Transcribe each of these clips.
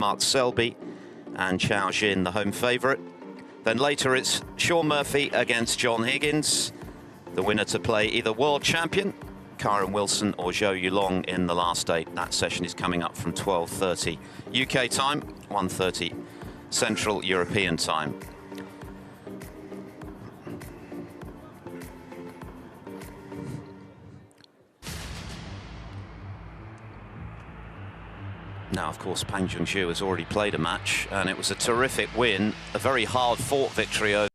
Mark Selby and Chao Jin, the home favourite. Then later it's Shaun Murphy against John Higgins. The winner to play either world champion Kyren Wilson or Zhou Yulong in the last 8. That session is coming up from 12:30 UK time, 1:30 Central European time. Now, of course, Pang Junxu has already played a match, and it was a terrific win, a very hard-fought victory over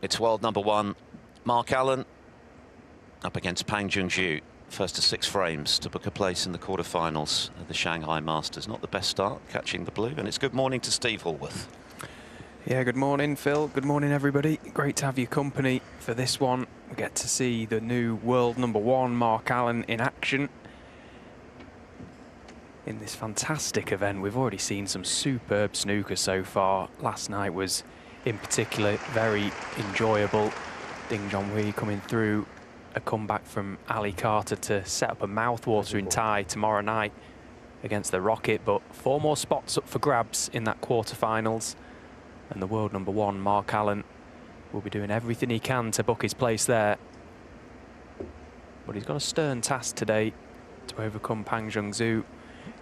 it's world number 1, Mark Allen, up against Pang Junxu. First to 6 frames to book a place in the quarterfinals of the Shanghai Masters. Not the best start, catching the blue. And it's good morning to Steve Hallworth. Yeah, good morning, Phil. Good morning, everybody. Great to have your company for this one. We get to see the new world number 1, Mark Allen, in action in this fantastic event. We've already seen some superb snooker so far. Last night was, in particular, very enjoyable. Ding Junhui coming through. A comeback from Ali Carter to set up a mouth-watering tie tomorrow night against the Rocket, but 4 more spots up for grabs in that quarterfinals, and the world #1 Mark Allen will be doing everything he can to book his place there. But he's got a stern task today to overcome Pang Zhengzhu,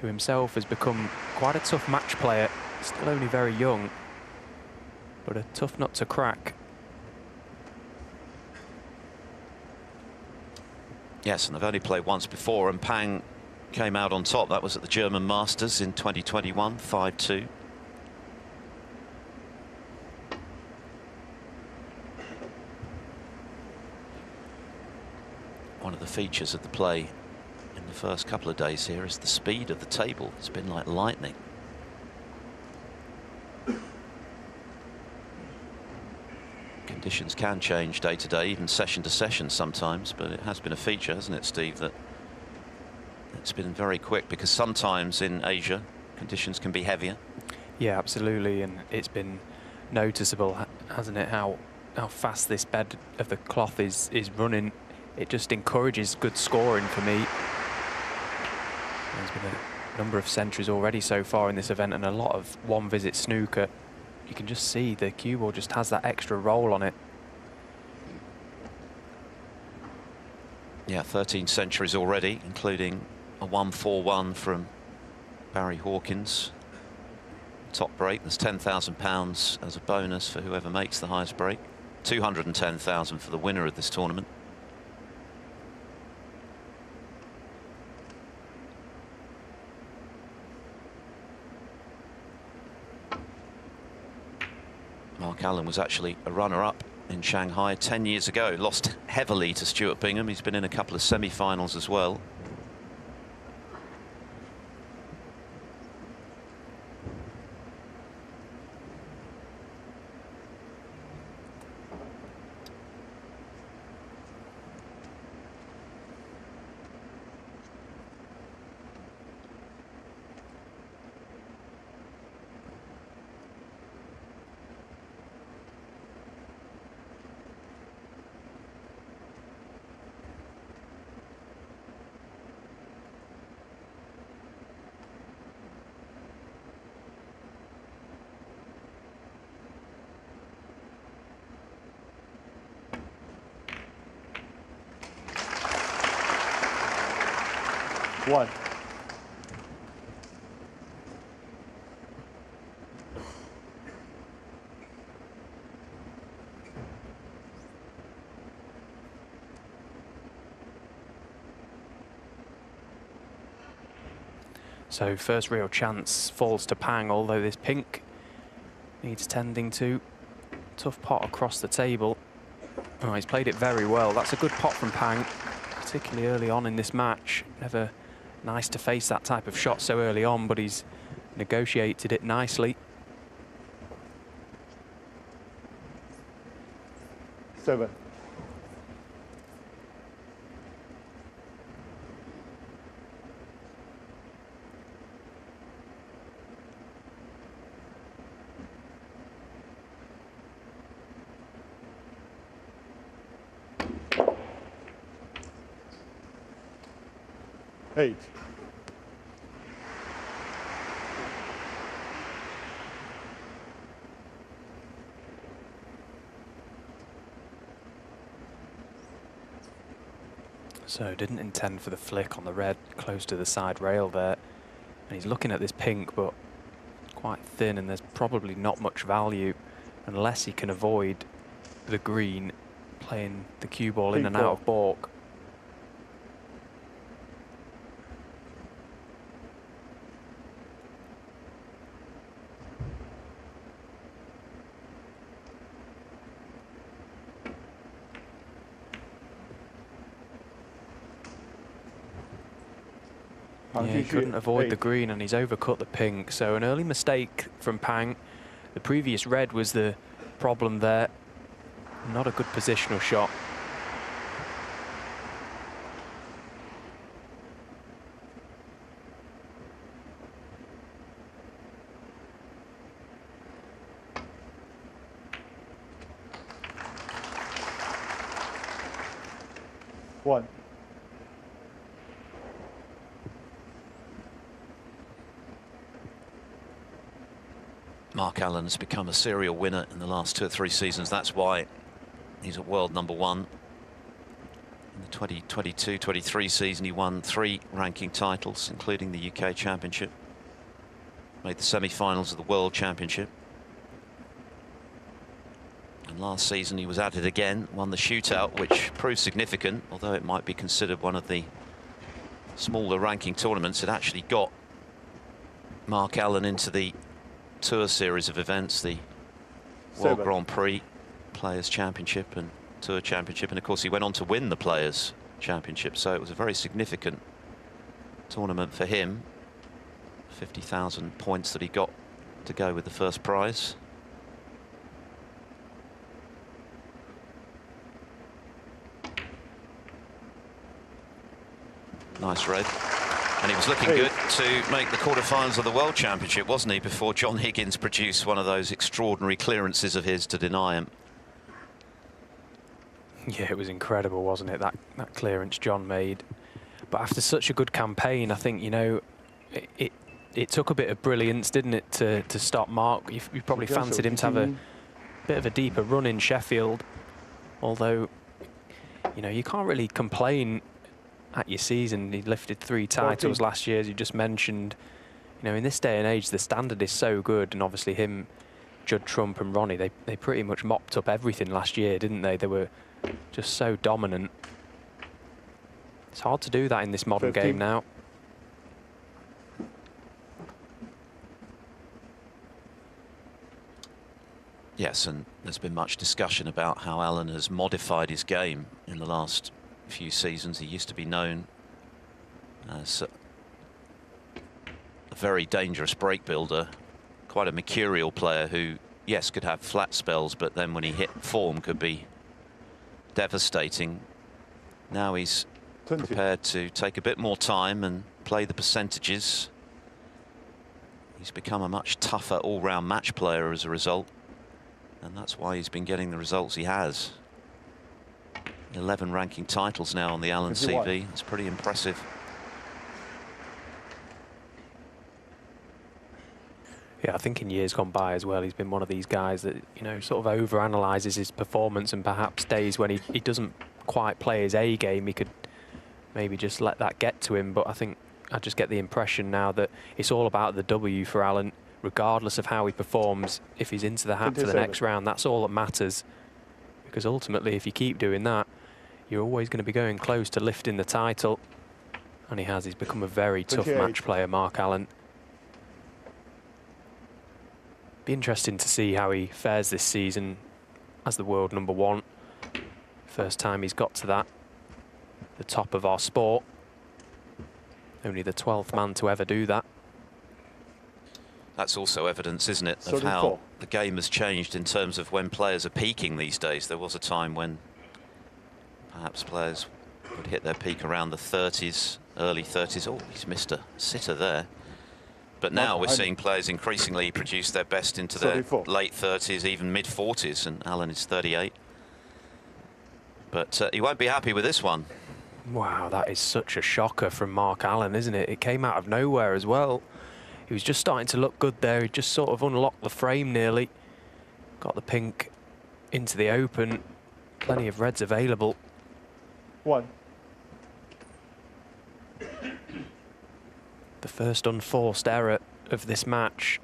who himself has become quite a tough match player, still only very young, but a tough nut to crack. Yes, and they've only played once before, and Pang came out on top. That was at the German Masters in 2021, 5-2. One of the features of the play in the first couple of days here is the speed of the table. It's been like lightning. Conditions can change day to day, even session to session sometimes, but it has been a feature, hasn't it, Steve, that it's been very quick, because sometimes in Asia conditions can be heavier. Yeah, absolutely, and it's been noticeable, hasn't it, how fast this bed of the cloth is running. It just encourages good scoring for me. There's been a number of centuries already so far in this event, and a lot of one-visit snooker. You can just see the cue ball just has that extra roll on it. Yeah, 13 centuries already, including a 1-4-1 from Barry Hawkins. Top break, there's £10,000 as a bonus for whoever makes the highest break. 210,000 for the winner of this tournament. Mark Allen was actually a runner-up in Shanghai 10 years ago. Lost heavily to Stuart Bingham. He's been in a couple of semi-finals as well. One. So first real chance falls to Pang, although this pink needs tending to. Tough pot across the table. Oh, he's played it very well. That's a good pot from Pang, particularly early on in this match. Never nice to face that type of shot so early on, but he's negotiated it nicely. 7. Eight. So didn't intend for the flick on the red close to the side rail there. And he's looking at this pink, but quite thin, and there's probably not much value unless he can avoid the green playing the cue ball in and out of baulk. Yeah, he couldn't avoid the green, and he's overcut the pink. So an early mistake from Pang. The previous red was the problem there. Not a good positional shot. 1. Mark Allen has become a serial winner in the last 2 or 3 seasons. That's why he's at world #1. In the 2022-23 season, he won 3 ranking titles, including the UK Championship. Made the semi-finals of the World Championship. And last season he was at it again, won the shootout, which proved significant, although it might be considered one of the smaller ranking tournaments. It actually got Mark Allen into the Tour series of events, the World Grand Prix, Players Championship and Tour Championship, and of course he went on to win the Players Championship, so it was a very significant tournament for him. 50,000 points that he got to go with the first prize. Nice red. And he was looking good to make the quarterfinals of the World Championship, wasn't he, before John Higgins produced one of those extraordinary clearances of his to deny him. Yeah, it was incredible, wasn't it, that clearance John made. But after such a good campaign, I think, you know, it took a bit of brilliance, didn't it, to stop Mark. You probably fancied him to have a bit of a deeper run in Sheffield. Although, you know, you can't really complain at your season. He lifted 3 titles last year, as you just mentioned. You know, in this day and age, the standard is so good, and obviously him, Judd Trump and Ronnie, they pretty much mopped up everything last year, didn't they? They were just so dominant. It's hard to do that in this modern game now. Yes, and there's been much discussion about how Allen has modified his game in the last few seasons. He used to be known as a very dangerous break builder, quite a mercurial player who, yes, could have flat spells, but then when he hit form could be devastating. Now he's prepared to take a bit more time and play the percentages. He's become a much tougher all-round match player as a result, and that's why he's been getting the results he has. 11 ranking titles now on the Allen CV. It's pretty impressive. Yeah, I think in years gone by as well, he's been one of these guys that, you know, sort of over-analyses his performance, and perhaps days when he doesn't quite play his A game, he could maybe just let that get to him. But I think I just get the impression now that it's all about the W for Allen, regardless of how he performs. If he's into the hat for the next round, that's all that matters. Because ultimately, if you keep doing that, you're always going to be going close to lifting the title. And he has. He's become a very tough match player, Mark Allen. Be interesting to see how he fares this season as the world #1. First time he's got to that, the top of our sport. Only the 12th man to ever do that. That's also evidence, isn't it, of how the game has changed in terms of when players are peaking these days. There was a time when perhaps players would hit their peak around the 30s, early 30s. Oh, he's missed a sitter there. But now we're seeing players increasingly produce their best into their late 30s, even mid-40s, and Allen is 38. But he won't be happy with this one. Wow, that is such a shocker from Mark Allen, isn't it? It came out of nowhere as well. He was just starting to look good there. He just sort of unlocked the frame nearly. Got the pink into the open. Plenty of reds available. 1. The first unforced error of this match.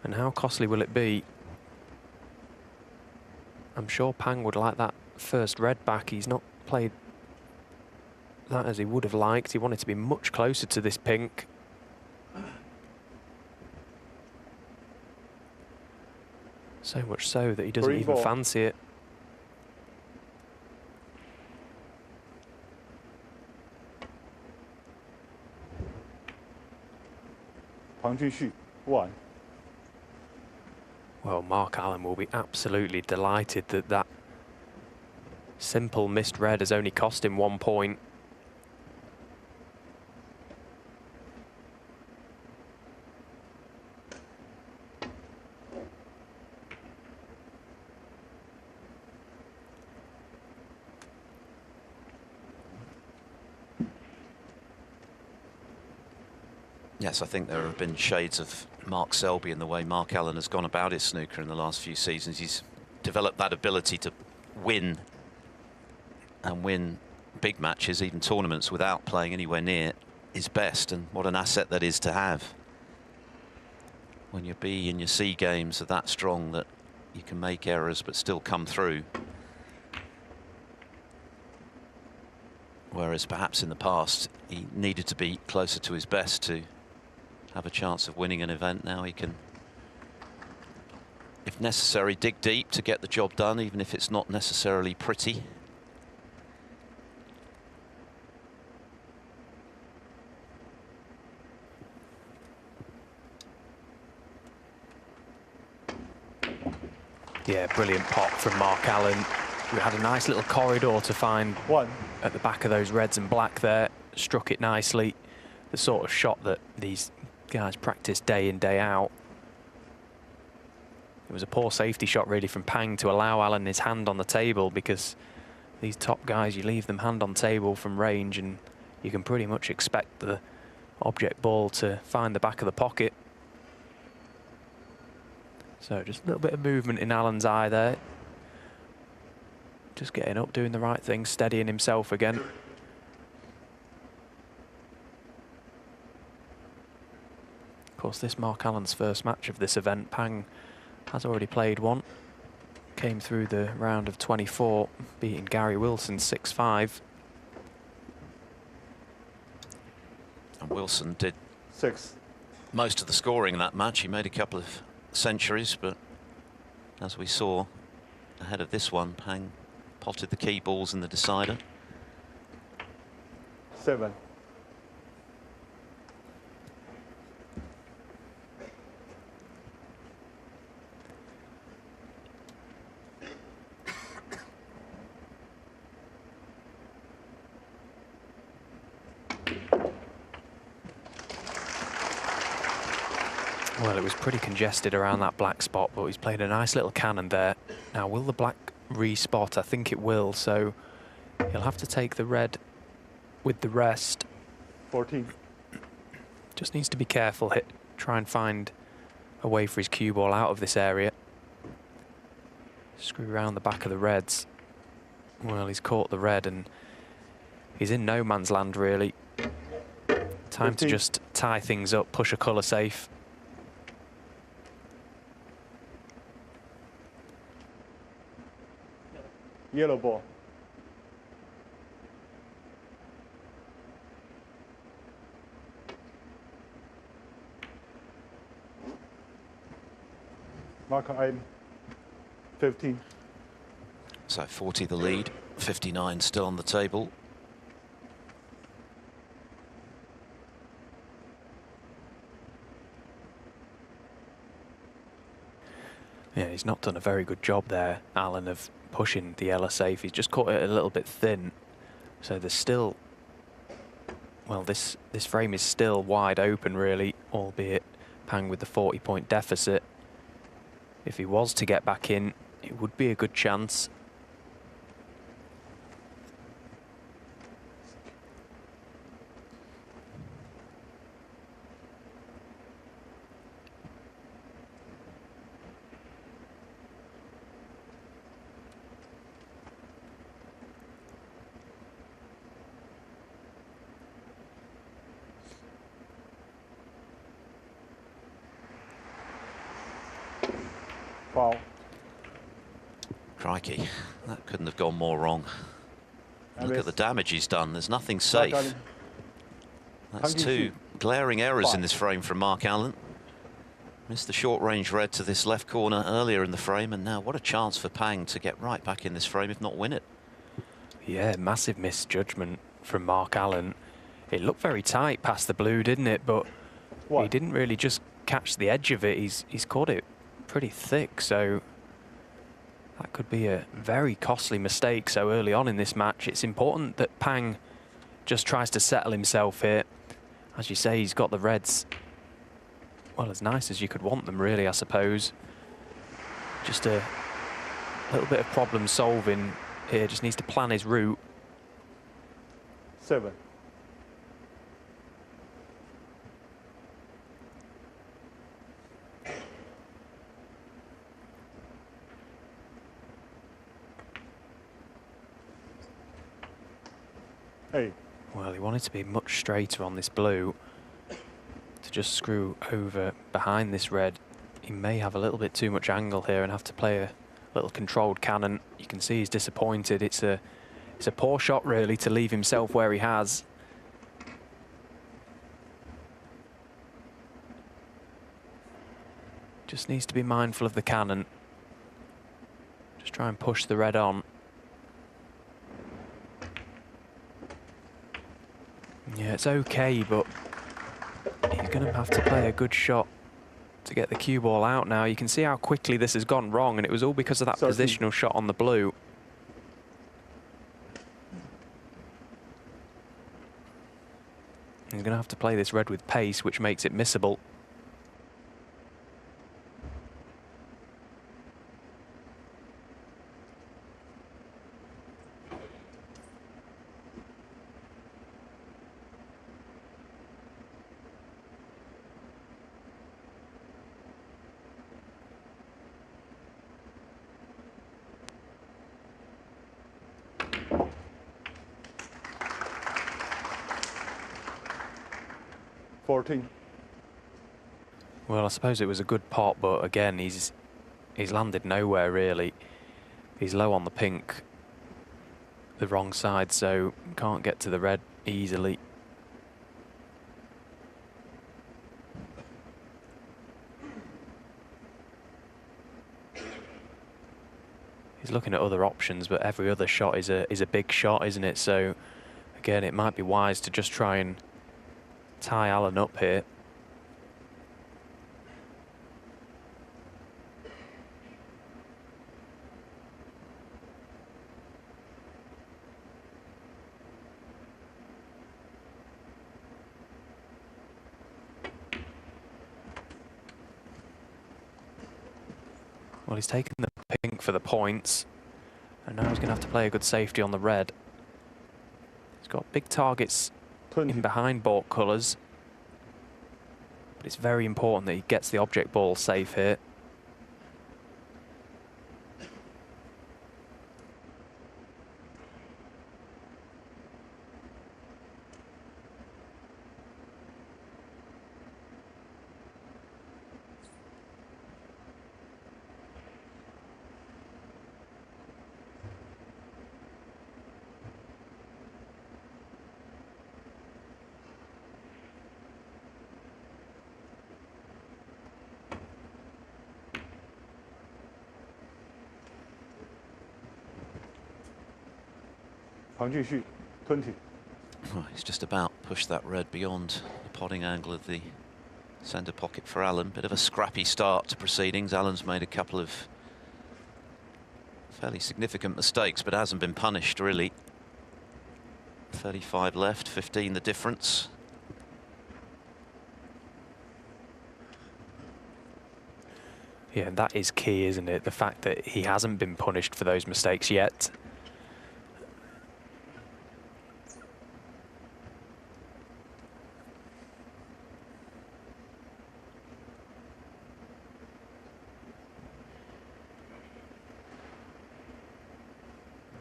And how costly will it be? I'm sure Pang would like that first red back. He's not played that as he would have liked. He wanted to be much closer to this pink. So much so that he doesn't even fancy it. Pang Junxu, 1. Well, Mark Allen will be absolutely delighted that that simple missed red has only cost him 1 point. Yes, I think there have been shades of Mark Selby in the way Mark Allen has gone about his snooker in the last few seasons. He's developed that ability to win and win big matches, even tournaments, without playing anywhere near his best. And what an asset that is to have when your B and your C games are that strong that you can make errors but still come through. Whereas perhaps in the past he needed to be closer to his best to have a chance of winning an event. Now he can, if necessary, dig deep to get the job done, even if it's not necessarily pretty. Yeah, brilliant pot from Mark Allen. We had a nice little corridor to find at the back of those reds and black there. Struck it nicely. The sort of shot that these guys practice day in, day out. It was a poor safety shot really from Pang to allow Allen his hand on the table, because these top guys, you leave them hand on table from range and you can pretty much expect the object ball to find the back of the pocket. So just a little bit of movement in Allen's eye there. Just getting up, doing the right thing, steadying himself again. Of course, this Mark Allen's first match of this event. Pang has already played one. Came through the round of 24, beating Gary Wilson 6-5. And Wilson did 6. most of the scoring in that match. He made a couple of centuries, but as we saw ahead of this one, Pang potted the key balls in the decider. 7. Well, it was pretty congested around that black spot, but he's played a nice little cannon there. Now, will the black re-spot? I think it will, so he'll have to take the red with the rest. 14. Just needs to be careful, try and find a way for his cue ball out of this area. Screw around the back of the reds. Well, he's caught the red and he's in no man's land, really. Time 15. to just tie things up, push a colour safe. Yellow ball. Marker item 15. So 40 the lead, 59 still on the table. Yeah, he's not done a very good job there, Allen, of pushing the yellow safe. He's just caught it a little bit thin. So there's still, well, this frame is still wide open, really, albeit Pang with the 40-point deficit. If he was to get back in, it would be a good chance. Foul. Crikey, that couldn't have gone more wrong. And Look at it's the damage he's done. There's nothing Mark safe. Allen. That's Pang two glaring errors in Five. this frame from Mark Allen. Missed the short range red to this left corner earlier in the frame, and now what a chance for Pang to get right back in this frame, if not win it. Yeah, massive misjudgment from Mark Allen. It looked very tight past the blue, didn't it? But he didn't really just catch the edge of it. He's caught it pretty thick, so that could be a very costly mistake so early on in this match. It's important that Pang just tries to settle himself here. As you say, he's got the reds, well, as nice as you could want them, really, I suppose. Just a little bit of problem solving here. Just needs to plan his route. 7. 8. Well, he wanted to be much straighter on this blue. To just screw over behind this red, he may have a little bit too much angle here and have to play a little controlled cannon. You can see he's disappointed. It's a poor shot really to leave himself where he has. Just needs to be mindful of the cannon. Just try and push the red on. Yeah, it's okay, but he's going to have to play a good shot to get the cue ball out now. You can see how quickly this has gone wrong, and it was all because of that 13. positional shot on the blue. He's going to have to play this red with pace, which makes it missable. Well, I suppose it was a good pot, but again, he's landed nowhere really. He's low on the pink, the wrong side, so can't get to the red easily. He's looking at other options, but every other shot is a big shot, isn't it? So again, it might be wise to just try and tie Alan up here. Well, he's taken the pink for the points, and now he's going to have to play a good safety on the red. He's got big targets 20. in behind baulk colours, but it's very important that he gets the object ball safe here. Pang 20. Oh, he's just about pushed that red beyond the potting angle of the centre pocket for Alan. Bit of a scrappy start to proceedings. Alan's made a couple of fairly significant mistakes, but hasn't been punished really. 35 left, 15 the difference. Yeah, that is key, isn't it? The fact that he hasn't been punished for those mistakes yet.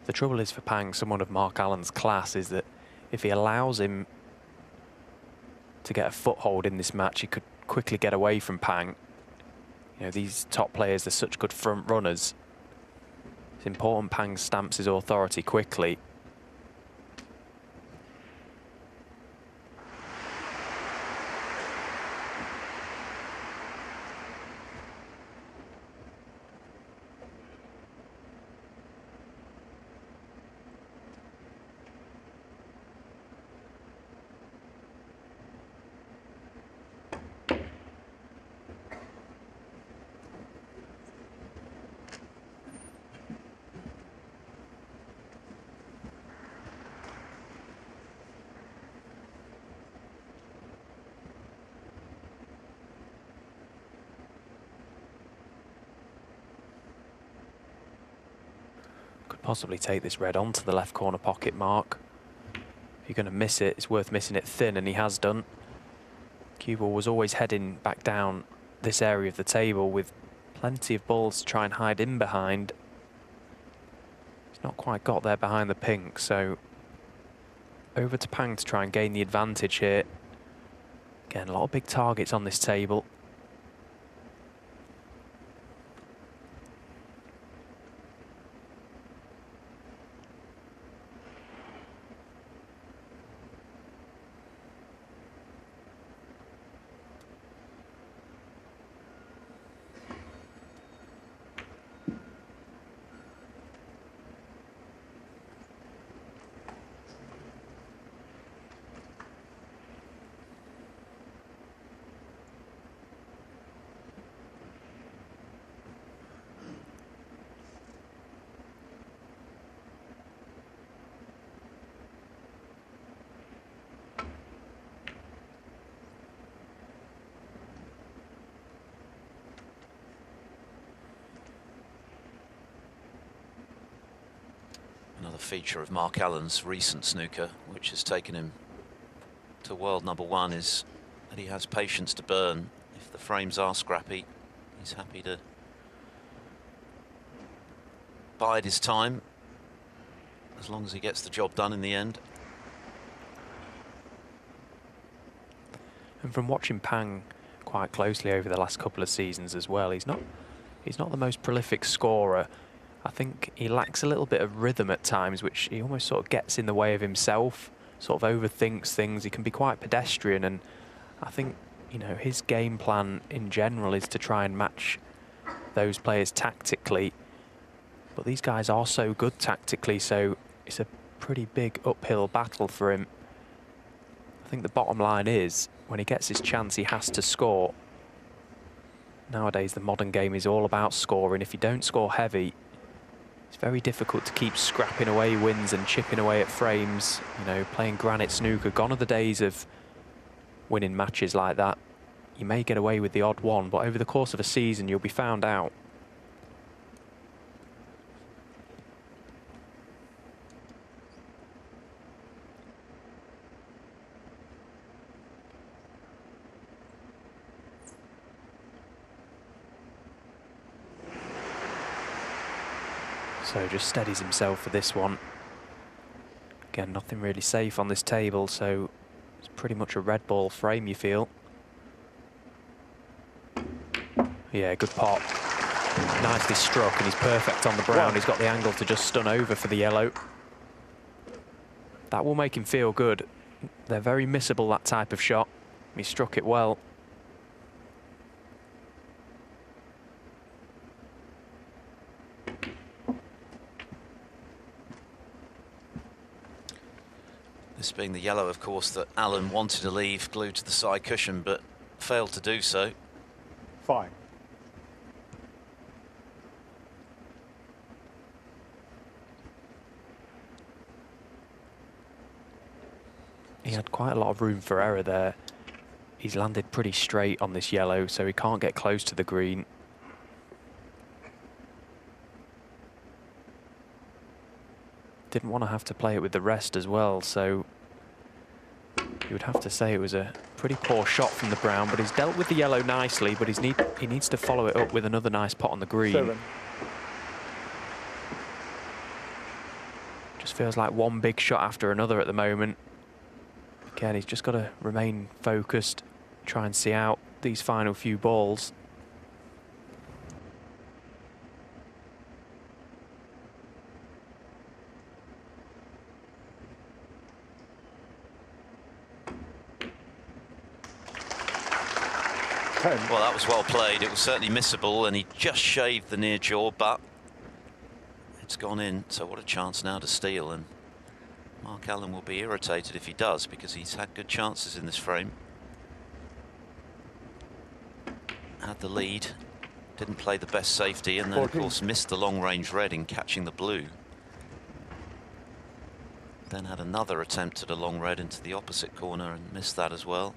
The trouble is for Pang, someone of Mark Allen's class, is that if he allows him to get a foothold in this match, he could quickly get away from Pang. You know, these top players are such good front runners. It's important Pang stamps his authority quickly. Possibly take this red onto the left corner pocket mark. If you're going to miss it, it's worth missing it thin, and he has done. Cue ball was always heading back down this area of the table with plenty of balls to try and hide in behind. He's not quite got there behind the pink, so over to Pang to try and gain the advantage here. Again, a lot of big targets on this table. Another feature of Mark Allen's recent snooker, which has taken him to world #1, is that he has patience to burn. If the frames are scrappy, he's happy to bide his time, as long as he gets the job done in the end. And from watching Pang quite closely over the last couple of seasons as well, he's not the most prolific scorer. I think he lacks a little bit of rhythm at times, which he almost sort of gets in the way of himself, sort of overthinks things. He can be quite pedestrian, and I think, you know, his game plan in general is to try and match those players tactically. But these guys are so good tactically, so it's a pretty big uphill battle for him. I think the bottom line is, when he gets his chance, he has to score. Nowadays, the modern game is all about scoring. If you don't score heavy, it's very difficult to keep scrapping away wins and chipping away at frames. You know, playing granite snooker. Gone are the days of winning matches like that. You may get away with the odd one, but over the course of a season, you'll be found out. So just steadies himself for this one. Again, nothing really safe on this table, so it's pretty much a red ball frame, you feel. Yeah, good pot. Nicely struck, and he's perfect on the brown. He's got the angle to just stun over for the yellow. That will make him feel good. They're very missable, that type of shot. He struck it well. This being the yellow, of course, that Allen wanted to leave glued to the side cushion, but failed to do so. 5. He had quite a lot of room for error there. He's landed pretty straight on this yellow, so he can't get close to the green. Didn't want to have to play it with the rest as well, so you would have to say it was a pretty poor shot from the brown, but he's dealt with the yellow nicely, but he needs to follow it up with another nice pot on the green. 7. Just feels like one big shot after another at the moment. Again, he's just got to remain focused, try and see out these final few balls. Well, that was well played. It was certainly missable, and he just shaved the near jaw, but it's gone in. So what a chance now to steal, and Mark Allen will be irritated if he does, because he's had good chances in this frame. Had the lead, didn't play the best safety, and then of course missed the long range red in catching the blue. Then had another attempt at a long red into the opposite corner and missed that as well.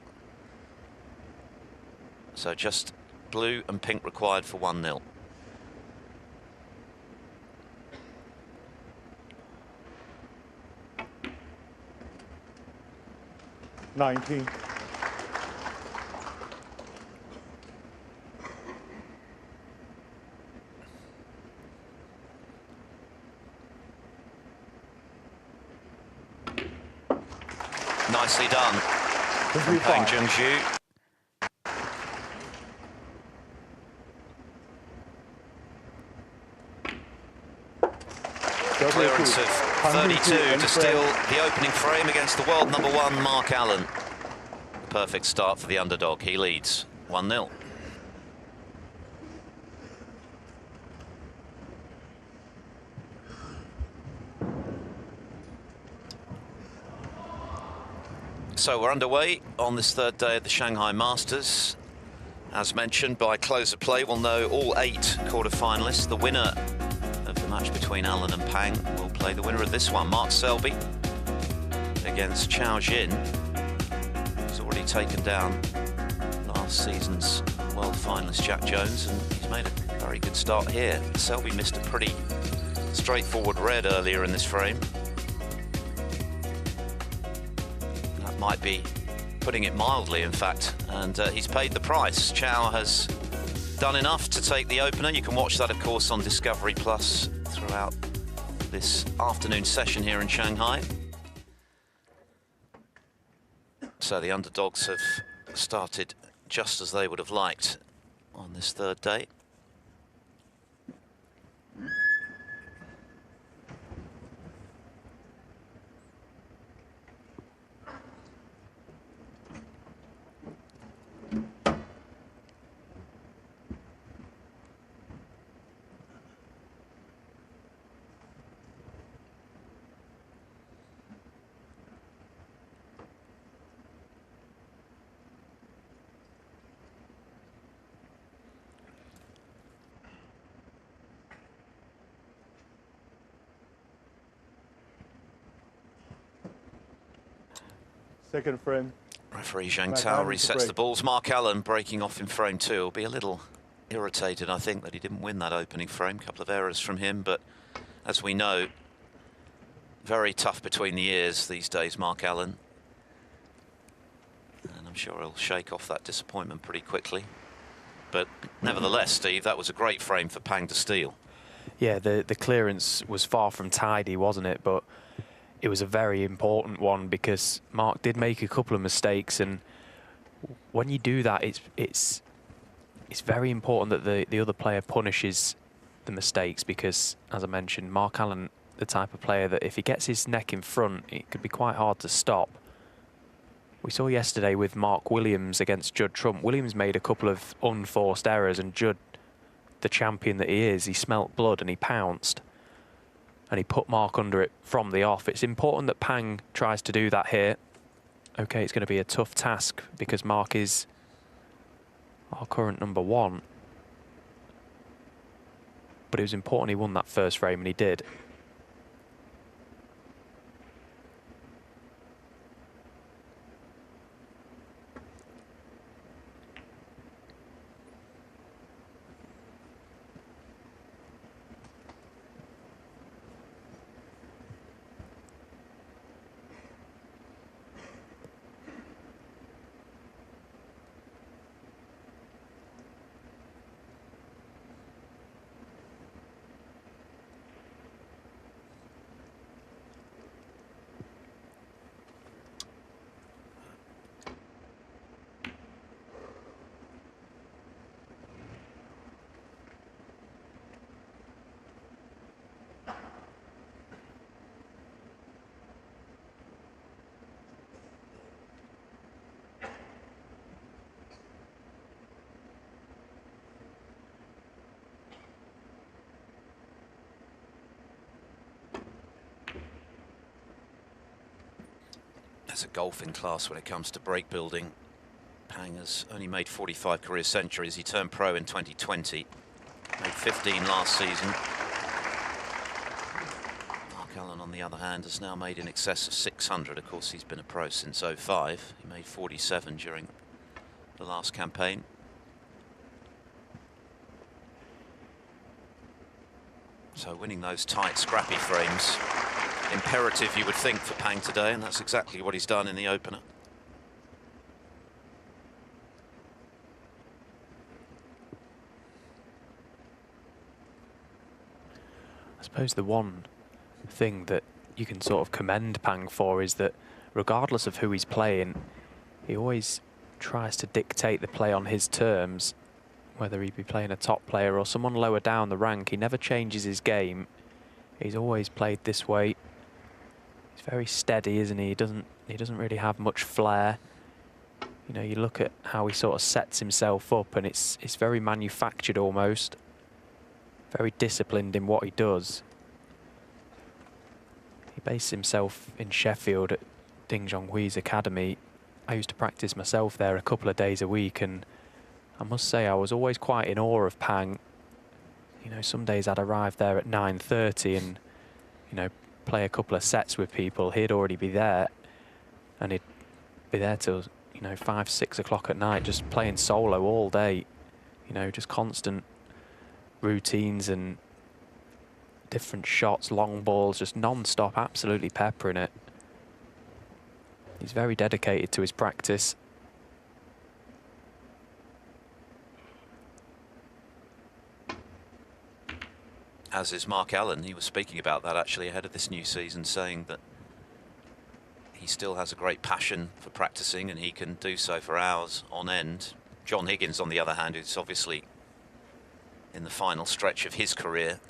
So just blue and pink required for 1-0. $19. Nicely done from Peng Junxu. Clearance of 32 to steal the opening frame against the world #1, Mark Allen. Perfect start for the underdog. He leads 1-0. So we're underway on this third day of the Shanghai Masters. As mentioned, by close of play, we'll know all 8 quarter-finalists. The winner of the match between Allen and Pang will play the winner of this one, Mark Selby, against Chao Jin. He's already taken down last season's world finalist Jack Jones, and he's made a very good start here. Selby missed a pretty straightforward red earlier in this frame. Might be putting it mildly, in fact, and he's paid the price. Chao has done enough to take the opener. You can watch that, of course, on Discovery Plus throughout this afternoon session here in Shanghai. So the underdogs have started just as they would have liked on this third day. Second frame. Referee Zhang Tao resets the balls. Mark Allen breaking off in frame 2. Will be a little irritated, I think, that he didn't win that opening frame. A couple of errors from him, but as we know, very tough between the ears these days, Mark Allen. And I'm sure he'll shake off that disappointment pretty quickly. But nevertheless, Steve, that was a great frame for Pang to steal. Yeah, the clearance was far from tidy, wasn't it? But it was a very important one because Mark did make a couple of mistakes, and when you do that, it's very important that the other player punishes the mistakes, because, as I mentioned, Mark Allen, the type of player that if he gets his neck in front, it could be quite hard to stop. We saw yesterday with Mark Williams against Judd Trump. Williams made a couple of unforced errors, and Judd, the champion that he is, he smelt blood and he pounced. And he put Mark under it from the off. It's important that Pang tries to do that here. Okay, it's going to be a tough task because Mark is our current #1. But it was important he won that first frame, and he did. There's a golfing class when it comes to break building. Pang has only made 45 career centuries. He turned pro in 2020. Made 15 last season. Mark Allen, on the other hand, has now made in excess of 600. Of course, he's been a pro since 05. He made 47 during the last campaign. So winning those tight, scrappy frames, imperative, you would think, for Pang today, and that's exactly what he's done in the opener. I suppose the one thing that you can sort of commend Pang for is that regardless of who he's playing, he always tries to dictate the play on his terms, whether he be playing a top player or someone lower down the rank. He never changes his game. He's always played this way. He's very steady, isn't he? He doesn't really have much flair. You know, you look at how he sort of sets himself up, and it's very manufactured almost. Very disciplined in what he does. He based himself in Sheffield at Ding Zhonghui's academy. I used to practice myself there a couple of days a week, and I must say I was always quite in awe of Pang. You know, some days I'd arrive there at 9:30 and, you know, play a couple of sets with people. He'd already be there, and he'd be there till, you know, 5, 6 o'clock at night, just playing solo all day. You know, just constant routines and different shots, long balls, just non-stop, absolutely peppering it. He's very dedicated to his practice. As is Mark Allen. He was speaking about that actually ahead of this new season, saying that he still has a great passion for practicing and he can do so for hours on end. John Higgins, on the other hand, who's obviously in the final stretch of his career,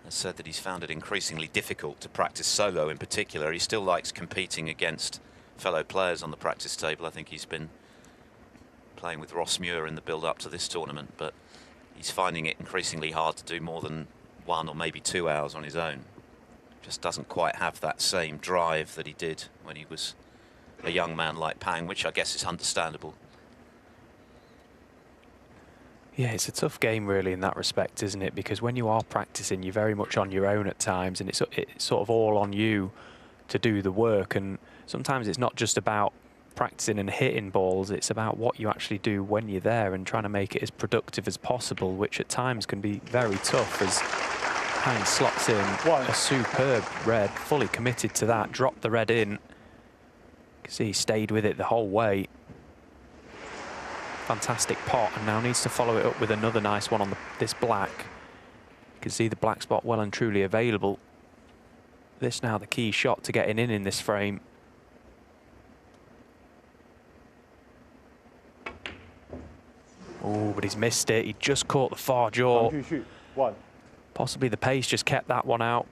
has said that he's found it increasingly difficult to practice solo in particular. He still likes competing against fellow players on the practice table. I think he's been playing with Ross Muir in the build-up to this tournament, but he's finding it increasingly hard to do more than 1 or maybe 2 hours on his own. Just doesn't quite have that same drive that he did when he was a young man like Pang, which I guess is understandable. Yeah, it's a tough game really in that respect, isn't it? Because when you are practicing, you're very much on your own at times, and it's sort of all on you to do the work. And sometimes it's not just about practicing and hitting balls, it's about what you actually do when you're there and trying to make it as productive as possible, which at times can be very tough, as Pang slots in a superb red, fully committed to that, dropped the red in. You can see he stayed with it the whole way. Fantastic pot, and now needs to follow it up with another nice one on this black. You can see the black spot well and truly available. This now the key shot to getting in this frame. Oh, but he's missed it. He just caught the far jaw. Possibly the pace just kept that one out.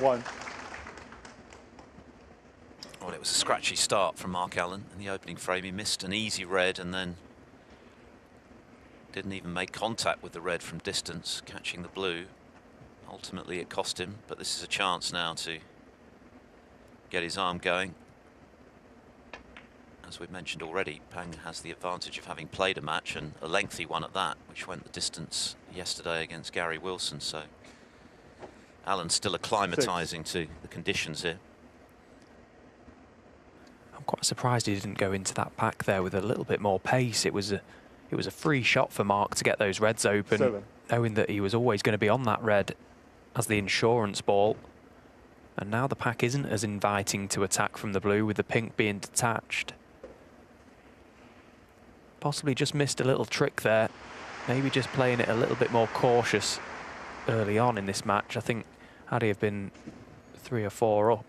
Well, it was a scratchy start from Mark Allen in the opening frame. He missed an easy red and then didn't even make contact with the red from distance, catching the blue. Ultimately it cost him, but this is a chance now to get his arm going. As we've mentioned already, Pang has the advantage of having played a match, and a lengthy one at that, which went the distance yesterday against Gary Wilson. So Allen's still acclimatising to the conditions here. I'm quite surprised he didn't go into that pack there with a little bit more pace. It was a free shot for Mark to get those reds open, knowing that he was always going to be on that red as the insurance ball. And now the pack isn't as inviting to attack from the blue, with the pink being detached. Possibly just missed a little trick there. Maybe just playing it a little bit more cautious early on in this match. I think had he have been 3 or 4 up,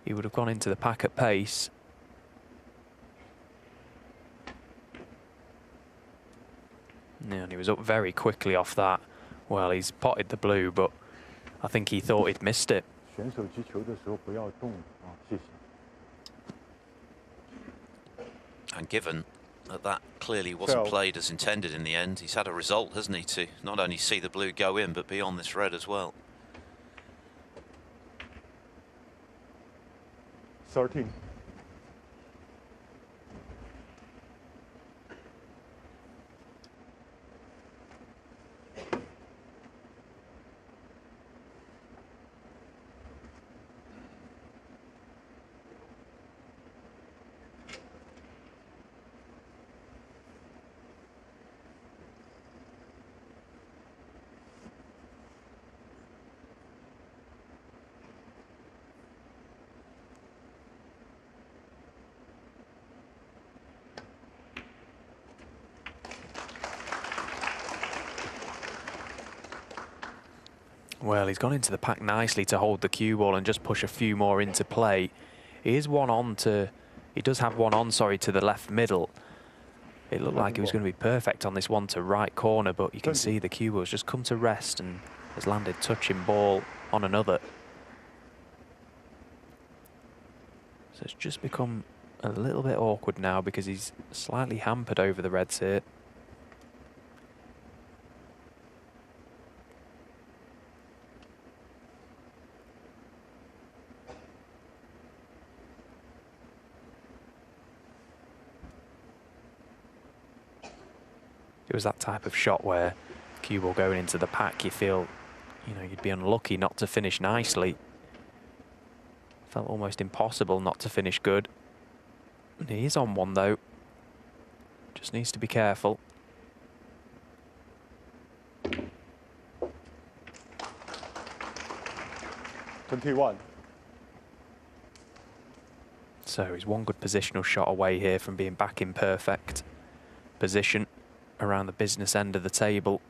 he would have gone into the pack at pace. Yeah, and he was up very quickly off that. Well, he's potted the blue, but I think he thought he'd missed it. And given that that clearly wasn't played as intended in the end, he's had a result, hasn't he, to not only see the blue go in, but be on this red as well. 13. Well, he's gone into the pack nicely to hold the cue ball and just push a few more into play. He does have one on, sorry, to the left middle. It looked like he was going to be perfect on this one to right corner, but you can see the cue ball's just come to rest and has landed touching ball on another. So it's just become a little bit awkward now because he's slightly hampered over the reds here. It was that type of shot where cue ball going into the pack, you feel, you know, you'd be unlucky not to finish nicely. Felt almost impossible not to finish good. And he is on one though. Just needs to be careful. $21. So he's one good positional shot away here from being back in perfect position around the business end of the table.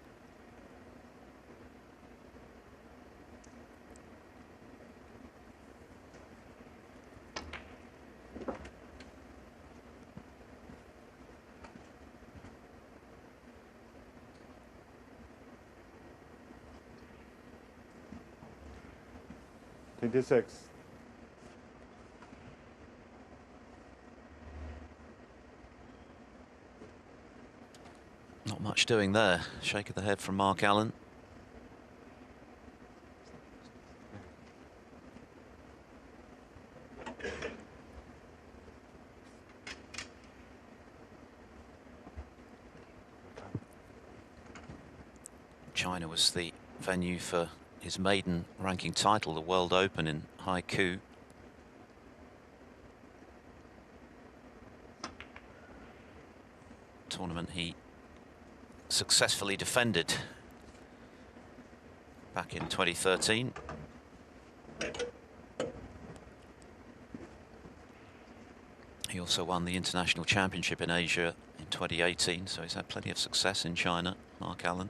$26. Not much doing there. Shake of the head from Mark Allen. China was the venue for his maiden ranking title, the World Open in Haiku. Tournament he successfully defended back in 2013. He also won the International Championship in Asia in 2018, so he's had plenty of success in China, Mark Allen.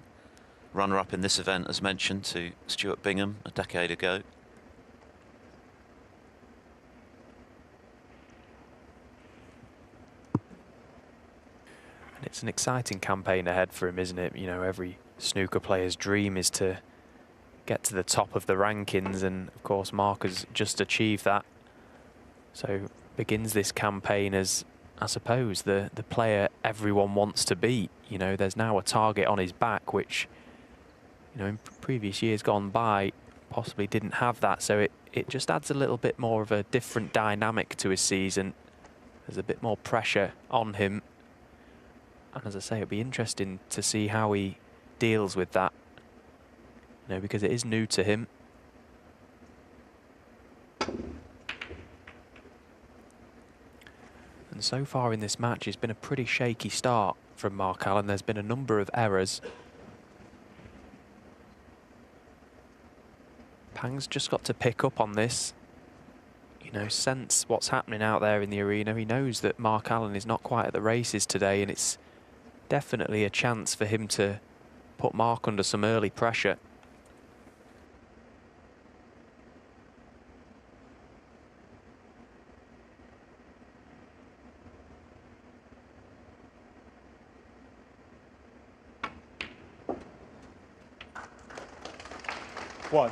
Runner-up in this event, as mentioned, to Stuart Bingham a decade ago. And it's an exciting campaign ahead for him, isn't it? You know, every snooker player's dream is to get to the top of the rankings, and of course Mark has just achieved that. So begins this campaign as, I suppose, the player everyone wants to beat. You know, there's now a target on his back, which, you know, in previous years gone by, possibly didn't have that. So it just adds a little bit more of a different dynamic to his season. There's a bit more pressure on him. And as I say, it'll be interesting to see how he deals with that. You know, because it is new to him. And so far in this match, it's been a pretty shaky start from Mark Allen. There's been a number of errors. Pang's just got to pick up on this, you know, sense what's happening out there in the arena. He knows that Mark Allen is not quite at the races today, and it's definitely a chance for him to put Mark under some early pressure. One.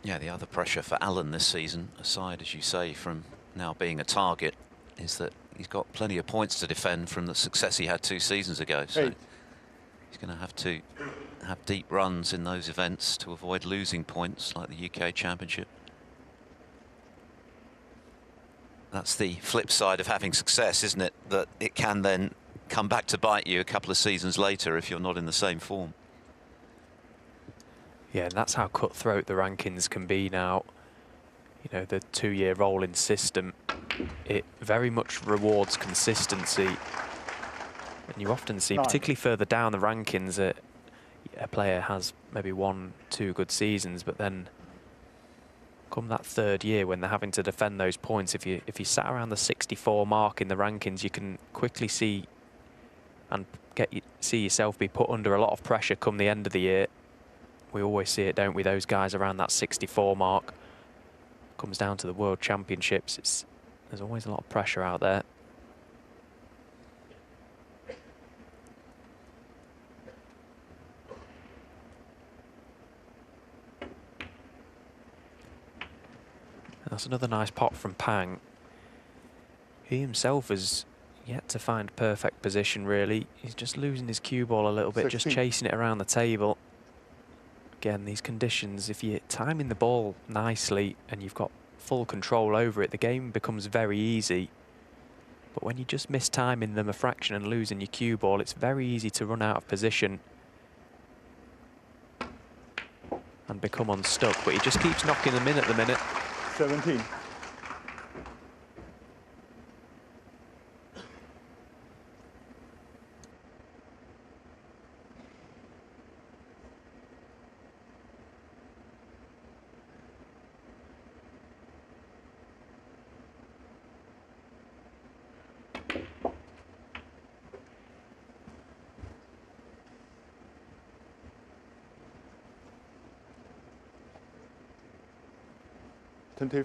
Yeah, the other pressure for Allen this season, aside, as you say, from now being a target, is that he's got plenty of points to defend from the success he had 2 seasons ago. So he's going to have deep runs in those events to avoid losing points, like the UK Championship. That's the flip side of having success, isn't it? That it can then come back to bite you a couple of seasons later if you're not in the same form. Yeah, and that's how cutthroat the rankings can be now. you know, the 2-year rolling system, it very much rewards consistency. And you often see, particularly further down the rankings, that a player has maybe 1-2 good seasons, but then come that 3rd year when they're having to defend those points, if you sat around the 64 mark in the rankings, you can quickly see and see yourself be put under a lot of pressure come the end of the year. We always see it, don't we? Those guys around that 64 mark. Comes down to the World Championships. There's always a lot of pressure out there. That's another nice pot from Pang. He himself has yet to find perfect position, really. He's just losing his cue ball a little bit, 16. just chasing it around the table. Again, these conditions, if you're timing the ball nicely and you've got full control over it, the game becomes very easy. But when you just miss timing them a fraction and losing your cue ball, it's very easy to run out of position and become unstuck. But he just keeps knocking them in at the minute. 17.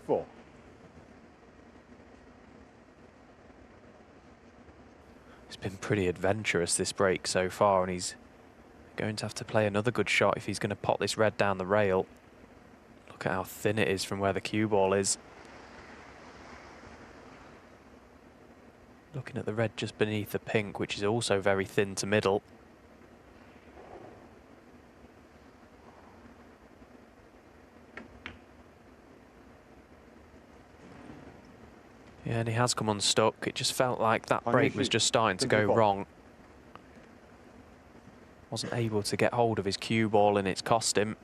Four. It's been pretty adventurous, this break so far, and he's going to have to play another good shot if he's going to pot this red down the rail. Look at how thin it is from where the cue ball is. Looking at the red just beneath the pink, which is also very thin to middle. Yeah, and he has come unstuck. It just felt like that break was just starting to go wrong. Wasn't able to get hold of his cue ball and it's cost him.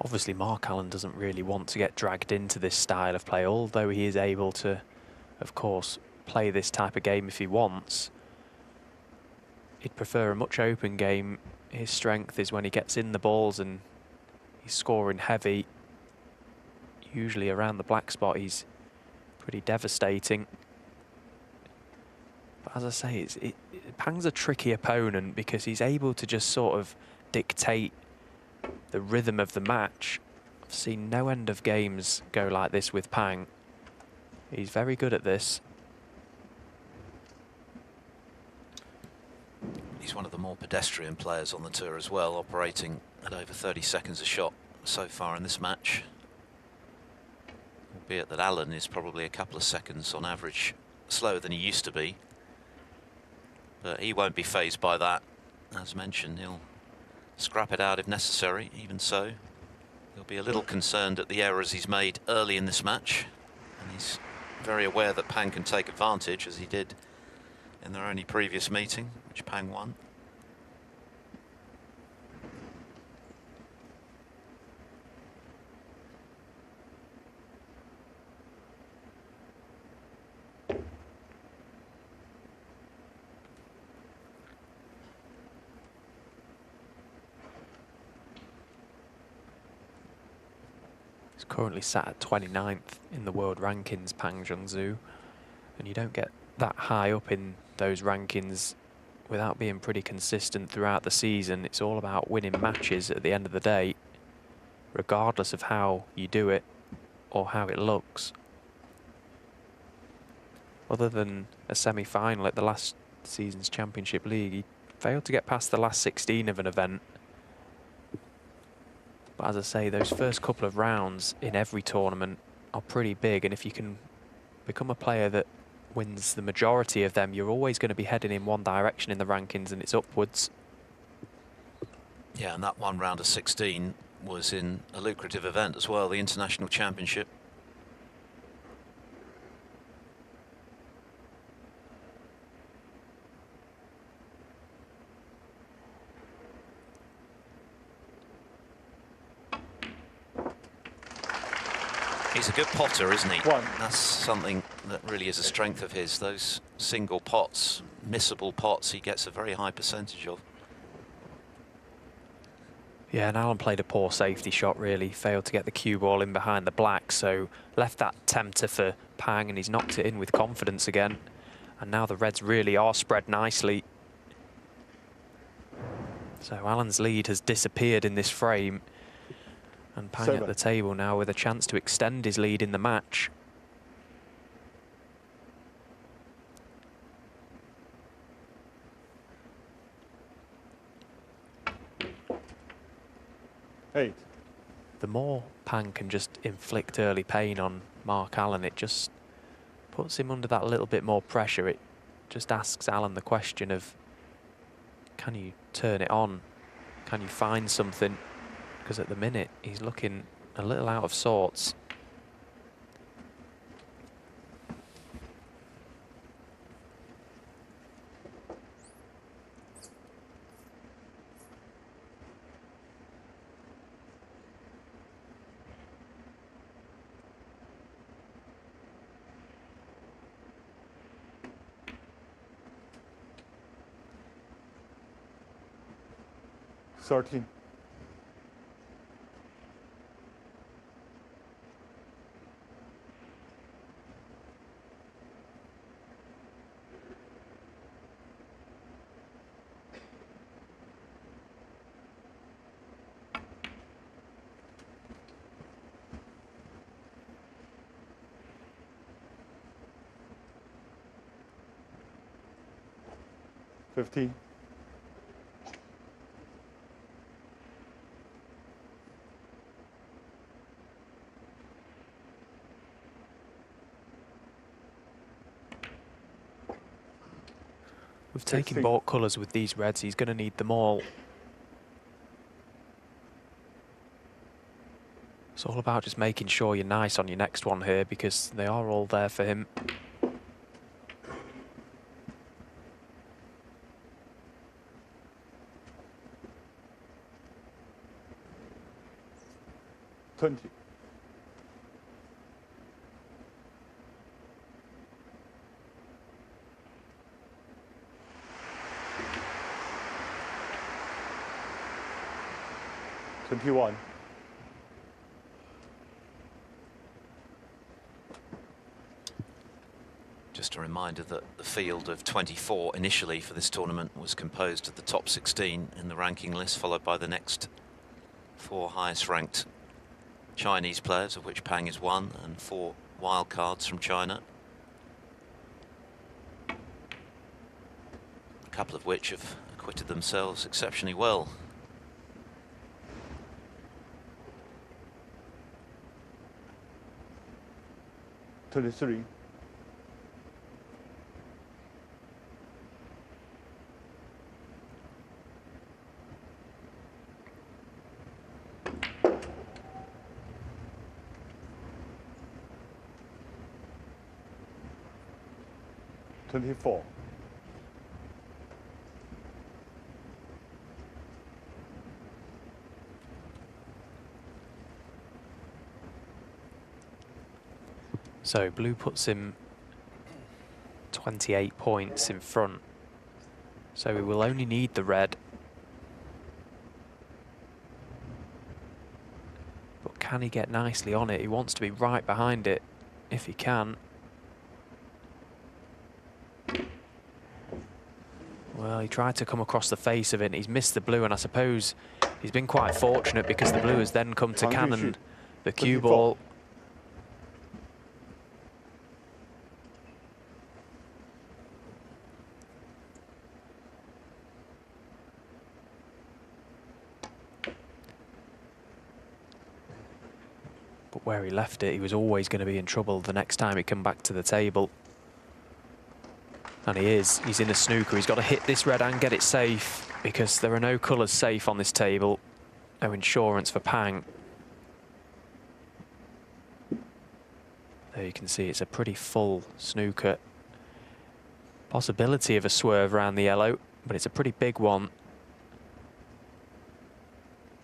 Obviously, Mark Allen doesn't really want to get dragged into this style of play, although he is able to, of course, play this type of game if he wants. He'd prefer a much open game. His strength is when he gets in the balls and he's scoring heavy. Usually around the black spot, he's pretty devastating. But as I say, Pang's a tricky opponent because he's able to just sort of dictate the rhythm of the match. I've seen no end of games go like this with Pang. He's very good at this. He's one of the more pedestrian players on the tour as well, operating at over 30 seconds a shot so far in this match. Albeit that Allen is probably a couple of seconds on average slower than he used to be. But he won't be fazed by that. As mentioned, he'll scrap it out if necessary. Even so, he'll be a little concerned at the errors he's made early in this match, and he's very aware that Pang can take advantage, as he did in their only previous meeting, which Pang won. Currently sat at 29th in the world rankings, Pang Junxu, and you don't get that high up in those rankings without being pretty consistent throughout the season. It's all about winning matches at the end of the day, regardless of how you do it or how it looks. Other than a semi-final at the last season's Championship League, he failed to get past the last 16 of an event. But as I say, those first couple of rounds in every tournament are pretty big, and if you can become a player that wins the majority of them, you're always going to be heading in one direction in the rankings, and it's upwards. Yeah, and that one round of 16 was in a lucrative event as well, the International Championship. He's a good potter, isn't he? That's something that really is a strength of his. Those single pots, missable pots, he gets a very high percentage of. Yeah, and Alan played a poor safety shot, really. Failed to get the cue ball in behind the black, so left that tempter for Pang, and he's knocked it in with confidence again. And now the reds really are spread nicely. So Alan's lead has disappeared in this frame. And Pang at the table now with a chance to extend his lead in the match. The more Pang can just inflict early pain on Mark Allen, it just puts him under that little bit more pressure. It just asks Allen the question of, can you turn it on? Can you find something? Because at the minute, he's looking a little out of sorts. Thirteen. 15. We've taken baulk colours with these reds. He's going to need them all. It's all about just making sure you're nice on your next one here, because they are all there for him. $21. Just a reminder that the field of 24 initially for this tournament was composed of the top 16 in the ranking list, followed by the next 4 highest ranked Chinese players, of which Pang is one, and 4 wildcards from China. A couple of which have acquitted themselves exceptionally well. $23. $24. So blue puts him 28 points in front. So he will only need the red. But can he get nicely on it? He wants to be right behind it if he can. Well, he tried to come across the face of it. He's missed the blue, and I suppose he's been quite fortunate because the blue has then come to cannon the cue ball. But where he left it, he was always going to be in trouble the next time he came back to the table. And he is. He's in a snooker. He's got to hit this red and get it safe, because there are no colours safe on this table. No insurance for Pang. There you can see it's a pretty full snooker. Possibility of a swerve around the yellow, but it's a pretty big one.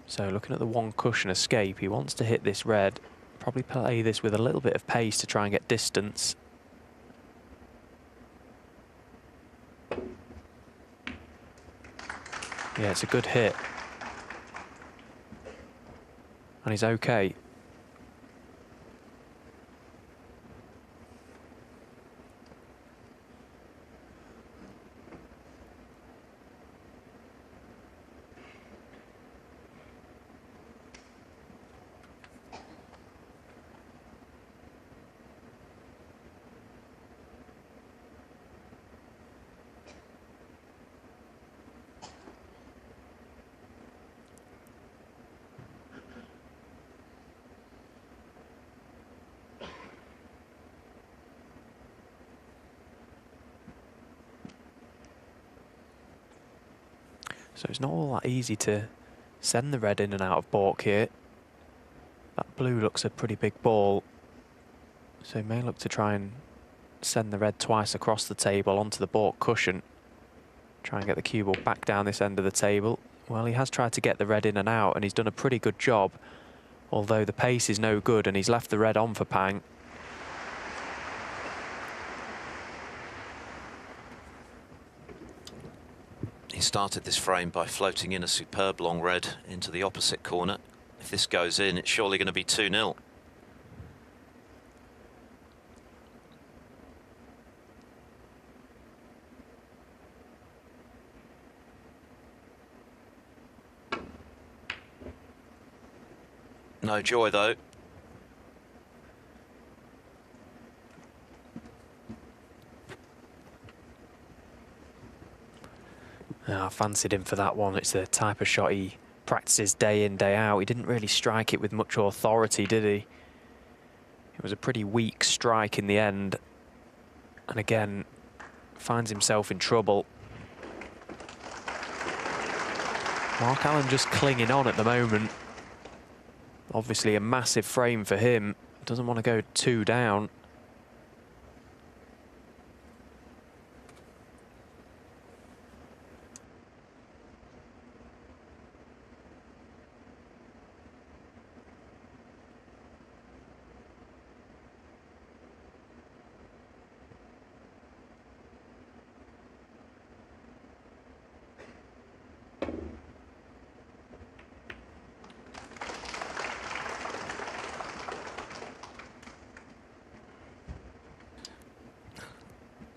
So looking at the one cushion escape, he wants to hit this red. Probably play this with a little bit of pace to try and get distance. Yeah, it's a good hit. And he's okay. So it's not all that easy to send the red in and out of baulk here. That blue looks a pretty big ball. So he may look to try and send the red twice across the table onto the baulk cushion. Try and get the cue ball back down this end of the table. Well, he has tried to get the red in and out, and he's done a pretty good job. Although the pace is no good, and he's left the red on for Pang. He started this frame by floating in a superb long red into the opposite corner. If this goes in, it's surely going to be 2-0. No joy, though. I fancied him for that one. It's the type of shot he practices day in, day out. He didn't really strike it with much authority, did he? It was a pretty weak strike in the end. And again, finds himself in trouble. Mark Allen just clinging on at the moment. Obviously a massive frame for him. Doesn't want to go 2 down.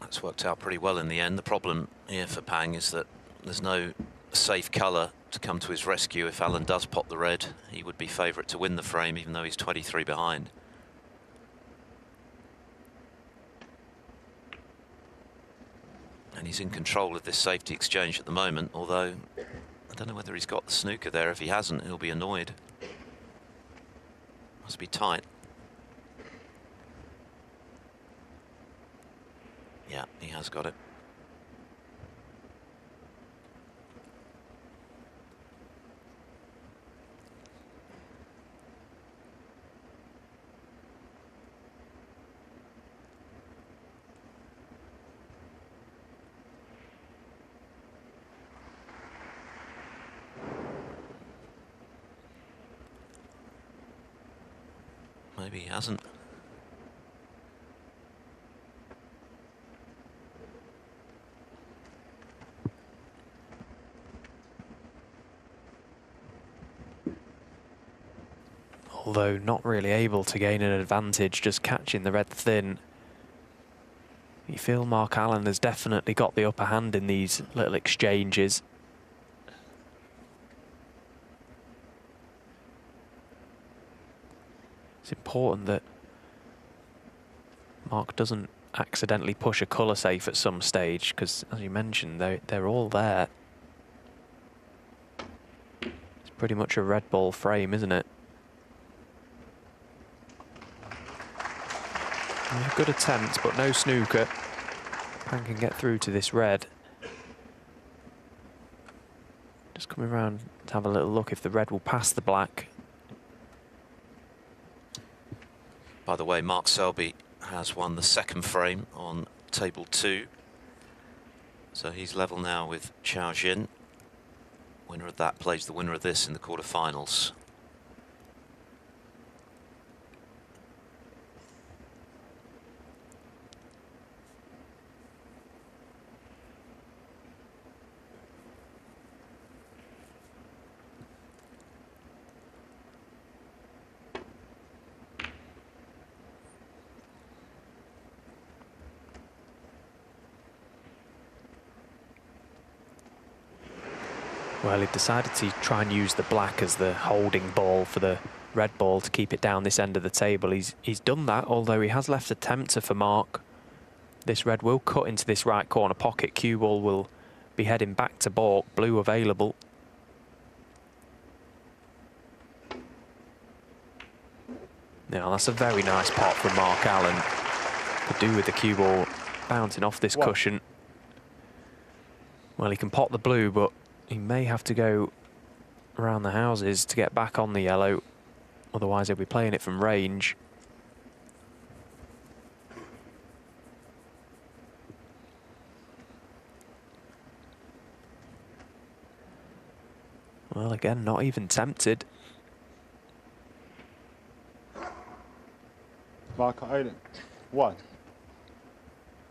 That's worked out pretty well in the end. The problem here for Pang is that there's no safe colour to come to his rescue. If Allen does pop the red, he would be favourite to win the frame, even though he's 23 behind. And he's in control of this safety exchange at the moment, although I don't know whether he's got the snooker there. If he hasn't, he'll be annoyed. Must be tight. Yeah, he has got it. Maybe he hasn't. Although not really able to gain an advantage, just catching the red thin. You feel Mark Allen has definitely got the upper hand in these little exchanges. It's important that Mark doesn't accidentally push a colour safe at some stage, because as you mentioned, they're all there. It's pretty much a red ball frame, isn't it? Yeah, good attempt, but no snooker. Pang can get through to this red. Just coming around to have a little look if the red will pass the black. By the way, Mark Selby has won the second frame on table 2. So he's level now with Chao Jin. Winner of that plays the winner of this in the quarterfinals. Well, he decided to try and use the black as the holding ball for the red ball to keep it down this end of the table. He's done that, although he has left a tempter for Mark. This red will cut into this right corner pocket. Cue ball will be heading back to baulk. Blue available. Now that's a very nice pot from Mark Allen. Could do with the cue ball bouncing off this cushion. Well, he can pot the blue, but he may have to go around the houses to get back on the yellow. Otherwise, he'll be playing it from range. Well, again, not even tempted. Mark Island, 1.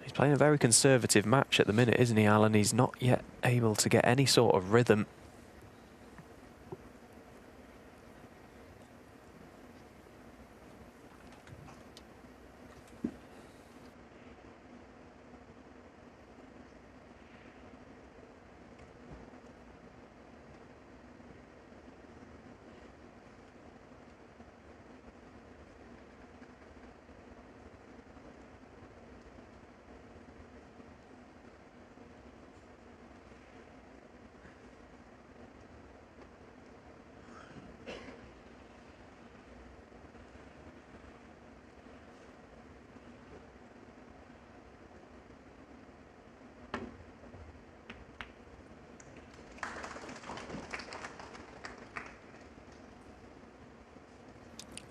He's playing a very conservative match at the minute, isn't he, Alan? He's not yet able to get any sort of rhythm.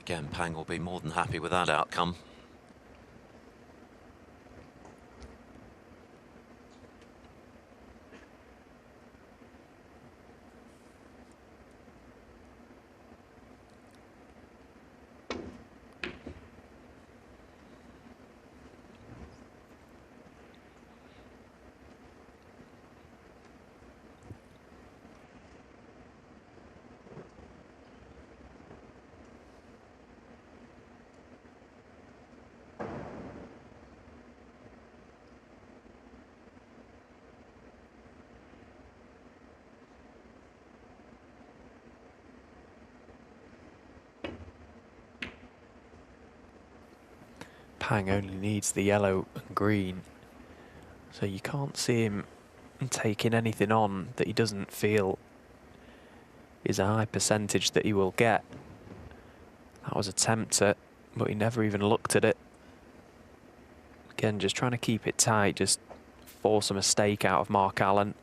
Again, Pang will be more than happy with that outcome. Pang only needs the yellow and green, so you can't see him taking anything on that he doesn't feel is a high percentage that he will get. That was a tempter, but he never even looked at it. Again, just trying to keep it tight, just force a mistake out of Mark Allen.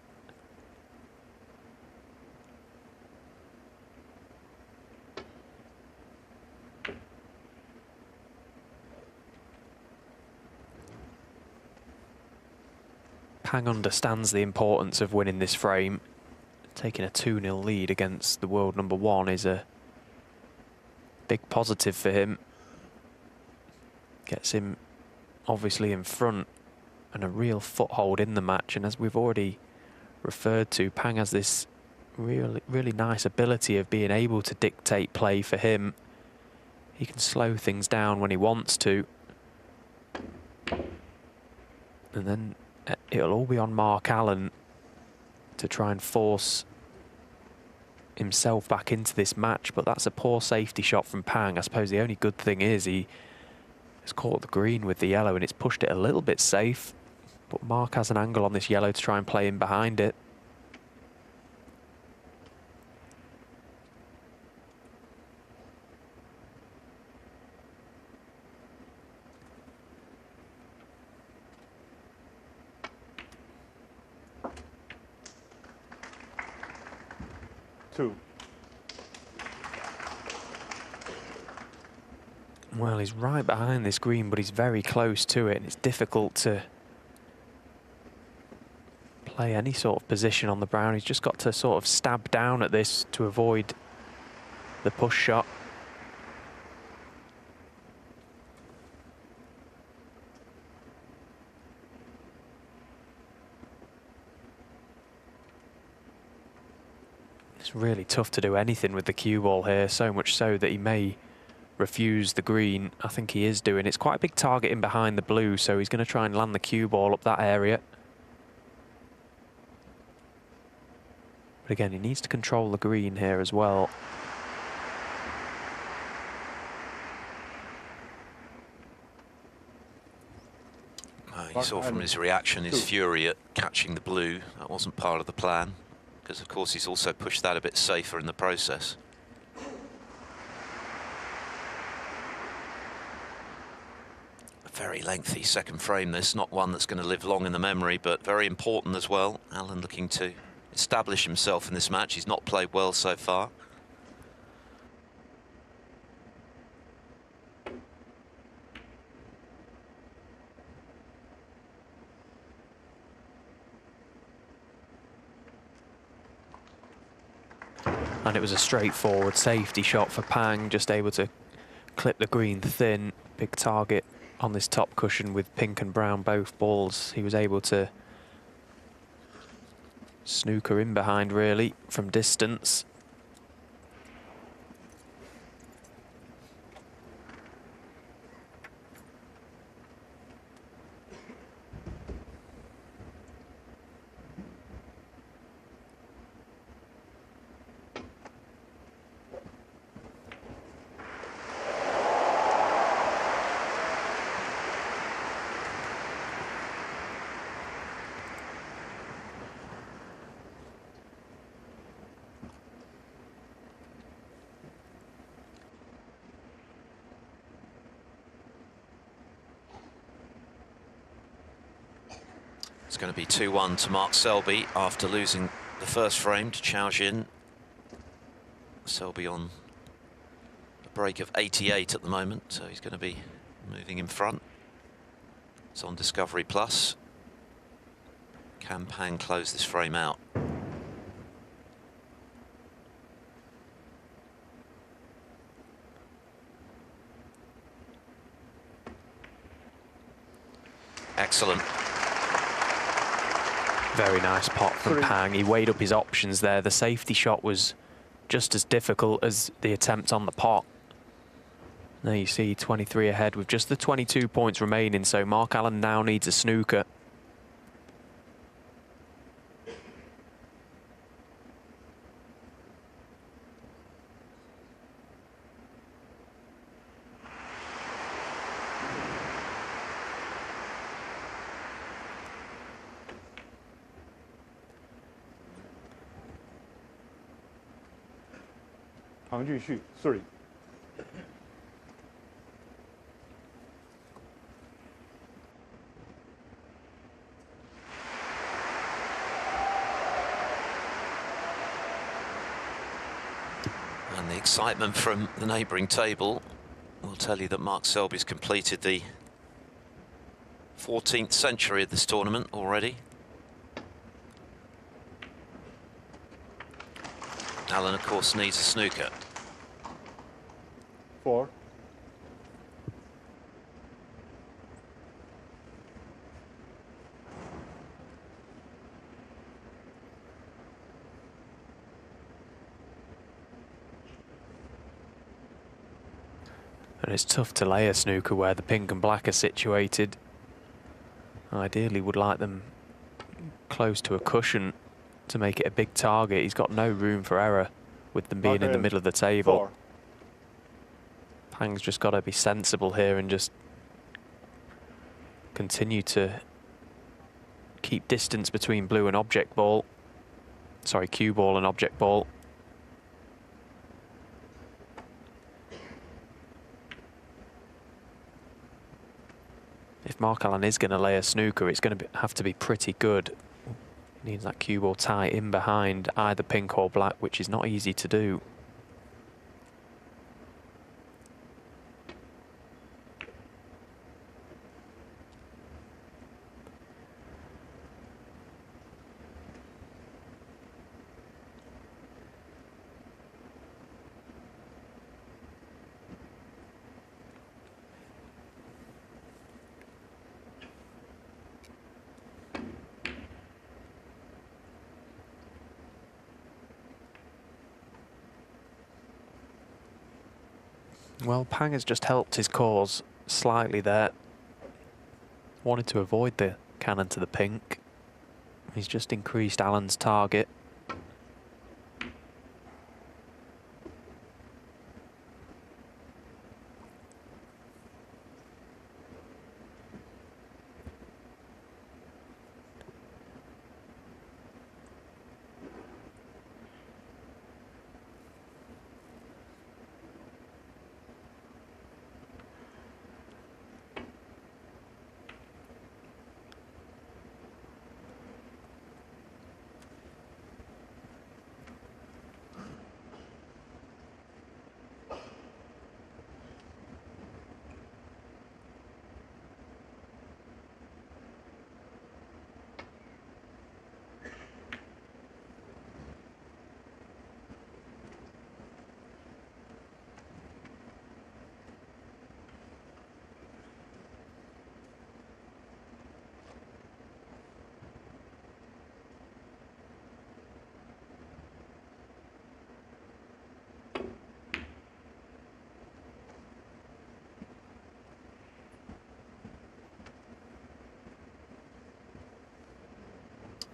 Pang understands the importance of winning this frame. Taking a 2-0 lead against the world number 1 is a big positive for him. Gets him obviously in front and a real foothold in the match. And as we've already referred to, Pang has this really nice ability of being able to dictate play for him. He can slow things down when he wants to. And then it'll all be on Mark Allen to try and force himself back into this match, but that's a poor safety shot from Pang. I suppose the only good thing is he has caught the green with the yellow and it's pushed it a little bit safe, but Mark has an angle on this yellow to try and play in behind it. 2. Well, he's right behind this green, but he's very close to it, and it's difficult to play any sort of position on the brown. He's just got to sort of stab down at this to avoid the push shot. It's really tough to do anything with the cue ball here, so much so that he may refuse the green. I think he is doing. It's quite a big target in behind the blue, so he's going to try and land the cue ball up that area. But again, he needs to control the green here as well. You saw from his reaction, his fury at catching the blue. That wasn't part of the plan, because of course he's also pushed that a bit safer in the process. A very lengthy second frame, this, not one that's going to live long in the memory, but very important as well. Alan looking to establish himself in this match. He's not played well so far. And it was a straightforward safety shot for Pang, just able to clip the green thin. Big target on this top cushion with pink and brown both balls. He was able to snooker in behind really from distance. It's going to be 2-1 to Mark Selby after losing the first frame to Chao Jin. Selby on a break of 88 at the moment, so he's going to be moving in front. It's on Discovery Plus. Can Pang close this frame out? Excellent. Very nice pot from Pang. He weighed up his options there. The safety shot was just as difficult as the attempt on the pot. There you see 23 ahead with just the 22 points remaining, so Mark Allen now needs a snooker. Pang Junxu, 3. And the excitement from the neighbouring table will tell you that Mark Selby's completed the 14th century of this tournament already. Alan, of course, needs a snooker. 4. And it's tough to lay a snooker where the pink and black are situated. Ideally would like them close to a cushion to make it a big target. He's got no room for error with them being in the middle of the table. 4. Pang's just got to be sensible here and just continue to keep distance between blue and object ball. Sorry, cue ball and object ball. If Mark Allen is going to lay a snooker, it's going to have to be pretty good. Needs that cue ball tie in behind either pink or black, which is not easy to do. Well, Pang has just helped his cause slightly there. Wanted to avoid the cannon to the pink. He's just increased Alan's target.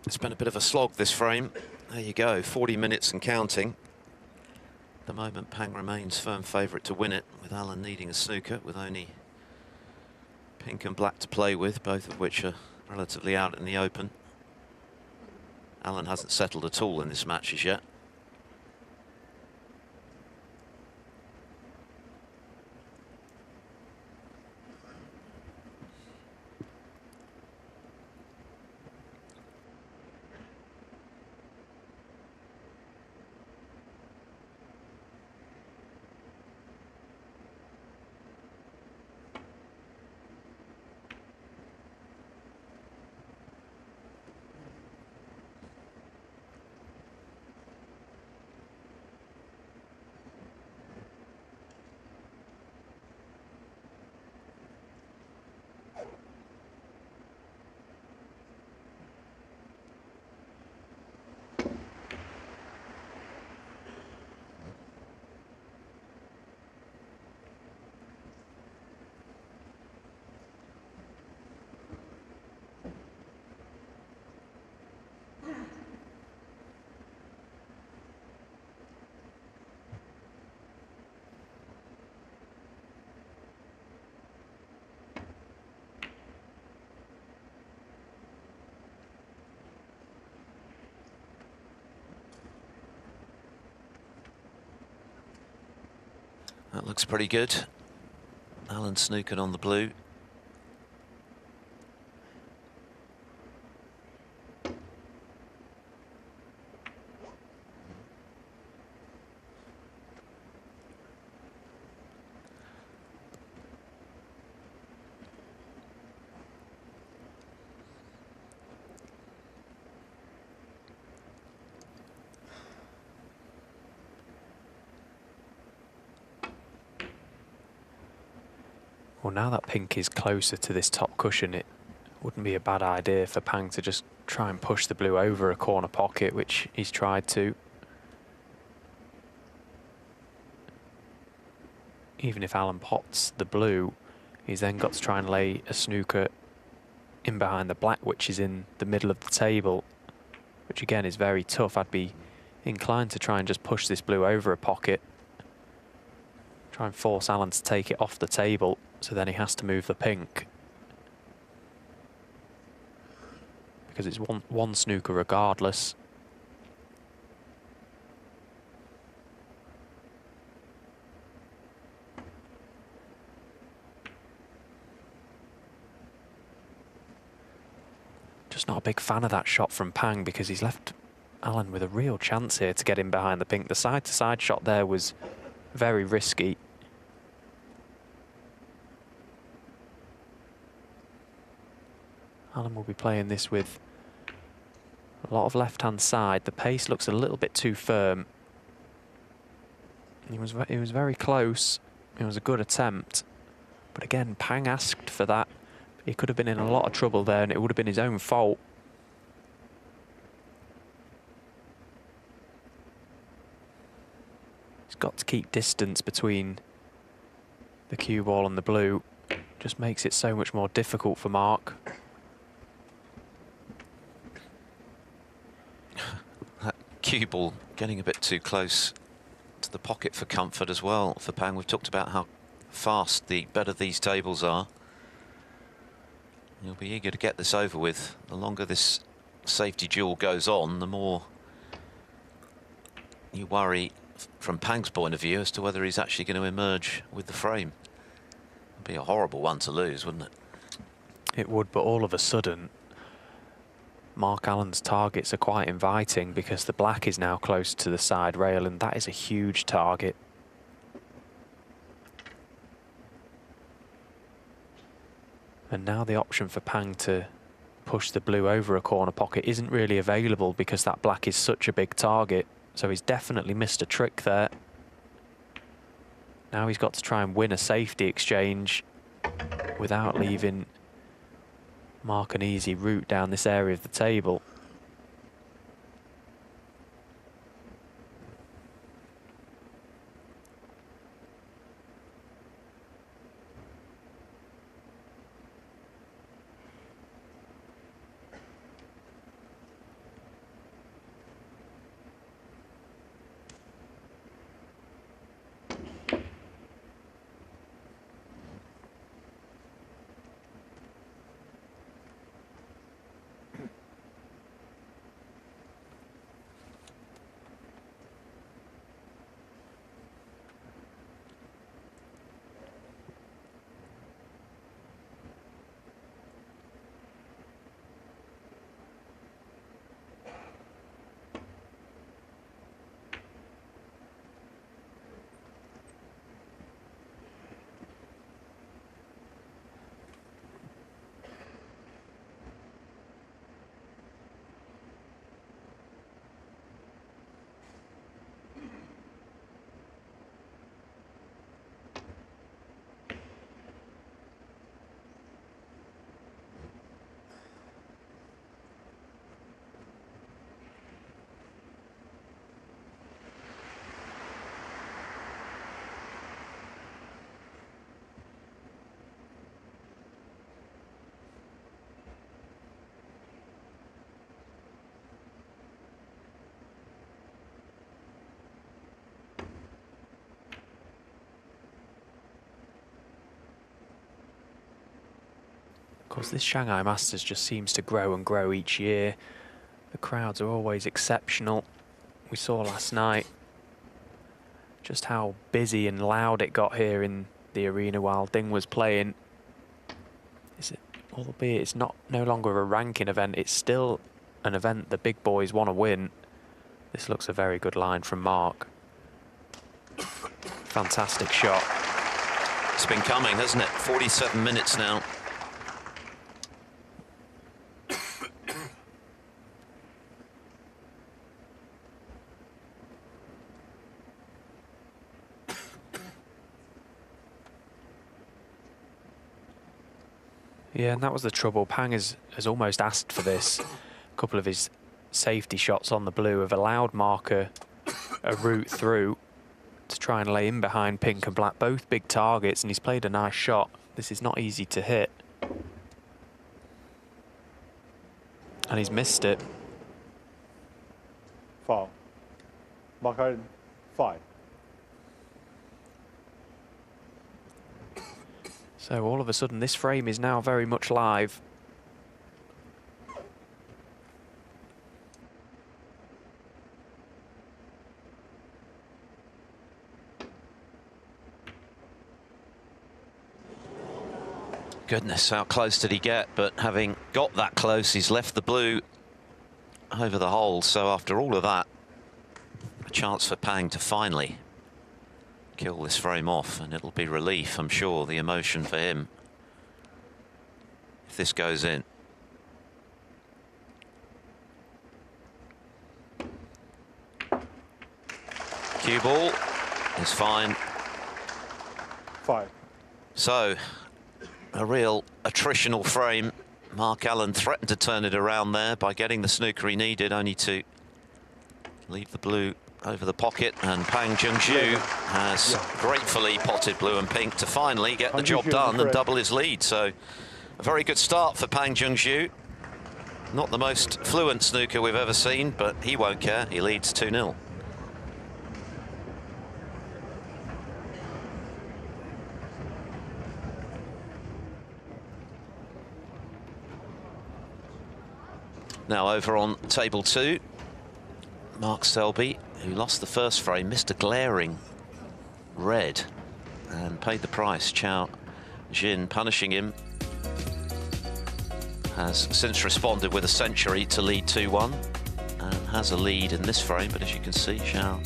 It's been a bit of a slog, this frame. There you go, 40 minutes and counting. At the moment, Pang remains firm favourite to win it, with Alan needing a snooker, with only pink and black to play with, both of which are relatively out in the open. Alan hasn't settled at all in this match as yet. That looks pretty good. Alan snookered on the blue. Well, now that pink is closer to this top cushion, it wouldn't be a bad idea for Pang to just try and push the blue over a corner pocket, which he's tried to. Even if Alan pots the blue, he's then got to try and lay a snooker in behind the black, which is in the middle of the table, which again is very tough. I'd be inclined to try and just push this blue over a pocket, try and force Alan to take it off the table, so then he has to move the pink. Because it's one snooker regardless. Just not a big fan of that shot from Pang because he's left Allen with a real chance here to get in behind the pink. The side-to-side shot there was very risky. Allen will be playing this with a lot of left-hand side. The pace looks a little bit too firm. He was very close. It was a good attempt. But again, Pang asked for that. He could have been in a lot of trouble there, and it would have been his own fault. He's got to keep distance between the cue ball and the blue. Just makes it so much more difficult for Mark. That cue ball getting a bit too close to the pocket for comfort as well for Pang. We've talked about how fast the better these tables are. He'll be eager to get this over with. The longer this safety duel goes on, the more you worry from Pang's point of view as to whether he's actually going to emerge with the frame. It'd be a horrible one to lose, wouldn't it? It would, but all of a sudden, Mark Allen's targets are quite inviting because the black is now close to the side rail, and that is a huge target. And now the option for Pang to push the blue over a corner pocket isn't really available because that black is such a big target. So he's definitely missed a trick there. Now he's got to try and win a safety exchange without leaving Mark an easy route down this area of the table. Of course, this Shanghai Masters just seems to grow and grow each year. The crowds are always exceptional. We saw last night just how busy and loud it got here in the arena while Ding was playing. Albeit it's no longer a ranking event, it's still an event the big boys want to win. This looks a very good line from Mark. Fantastic shot. It's been coming, hasn't it? 47 minutes now. Yeah, and that was the trouble. Pang has almost asked for this. A couple of his safety shots on the blue have allowed Mark a route through to try and lay in behind pink and black. Both big targets, and he's played a nice shot. This is not easy to hit. And he's missed it. Foul. Mark Allen, 5. So all of a sudden, this frame is now very much live. Goodness, how close did he get? But having got that close, he's left the blue over the hole. So after all of that, a chance for Pang to finally kill this frame off, and it'll be relief, I'm sure, the emotion for him if this goes in. Cue ball is fine. 5. So, a real attritional frame. Mark Allen threatened to turn it around there by getting the snooker he needed, only to leave the blue over the pocket, and Pang Junxu has gratefully potted blue and pink to finally get the job done and double his lead. So, a very good start for Pang Junxu. Not the most fluent snooker we've ever seen, but he won't care. He leads 2-0. Now over on table 2, Mark Selby, who lost the first frame, missed a glaring red and paid the price. Chao Jin punishing him, has since responded with a century to lead 2-1 and has a lead in this frame. But as you can see, Chao,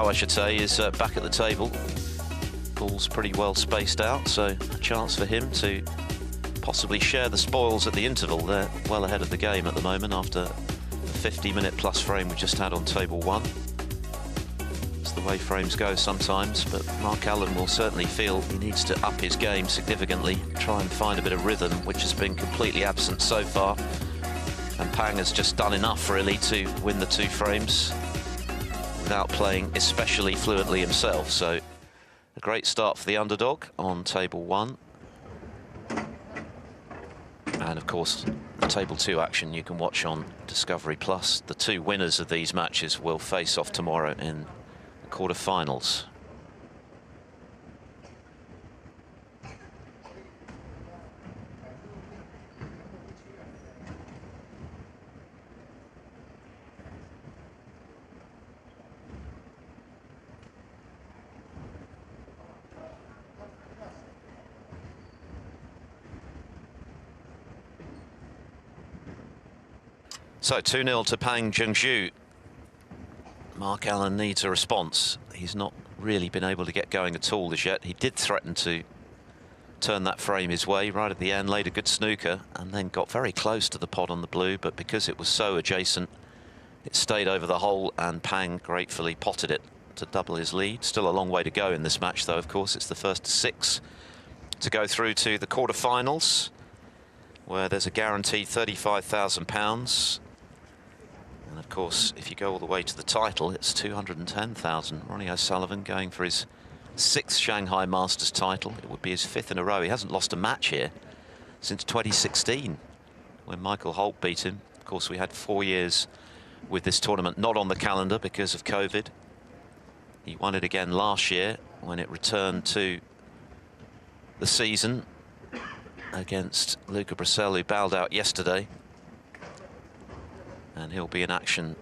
I should say, is back at the table. Ball's pretty well spaced out, so a chance for him to possibly share the spoils at the interval. They're well ahead of the game at the moment after the 50-minute plus frame we just had on table 1. It's the way frames go sometimes, but Mark Allen will certainly feel he needs to up his game significantly, try and find a bit of rhythm, which has been completely absent so far. And Pang has just done enough really to win the 2 frames without playing especially fluently himself. So a great start for the underdog on table 1. And of course, the table 2 action you can watch on Discovery Plus. The 2 winners of these matches will face off tomorrow in the quarter-finals. So 2-0 to Pang Junxu. Mark Allen needs a response. He's not really been able to get going at all as yet. He did threaten to turn that frame his way right at the end, laid a good snooker, and then got very close to the pot on the blue, but because it was so adjacent, it stayed over the hole, and Pang gratefully potted it to double his lead. Still a long way to go in this match, though. Of course, it's the first of 6 to go through to the quarter-finals, where there's a guaranteed £35,000. And of course, if you go all the way to the title, it's 210,000. Ronnie O'Sullivan going for his 6th Shanghai Masters title. It would be his 5th in a row. He hasn't lost a match here since 2016, when Michael Holt beat him. Of course, we had 4 years with this tournament not on the calendar because of COVID. He won it again last year when it returned to the season against Luca Brissell, who bowed out yesterday. And he'll be in action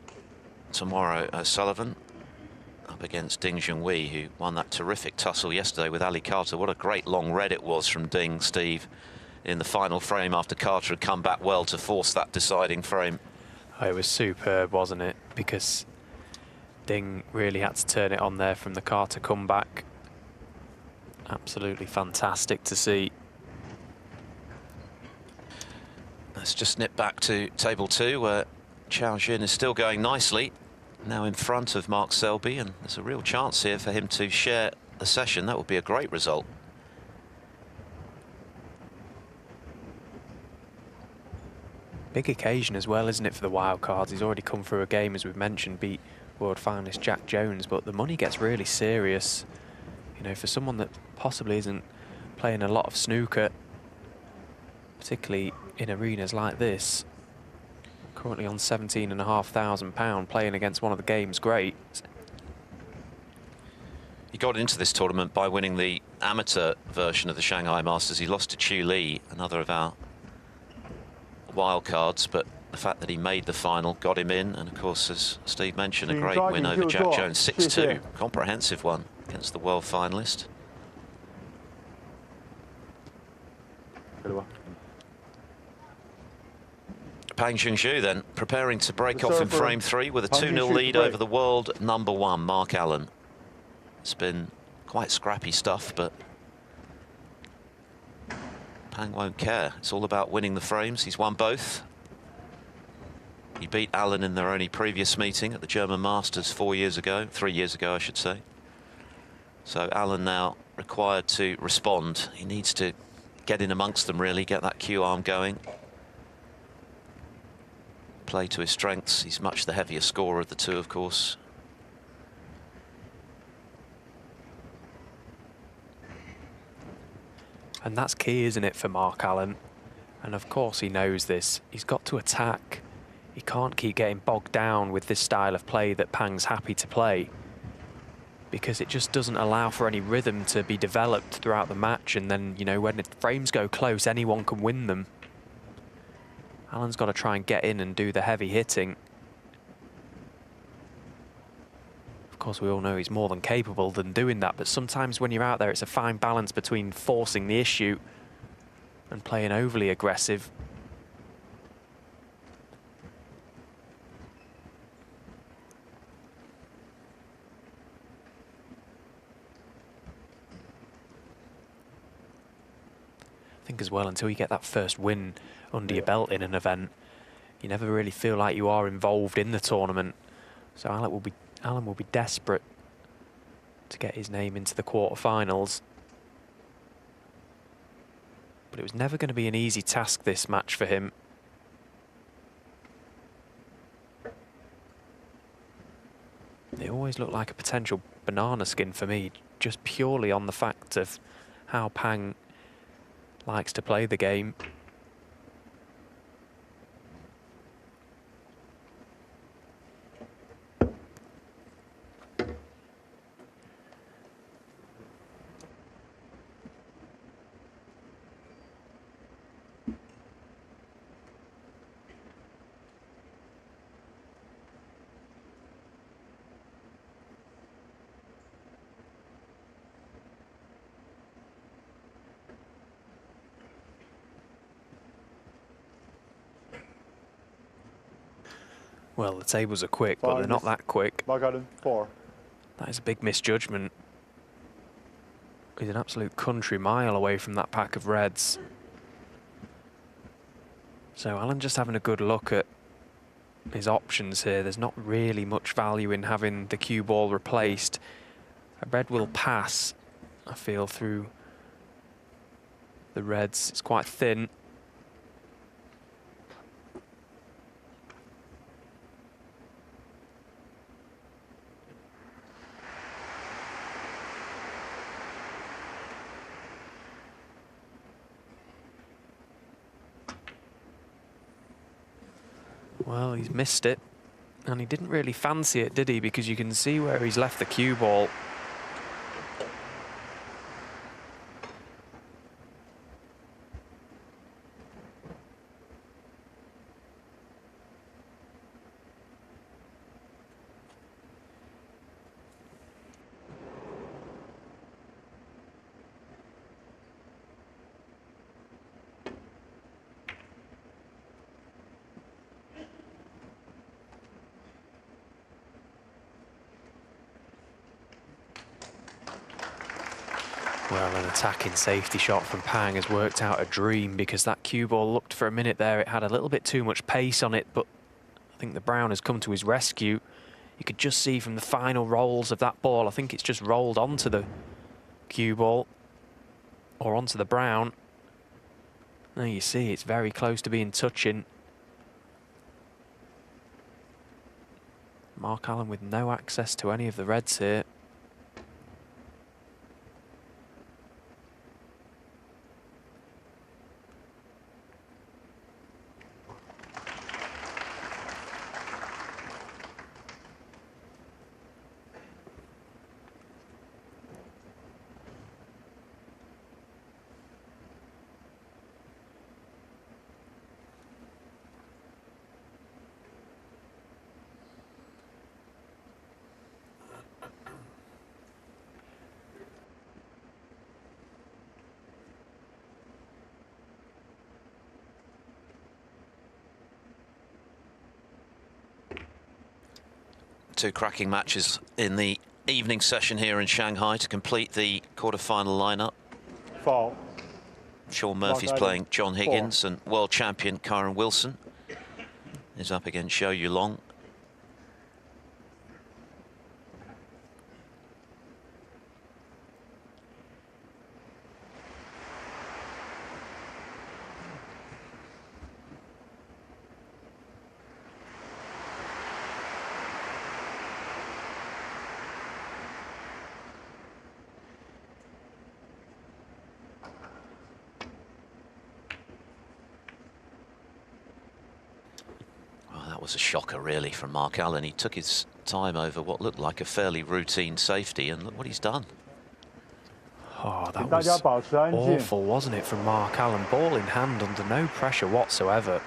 tomorrow. O'Sullivan up against Ding Junhui, who won that terrific tussle yesterday with Ali Carter. What a great long red it was from Ding, Steve, in the final frame after Carter had come back well to force that deciding frame. Oh, it was superb, wasn't it? Because Ding really had to turn it on there from the Carter comeback. Absolutely fantastic to see. Let's just nip back to table 2, where Chao Jin is still going nicely, now in front of Mark Selby, and there's a real chance here for him to share the session. That would be a great result. Big occasion as well, isn't it, for the wild cards? He's already come through a game, as we've mentioned, beat world finalist Jack Jones, but the money gets really serious. You know, for someone that possibly isn't playing a lot of snooker, particularly in arenas like this, currently on £17,500, playing against one of the game's greats. He got into this tournament by winning the amateur version of the Shanghai Masters. He lost to Chu Li, another of our wild cards, but the fact that he made the final got him in, and of course, as Steve mentioned, a great win over Jack Jones, 6-2, comprehensive one against the world finalist. Pang Junxu then preparing to break The off in server, frame 3 with a Pang 2-0 Junxu lead to break. over the world #1, Mark Allen. It's been quite scrappy stuff, but Pang won't care. It's all about winning the frames. He's won both. He beat Allen in their only previous meeting at the German Masters 3 years ago, I should say. So Allen now required to respond. He needs to get in amongst them, really, get that Q arm going. Play to his strengths. He's much the heavier scorer of the two, of course. And that's key, isn't it, for Mark Allen? And of course he knows this. He's got to attack. He can't keep getting bogged down with this style of play that Pang's happy to play, because it just doesn't allow for any rhythm to be developed throughout the match. And then, you know, when the frames go close, anyone can win them. Allen's got to try and get in and do the heavy hitting. Of course, we all know he's more than capable than doing that, but sometimes when you're out there, it's a fine balance between forcing the issue and playing overly aggressive. I think as well, until you get that first win under your belt in an event, you never really feel like you are involved in the tournament. So Allen will be desperate to get his name into the quarterfinals. But it was never going to be an easy task, this match, for him. They always look like a potential banana skin for me, just purely on the fact of how Pang likes to play the game. Well, the tables are quick, but they're not that quick. Mark Allen, 4. That is a big misjudgment. He's an absolute country mile away from that pack of reds. So Allen just having a good look at his options here. There's not really much value in having the cue ball replaced. A red will pass, I feel, through the reds. It's quite thin. Well, he's missed it, and he didn't really fancy it, did he? Because you can see where he's left the cue ball. Well, an attacking safety shot from Pang has worked out a dream, because that cue ball looked for a minute there, it had a little bit too much pace on it, but I think the brown has come to his rescue. You could just see from the final rolls of that ball, I think it's just rolled onto the cue ball or onto the brown. There you see, it's very close to being touching. Mark Allen with no access to any of the reds here. Two cracking matches in the evening session here in Shanghai to complete the quarter-final lineup. Foul. Sean Murphy's playing John Higgins, and world champion Kyren Wilson is up against Zhou Yulong. That was a shocker, really, from Mark Allen. He took his time over what looked like a fairly routine safety, and look what he's done. Oh, that was awful, wasn't it, from Mark Allen? Ball in hand, under no pressure whatsoever.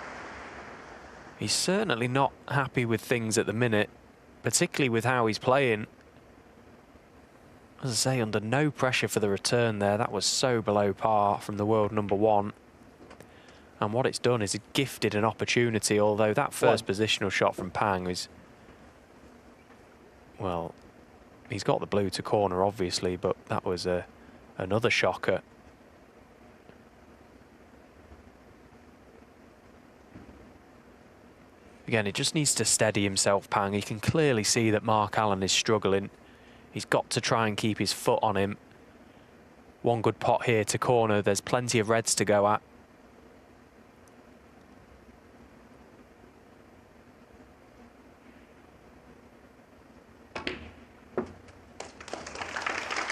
He's certainly not happy with things at the minute, particularly with how he's playing. As I say, under no pressure for the return there. That was so below par from the world number one. And what it's done is it gifted an opportunity, although that first positional shot from Pang is, well, he's got the blue to corner, obviously, but that was another shocker. Again, it just needs to steady himself, Pang. He can clearly see that Mark Allen is struggling. He's got to try and keep his foot on him. One good pot here to corner. There's plenty of reds to go at.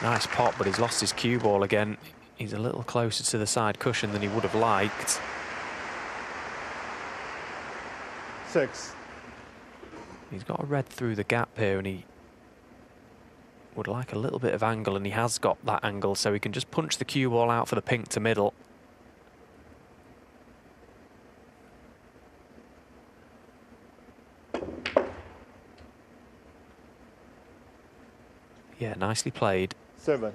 Nice pot, but he's lost his cue ball again. He's a little closer to the side cushion than he would have liked. 6. He's got a red through the gap here, and he would like a little bit of angle, and he has got that angle, so he can just punch the cue ball out for the pink to middle. Yeah, nicely played. 7.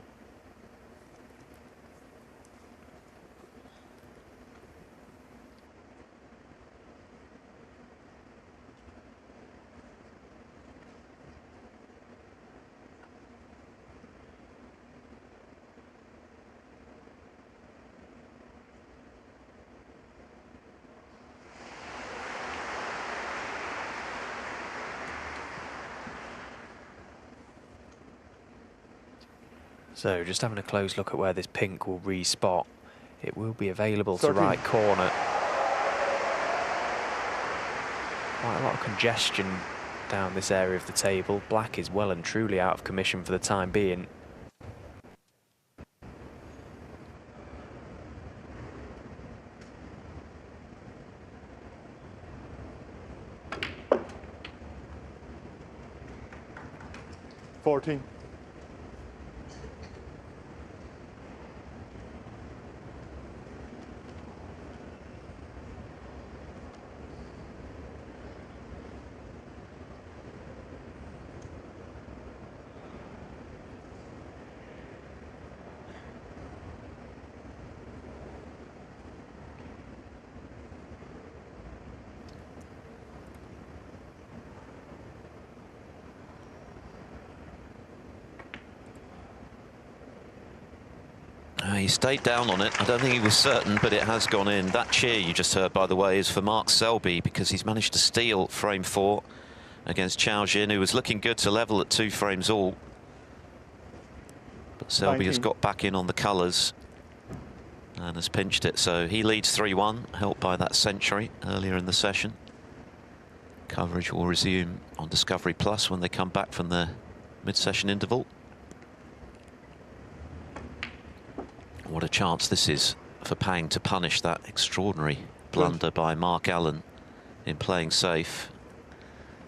So just having a close look at where this pink will re-spot. It will be available to 13. right corner. Quite a lot of congestion down this area of the table. Black is well and truly out of commission for the time being. $14. He stayed down on it. I don't think he was certain, but it has gone in. That cheer you just heard, by the way, is for Mark Selby, because he's managed to steal frame 4 against Chao Jin, who was looking good to level at 2 frames all. But Selby has got back in on the colours and has pinched it. So he leads 3-1, helped by that century earlier in the session. Coverage will resume on Discovery Plus when they come back from their mid-session interval. What a chance this is for Pang to punish that extraordinary blunder by Mark Allen in playing safe.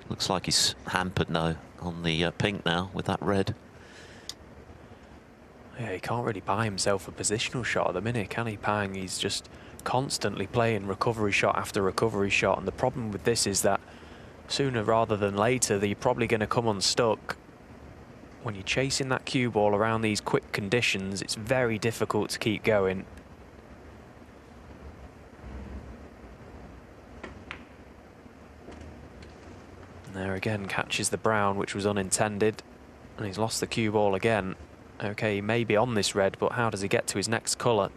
Looks like he's hampered now on the pink now with that red. Yeah, he can't really buy himself a positional shot at the minute, can he, Pang? He's just constantly playing recovery shot after recovery shot, and the problem with this is that sooner rather than later, you're probably going to come unstuck. When you're chasing that cue ball around these quick conditions, it's very difficult to keep going. there again, catches the brown, which was unintended. And he's lost the cue ball again. OK, he may be on this red, but how does he get to his next colour?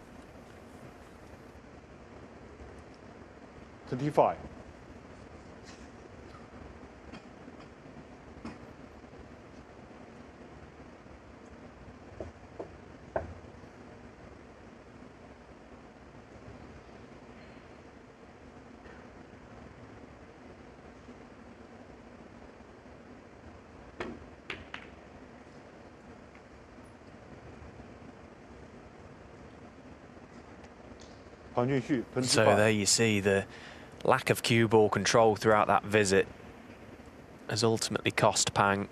25. So there you see the lack of cue ball control throughout that visit has ultimately cost Pang.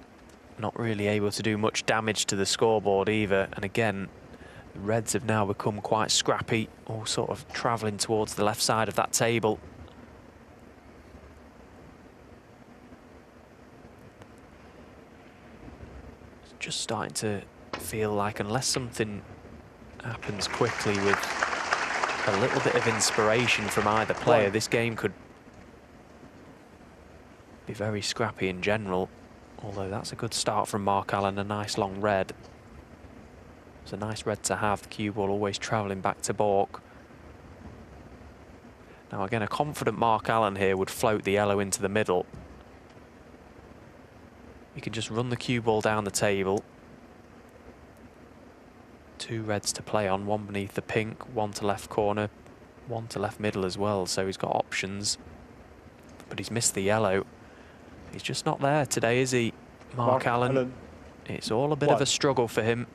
Not really able to do much damage to the scoreboard either. And again, the reds have now become quite scrappy, all sort of travelling towards the left side of that table. It's just starting to feel like, unless something happens quickly with a little bit of inspiration from either player, this game could be very scrappy in general. Although that's a good start from Mark Allen, a nice long red. It's a nice red to have, the cue ball always travelling back to baulk. Now again, a confident Mark Allen here would float the yellow into the middle. You can just run the cue ball down the table. Two reds to play on, one beneath the pink, one to left corner, one to left middle as well, so he's got options. But he's missed the yellow. He's just not there today, is he, Mark Allen? It's all a bit of a struggle for him.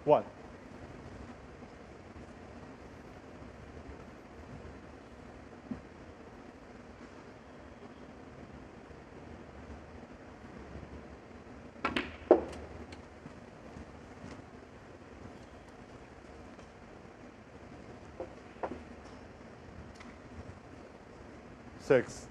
One. Six.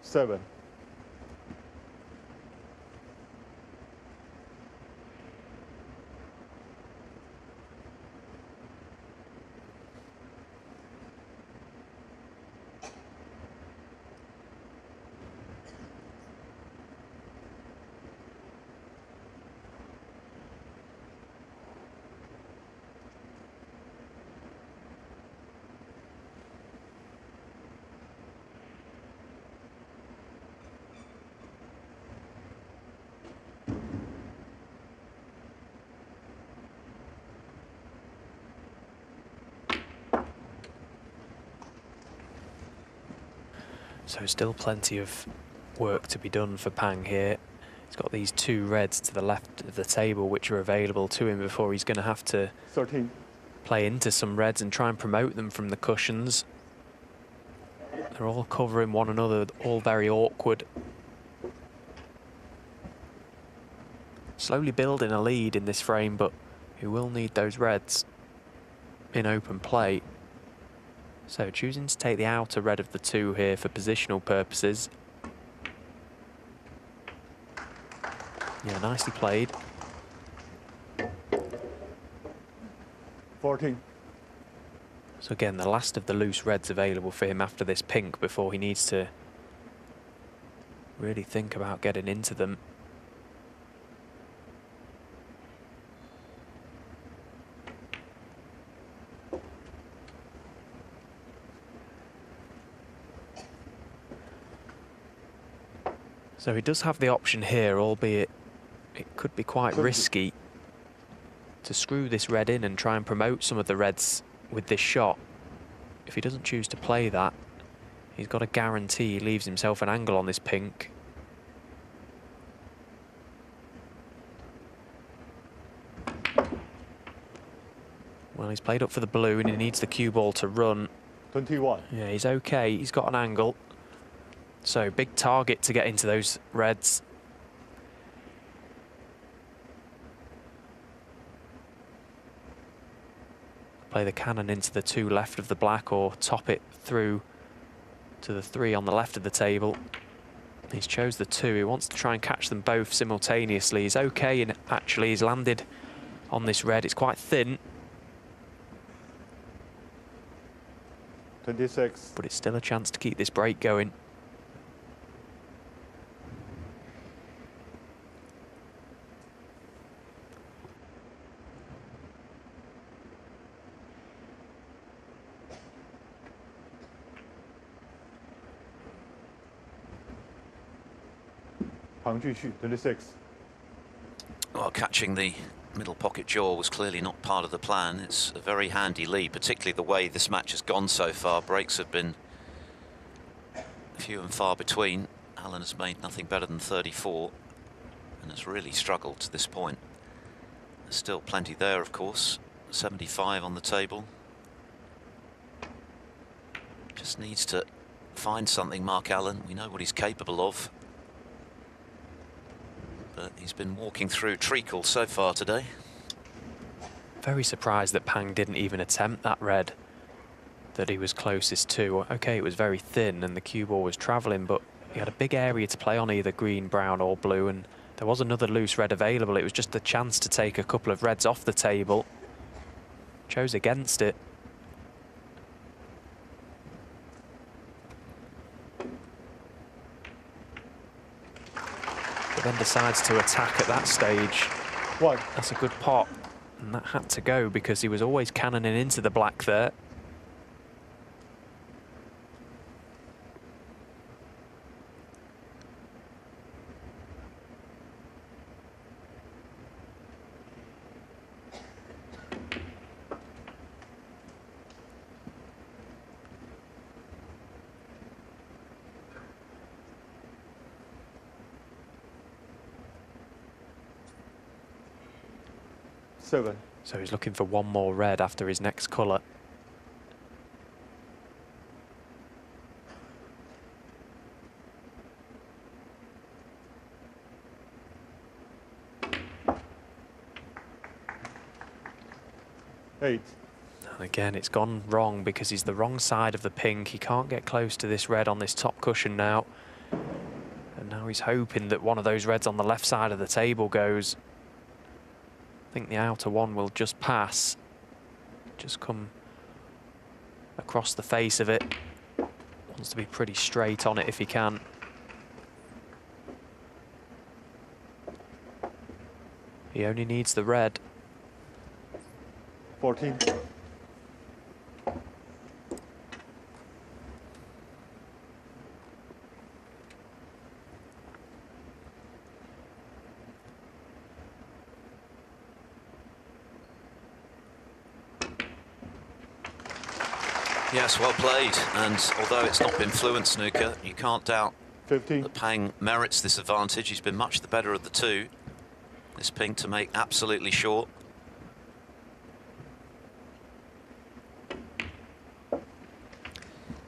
Seven. So still plenty of work to be done for Pang here. He's got these two reds to the left of the table which are available to him before he's going to have to 13. play into some reds and try and promote them from the cushions. They're all covering one another, all very awkward. Slowly building a lead in this frame, but he will need those reds in open play. So choosing to take the outer red of the two here for positional purposes. Yeah, nicely played. 14. So again, the last of the loose reds available for him after this pink before he needs to really think about getting into them. So he does have the option here, albeit it could be quite risky to screw this red in and try and promote some of the reds with this shot. If he doesn't choose to play that, he's got a guarantee he leaves himself an angle on this pink. Well, he's played up for the blue and he needs the cue ball to run. 21. Yeah, he's okay. He's got an angle. So big target to get into those reds. Play the cannon into the 2 left of the black, or top it through to the 3 on the left of the table. He's chose the 2. He wants to try and catch them both simultaneously. He's okay, and actually he's landed on this red. It's quite thin, 26. but it's still a chance to keep this break going. Pang Jushu, 26. Well, catching the middle pocket jaw was clearly not part of the plan. It's a very handy lead, particularly the way this match has gone so far. Breaks have been few and far between. Allen has made nothing better than 34 and has really struggled to this point. There's still plenty there, of course. 75 on the table. Just needs to find something, Mark Allen. We know what he's capable of. But he's been walking through treacle so far today. Very surprised that Pang didn't even attempt that red that he was closest to. Okay, it was very thin and the cue ball was travelling, but he had a big area to play on, either green, brown or blue, and there was another loose red available. It was just a chance to take a couple of reds off the table. Chose against it. But then decides to attack at that stage. What? That's a good pot, and that had to go because he was always cannoning into the black there. So he's looking for one more red after his next colour. Eight. And again, it's gone wrong because he's the wrong side of the pink. He can't get close to this red on this top cushion now. And now he's hoping that one of those reds on the left side of the table goes. I think the outer one will just pass. Just come across the face of it. Wants to be pretty straight on it if he can. He only needs the red. 14. Yes, well played. And although it's not been fluent snooker, you can't doubt 15. that Pang merits this advantage. He's been much the better of the two. This pink to make absolutely short.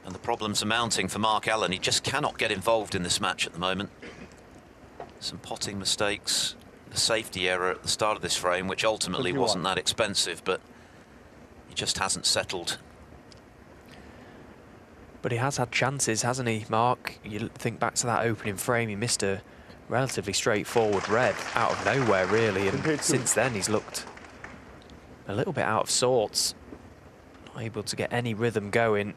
And the problems are mounting for Mark Allen. He just cannot get involved in this match at the moment. Some potting mistakes, the safety error at the start of this frame, which ultimately 21. wasn't that expensive, but he just hasn't settled. But he has had chances, hasn't he, Mark? You think back to that opening frame, he missed a relatively straightforward red out of nowhere, really. And since then, he's looked a little bit out of sorts. Not able to get any rhythm going.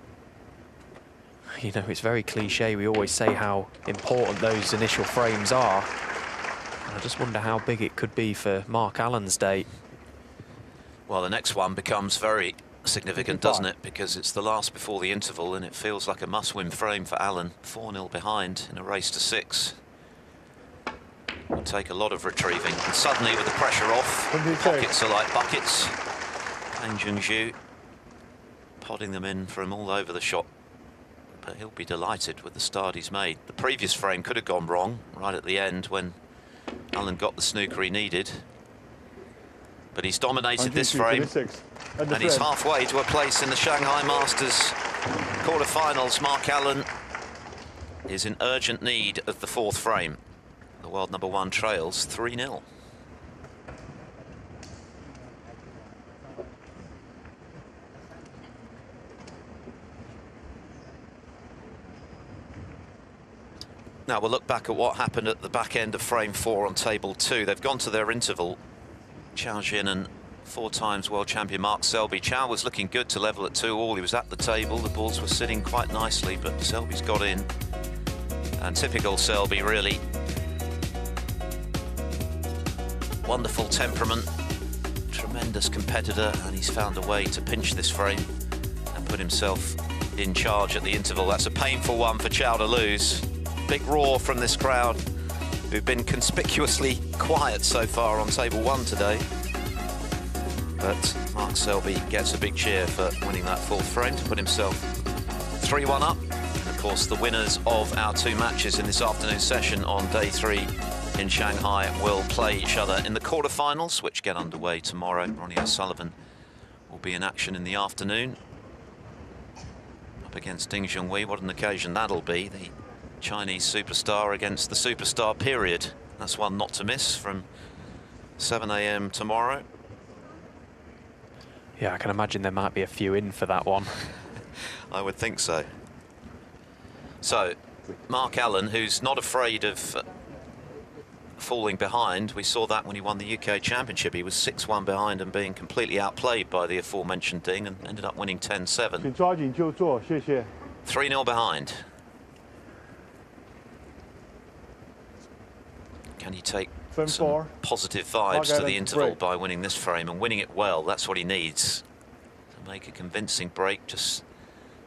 You know, it's very cliche. We always say how important those initial frames are. And I just wonder how big it could be for Mark Allen's day. Well, the next one becomes very significant, doesn't it? Because it's the last before the interval and it feels like a must-win frame for Allen. 4-0 behind in a race to 6. Will take a lot of retrieving. And suddenly, with the pressure off, pockets are like buckets. Pang Junju podding them in from all over the shop. But he'll be delighted with the start he's made. The previous frame could have gone wrong right at the end when Allen got the snooker he needed. But he's dominated this frame, and he's halfway to a place in the Shanghai Masters Quarterfinals, Mark Allen is in urgent need of the fourth frame. The world number one trails 3-0. Now we'll look back at what happened at the back end of frame 4 on table 2. They've gone to their interval. Chao Jin and 4 times world champion Mark Selby. Chao was looking good to level at 2-all. He was at the table. The balls were sitting quite nicely, but Selby's got in. And typical Selby, really. Wonderful temperament, tremendous competitor, and he's found a way to pinch this frame and put himself in charge at the interval. That's a painful one for Chao to lose. Big roar from this crowd, who've been conspicuously quiet so far on table 1 today. But Mark Selby gets a big cheer for winning that fourth frame to put himself 3-1 up. And of course, the winners of our 2 matches in this afternoon session on day 3 in Shanghai will play each other in the quarterfinals, which get underway tomorrow. Ronnie O'Sullivan will be in action in the afternoon up against Ding Junhui. What an occasion that'll be. The Chinese superstar against the superstar period. That's one not to miss from 7 AM tomorrow. Yeah, I can imagine there might be a few in for that one. I would think so. So, Mark Allen, who's not afraid of falling behind. We saw that when he won the UK Championship. He was 6-1 behind and being completely outplayed by the aforementioned Ding and ended up winning 10-7. 请抓紧就坐，谢谢。 3-0 behind. Can he take some positive vibes to the interval by winning this frame and winning it well? That's what he needs to make a convincing break, just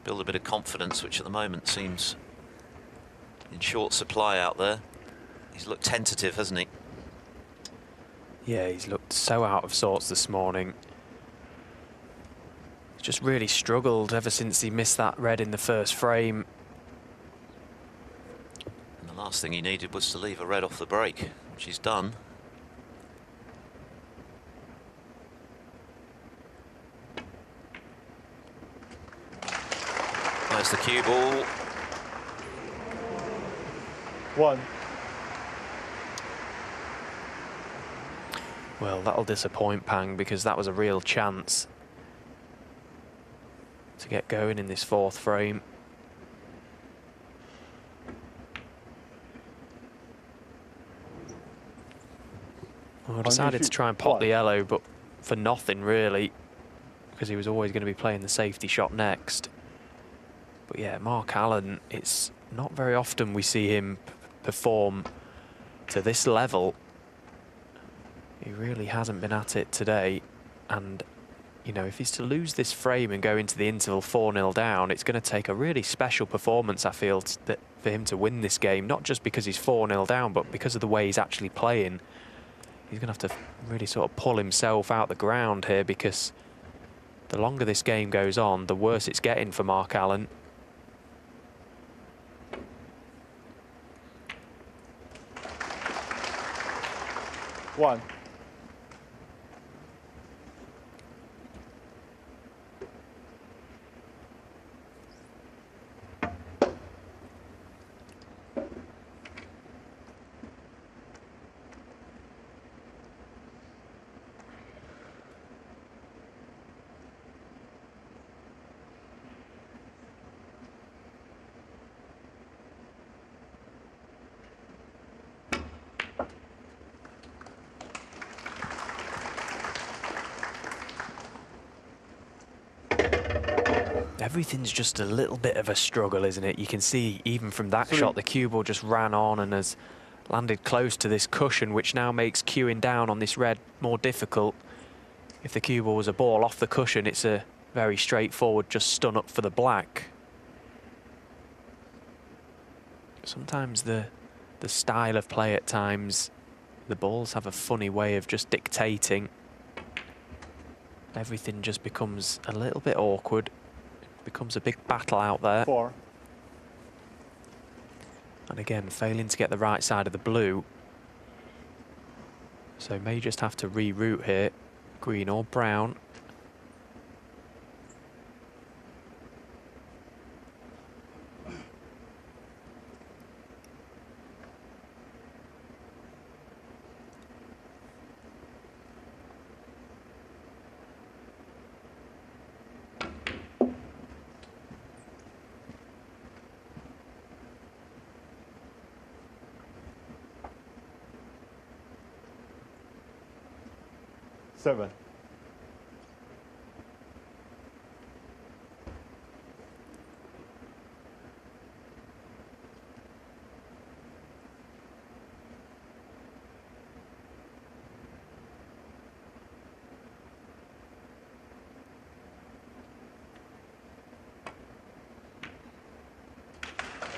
build a bit of confidence, which at the moment seems in short supply out there. He's looked tentative, hasn't he? Yeah, he's looked so out of sorts this morning. He's just really struggled ever since he missed that red in the first frame. And the last thing he needed was to leave a red off the break, which he's done. There's the cue ball. 1. Well, that'll disappoint Pang because that was a real chance to get going in this fourth frame. Well, I decided to try and pop the yellow, but for nothing really, because he was always going to be playing the safety shot next. But yeah, Mark Allen, it's not very often we see him perform to this level. He really hasn't been at it today. And, you know, if he's to lose this frame and go into the interval 4-0 down, it's going to take a really special performance, I feel, for him to win this game. Not just because he's 4-0 down, but because of the way he's actually playing. He's going to have to really sort of pull himself out the ground here, because the longer this game goes on, the worse it's getting for Mark Allen. One. Everything's just a little bit of a struggle, isn't it? You can see even from that shot, the cue ball just ran on and has landed close to this cushion, which now makes cueing down on this red more difficult. If the cue ball was a ball off the cushion, it's a very straightforward just stun up for the black. Sometimes the style of play at times, the balls have a funny way of just dictating. Everything just becomes a little bit awkward. Becomes a big battle out there. 4. And again, failing to get the right side of the blue. So may just have to reroute here, green or brown. 7.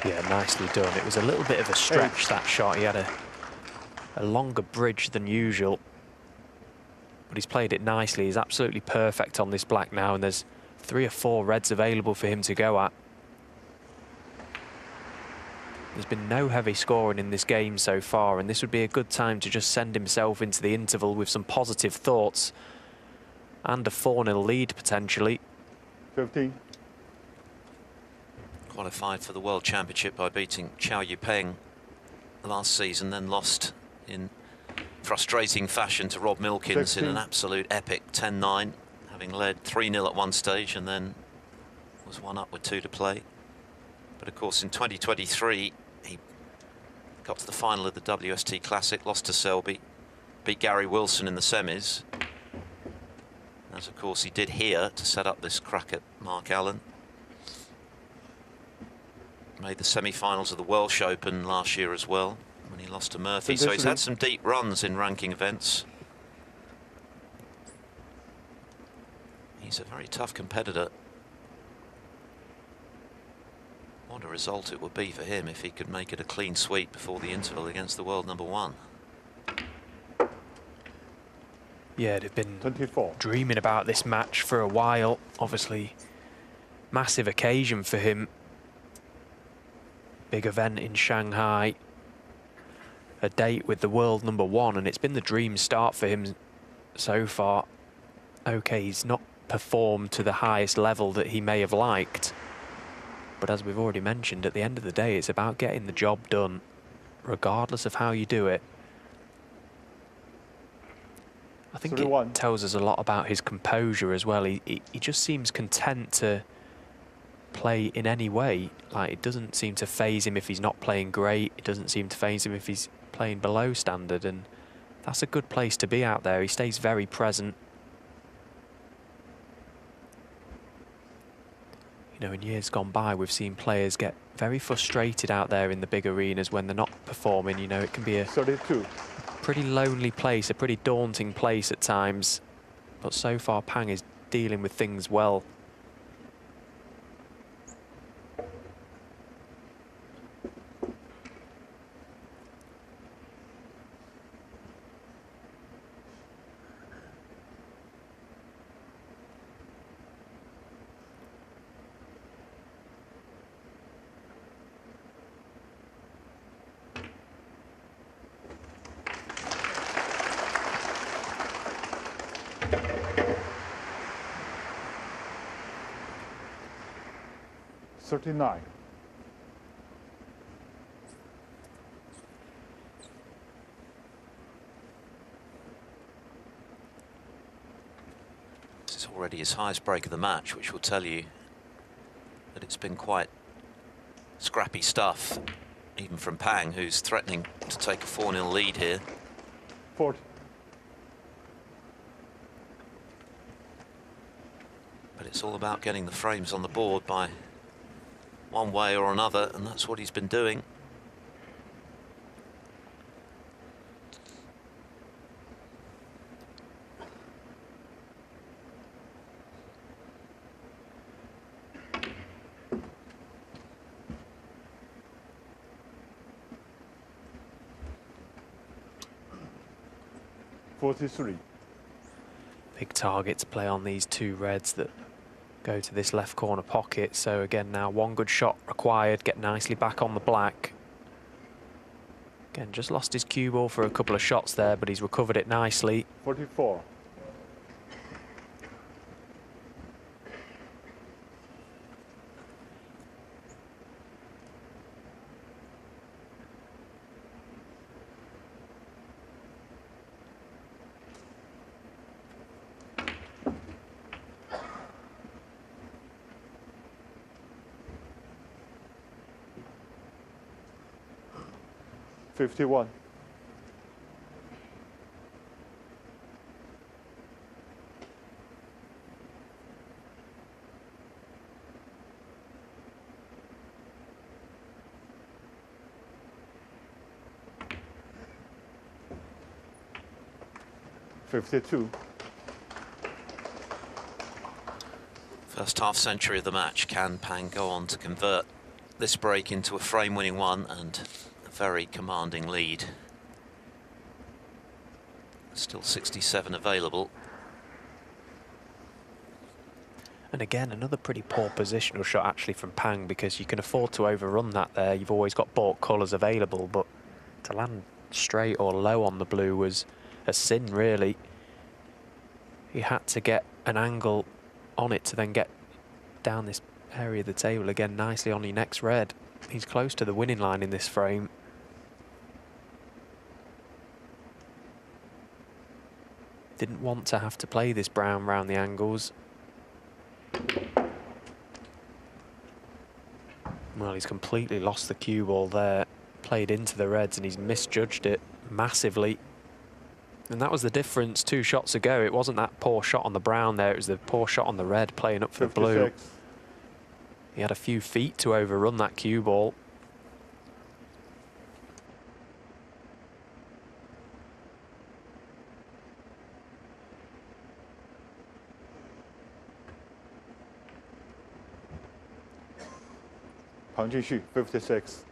Yeah, nicely done. It was a little bit of a stretch, that shot. He had a longer bridge than usual, but he's played it nicely. He's absolutely perfect on this black now, and there's 3 or 4 reds available for him to go at. There's been no heavy scoring in this game so far, and this would be a good time to just send himself into the interval with some positive thoughts and a 4-0 lead potentially. 15. Qualified for the World Championship by beating Chow Yupeng last season, then lost in frustrating fashion to Rob Milkins 16. in an absolute epic 10-9, having led 3-0 at one stage and then was 1 up with 2 to play. But of course in 2023 he got to the final of the WST Classic, lost to Selby, beat Gary Wilson in the semis, as of course he did here to set up this crack at Mark Allen. Made the semi-finals of the Welsh Open last year as well, when he lost to Murphy. So he's had some deep runs in ranking events. He's a very tough competitor. What a result it would be for him if he could make it a clean sweep before the interval against the world #1. Yeah, they've been 24. dreaming about this match for a while. Obviously, massive occasion for him. Big event in Shanghai, a date with the world #1, and it's been the dream start for him so far. Okay, he's not performed to the highest level that he may have liked, but as we've already mentioned, at the end of the day, it's about getting the job done, regardless of how you do it. I think 31. it tells us a lot about his composure as well. He just seems content to play in any way. Like, it doesn't seem to faze him if he's not playing great. It doesn't seem to faze him if he's playing below standard, and that's a good place to be out there. He stays very present. You know, in years gone by, we've seen players get very frustrated out there in the big arenas when they're not performing. You know, it can be a 32. pretty lonely place, a pretty daunting place at times, but so far Pang is dealing with things well. $39. This is already his highest break of the match, which will tell you that it's been quite scrappy stuff, even from Pang, who's threatening to take a 4-0 lead here. 40. But it's all about getting the frames on the board by one way or another, and that's what he's been doing. $43. Big target to play on these 2 reds that go to this left corner pocket. So again, now 1 good shot required, get nicely back on the black. Again, just lost his cue ball for a couple of shots there, but he's recovered it nicely. 44. $51. 52. First half century of the match. Can Pang go on to convert this break into a frame-winning one and a very commanding lead? Still 67 available. And again, another pretty poor positional shot actually from Pang, because you can afford to overrun that there. You've always got baulk colours available, but to land straight or low on the blue was a sin, really. He had to get an angle on it to then get down this area of the table again nicely on your next red. He's close to the winning line in this frame. Didn't want to have to play this brown round the angles. Well, he's completely lost the cue ball there, played into the reds, and he's misjudged it massively. And that was the difference 2 shots ago. It wasn't that poor shot on the brown there, it was the poor shot on the red playing up for the blue. He had a few feet to overrun that cue ball. Pang Jinxu, 56.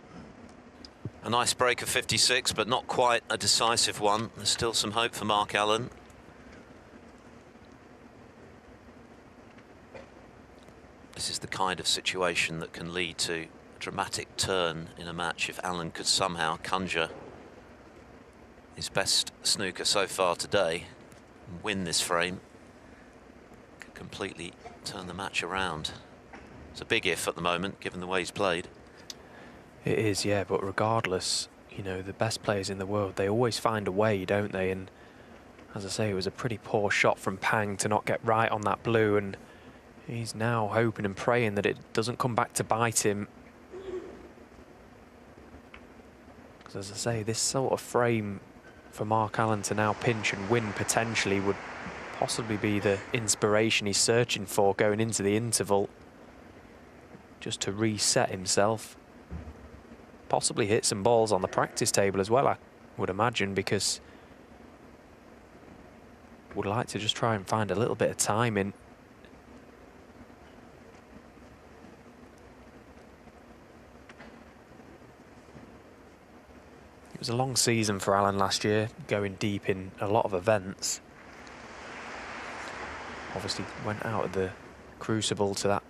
A nice break of 56, but not quite a decisive one. There's still some hope for Mark Allen. This is the kind of situation that can lead to a dramatic turn in a match if Allen could somehow conjure his best snooker so far today and win this frame. Could completely turn the match around. It's a big if at the moment, given the way he's played. It is, yeah, but regardless, you know, the best players in the world, they always find a way, don't they? And as I say, it was a pretty poor shot from Pang to not get right on that blue, and he's now hoping and praying that it doesn't come back to bite him. Because as I say, this sort of frame for Mark Allen to now pinch and win potentially would possibly be the inspiration he's searching for going into the interval, just to reset himself. Possibly hit some balls on the practice table as well, I would imagine, because would like to just try and find a little bit of time in. It was a long season for Allen last year, going deep in a lot of events. Obviously went out of the crucible to that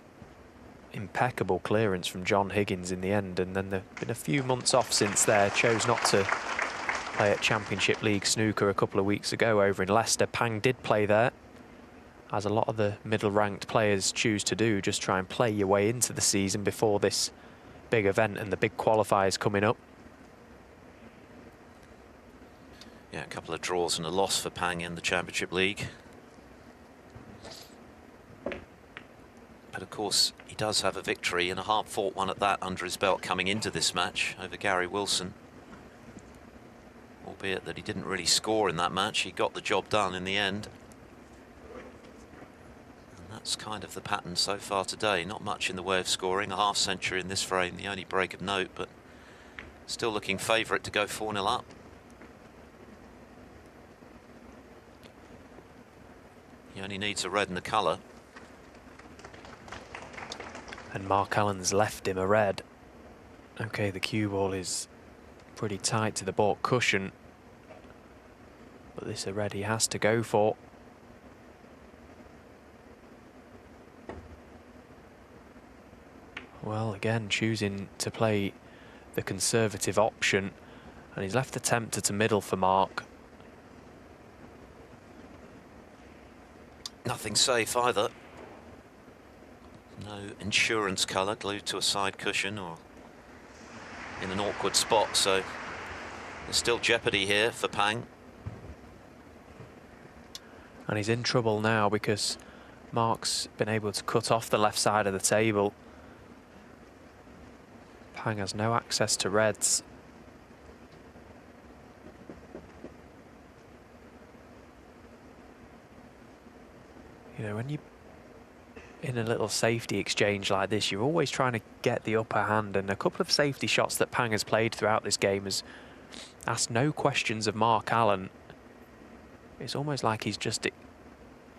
impeccable clearance from John Higgins in the end, and then there've been a few months off since there. Chose not to play at Championship League snooker a couple of weeks ago over in Leicester. Pang did play there, as a lot of the middle-ranked players choose to do, just try and play your way into the season before this big event and the big qualifiers coming up. Yeah, a couple of draws and a loss for Pang in the Championship League. But of course, he does have a victory, and a hard-fought one at that, under his belt coming into this match over Gary Wilson. Albeit that he didn't really score in that match, he got the job done in the end. And that's kind of the pattern so far today. Not much in the way of scoring, a half century in this frame, the only break of note, but still looking favourite to go 4-0 up. He only needs a red and a colour. And Mark Allen's left him a red. Okay, the cue ball is pretty tight to the baulk cushion, but this a red he has to go for. Well, again, choosing to play the conservative option, and he's left the tempter to middle for Mark. Nothing safe either. No insurance colour glued to a side cushion or in an awkward spot, so there's still jeopardy here for Pang. And he's in trouble now because Mark's been able to cut off the left side of the table. Pang has no access to reds. You know, when you're in a little safety exchange like this, you're always trying to get the upper hand, and a couple of safety shots that Pang has played throughout this game has asked no questions of Mark Allen. It's almost like he's just,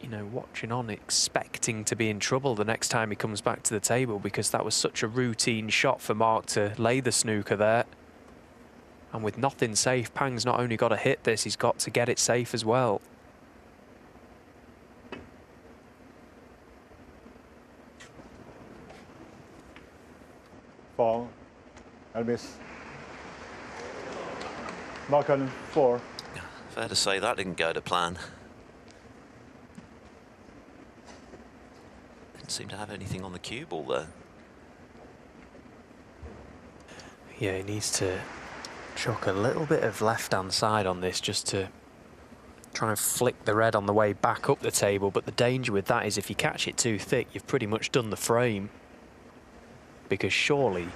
you know, watching on, expecting to be in trouble the next time he comes back to the table, because that was such a routine shot for Mark to lay the snooker there. And with nothing safe, Pang's not only got to hit this, he's got to get it safe as well. Fall and miss. Mark Allen 4. Fair to say that didn't go to plan. Didn't seem to have anything on the cue ball there. Yeah, he needs to chuck a little bit of left-hand side on this just to try and flick the red on the way back up the table. But the danger with that is if you catch it too thick, you've pretty much done the frame. Because surely,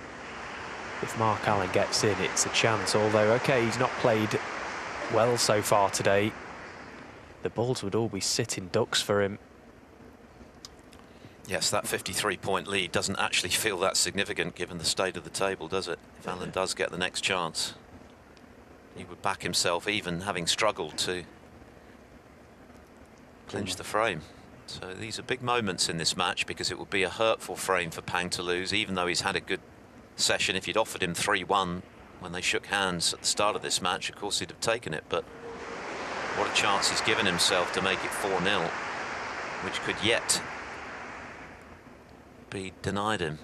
if Mark Allen gets in, it's a chance. Although, OK, he's not played well so far today. The balls would all be sitting ducks for him. Yes, that 53-point lead doesn't actually feel that significant given the state of the table, does it? If Allen does get the next chance, he would back himself, even having struggled to clinch the frame. So these are big moments in this match, because it would be a hurtful frame for Pang to lose, even though he's had a good session. If you'd offered him 3-1 when they shook hands at the start of this match, of course he'd have taken it. But what a chance he's given himself to make it 4-0, which could yet be denied him.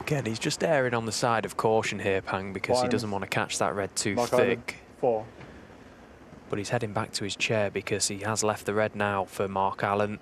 Again, he's just erring on the side of caution here, Pang, because he doesn't want to catch that red too thick. 4. But he's heading back to his chair because he has left the red now for Mark Allen.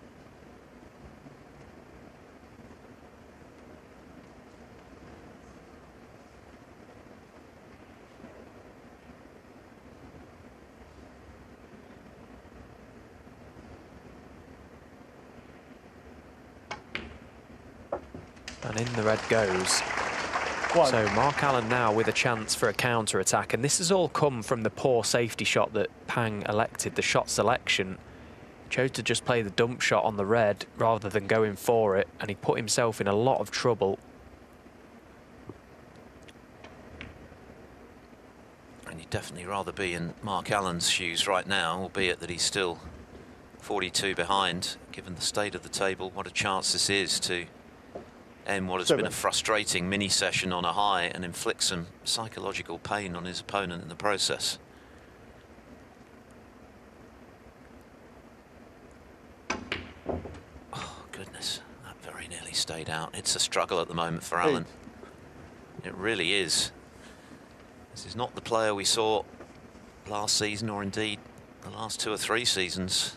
And in the red goes. 1. So Mark Allen now with a chance for a counter-attack, and this has all come from the poor safety shot that Pang elected, the shot selection. He chose to just play the dump shot on the red rather than going for it, and he put himself in a lot of trouble. And you'd definitely rather be in Mark Allen's shoes right now, albeit that he's still 42 behind, given the state of the table. What a chance this is to end what has been a frustrating mini session on a high and inflict some psychological pain on his opponent in the process. Oh goodness, that very nearly stayed out. It's a struggle at the moment for Allen. It really is. This is not the player we saw last season, or indeed the last 2 or 3 seasons.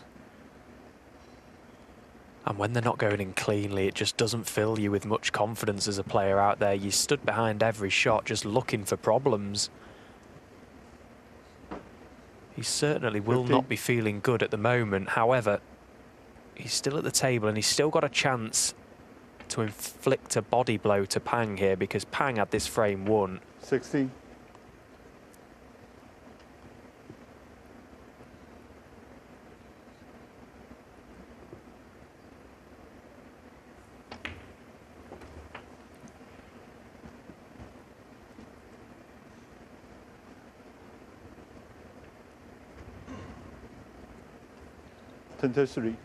And when they're not going in cleanly, it just doesn't fill you with much confidence as a player out there. You stood behind every shot just looking for problems. He certainly will not be feeling good at the moment. However, he's still at the table and he's still got a chance to inflict a body blow to Pang here, because Pang had this frame won. 16. Three.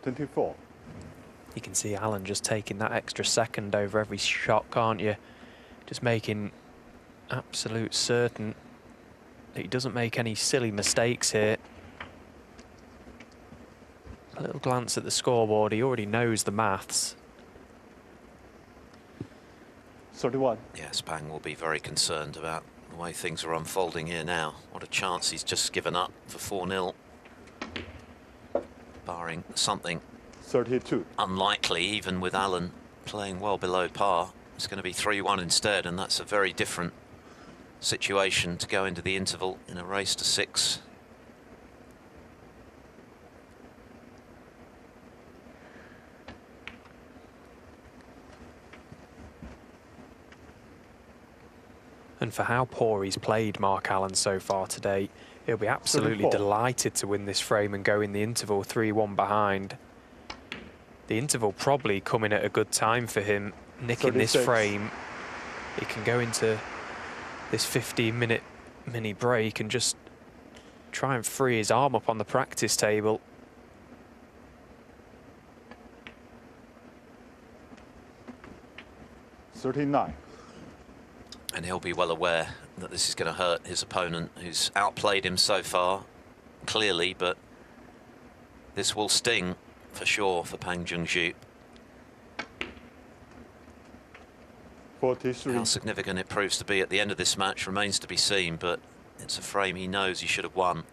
24. You can see Allen just taking that extra second over every shot, can't you? Just making absolute certain that he doesn't make any silly mistakes here. A little glance at the scoreboard, he already knows the maths. 31. Yes, Pang will be very concerned about the way things are unfolding here now. What a chance he's just given up for 4-0. Barring something 32. unlikely, even with Allen playing well below par. It's going to be 3-1 instead, and that's a very different situation to go into the interval in a race to 6. And for how poor he's played, Mark Allen, so far today, he'll be absolutely 34. delighted to win this frame and go in the interval 3-1 behind. The interval probably coming at a good time for him. Nicking this 36. frame, he can go into this 15-minute mini break and just try and free his arm up on the practice table. $39. And he'll be well aware that this is going to hurt his opponent, who's outplayed him so far, clearly, but this will sting for sure for Pang Junxu. 43. How significant it proves to be at the end of this match remains to be seen, but it's a frame he knows he should have won.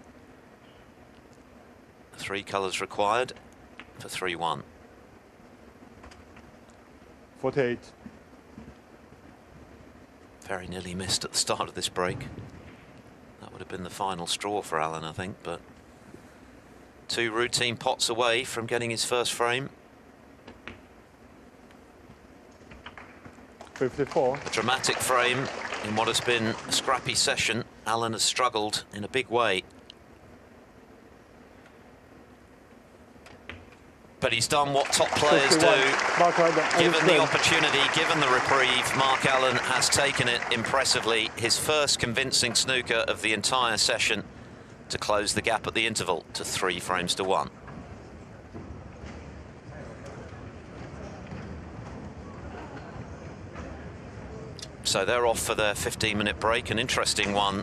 3 colours required for 3-1. 48. Very nearly missed at the start of this break. That would have been the final straw for Allen, I think, but 2 routine pots away from getting his first frame. 54. A dramatic frame in what has been a scrappy session. Allen has struggled in a big way. But he's done what top players 51. do. Mark Allen, Given the opportunity, given the reprieve, Mark Allen has taken it impressively. His first convincing snooker of the entire session to close the gap at the interval to 3 frames to 1. So they're off for their 15-minute break, an interesting one.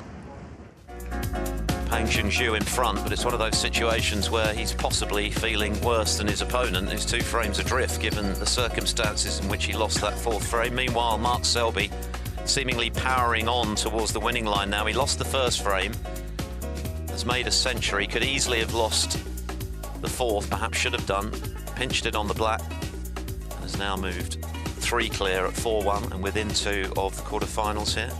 Pang Junxu in front, but it's one of those situations where he's possibly feeling worse than his opponent, who's 2 frames adrift, given the circumstances in which he lost that 4th frame. Meanwhile, Mark Selby seemingly powering on towards the winning line now. He lost the 1st frame, has made a century, could easily have lost the 4th, perhaps should have done, pinched it on the black, and has now moved 3 clear at 4-1 and within 2 of the quarterfinals here.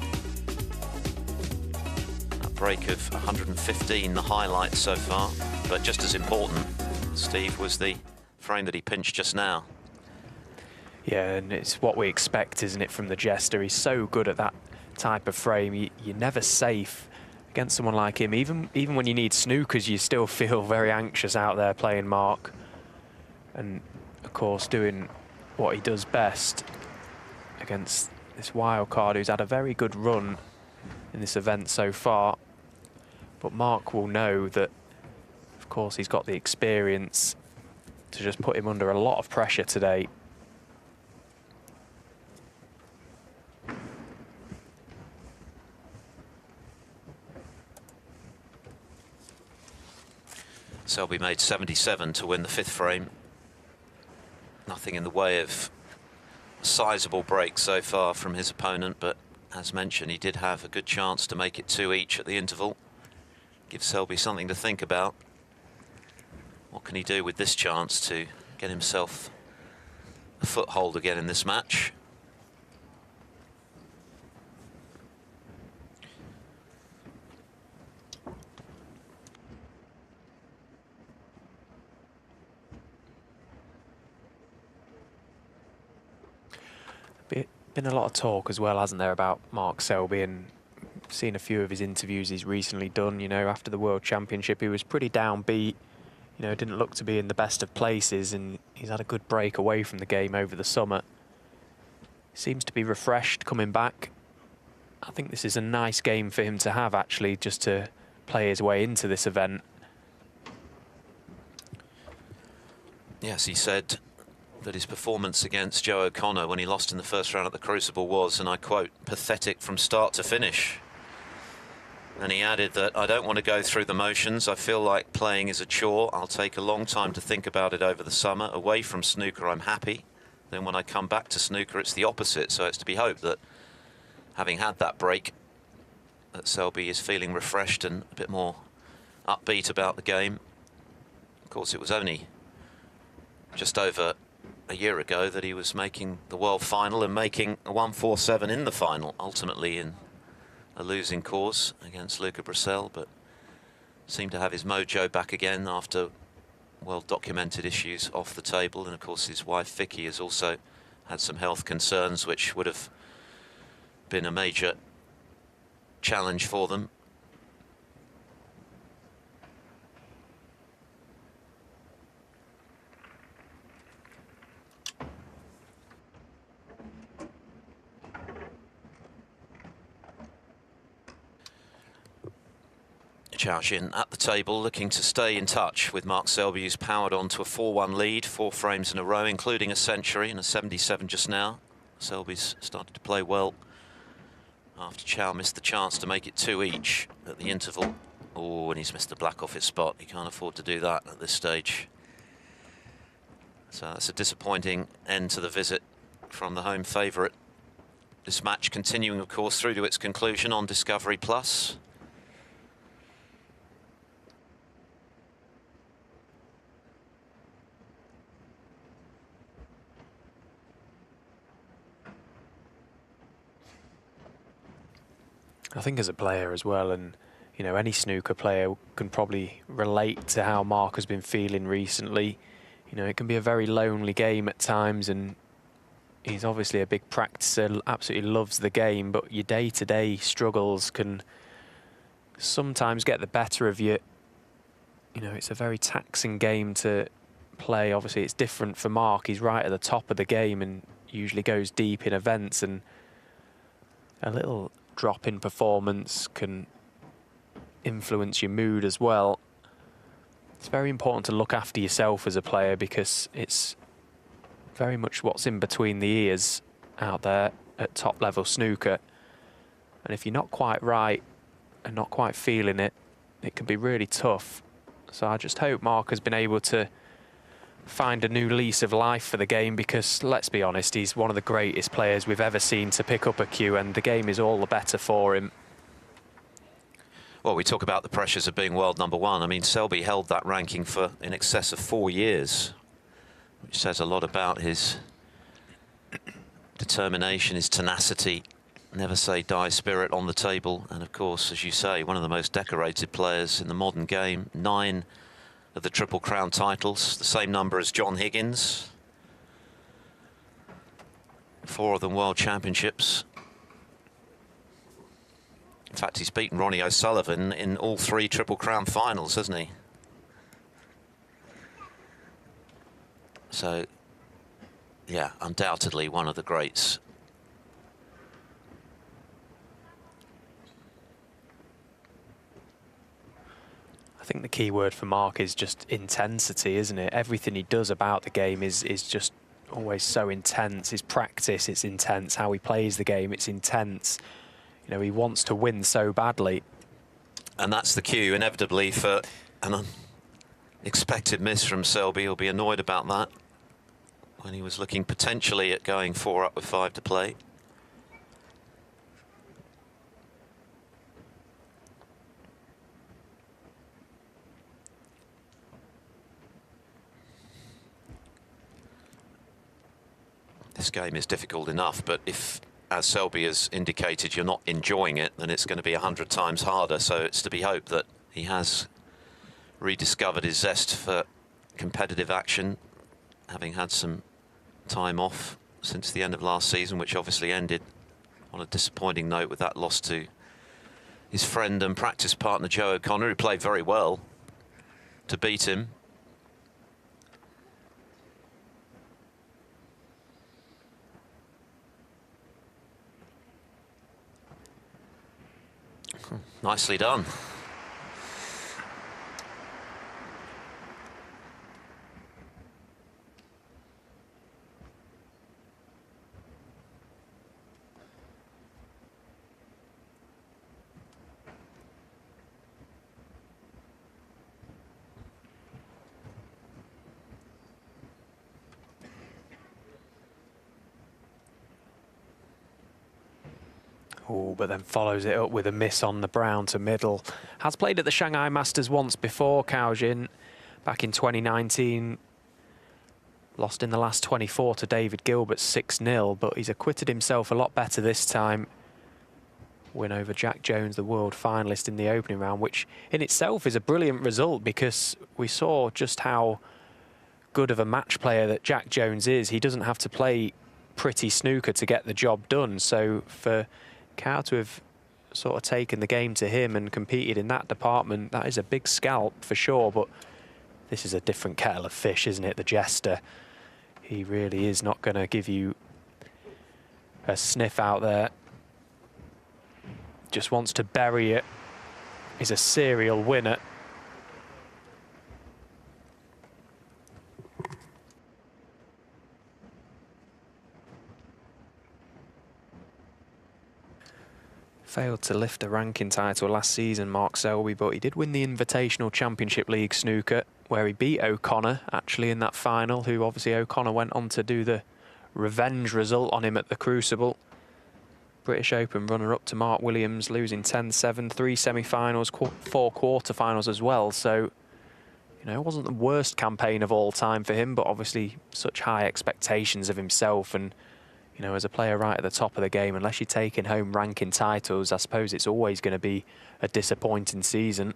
That break of 115, the highlight so far, but just as important, Steve, was the frame that he pinched just now. Yeah, and it's what we expect, isn't it, from the Jester? He's so good at that type of frame. You're never safe against someone like him. Even when you need snookers, you still feel very anxious out there playing Mark. And, of course, doing what he does best against this wild card who's had a very good run in this event so far. But Mark will know that, of course, he's got the experience to just put him under a lot of pressure today. Selby made 77 to win the 5th frame. Nothing in the way of a sizable break so far from his opponent, but as mentioned, he did have a good chance to make it 2 each at the interval. Give Selby something to think about. What can he do with this chance to get himself a foothold again in this match? Been a lot of talk as well, hasn't there, about Mark Selby, and seen a few of his interviews he's recently done. You know, after the World Championship, he was pretty downbeat. You know, didn't look to be in the best of places, and he's had a good break away from the game over the summer. Seems to be refreshed coming back. I think this is a nice game for him to have, actually, just to play his way into this event. Yes, he said that his performance against Joe O'Connor when he lost in the 1st round at the Crucible was, and I quote, pathetic from start to finish. And he added that, I don't want to go through the motions. I feel like playing is a chore. I'll take a long time to think about it over the summer. Away from snooker, I'm happy. Then when I come back to snooker, it's the opposite. So it's to be hoped that, having had that break, that Selby is feeling refreshed and a bit more upbeat about the game. Of course, it was only just over a year ago that he was making the world final and making a 147 in the final, ultimately in a losing cause against Luca Brissell, but seemed to have his mojo back again after well-documented issues off the table. And of course his wife Vicky has also had some health concerns which would have been a major challenge for them. Chao Jin at the table, looking to stay in touch with Mark Selby, who's powered on to a 4-1 lead, 4 frames in a row, including a century and a 77 just now. Selby's started to play well after Chao missed the chance to make it 2 each at the interval. Oh, and he's missed the black off his spot. He can't afford to do that at this stage. So that's a disappointing end to the visit from the home favourite. This match continuing, of course, through to its conclusion on Discovery Plus. I think as a player as well, and you know, any snooker player can probably relate to how Mark has been feeling recently. You know, it can be a very lonely game at times, and he's obviously a big practicer, absolutely loves the game, but your day-to-day struggles can sometimes get the better of you. You know, it's a very taxing game to play. Obviously, it's different for Mark. He's right at the top of the game and usually goes deep in events, and a little drop in performance can influence your mood as well. It's very important to look after yourself as a player, because it's very much what's in between the ears out there at top level snooker. And if you're not quite right and not quite feeling it, it can be really tough. So I just hope Mark has been able to find a new lease of life for the game, because let's be honest, he's one of the greatest players we've ever seen to pick up a cue, and the game is all the better for him. Well, we talk about the pressures of being world #1. I mean, Selby held that ranking for in excess of 4 years, which says a lot about his determination, his tenacity, never say die spirit on the table. And of course, as you say, one of the most decorated players in the modern game. 9 of the Triple Crown titles, the same number as John Higgins. 4 of them World Championships. In fact, he's beaten Ronnie O'Sullivan in all 3 Triple Crown finals, hasn't he? So, yeah, undoubtedly one of the greats. I think the key word for Mark is just intensity, isn't it? Everything he does about the game is just always so intense. His practice, it's intense. How he plays the game, it's intense. You know, he wants to win so badly. And that's the cue, inevitably, for an unexpected miss from Selby. He'll be annoyed about that when he was looking potentially at going 4 up with 5 to play. This game is difficult enough, but if, as Selby has indicated, you're not enjoying it, then it's going to be 100 times harder. So it's to be hoped that he has rediscovered his zest for competitive action, having had some time off since the end of last season, which obviously ended on a disappointing note with that loss to his friend and practice partner Joe O'Connor, who played very well to beat him. Nicely done. Oh, but then follows it up with a miss on the brown to middle. Has played at the Shanghai Masters once before, Chao Jin, back in 2019. Lost in the last 24 to David Gilbert 6-0, but he's acquitted himself a lot better this time. Win over Jack Jones, the world finalist in the opening round, which in itself is a brilliant result, because we saw just how good of a match player that Jack Jones is. He doesn't have to play pretty snooker to get the job done. So for Chao to have sort of taken the game to him and competed in that department, that is a big scalp for sure. But this is a different kettle of fish, isn't it? The Jester, he really is not going to give you a sniff out there. Just wants to bury it. He's a serial winner. Failed to lift the ranking title last season, Mark Selby, but he did win the Invitational Championship League snooker, where he beat O'Connor, actually, in that final, who obviously O'Connor went on to do the revenge result on him at the Crucible. British Open runner-up to Mark Williams, losing 10-7, 3 semi-finals, 4 quarter-finals as well. So, you know, it wasn't the worst campaign of all time for him, but obviously such high expectations of himself. And, you know, as a player right at the top of the game, unless you're taking home ranking titles, I suppose it's always going to be a disappointing season.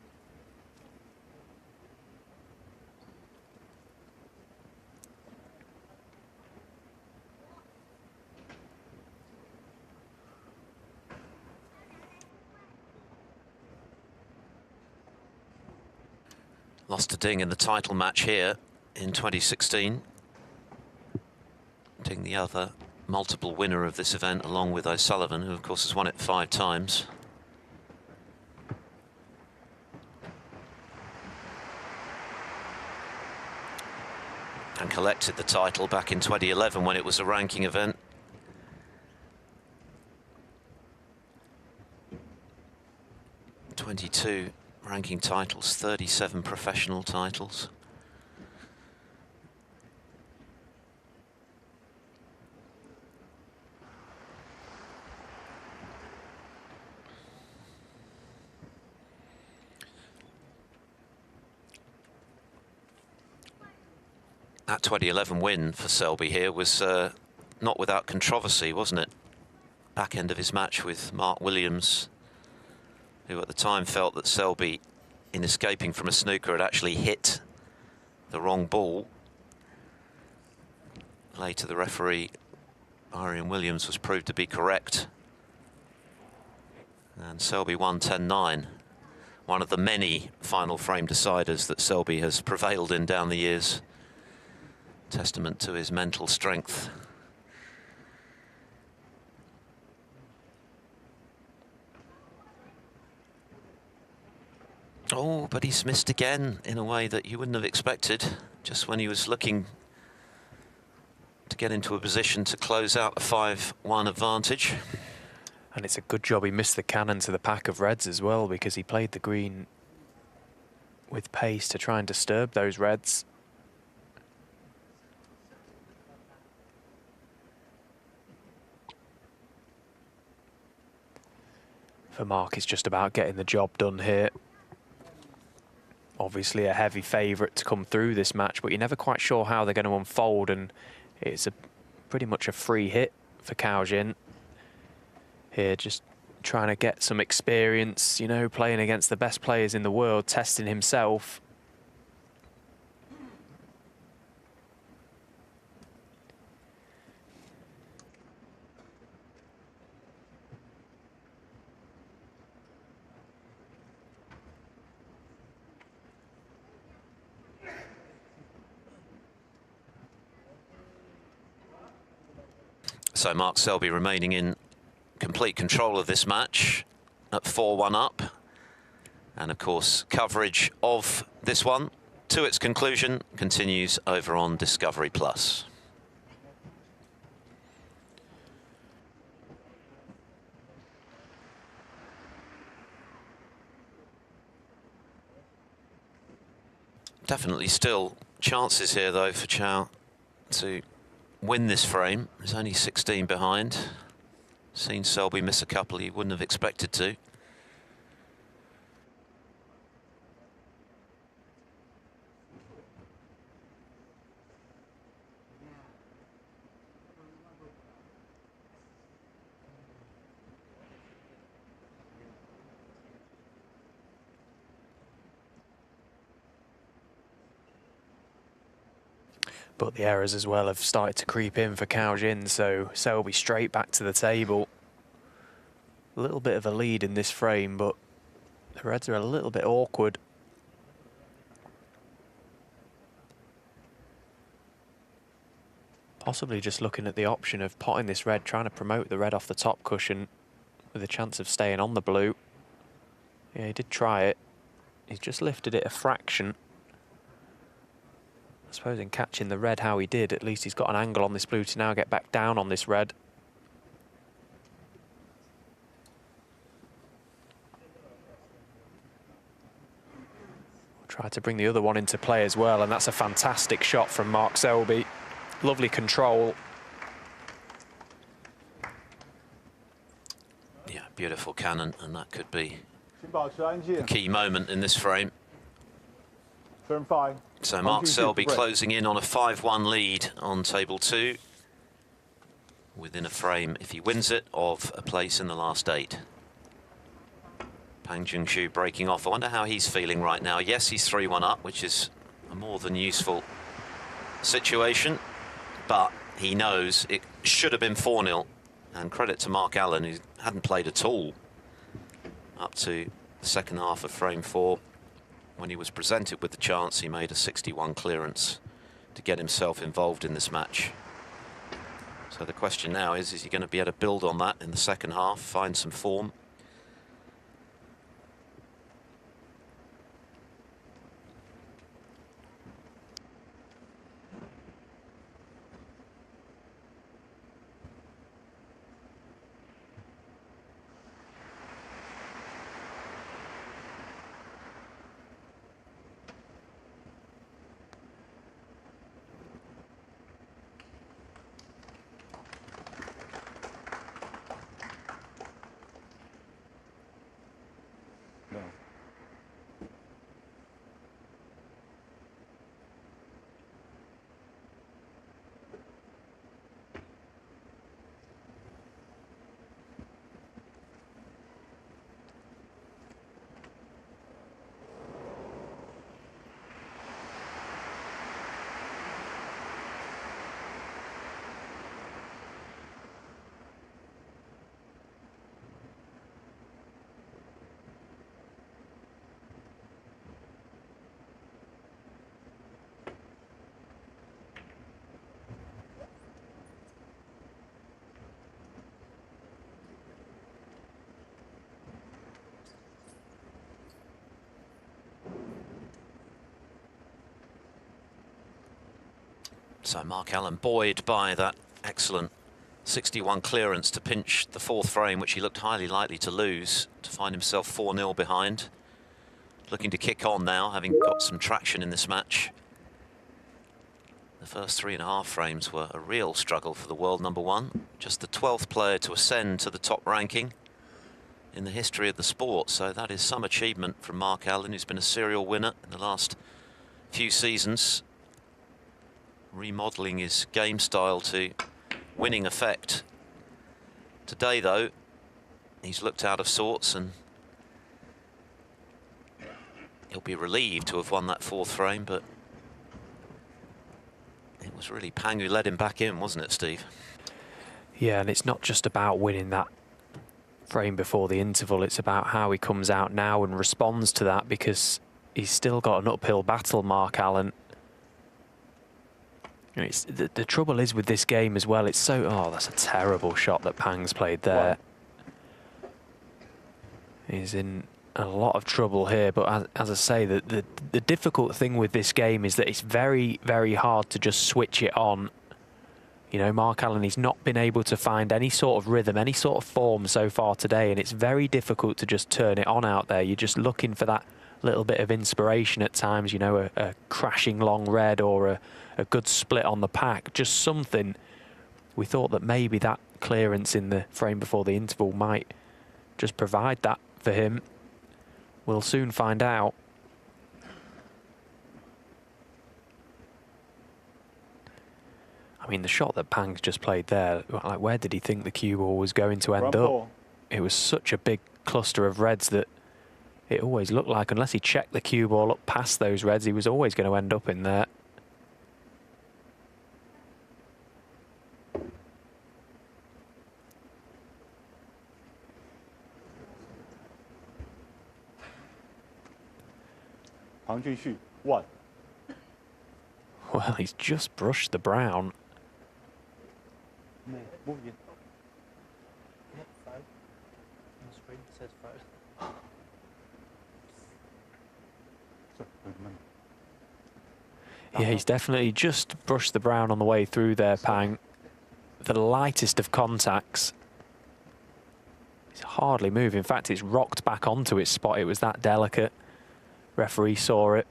Lost to Ding in the title match here in 2016. Ding, the other multiple winner of this event, along with O'Sullivan, who of course has won it 5 times. And collected the title back in 2011 when it was a ranking event. '22 ranking titles, 37 professional titles. That 2011 win for Selby here was not without controversy, wasn't it? Back end of his match with Mark Williams, who at the time felt that Selby, in escaping from a snooker, had actually hit the wrong ball. Later, the referee, Arian Williams, was proved to be correct. And Selby won 10-9. One of the many final frame deciders that Selby has prevailed in down the years. Testament to his mental strength. Oh, but he's missed again in a way that you wouldn't have expected, just when he was looking to get into a position to close out a 5-1 advantage. And it's a good job he missed the cannon to the pack of reds as well, because he played the green with pace to try and disturb those reds. For Mark, it's just about getting the job done here. Obviously a heavy favourite to come through this match, but you're never quite sure how they're going to unfold, and it's pretty much a free hit for Cao Jin here, just trying to get some experience, you know, playing against the best players in the world, testing himself. So Mark Selby remaining in complete control of this match at 4-1 up. And of course, coverage of this one to its conclusion continues over on Discovery Plus. Definitely still chances here though for Cao to win this frame. He's only 16 behind. Seen Selby miss a couple he wouldn't have expected to. But the errors as well have started to creep in for Cao Jin, so Selby straight back to the table. a little bit of a lead in this frame, but the reds are a little bit awkward. Possibly just looking at the option of potting this red, trying to promote the red off the top cushion with a chance of staying on the blue. Yeah, he did try it. He's just lifted it a fraction. I suppose in catching the red how he did, at least he's got an angle on this blue to now get back down on this red. Try to bring the other one into play as well, and that's a fantastic shot from Mark Selby. Lovely control. Yeah, beautiful cannon, and that could be a key moment in this frame. Turn 5. So Mark Selby closing in on a 5-1 lead on table 2, within a frame, if he wins it, of a place in the last 8. Pang Junxu breaking off. I wonder how he's feeling right now. Yes, he's 3-1 up, which is a more than useful situation, but he knows it should have been 4-0. And credit to Mark Allen, who hadn't played at all up to the second half of frame 4. When he was presented with the chance, he made a 61 clearance to get himself involved in this match. So the question now is he going to be able to build on that in the second half, find some form? So Mark Allen buoyed by that excellent 61 clearance to pinch the 4th frame, which he looked highly likely to lose, to find himself 4-0 behind. Looking to kick on now, having got some traction in this match. The first 3.5 frames were a real struggle for the world #1. Just the 12th player to ascend to the top ranking in the history of the sport. So that is some achievement from Mark Allen, who's been a serial winner in the last few seasons, remodelling his game style to winning effect. Today, though, he's looked out of sorts, and he'll be relieved to have won that 4th frame, but it was really Pang who led him back in, wasn't it, Steve? Yeah, and it's not just about winning that frame before the interval, it's about how he comes out now and responds to that, because he's still got an uphill battle, Mark Allen. It's, the trouble is with this game as well, it's so... Oh, that's a terrible shot that Pang's played there. He's in a lot of trouble here, but as I say, the difficult thing with this game is that it's very, very hard to just switch it on. You know, Mark Allen, he's not been able to find any sort of rhythm, any sort of form so far today, and it's very difficult to just turn it on out there. You're just looking for that little bit of inspiration at times, you know, a crashing long red or a good split on the pack, just something. We thought that maybe that clearance in the frame before the interval might just provide that for him. We'll soon find out. I mean, the shot that Pang's just played there, like, where did he think the cue ball was going to end up? It was such a big cluster of reds that it always looked like, unless he checked the cue ball up past those reds, he was always going to end up in there. 唐俊旭 1. Well, he's just brushed the brown. Move in. Yeah, he's definitely just brushed the brown on the way through there, Pang. The lightest of contacts. It's hardly moved. In fact, it's rocked back onto its spot. It was that delicate. Referee saw it.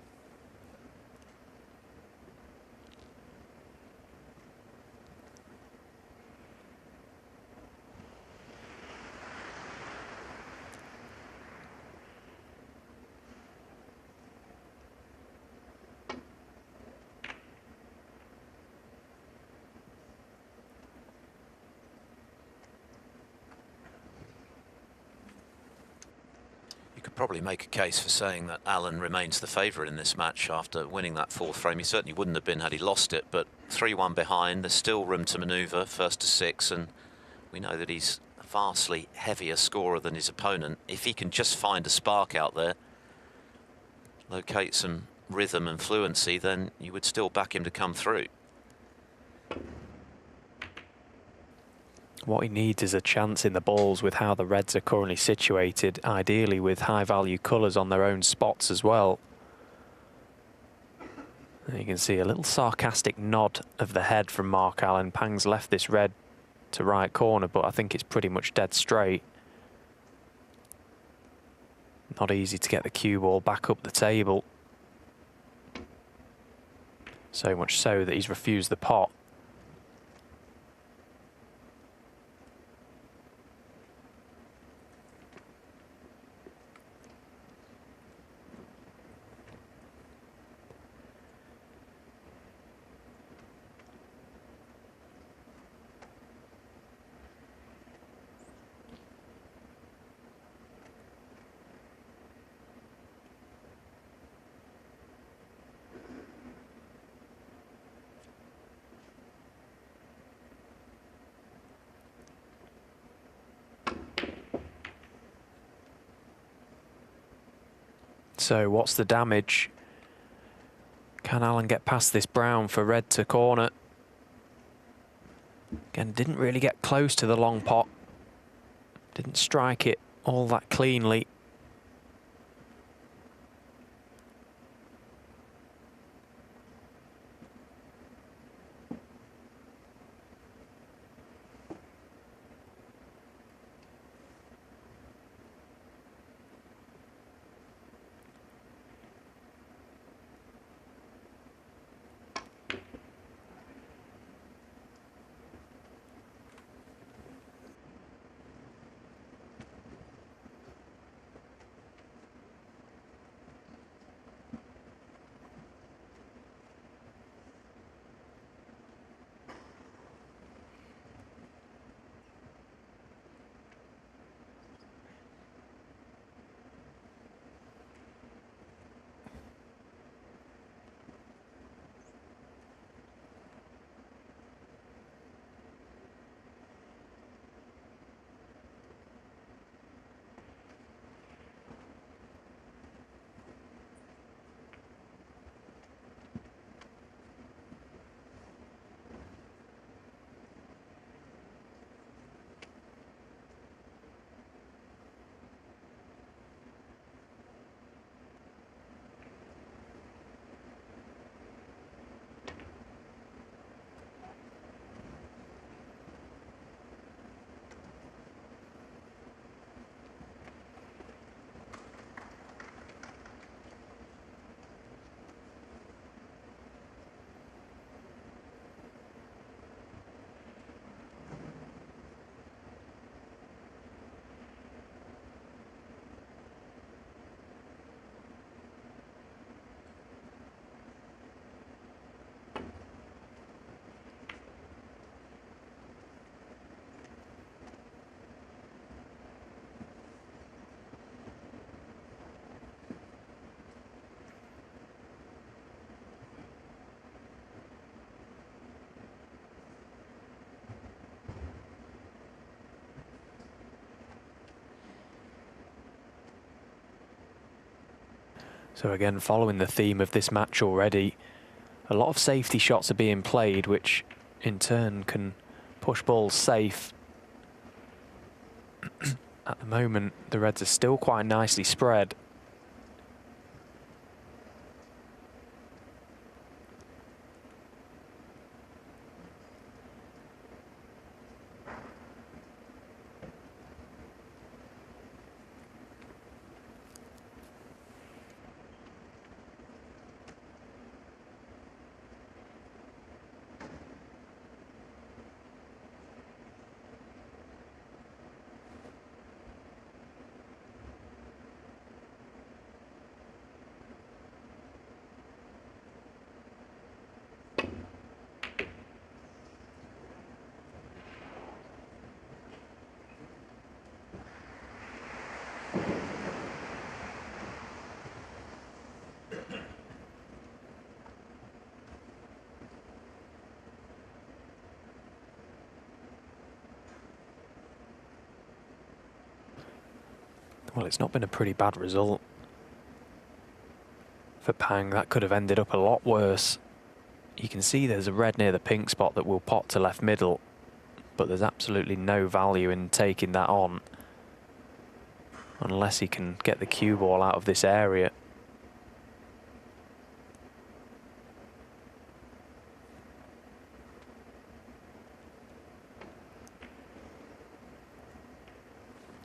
You could probably make a case for saying that Allen remains the favourite in this match after winning that fourth frame. He certainly wouldn't have been had he lost it, but 3-1 behind. There's still room to manoeuvre, first to 6, and we know that he's a vastly heavier scorer than his opponent. If he can just find a spark out there, locate some rhythm and fluency, then you would still back him to come through. What he needs is a chance in the balls with how the Reds are currently situated, ideally with high-value colours on their own spots as well. And you can see a little sarcastic nod of the head from Mark Allen. Pang's left this red to right corner, but I think it's pretty much dead straight. Not easy to get the cue ball back up the table. So much so that he's refused the pot. So what's the damage? Can Allen get past this brown for red to corner? Again, didn't really get close to the long pot. Didn't strike it all that cleanly. So again, following the theme of this match already, a lot of safety shots are being played, which in turn can push balls safe. At the moment, the Reds are still quite nicely spread. Well, it's not been a pretty bad result for Pang. That could have ended up a lot worse. You can see there's a red near the pink spot that will pot to left middle, but there's absolutely no value in taking that on unless he can get the cue ball out of this area.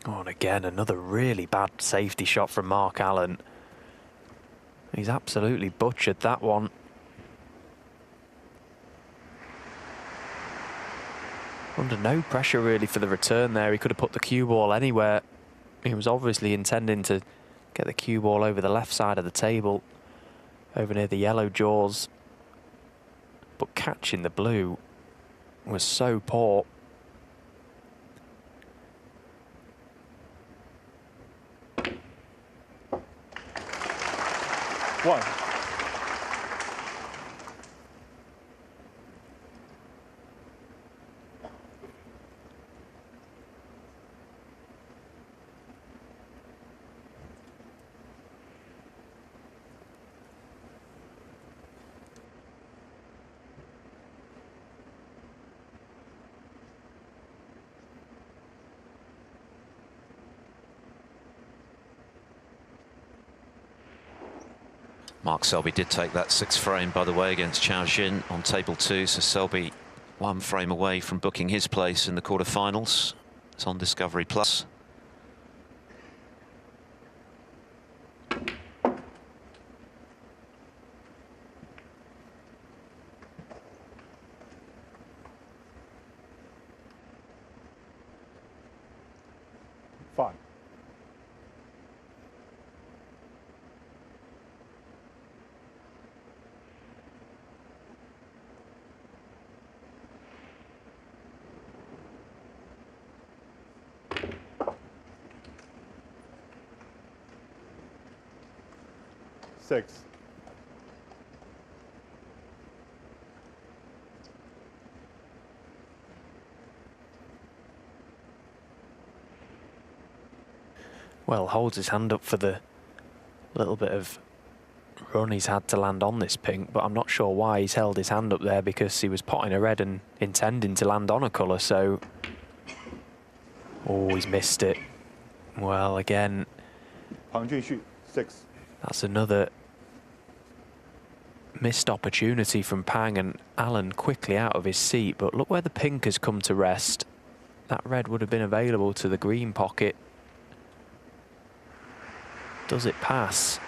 Oh, and again, another really bad safety shot from Mark Allen. He's absolutely butchered that one. Under no pressure really for the return there. He could have put the cue ball anywhere. He was obviously intending to get the cue ball over the left side of the table, over near the yellow jaws. But catching the blue was so poor. One. Mark Selby did take that 6th frame, by the way, against Chao Jin on table 2. So Selby 1 frame away from booking his place in the quarterfinals. It's on Discovery Plus. Fine. Six. Well, holds his hand up for the little bit of run he's had to land on this pink, but I'm not sure why he's held his hand up there, because he was potting a red and intending to land on a colour, so... Oh, he's missed it. Well, again... Pang Junxu, 6. That's another missed opportunity from Pang, and Allen quickly out of his seat, but look where the pink has come to rest. That red would have been available to the green pocket. Does it pass?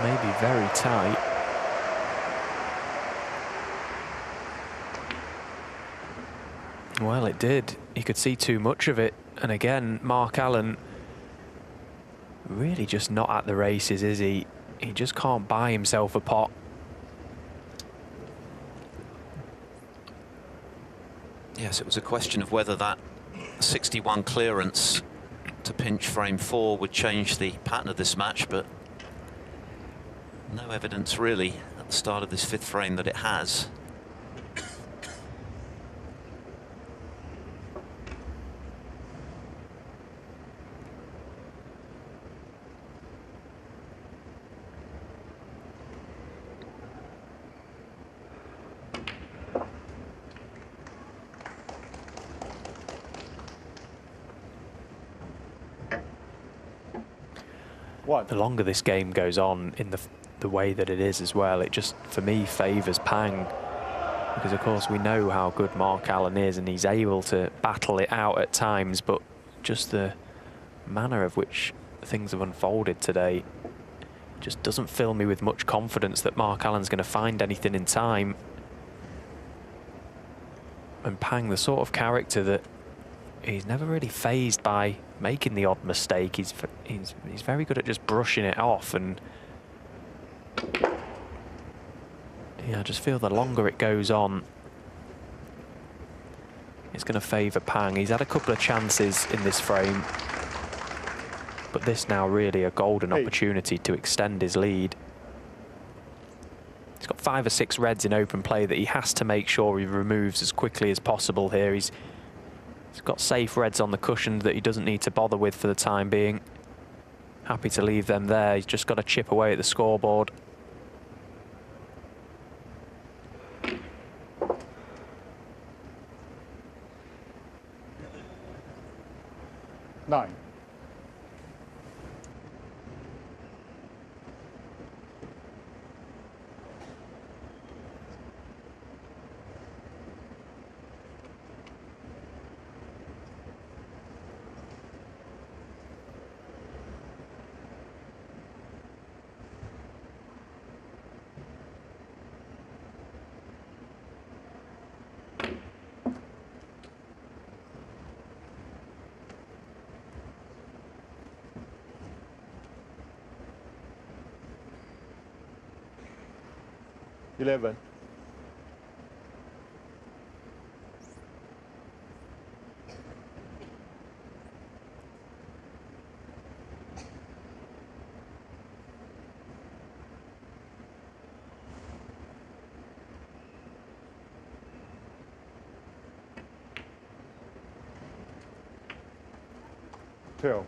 Maybe very tight. Well, it did. He could see too much of it. And again, Mark Allen really just not at the races, is he? He just can't buy himself a pot. Yes, it was a question of whether that 61 clearance to pinch frame 4 would change the pattern of this match, but no evidence really at the start of this 5th frame that it has. 1. The longer this game goes on in the way that it is as well, it just, for me, favours Pang. Because, of course, we know how good Mark Allen is and he's able to battle it out at times, but just the manner of which things have unfolded today just doesn't fill me with much confidence that Mark Allen's going to find anything in time. And Pang, the sort of character that he's never really fazed by making the odd mistake. He's very good at just brushing it off, and yeah, I just feel the longer it goes on, it's going to favour Pang. He's had a couple of chances in this frame, but this now really a golden opportunity to extend his lead. He's got 5 or 6 reds in open play that he has to make sure he removes as quickly as possible here. He's got safe reds on the cushion that he doesn't need to bother with for the time being. Happy to leave them there. He's just got to chip away at the scoreboard. Nine. Eleven. Two.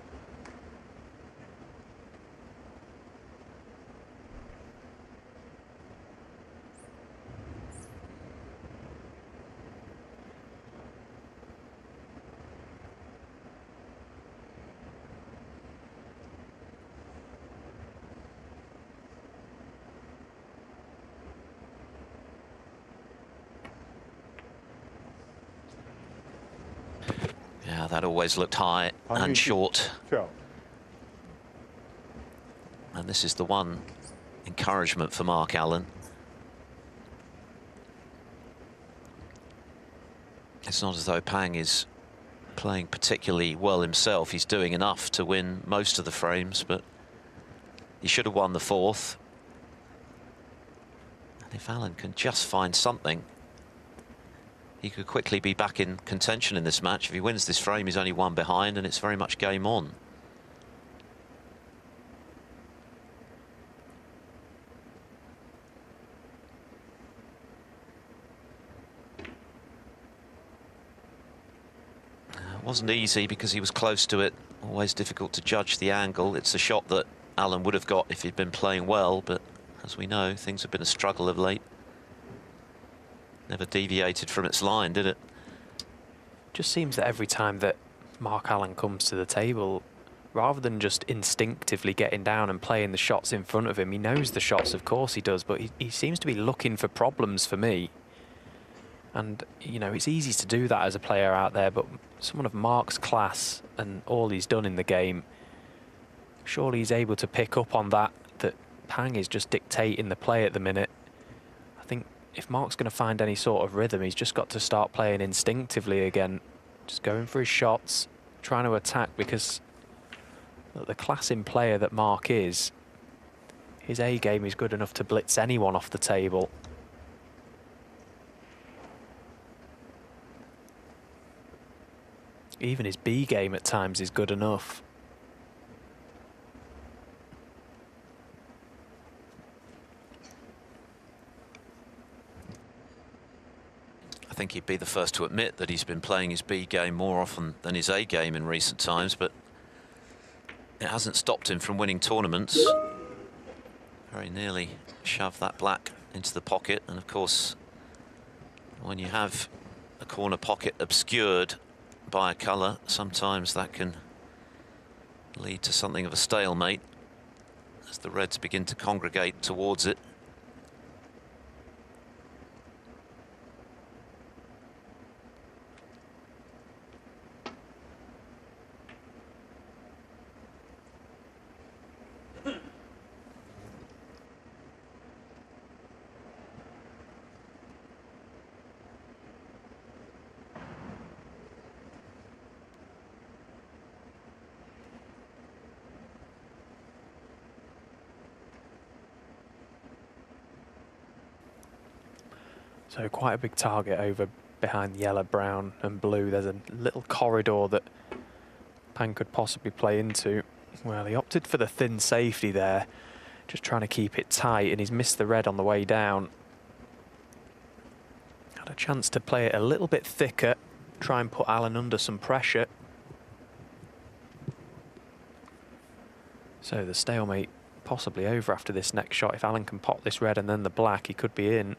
Yeah, that always looked high and short. 12. And this is the one encouragement for Mark Allen. It's not as though Pang is playing particularly well himself. He's doing enough to win most of the frames, but he should have won the 4th. And if Allen can just find something, he could quickly be back in contention in this match. If he wins this frame, he's only 1 behind, and it's very much game on. It wasn't easy because he was close to it. Always difficult to judge the angle. It's a shot that Allen would have got if he'd been playing well, but as we know, things have been a struggle of late. Never deviated from its line, did it? Just seems that every time that Mark Allen comes to the table, rather than just instinctively getting down and playing the shots in front of him, he knows the shots, of course he does, but he seems to be looking for problems for me. And, you know, it's easy to do that as a player out there, but someone of Mark's class and all he's done in the game, surely he's able to pick up on that Pang is just dictating the play at the minute. I think if Mark's going to find any sort of rhythm, he's just got to start playing instinctively again. Just going for his shots, trying to attack, because look, the class in player that Mark is, his A game is good enough to blitz anyone off the table. Even his B game at times is good enough. I think he'd be the first to admit that he's been playing his B game more often than his A game in recent times, but it hasn't stopped him from winning tournaments. Very nearly shoved that black into the pocket, and of course, when you have a corner pocket obscured by a colour, sometimes that can lead to something of a stalemate. as the reds begin to congregate towards it. So quite a big target over behind the yellow, brown and blue. There's a little corridor that Pan could possibly play into. Well, he opted for the thin safety there, just trying to keep it tight, and he's missed the red on the way down. Had a chance to play it a little bit thicker, try and put Allen under some pressure. So the stalemate possibly over after this next shot. If Allen can pop this red and then the black, he could be in.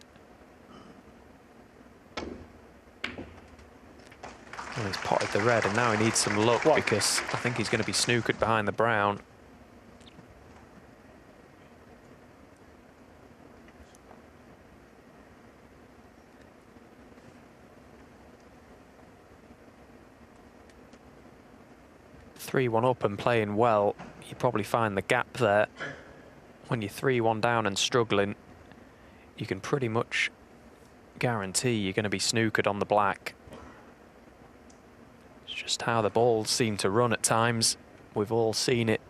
Well, he's potted the red and now he needs some luck because I think he's going to be snookered behind the brown. (3-1) up and playing well, you probably find the gap there. When you're 3-1 down and struggling, you can pretty much guarantee you're going to be snookered on the black. It's just how the balls seem to run at times. We've all seen it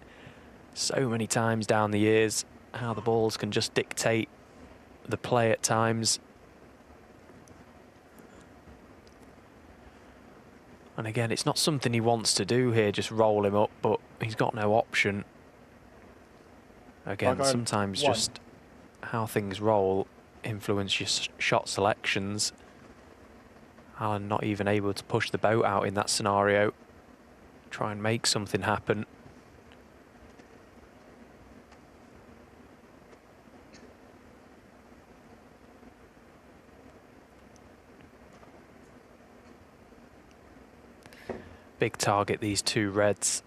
so many times down the years, how the balls can just dictate the play at times. And again, it's not something he wants to do here, just roll him up, but he's got no option. Again, sometimes just how things roll influence your shot selections. Allen not even able to push the boat out in that scenario. Try and make something happen. Big target, these two reds.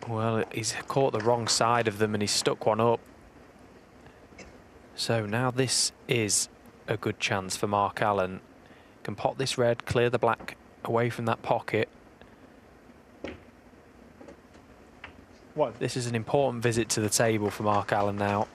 Well, he's caught the wrong side of them and he's stuck one up. So now this is a good chance for Mark Allen. Can pot this red, clear the black away from that pocket. This is an important visit to the table for Mark Allen now.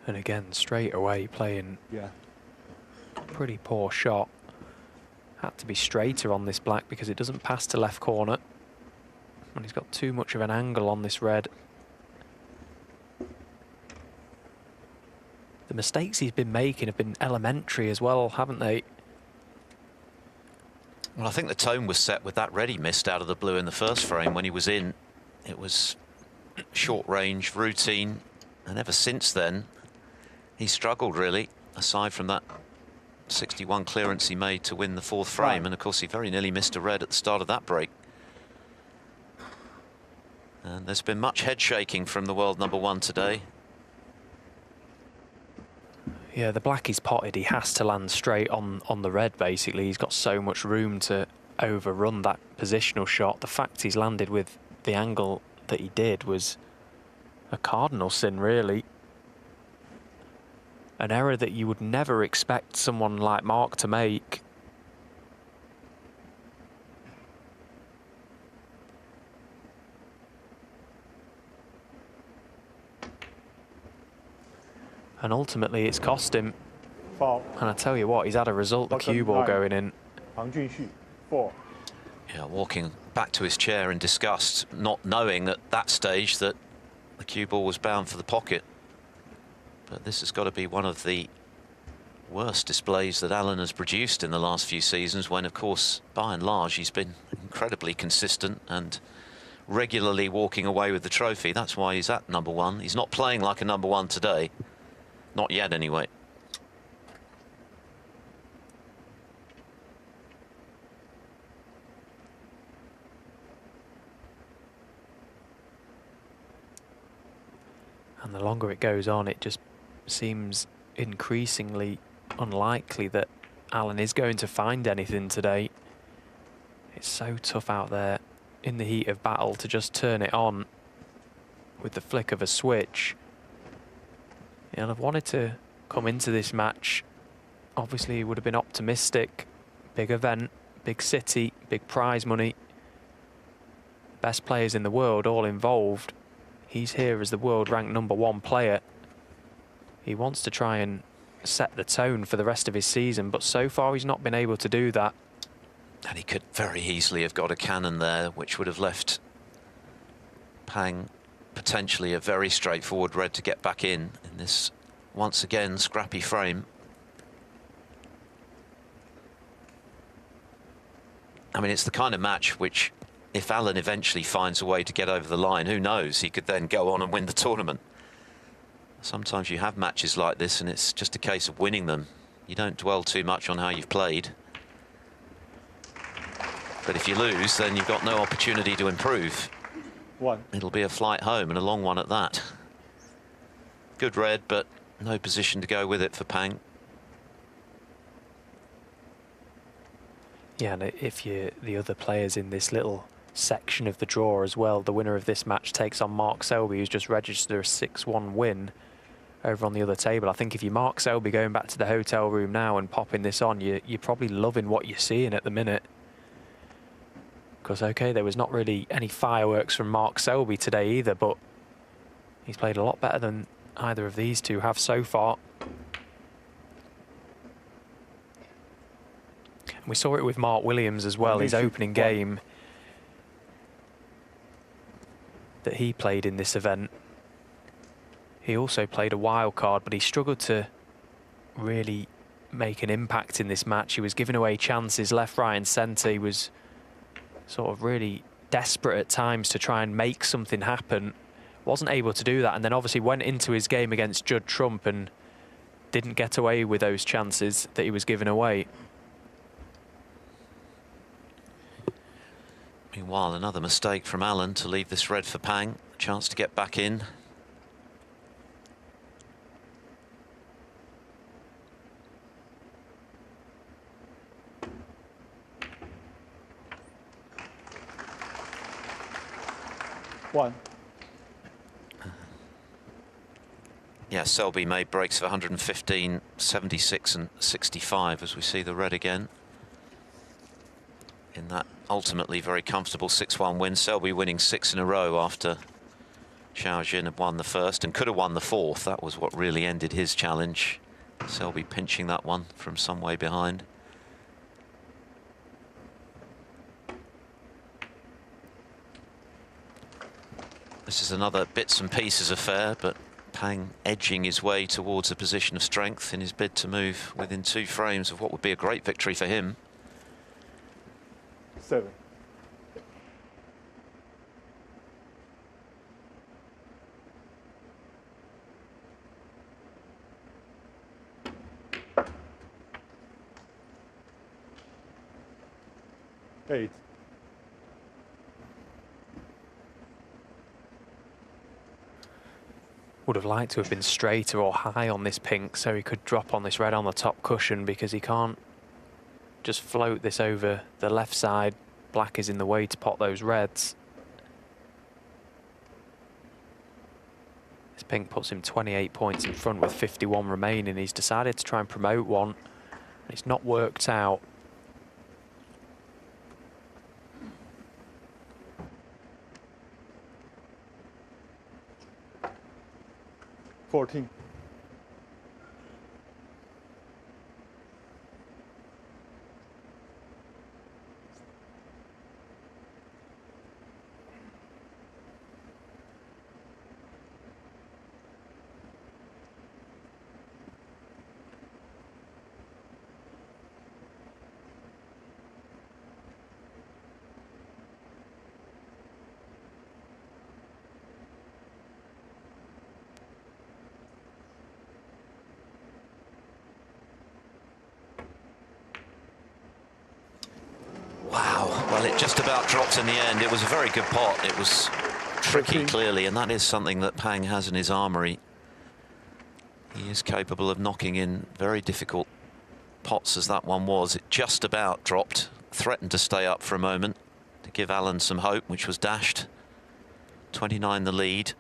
And again, straight away playing a pretty poor shot. Had to be straighter on this black because it doesn't pass to left corner. And he's got too much of an angle on this red. The mistakes he's been making have been elementary as well, haven't they? Well, I think the tone was set with that red he missed out of the blue in the first frame. When he was in, it was short range, routine. And ever since then, he struggled really, aside from that 61 clearance he made to win the fourth frame. And of course, he very nearly missed a red at the start of that break. And there's been much head shaking from the world number one today. Yeah, the black he's potted, he has to land straight on the red, basically. He's got so much room to overrun that positional shot. The fact he's landed with the angle that he did was a cardinal sin, really. An error that you would never expect someone like Mark to make. And ultimately it's cost him. Foul. And I tell you what, he's had a result, the cue ball going in. 4. Yeah, walking back to his chair in disgust, not knowing at that stage that the cue ball was bound for the pocket. But this has got to be one of the worst displays that Allen has produced in the last few seasons, when, of course, by and large, he's been incredibly consistent and regularly walking away with the trophy. That's why he's at number one. He's not playing like a number one today. Not yet, anyway. And the longer it goes on, it just seems increasingly unlikely that Alan is going to find anything today. It's so tough out there in the heat of battle to just turn it on with the flick of a switch. And I've wanted to come into this match. Obviously, he would have been optimistic. Big event, big city, big prize money. Best players in the world all involved. He's here as the world ranked #1 player. He wants to try and set the tone for the rest of his season, but so far he's not been able to do that. And he could very easily have got a cannon there, which would have left Pang potentially a very straightforward red to get back in this, once again, scrappy frame. I mean, it's the kind of match which, if Alan eventually finds a way to get over the line, who knows, he could then go on and win the tournament. Sometimes you have matches like this and it's just a case of winning them. You don't dwell too much on how you've played. But if you lose, then you've got no opportunity to improve. It'll be a flight home, and a long one at that. Good red, but no position to go with it for Pang. Yeah, and if you're the other players in this little section of the draw as well, the winner of this match takes on Mark Selby, who's just registered a 6-1 win over on the other table. I think if you're Mark Selby going back to the hotel room now and popping this on, you're probably loving what you're seeing at the minute. Because, OK, there was not really any fireworks from Mark Selby today either, but he's played a lot better than either of these two have so far. And we saw it with Mark Williams as well, his opening game that he played in this event. He also played a wild card, but he struggled to really make an impact in this match. He was giving away chances left, right and centre. He was sort of really desperate at times to try and make something happen. Wasn't able to do that, and then obviously went into his game against Judd Trump and didn't get away with those chances that he was giving away. Meanwhile, another mistake from Alan to leave this red for Pang. Chance to get back in. Yeah, Selby made breaks of 115, 76 and 65 as we see the red again. In that ultimately very comfortable 6-1 win. Selby winning 6 in a row after Xiao Jin had won the first and could have won the fourth. That was what really ended his challenge. Selby pinching that one from some way behind. This is another bits and pieces affair, but Pang edging his way towards a position of strength in his bid to move within 2 frames of what would be a great victory for him. 7. Eight. Would have liked to have been straighter or high on this pink so he could drop on this red on the top cushion, because he can't just float this over the left side. Black is in the way to pot those reds. This pink puts him 28 points in front with 51 remaining. He's decided to try and promote one. It's not worked out. Fourteen. Well, it just about dropped in the end. It was a very good pot. It was tricky, 13. clearly, and that is something that Pang has in his armoury. He is capable of knocking in very difficult pots, as that one was. It just about dropped, threatened to stay up for a moment to give Allen some hope, which was dashed. 29 the lead,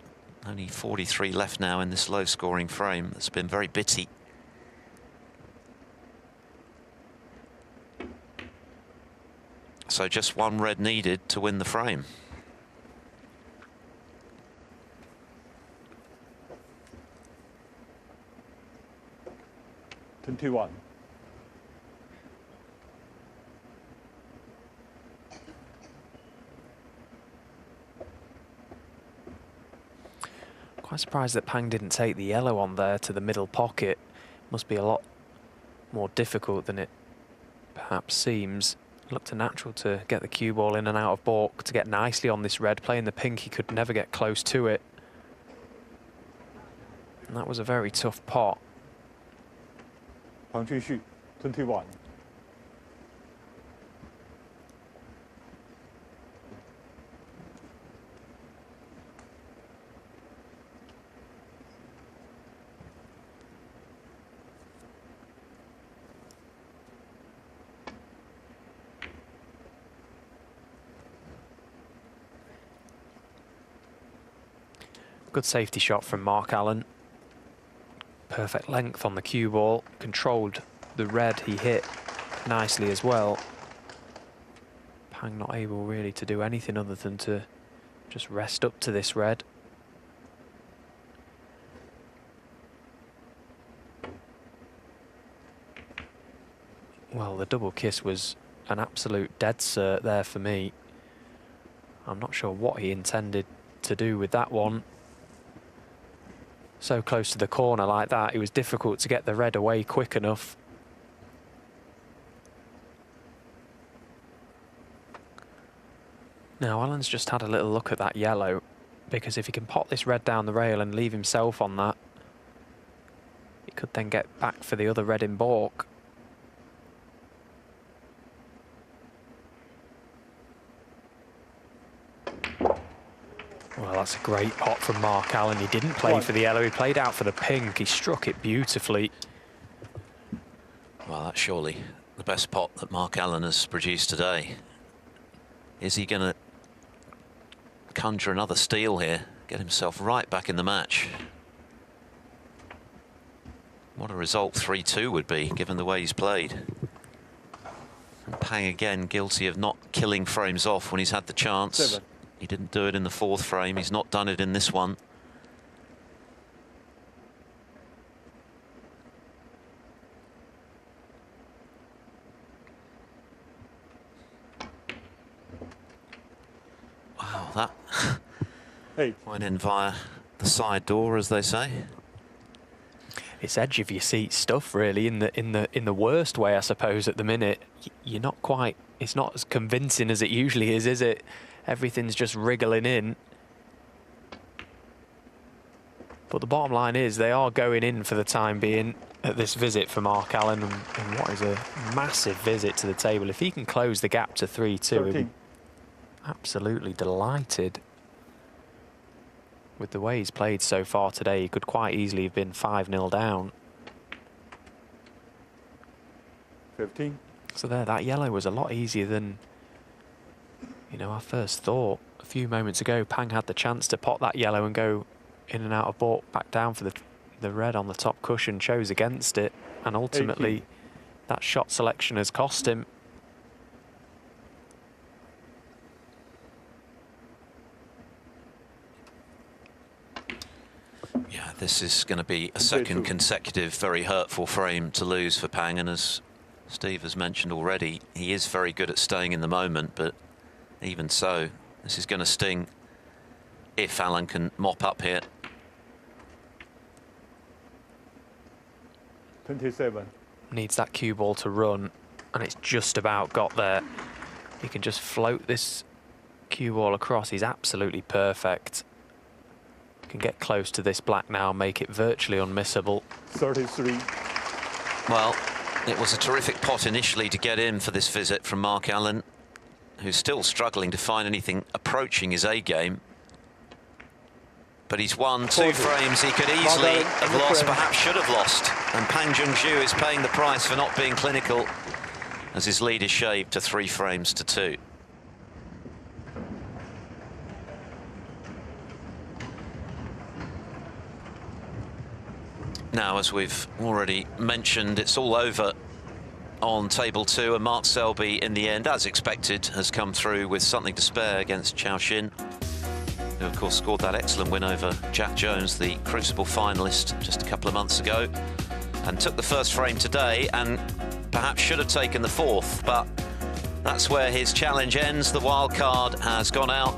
only 43 left now in this low-scoring frame. It's been very bitty. So just one red needed to win the frame. $21. Quite surprised that Pang didn't take the yellow on there to the middle pocket. Must be a lot more difficult than it perhaps seems. Looked a natural to get the cue ball in and out of baulk, to get nicely on this red. Playing the pink, he could never get close to it. And that was a very tough pot. 黄继续 21. Good safety shot from Mark Allen. Perfect length on the cue ball. Controlled the red he hit nicely as well. Pang not able really to do anything other than to just rest up to this red. Well, the double kiss was an absolute dead cert there for me. I'm not sure what he intended to do with that one. So close to the corner like that, it was difficult to get the red away quick enough. Now, Allen's just had a little look at that yellow, because if he can pot this red down the rail and leave himself on that, he could then get back for the other red in baulk. Well, that's a great pot from Mark Allen. He didn't play for the yellow, he played out for the pink. He struck it beautifully. Well, that's surely the best pot that Mark Allen has produced today. Is he going to conjure another steal here, get himself right back in the match? What a result 3-2 would be, given the way he's played. And Pang again guilty of not killing frames off when he's had the chance. 7. He didn't do it in the fourth frame. He's not done it in this one. Wow, that 8. went in via the side door, as they say. It's edge of your seat stuff, really, in the worst way, I suppose. At the minute, you're not quite. It's not as convincing as it usually is it? Everything's just wriggling in. But the bottom line is they are going in for the time being at this visit for Mark Allen, and what is a massive visit to the table. If he can close the gap to 3-2, he'll be absolutely delighted. With the way he's played so far today, he could quite easily have been 5-0 down. 15. So there, that yellow was a lot easier than, you know, I first thought. A few moments ago, Pang had the chance to pot that yellow and go in and out of baulk, back down for the red on the top cushion, chose against it, and ultimately 18. that shot selection has cost him. Yeah, this is going to be a second consecutive very hurtful frame to lose for Pang, and as Steve has mentioned already, he is very good at staying in the moment, but even so, this is going to sting if Allen can mop up here. 27. Needs that cue ball to run, and it's just about got there. He can just float this cue ball across. He's absolutely perfect. Can get close to this black now, make it virtually unmissable. 33. Well, it was a terrific pot initially to get in for this visit from Mark Allen. who's still struggling to find anything approaching his A game. But he's won 2 frames he could easily have lost, perhaps should have lost. And Pang Junxu is paying the price for not being clinical as his lead is shaved to 3 frames to 2. Now, as we've already mentioned, it's all over on table 2, and Mark Selby, in the end, as expected, has come through with something to spare against Chao Xin, who of course scored that excellent win over Jack Jones, the Crucible finalist, just a couple of months ago, and took the first frame today and perhaps should have taken the 4th, but that's where his challenge ends. The wild card has gone out,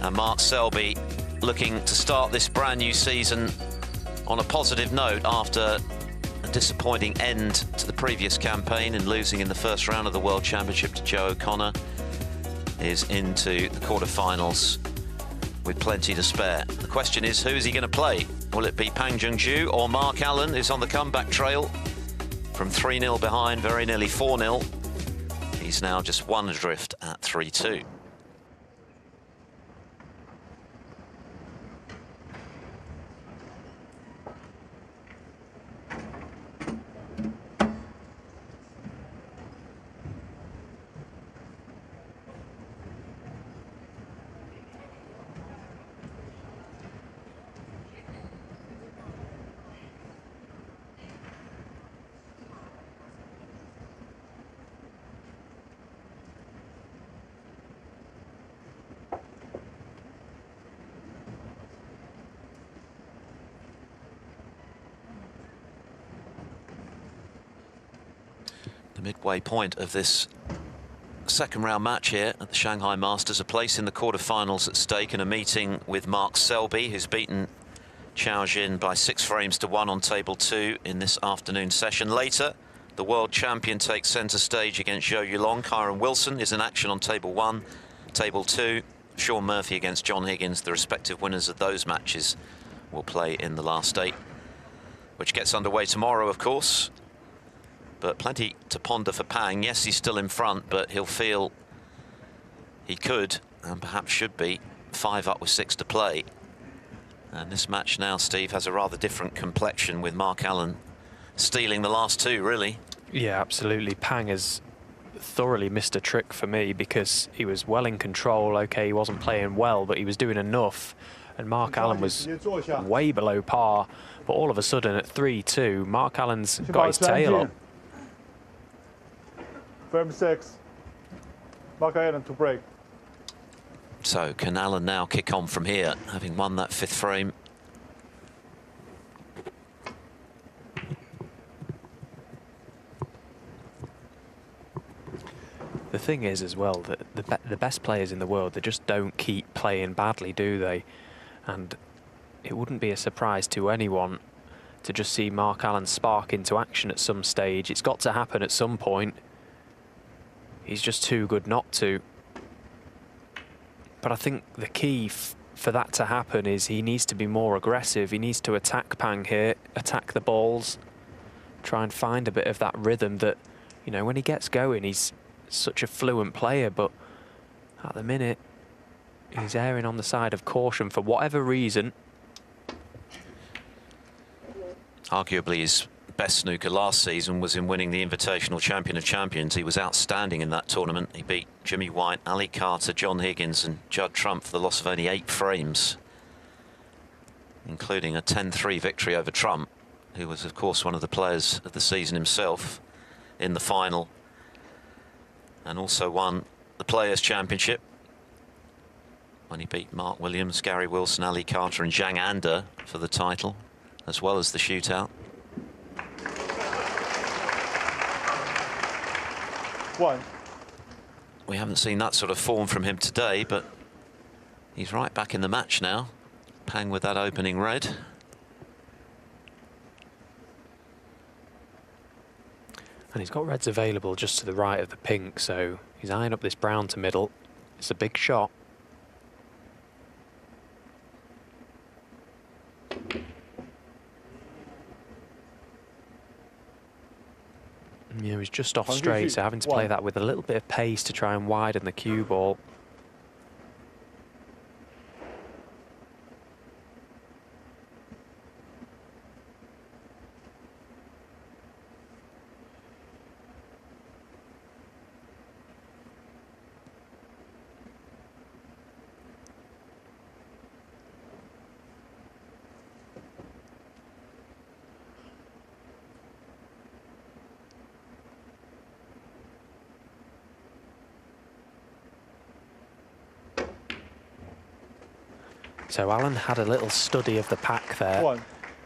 and Mark Selby looking to start this brand new season on a positive note after a disappointing end to the previous campaign and losing in the first round of the World Championship to Joe O'Connor, is into the quarterfinals with plenty to spare. The question is, who is he going to play? Will it be Pang Junxu or Mark Allen, who's on the comeback trail from 3-0 behind, very nearly 4-0. He's now just 1 adrift at 3-2. The midway point of this second round match here at the Shanghai Masters, a place in the quarterfinals at stake, and a meeting with Mark Selby, who's beaten Chao Xin by 6 frames to 1 on table 2 in this afternoon session. Later, the world champion takes centre stage against Zhou Yulong. Kyron Wilson is in action on table 1. Table 2, Shaun Murphy against John Higgins. The respective winners of those matches will play in the last 8, which gets underway tomorrow, of course. But plenty to ponder for Pang. Yes, he's still in front, but he'll feel he could, and perhaps should be, 5 up with 6 to play. And this match now, Steve, has a rather different complexion, with Mark Allen stealing the last 2, really. Yeah, absolutely. Pang has thoroughly missed a trick for me, because he was well in control. OK, he wasn't playing well, but he was doing enough. And Mark Allen was way below par. But all of a sudden, at 3-2, Mark Allen's got his tail up. Frame 6. Mark Allen to break. So can Allen now kick on from here, having won that 5th frame? The thing is as well that the best players in the world, they just don't keep playing badly, do they? And it wouldn't be a surprise to anyone to just see Mark Allen spark into action at some stage. It's got to happen at some point. He's just too good not to. But I think the key for that to happen is he needs to be more aggressive. He needs to attack Pang here, attack the balls, try and find a bit of that rhythm that, you know, when he gets going, he's such a fluent player, but at the minute, he's erring on the side of caution for whatever reason. Arguably his best snooker last season was in winning the Invitational Champion of Champions. He was outstanding in that tournament. He beat Jimmy White, Ali Carter, John Higgins and Judd Trump for the loss of only 8 frames, including a 10-3 victory over Trump, who was of course one of the players of the season himself in the final, and also won the Players' Championship when he beat Mark Williams, Gary Wilson, Ali Carter and Zhang Anda for the title, as well as the shootout. 1. We haven't seen that sort of form from him today, but he's right back in the match now. Pang with that opening red. And he's got reds available just to the right of the pink, so he's eyeing up this brown to middle. It's a big shot. Yeah, he was just off straight, so having to play that with a little bit of pace to try and widen the cue ball. So Alan had a little study of the pack there.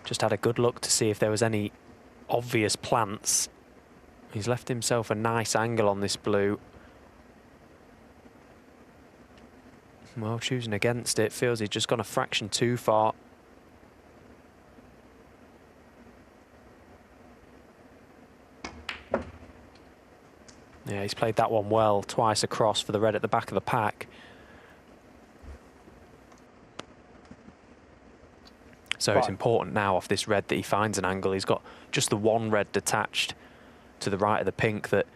Just had a good look to see if there was any obvious plants. He's left himself a nice angle on this blue. Well, choosing against it, feels he's just gone a fraction too far. Yeah, he's played that one well, twice across for the red at the back of the pack. So it's important now off this red that he finds an angle. He's got just the one red detached to the right of the pink that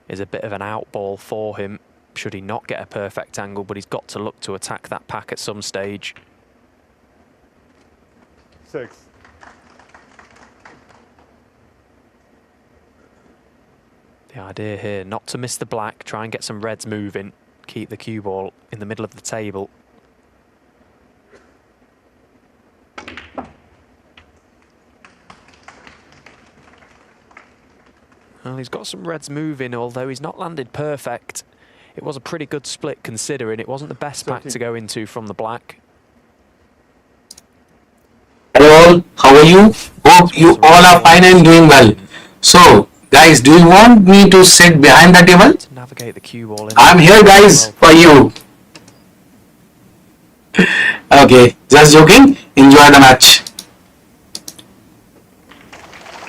is a bit of an out ball for him, should he not get a perfect angle, but he's got to look to attack that pack at some stage. 6. The idea here, not to miss the black, try and get some reds moving, keep the cue ball in the middle of the table. Well, he's got some reds moving, although he's not landed perfect. It was a pretty good split considering it wasn't the best pack to go into from the black. Hello all, how are you? Hope you all are fine and doing well. So, guys, do you want me to sit behind the table? To navigate the cue ball in. I'm here, guys, for you. Okay, just joking. Enjoy the match.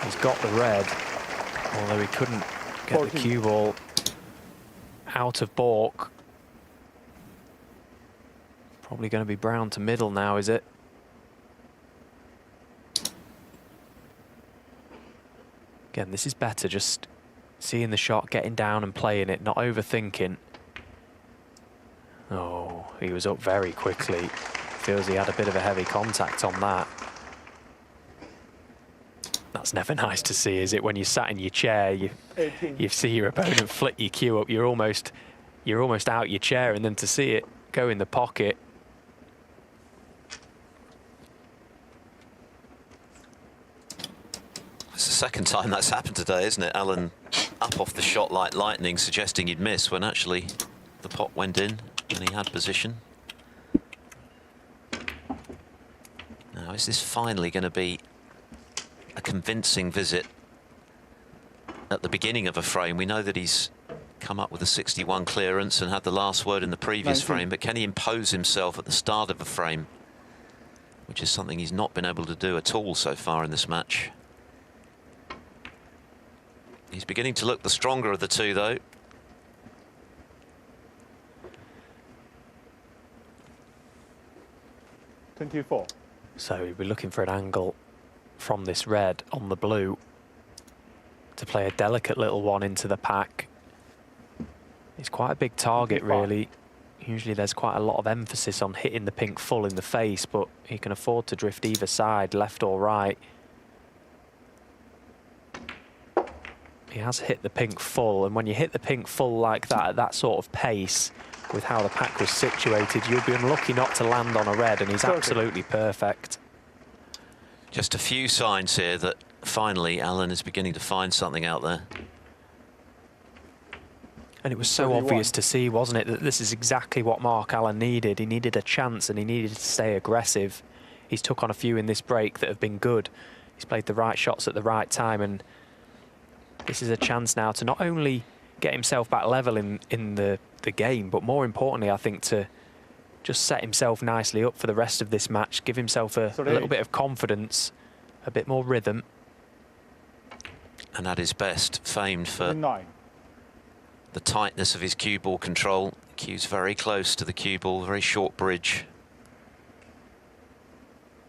He's got the red, although he couldn't get the cue ball out of balk. Probably going to be brown to middle now, is it? Again, this is better, just seeing the shot, getting down and playing it, not overthinking. Oh, he was up very quickly. Feels he had a bit of a heavy contact on that. That's never nice to see, is it? When you're sat in your chair, you see your opponent flick your cue up, you're almost out your chair, and then to see it go in the pocket. It's the second time that's happened today, isn't it? Alan up off the shot like lightning, suggesting he'd miss when actually the pot went in and he had position. Now, is this finally going to be a convincing visit at the beginning of a frame? We know that he's come up with a 61 clearance and had the last word in the previous frame, but can he impose himself at the start of a frame, which is something he's not been able to do at all so far in this match? He's beginning to look the stronger of the two, though. $24. So he'll be looking for an angle from this red on the blue to play a delicate little one into the pack. It's quite a big target, really. Usually there's quite a lot of emphasis on hitting the pink full in the face, but he can afford to drift either side, left or right. He has hit the pink full, and when you hit the pink full like that, at that sort of pace, with how the pack was situated, you'll be unlucky not to land on a red, and he's absolutely perfect. Just a few signs here that finally Alan is beginning to find something out there. And it was so obvious to see, wasn't it, that this is exactly what Mark Allen needed. He needed a chance and he needed to stay aggressive. He's took on a few in this break that have been good. He's played the right shots at the right time, and this is a chance now to not only get himself back level in the game, but more importantly, I think, to just set himself nicely up for the rest of this match, give himself a little bit of confidence, a bit more rhythm. And at his best, famed for the tightness of his cue ball control. Cue's very close to the cue ball, very short bridge.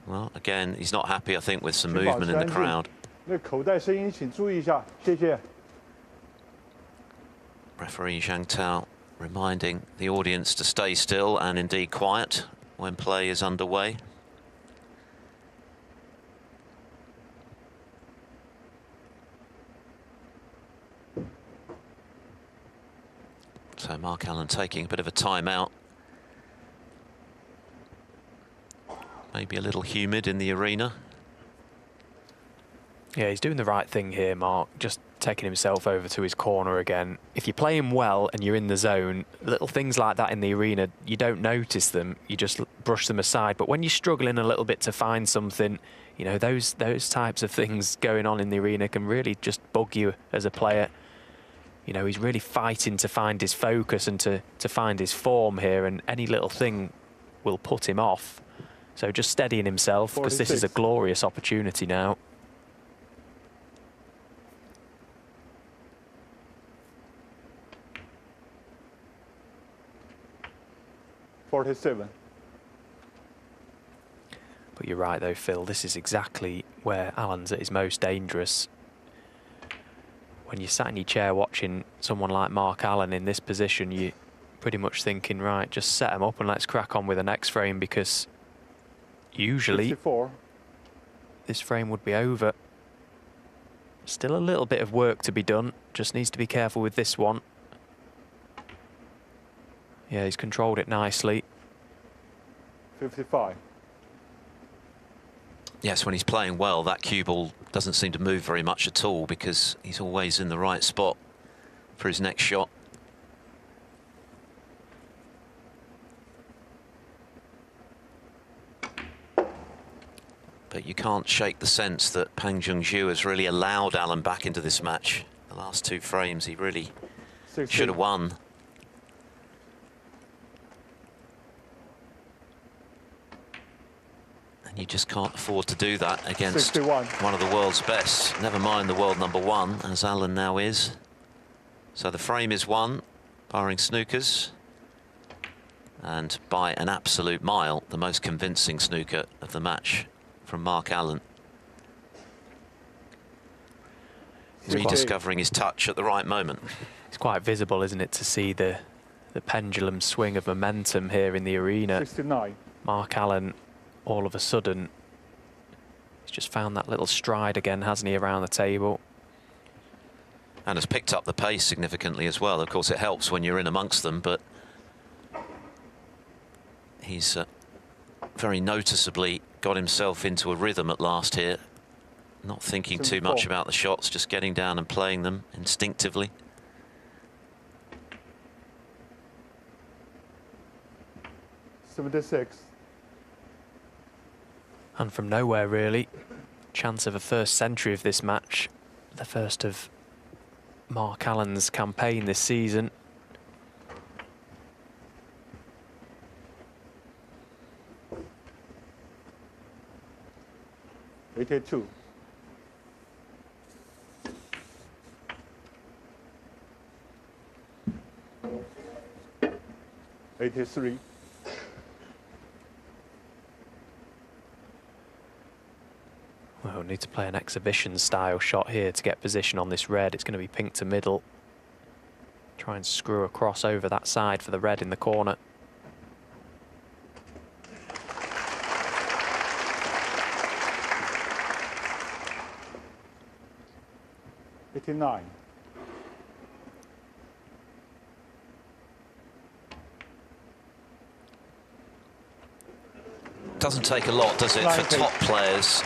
Well, again, he's not happy, I think, with some movement in the crowd. Referee Zhang Tao reminding the audience to stay still and indeed quiet when play is underway. So Mark Allen taking a bit of a timeout. Maybe a little humid in the arena. Yeah, he's doing the right thing here, Mark, just taking himself over to his corner again. If you're playing well and you're in the zone, little things like that in the arena, you don't notice them, you just brush them aside. But when you're struggling a little bit to find something, you know, those types of things going on in the arena can really just bug you as a player. You know, he's really fighting to find his focus and to find his form here, and any little thing will put him off. So just steadying himself, because this is a glorious opportunity now. 47. But you're right though, Phil, this is exactly where Allen's at his most dangerous. When you're sat in your chair watching someone like Mark Allen in this position, you're pretty much thinking, right, just set him up and let's crack on with the next frame, because usually 64. This frame would be over. Still a little bit of work to be done, just needs to be careful with this one. Yeah, he's controlled it nicely. 55. Yes, when he's playing well, that cue ball doesn't seem to move very much at all, because he's always in the right spot for his next shot. But you can't shake the sense that Pang Junxu has really allowed Allen back into this match. The last two frames, he really 60. should have won. And you just can't afford to do that against 61. one of the world's best. Never mind the world #1, as Allen now is. So the frame is won, barring snookers. And by an absolute mile, the most convincing snooker of the match from Mark Allen. Rediscovering his touch at the right moment. It's quite visible, isn't it, to see the pendulum swing of momentum here in the arena. 69. Mark Allen, all of a sudden, he's just found that little stride again, hasn't he, around the table. And has picked up the pace significantly as well. Of course, it helps when you're in amongst them, but he's very noticeably got himself into a rhythm at last here. Not thinking too much about the shots, just getting down and playing them instinctively. $76. And from nowhere, really, chance of a first century of this match. The first of Mark Allen's campaign this season. $82. 83. Well, we need to play an exhibition style shot here to get position on this red. It's going to be pink to middle. Try and screw across over that side for the red in the corner. $89. Doesn't take a lot, does it, for 90. top players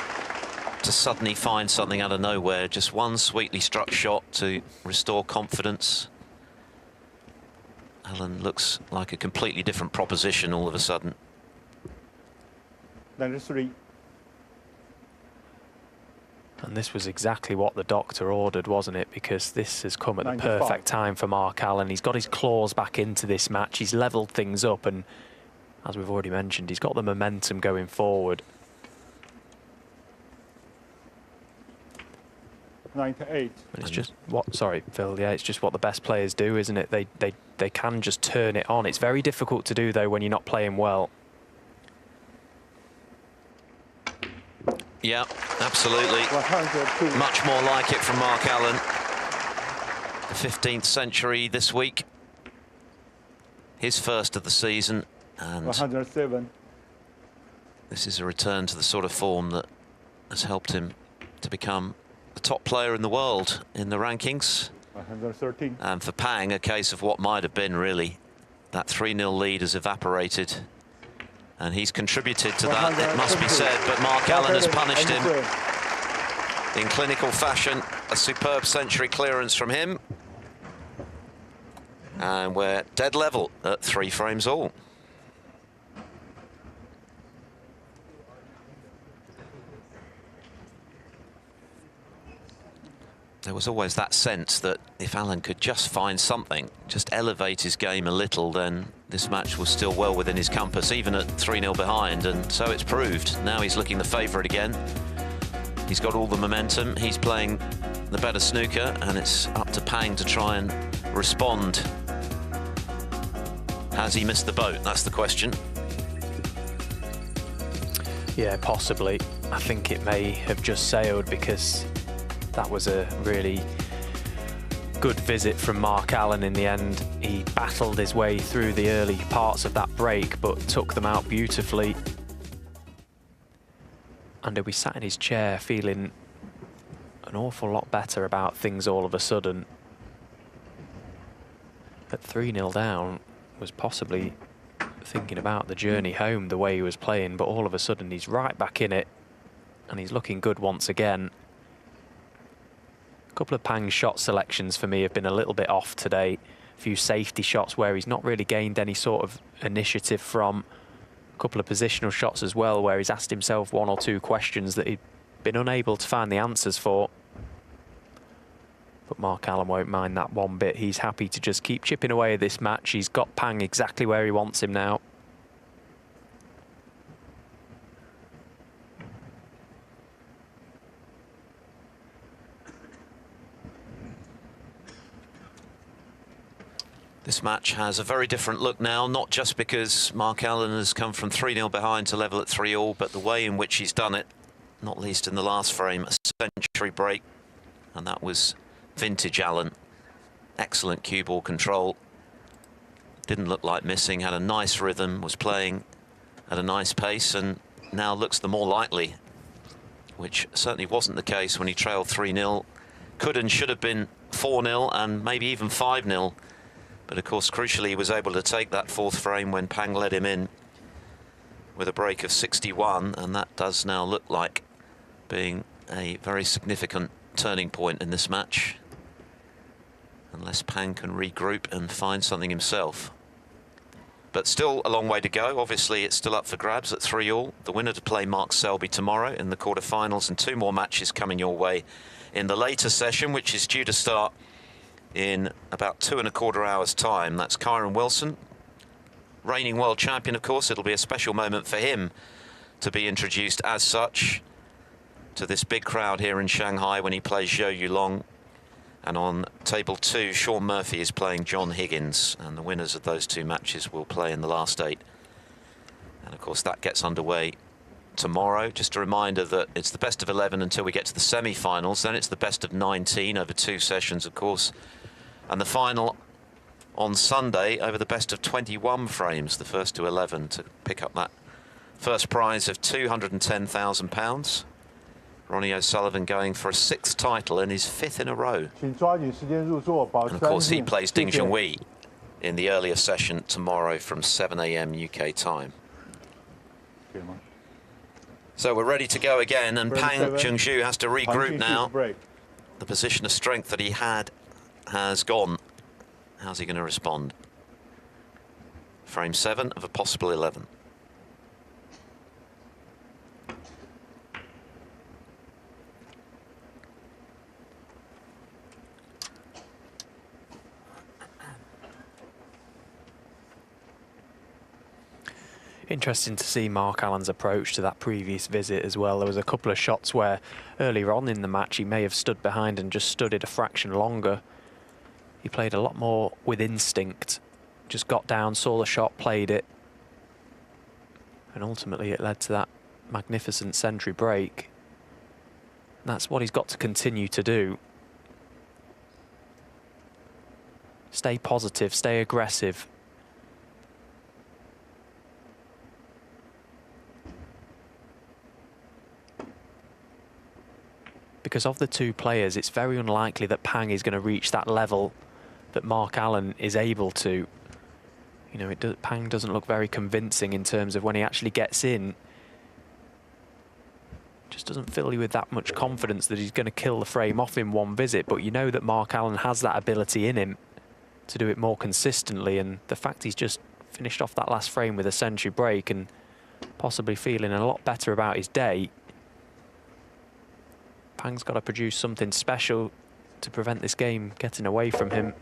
to suddenly find something out of nowhere. Just one sweetly struck shot to restore confidence. Allen looks like a completely different proposition all of a sudden. 93. And this was exactly what the doctor ordered, wasn't it? Because this has come at 95. the perfect time for Mark Allen. He's got his claws back into this match. He's levelled things up, and as we've already mentioned, he's got the momentum going forward. 98. And it's just what, sorry, Phil, yeah, it's just what the best players do, isn't it? They can just turn it on. It's very difficult to do, though, when you're not playing well. Yeah, absolutely. 102. Much more like it from Mark Allen. the 15th century this week. His first of the season, and 107. this is a return to the sort of form that has helped him to become the top player in the world in the rankings. 113. And for Pang, a case of what might have been, really. That 3-0 lead has evaporated, and he's contributed to that, it must be said, but Mark Allen has punished him in clinical fashion. A superb century clearance from him, and we're dead level at 3 frames all. There was always that sense that if Allen could just find something, just elevate his game a little, then this match was still well within his compass, even at 3-0 behind, and so it's proved. Now he's looking the favourite again. He's got all the momentum, he's playing the better snooker, and it's up to Pang to try and respond. Has he missed the boat? That's the question. Yeah, possibly. I think it may have just sailed, because that was a really good visit from Mark Allen in the end. He battled his way through the early parts of that break, but took them out beautifully. And he sat in his chair feeling an awful lot better about things all of a sudden. At 3-0 down, was possibly thinking about the journey home, the way he was playing, but all of a sudden he's right back in it, and he's looking good once again. A couple of Pang shot selections for me have been a little bit off today. A few safety shots where he's not really gained any sort of initiative from. A couple of positional shots as well where he's asked himself 1 or 2 questions that he'd been unable to find the answers for. But Mark Allen won't mind that one bit. He's happy to just keep chipping away at this match. He's got Pang exactly where he wants him now. This match has a very different look now, not just because Mark Allen has come from 3-0 behind to level at 3-all, but the way in which he's done it, not least in the last frame, a century break, and that was vintage Allen. Excellent cue ball control, didn't look like missing, had a nice rhythm, was playing at a nice pace, and now looks the more likely, which certainly wasn't the case when he trailed 3-0. Could and should have been 4-0 and maybe even 5-0. But of course, crucially, he was able to take that 4th frame when Pang led him in with a break of 61, and that does now look like being a very significant turning point in this match, unless Pang can regroup and find something himself. But still a long way to go. Obviously, it's still up for grabs at 3-all. The winner to play Mark Selby tomorrow in the quarterfinals, and 2 more matches coming your way in the later session, which is due to start in about 2¼ hours time. That's Kyren Wilson, reigning world champion, of course. It'll be a special moment for him to be introduced as such to this big crowd here in Shanghai when he plays Zhou Yulong. And on table 2, Shaun Murphy is playing John Higgins, and the winners of those 2 matches will play in the last 8. And of course that gets underway tomorrow. Just a reminder that it's the best of 11 until we get to the semi-finals, then it's the best of 19 over 2 sessions, of course, and the final on Sunday over the best of 21 frames, the first to 11, to pick up that first prize of £210,000. Ronnie O'Sullivan going for a 6th title and his 5th in a row. And of course he plays Ding Junhui in the earlier session tomorrow from 7 AM UK time. So we're ready to go again, and Pang Junhui has to regroup now. The position of strength that he had has gone. How's he going to respond? Frame 7 of a possible 11. Interesting to see Mark Allen's approach to that previous visit as well. There was a couple of shots where earlier on in the match he may have stood behind and just stood it a fraction longer. He played a lot more with instinct, just got down, saw the shot, played it, and ultimately it led to that magnificent century break. That's what he's got to continue to do. Stay positive, stay aggressive. Because of the two players, it's very unlikely that Pang is going to reach that level that Mark Allen is able to. You know, Pang doesn't look very convincing in terms of when he actually gets in. Just doesn't fill you with that much confidence that he's going to kill the frame off in one visit. But you know that Mark Allen has that ability in him to do it more consistently. And the fact he's just finished off that last frame with a century break and possibly feeling a lot better about his day. Pang's got to produce something special to prevent this game getting away from him.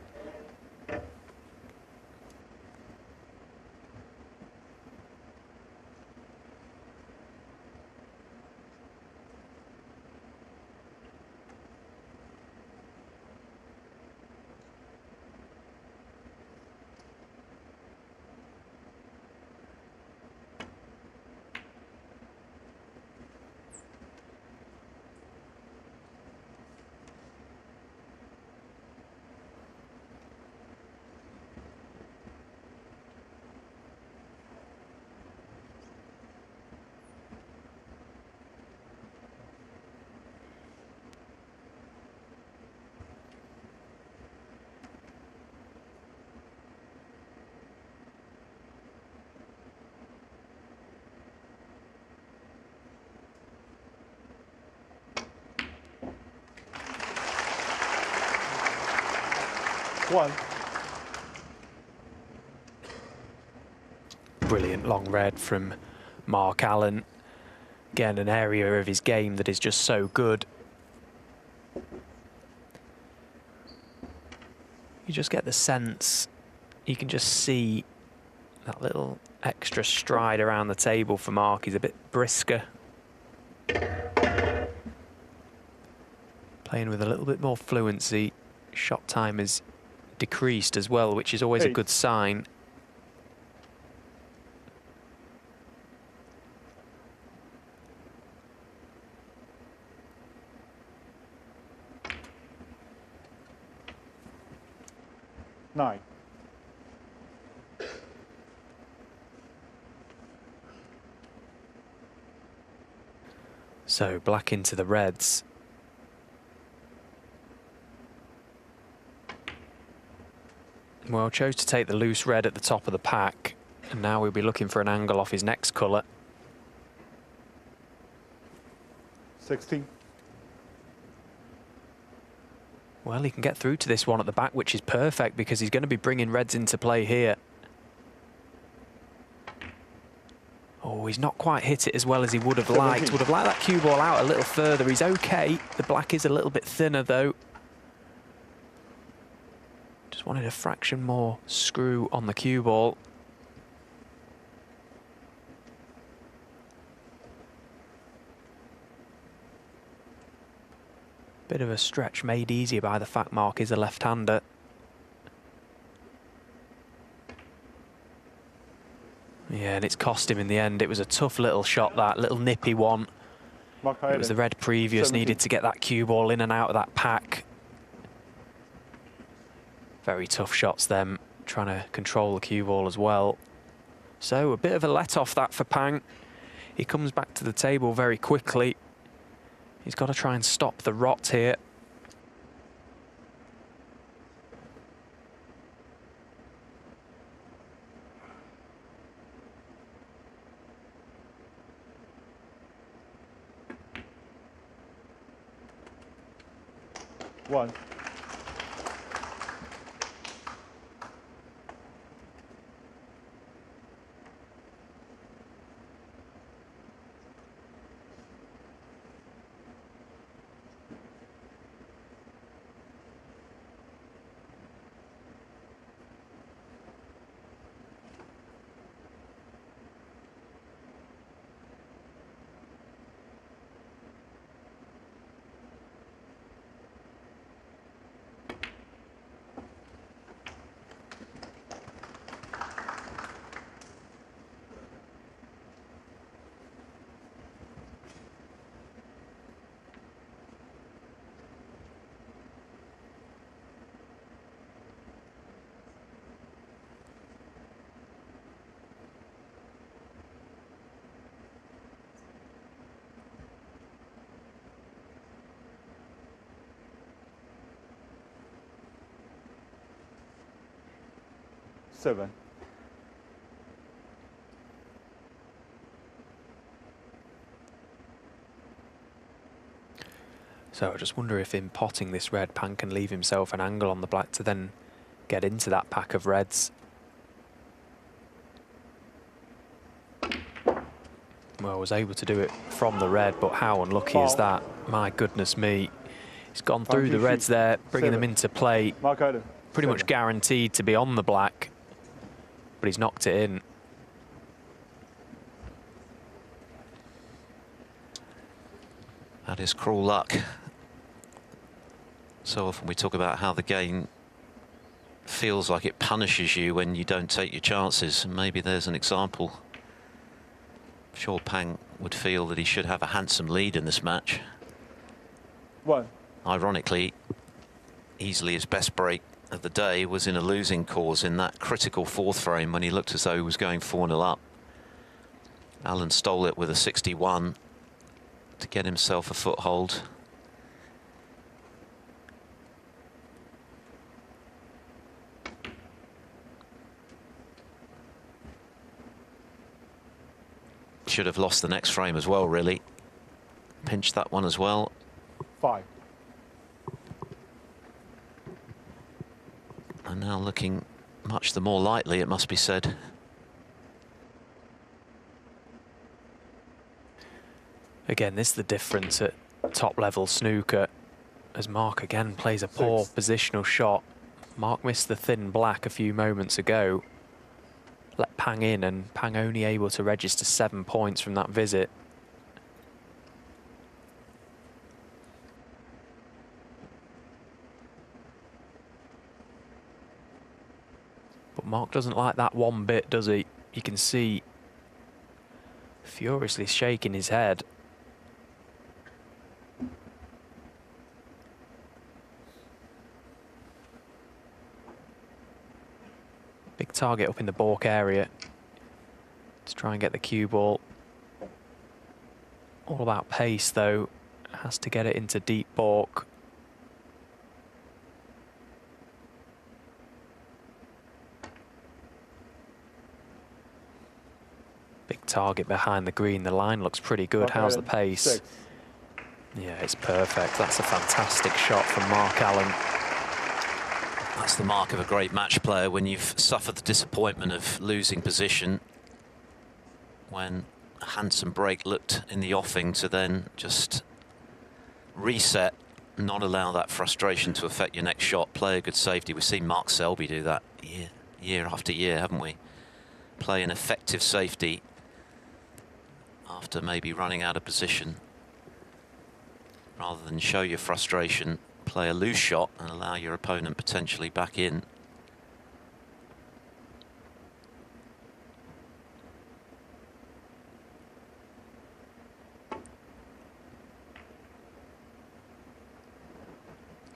One. Brilliant long red from Mark Allen. Again, an area of his game that is just so good. You just get the sense, you can just see that little extra stride around the table for Mark. He's a bit brisker. Playing with a little bit more fluency. Shot time is decreased as well, which is always a good sign. Nine. So black into the reds. Well, chose to take the loose red at the top of the pack, and now we'll be looking for an angle off his next colour. 16. Well, he can get through to this one at the back, which is perfect because he's going to be bringing reds into play here. Oh, he's not quite hit it as well as he would have liked. Would have liked that cue ball out a little further. He's okay. The black is a little bit thinner, though. Just wanted a fraction more screw on the cue ball. Bit of a stretch made easier by the fact Mark is a left-hander. Yeah, and it's cost him in the end. It was a tough little shot, that little nippy one. It was the red previous, 17. needed to get that cue ball in and out of that pack. Very tough shots them, trying to control the cue ball as well. So a bit of a let-off that for Pang. He comes back to the table very quickly. He's got to try and stop the rot here. One. 7. So I just wonder if in potting this red, Pang can leave himself an angle on the black to then get into that pack of reds. Well, was able to do it from the red, but how unlucky is that? My goodness me. He's gone through the reds there, bringing them into play. Pretty much guaranteed to be on the black, but he's knocked it in. That is cruel luck. So often we talk about how the game feels like it punishes you when you don't take your chances. And maybe there's an example. I'm sure Pang would feel that he should have a handsome lead in this match. 1. Ironically, easily his best break of the day was in a losing cause in that critical fourth frame when he looked as though he was going 4-0 up. Alan stole it with a 61 to get himself a foothold. Should have lost the next frame as well, really. Pinched that one as well. 5. And now looking much the more lightly, it must be said. Again, this is the difference at top level snooker, as Mark again plays a poor positional shot. Mark missed the thin black a few moments ago. Let Pang in, and Pang only able to register 7 points from that visit. But Mark doesn't like that one bit, does he? You can see furiously shaking his head. Big target up in the baulk area to try and get the cue ball. All about pace, though. Has to get it into deep baulk. Big target behind the green. The line looks pretty good. How's the pace? 6. Yeah, it's perfect. That's a fantastic shot from Mark Allen. That's the mark of a great match player, when you've suffered the disappointment of losing position, when a handsome break looked in the offing, to then just reset, not allow that frustration to affect your next shot, play a good safety. We've seen Mark Selby do that year after year, haven't we? Play an effective safety after maybe running out of position, rather than show your frustration. Play a loose shot and allow your opponent potentially back in.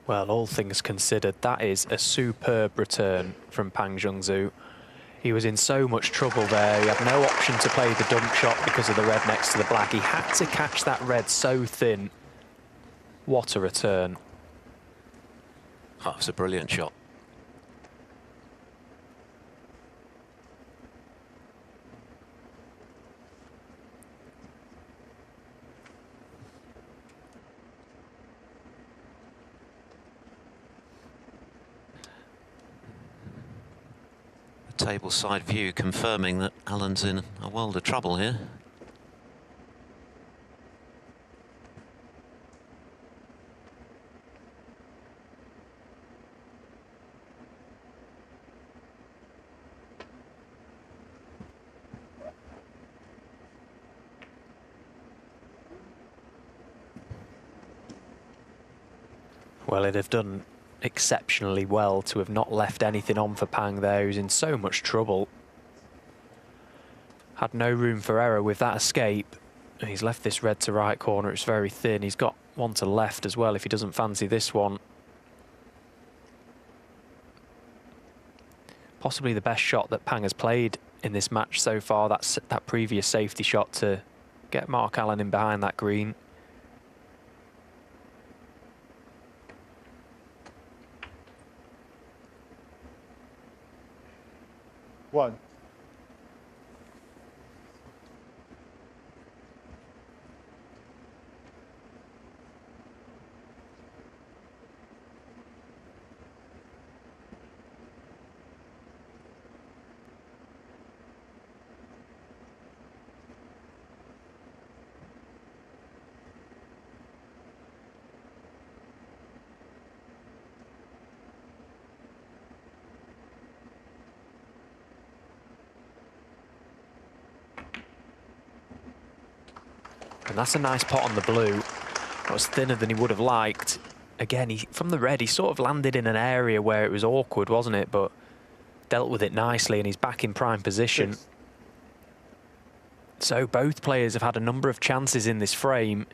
Well, all things considered, that is a superb return from Pang Junxu. He was in so much trouble there. He had no option to play the dump shot because of the red next to the black. He had to catch that red so thin. What a return. Oh, it's a brilliant shot. The table side view confirming that Alan's in a world of trouble here. Well, it'd have done exceptionally well to have not left anything on for Pang there, who's in so much trouble. Had no room for error with that escape. He's left this red to right corner. It's very thin. He's got one to left as well if he doesn't fancy this one. Possibly the best shot that Pang has played in this match so far. That's that previous safety shot to get Mark Allen in behind that green. 1. And that's a nice pot on the blue. That was thinner than he would have liked. Again, from the red, he sort of landed in an area where it was awkward, wasn't it? But dealt with it nicely, and he's back in prime position. 6. So both players have had a number of chances in this frame,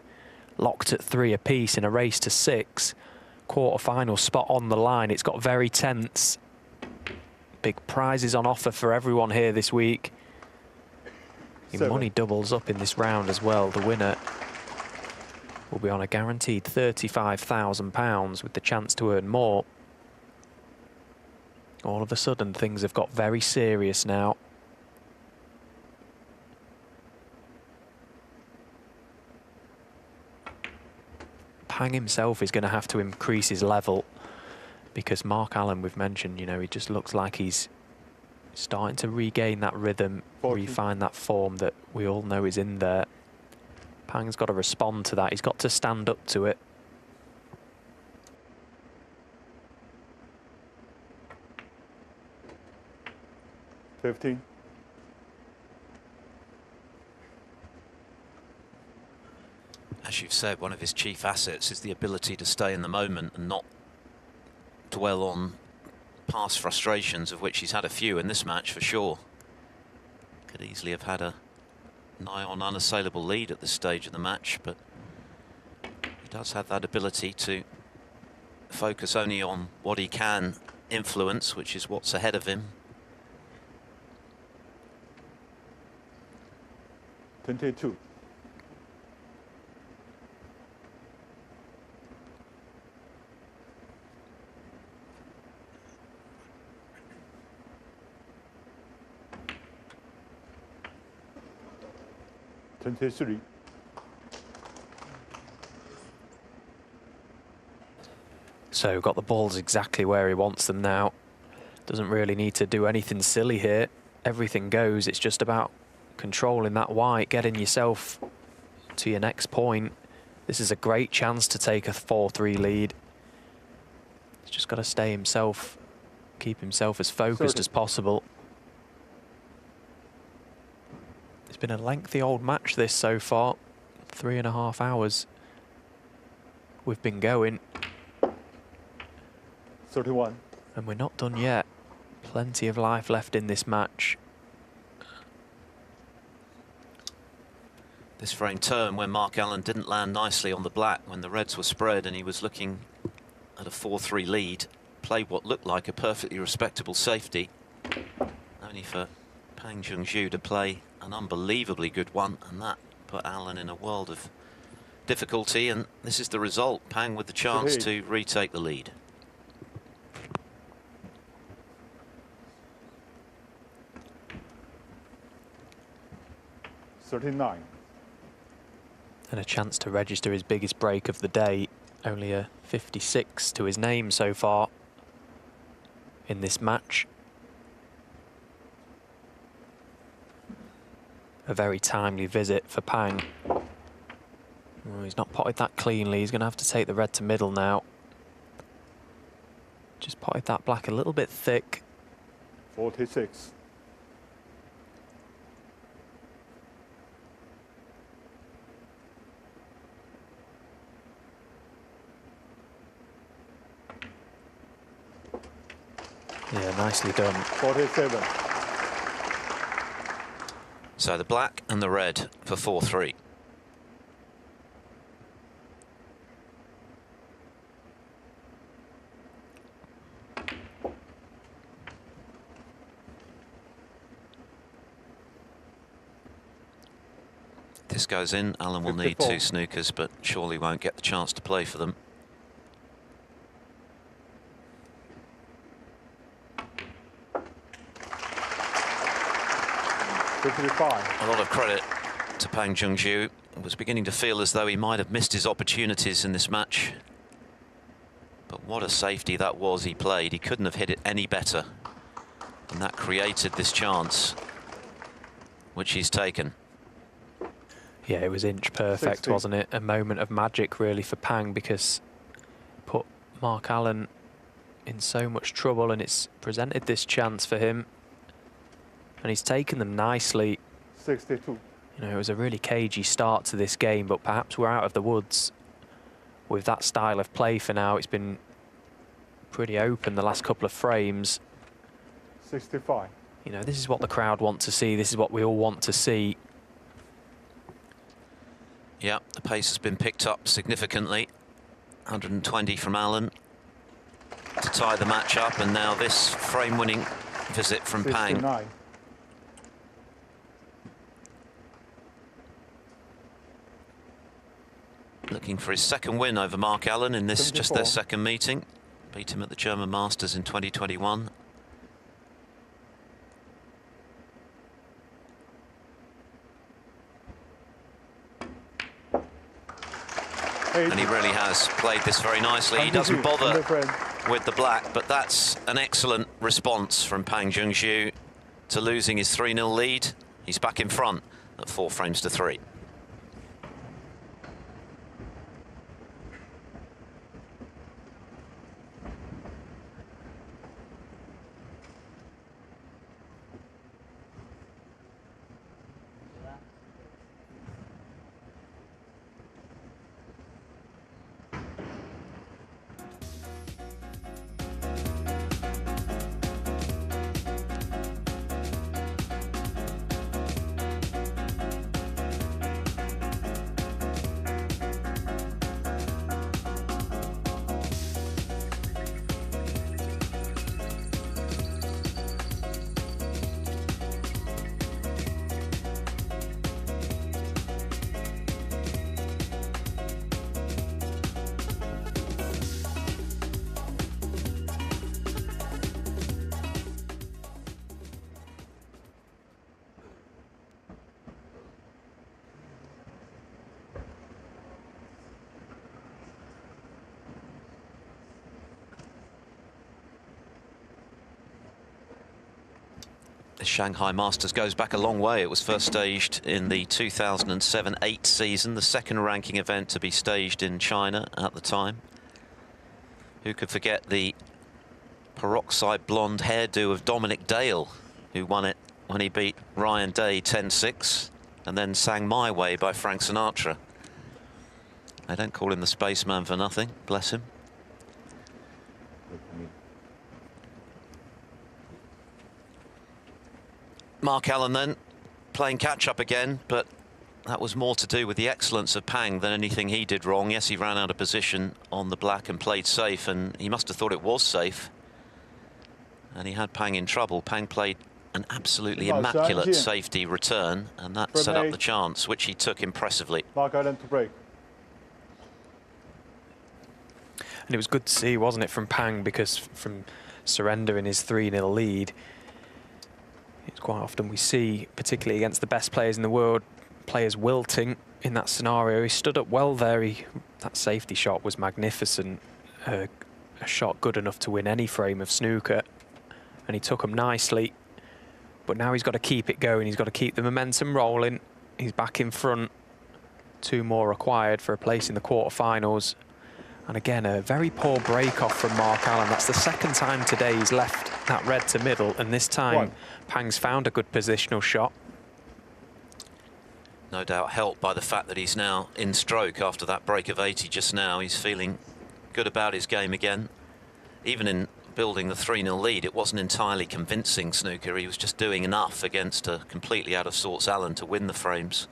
locked at 3 apiece in a race to 6. Quarter-final spot on the line. It's got very tense. Big prizes on offer for everyone here this week. Your 7. money doubles up in this round as well. The winner will be on a guaranteed £35,000 with the chance to earn more. All of a sudden, things have got very serious now. Pang himself is going to have to increase his level because Mark Allen, we've mentioned, you know, he just looks like he's starting to regain that rhythm, 40. refine that form that we all know is in there. Pang's got to respond to that. He's got to stand up to it. $15. As you've said, one of his chief assets is the ability to stay in the moment and not dwell on past frustrations, of which he's had a few in this match for sure. Could easily have had a nigh on unassailable lead at this stage of the match, but he does have that ability to focus only on what he can influence, which is what's ahead of him. 22. $23. So got the balls exactly where he wants them now. Doesn't really need to do anything silly here. Everything goes. It's just about controlling that white, getting yourself to your next point. This is a great chance to take a 4-3 lead. He's just got to stay himself, keep himself as focused 30. as possible. It's been a lengthy old match this so far. 3.5 hours we've been going. 31. And we're not done yet. Plenty of life left in this match. This frame turn when Mark Allen didn't land nicely on the black when the reds were spread and he was looking at a 4-3 lead, played what looked like a perfectly respectable safety, only for Pang Junxu to play an unbelievably good one, and that put Allen in a world of difficulty, and this is the result. Pang with the chance to retake the lead. $39. And a chance to register his biggest break of the day. Only a 56 to his name so far in this match. A very timely visit for Pang. Oh, he's not potted that cleanly. He's going to have to take the red to middle now. Just potted that black a little bit thick. 46. Yeah, nicely done. 47. So the black and the red for 4-3. This goes in, Allen will need 54. 2 snookers, but surely won't get the chance to play for them. 55. A lot of credit to Pang Junju. Was beginning to feel as though he might have missed his opportunities in this match. But what a safety that was he played. He couldn't have hit it any better. And that created this chance, which he's taken. Yeah, it was inch perfect, 60. wasn't it? A moment of magic, really, for Pang, because put Mark Allen in so much trouble, and it's presented this chance for him. And he's taken them nicely. 62. You know, it was a really cagey start to this game, but perhaps we're out of the woods with that style of play for now. It's been pretty open the last couple of frames. 65. You know, this is what the crowd want to see. This is what we all want to see. Yeah, the pace has been picked up significantly. 120 from Allen to tie the match up, and now this frame-winning visit from 69. Pang. Looking for his second win over Mark Allen in this, just their 74. second meeting. Beat him at the German Masters in 2021. And he really has played this very nicely. He doesn't bother with the black, but that's an excellent response from Pang Junju to losing his 3-0 lead. He's back in front at 4 frames to 3. The Shanghai Masters goes back a long way. It was first staged in the 2007-8 season, the second ranking event to be staged in China at the time. Who could forget the peroxide blonde hairdo of Dominic Dale, who won it when he beat Ryan Day 10-6 and then sang My Way by Frank Sinatra. They don't call him the spaceman for nothing, bless him. Mark Allen then playing catch-up again, but that was more to do with the excellence of Pang than anything he did wrong. Yes, he ran out of position on the black and played safe, and he must have thought it was safe. And he had Pang in trouble. Pang played an absolutely immaculate safety return, and that set up the chance, which he took impressively. Mark Allen to break. And it was good to see, wasn't it, from Pang, because from surrendering his 3-0 lead, it's quite often we see, particularly against the best players in the world, players wilting in that scenario. He stood up well there. That safety shot was magnificent. A shot good enough to win any frame of snooker. And he took them nicely. But now he's got to keep it going. He's got to keep the momentum rolling. He's back in front. 2 more required for a place in the quarterfinals. And again, a very poor break-off from Mark Allen. That's the second time today he's left that red to middle, and this time Pang's found a good positional shot. No doubt helped by the fact that he's now in stroke after that break of 80 just now. He's feeling good about his game again. Even in building the 3-0 lead, it wasn't entirely convincing snooker. He was just doing enough against a completely out of sorts Allen to win the frames.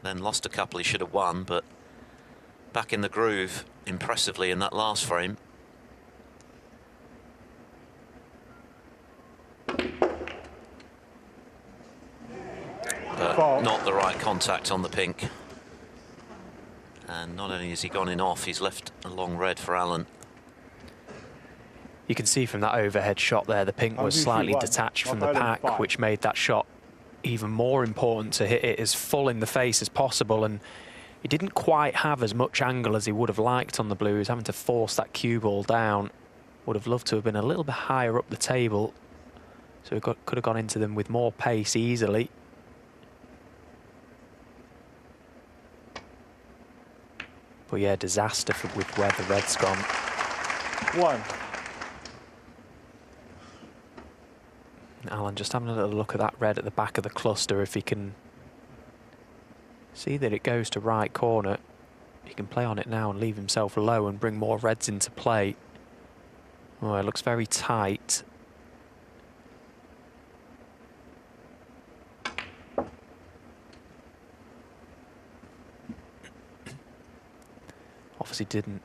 Then lost a couple he should have won, but back in the groove impressively in that last frame. But not the right contact on the pink. And not only has he gone in off, he's left a long red for Allen. You can see from that overhead shot there, the pink was slightly detached from the pack, which made that shot even more important to hit it as full in the face as possible, and he didn't quite have as much angle as he would have liked on the blue. He was having to force that cue ball down. Would have loved to have been a little bit higher up the table, so he could have gone into them with more pace easily. But yeah, disaster with where the red's gone. 1. Alan just having a little look at that red at the back of the cluster. If he can see that it goes to right corner, he can play on it now and leave himself low and bring more reds into play. Oh, it looks very tight. Obviously didn't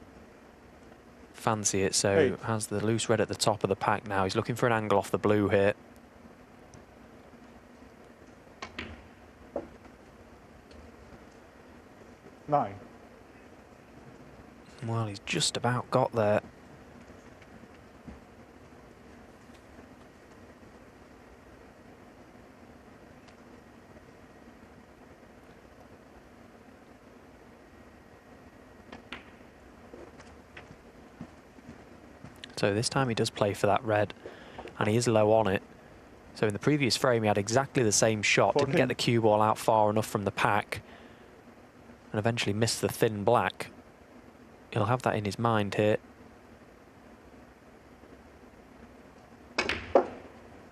fancy it, so has the loose red at the top of the pack now. He's looking for an angle off the blue here. Nine. Well, he's just about got there. So this time he does play for that red, and he is low on it. So in the previous frame he had exactly the same shot, 14. didn't get the cue ball out far enough from the pack, and eventually missed the thin black. He'll have that in his mind here.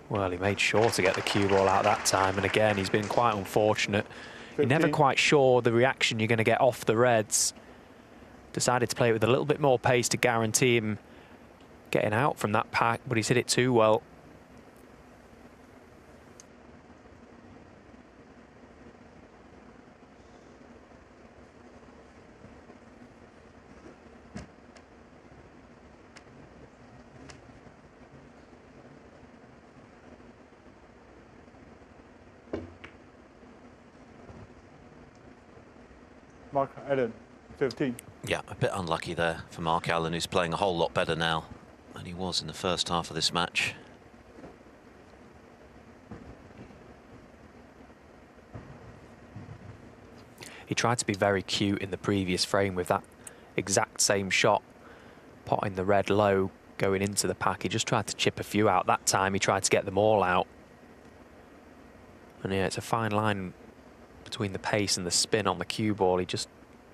Well, he made sure to get the cue ball out that time, and again he's been quite unfortunate. 15. You're never quite sure the reaction you're going to get off the reds. Decided to play it with a little bit more pace to guarantee him getting out from that pack, but he's hit it too well. Mark Allen, 15. Yeah, a bit unlucky there for Mark Allen, who's playing a whole lot better now than he was in the first half of this match. He tried to be very cute in the previous frame with that exact same shot, potting the red low, going into the pack. He just tried to chip a few out. That time he tried to get them all out. And yeah, it's a fine line between the pace and the spin on the cue ball. He just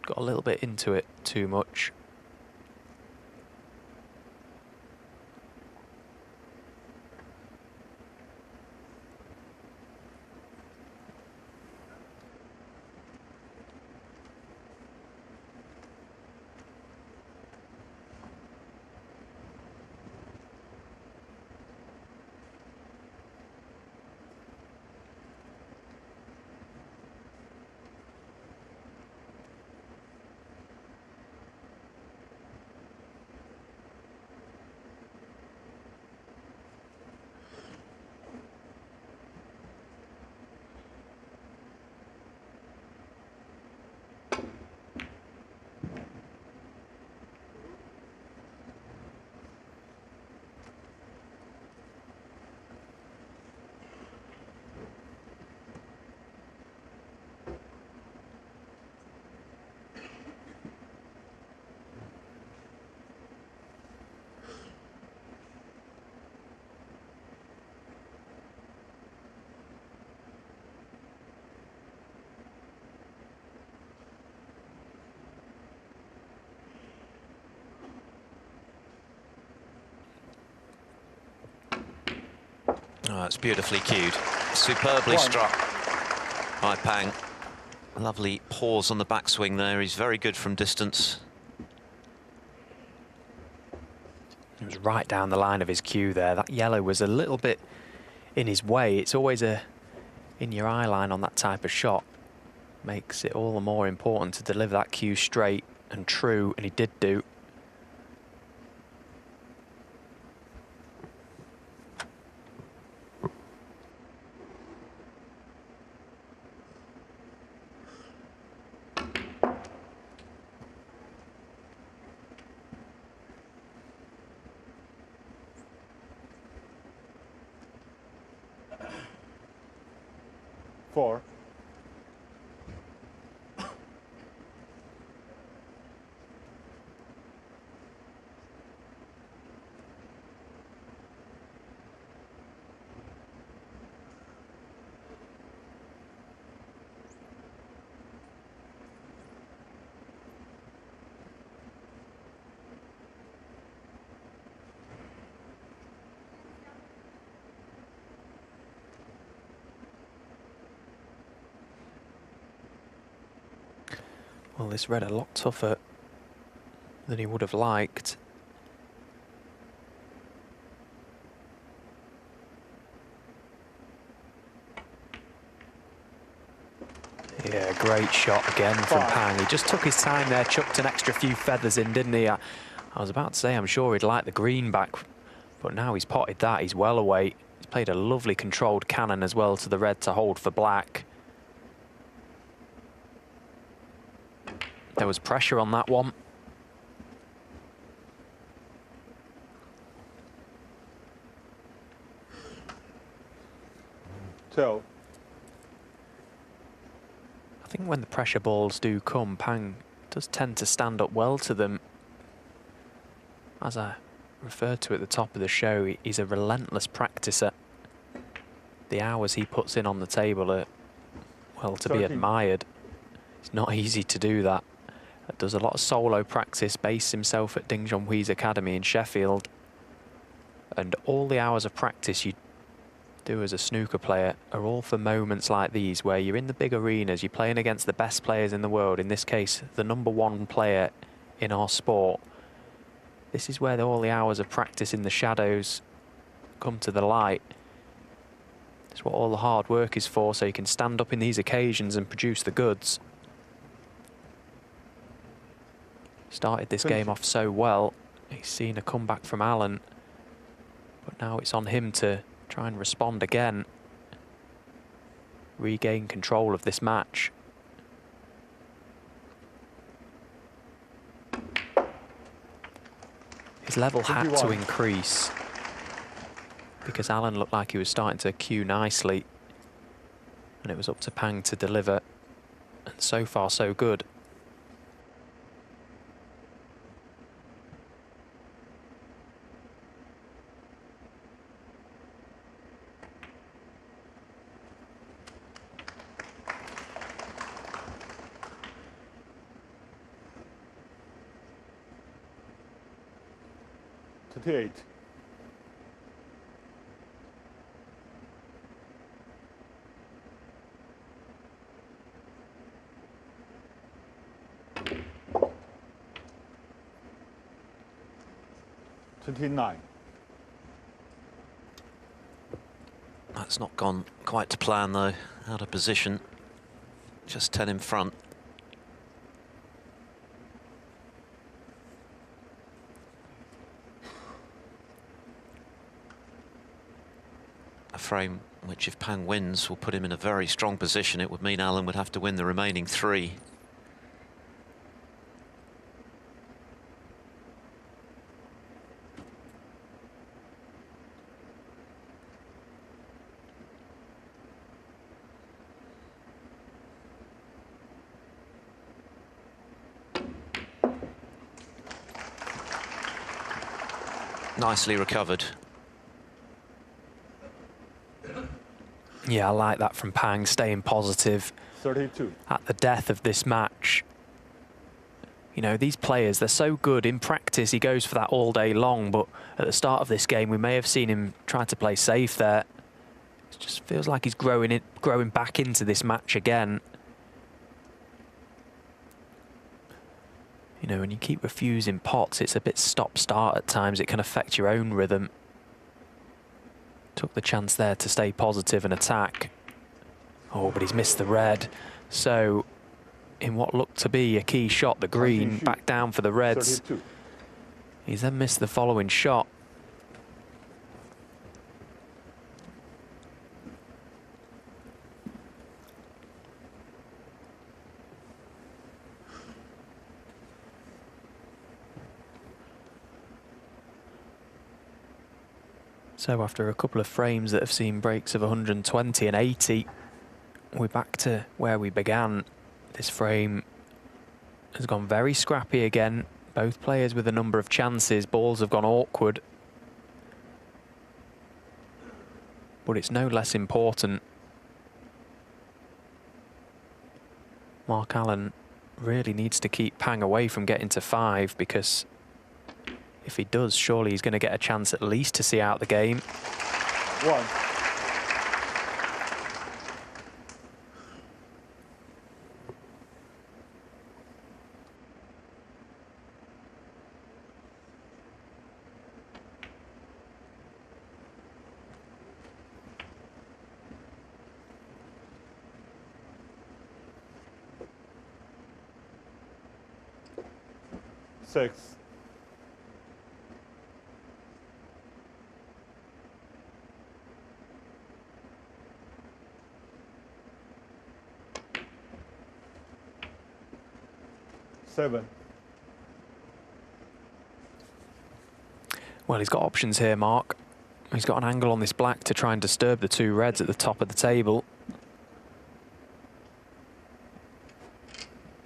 got a little bit into it too much. Oh, it's beautifully cued. Superbly struck by Pang. Lovely pause on the backswing there. He's very good from distance. It was right down the line of his cue there. That yellow was a little bit in his way. It's always a in your eye line on that type of shot. Makes it all the more important to deliver that cue straight and true, and he did do. 34. Well, this read a lot tougher than he would have liked. Yeah, great shot again from Pang. He just took his time there, chucked an extra few feathers in, didn't he? I was about to say, I'm sure he'd like the green back, but now he's potted that, he's well away. He's played a lovely controlled cannon as well to the red to hold for black. There was pressure on that one. So, I think when the pressure balls do come, Pang does tend to stand up well to them. As I referred to at the top of the show, he's a relentless practicer. The hours he puts in on the table are, well, to be admired. It's not easy to do that. Does a lot of solo practice, based himself at Ding Junhui's academy in Sheffield. And all the hours of practice you do as a snooker player are all for moments like these, where you're in the big arenas, you're playing against the best players in the world, in this case, the #1 player in our sport. This is where all the hours of practice in the shadows come to the light. It's what all the hard work is for, so you can stand up in these occasions and produce the goods. Started this game off so well. He's seen a comeback from Allen, but now it's on him to try and respond again. Regain control of this match. His level had to increase because Allen looked like he was starting to cue nicely, and it was up to Pang to deliver, and so far so good. Eight. That's not gone quite to plan though, out of position. Just 10 in front. A frame which, if Pang wins, will put him in a very strong position. It would mean Allen would have to win the remaining 3. Nicely recovered. Yeah, I like that from Pang, staying positive 32. At the death of this match. You know, these players, they're so good. In practice, he goes for that all day long, but at the start of this game, we may have seen him try to play safe there. It just feels like he's growing back into this match again. You know, when you keep refusing pots, it's a bit stop-start at times. It can affect your own rhythm. Took the chance there to stay positive and attack. Oh, but he's missed the red. So, in what looked to be a key shot, the green, back down for the reds. 32. He's then missed the following shot. So after a couple of frames that have seen breaks of 120 and 80, we're back to where we began. This frame has gone very scrappy again. Both players with a number of chances. Balls have gone awkward. But it's no less important. Mark Allen really needs to keep Pang away from getting to 5, because if he does, surely he's going to get a chance at least to see out the game. 1. Six. Seven. Well, he's got options here, Mark. He's got an angle on this black to try and disturb the 2 reds at the top of the table.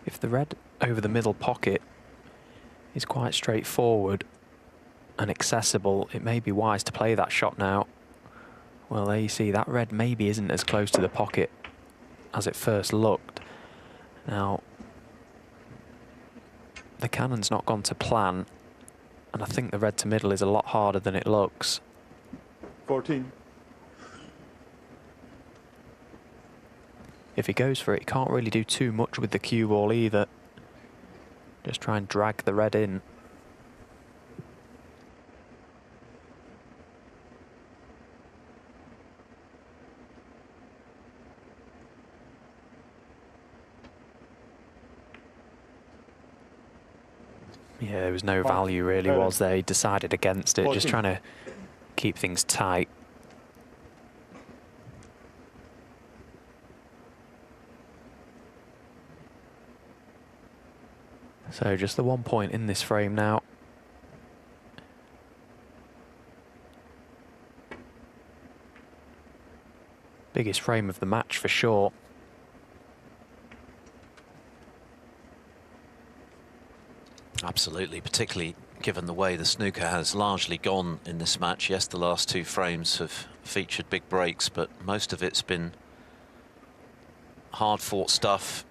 If the red over the middle pocket is quite straightforward and accessible, it may be wise to play that shot now. Well, there you see, that red maybe isn't as close to the pocket as it first looked. Now, the cannon's not gone to plan, and I think the red to middle is a lot harder than it looks. 14. If he goes for it, he can't really do too much with the cue ball either. Just try and drag the red in. Yeah, there was no value really, was there? He decided against it, just trying to keep things tight. So just the 1 point in this frame now. Biggest frame of the match for sure. Absolutely, particularly given the way the snooker has largely gone in this match. Yes, the last 2 frames have featured big breaks, but most of it's been hard-fought stuff.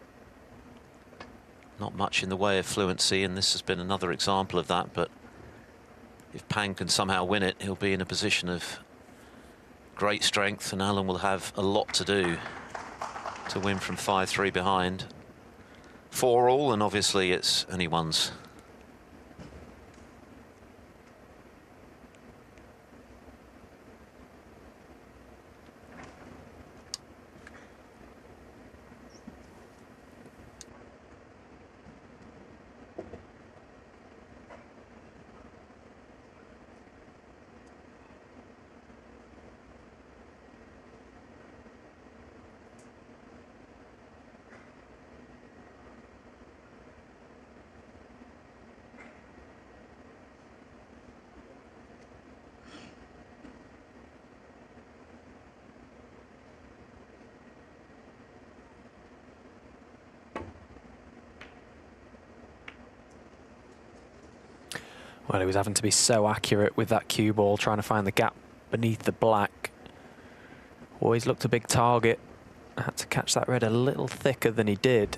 Not much in the way of fluency, and this has been another example of that. But if Pang can somehow win it, he'll be in a position of great strength, and Allen will have a lot to do to win from 5-3 behind. 4 all, and obviously it's anyone's. Well, he was having to be so accurate with that cue ball, trying to find the gap beneath the black. Always looked a big target. Had to catch that red a little thicker than he did.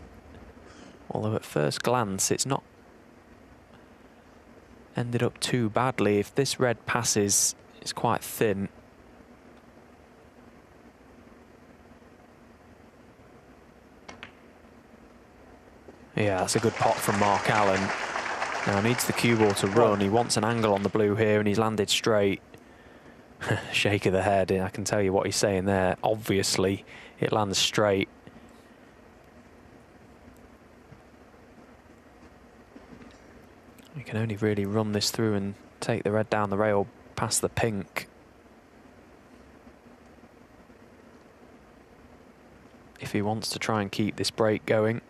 Although at first glance, it's not ended up too badly. If this red passes, it's quite thin. Yeah, that's a good pot from Mark Allen. Now needs the cue ball to run. He wants an angle on the blue here, and he's landed straight. Shake of the head. I can tell you what he's saying there. Obviously, it lands straight. You can only really run this through and take the red down the rail past the pink. If he wants to try and keep this break going.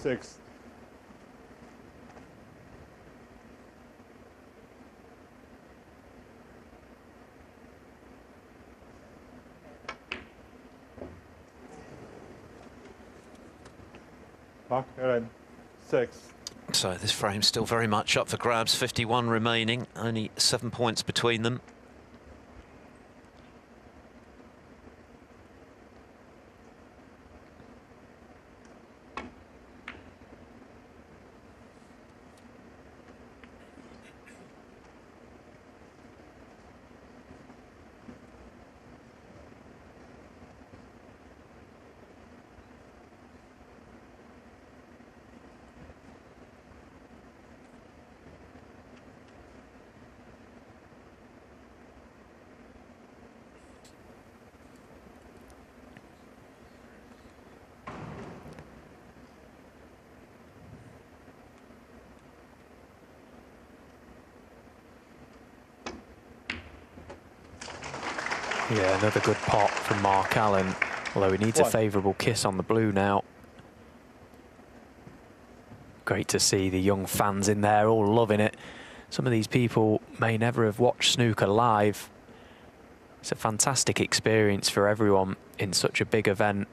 6. Mark Aaron, 6. So this frame's still very much up for grabs. 51 remaining, only 7 points between them. Yeah, another good pot from Mark Allen, although he needs a favourable kiss on the blue now. Great to see the young fans in there all loving it. Some of these people may never have watched snooker live. It's a fantastic experience for everyone in such a big event,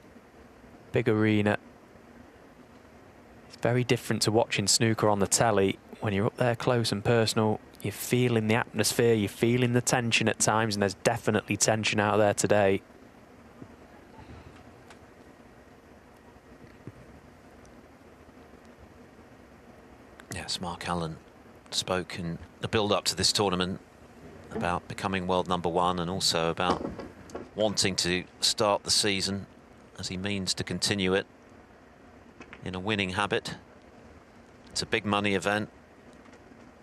big arena. It's very different to watching snooker on the telly. When you're up there close and personal, you're feeling the atmosphere, you're feeling the tension at times, and there's definitely tension out there today. Yes, Mark Allen spoke in the build-up to this tournament about becoming world #1 and also about wanting to start the season as he means to continue it in a winning habit. It's a big money event.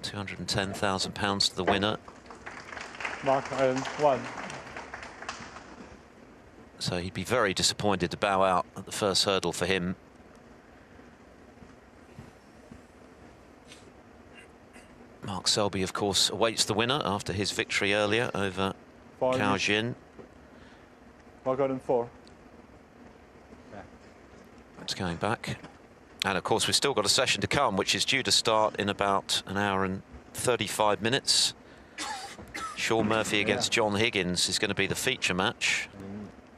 £210,000 to the winner. Mark Allen, 1. So he'd be very disappointed to bow out at the first hurdle for him. Mark Selby, of course, awaits the winner after his victory earlier over Cao Jin. Mark Allen, 4. It's going back. And of course, we've still got a session to come, which is due to start in about an hour and 35 minutes. Shaun Murphy against John Higgins is going to be the feature match.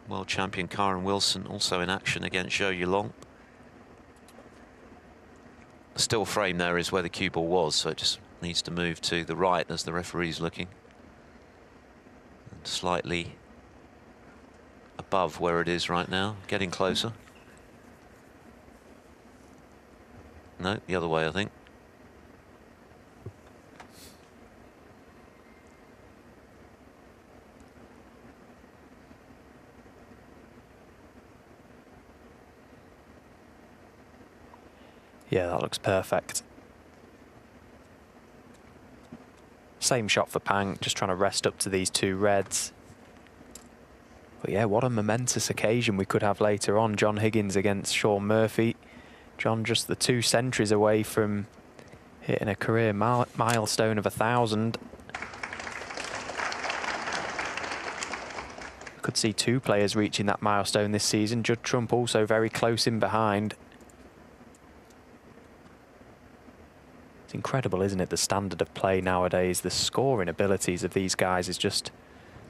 World champion Kyren Wilson also in action against Zhou Yulong. The still frame there is where the cue ball was, so it just needs to move to the right as the referee's looking. And slightly above where it is right now, getting closer. No, the other way, I think. Yeah, that looks perfect. Same shot for Pang, just trying to rest up to these two reds. But yeah, what a momentous occasion we could have later on. John Higgins against Shaun Murphy. John just the 2 centuries away from hitting a career milestone of 1,000. Could see 2 players reaching that milestone this season. Judd Trump also very close in behind. It's incredible, isn't it, the standard of play nowadays. The scoring abilities of these guys is just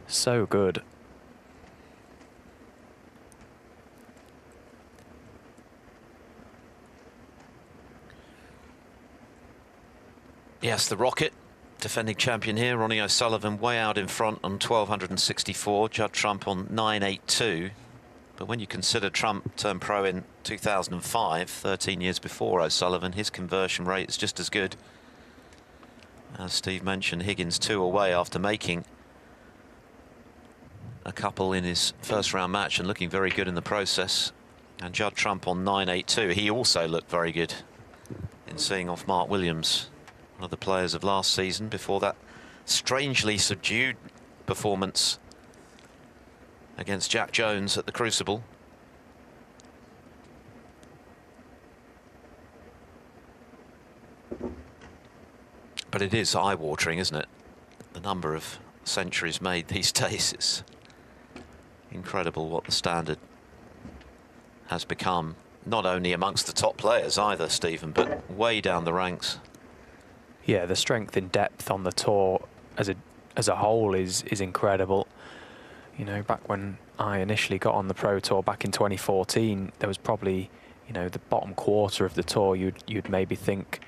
so good. Yes, the Rocket, defending champion here. Ronnie O'Sullivan way out in front on 1,264. Judd Trump on 982. But when you consider Trump turned pro in 2005, 13 years before O'Sullivan, his conversion rate is just as good. As Steve mentioned, Higgins 2 away after making a couple in his first round match and looking very good in the process. And Judd Trump on 982. He also looked very good in seeing off Mark Williams, one of the players of last season, before that strangely subdued performance against Jack Jones at the Crucible. But it is eye-watering, isn't it? The number of centuries made these days. It's incredible what the standard has become not only amongst the top players either, Stephen, but way down the ranks. Yeah, the strength in depth on the tour as a whole is incredible. You know, back when I initially got on the Pro Tour back in 2014, there was probably, you know, the bottom quarter of the tour. You'd maybe think,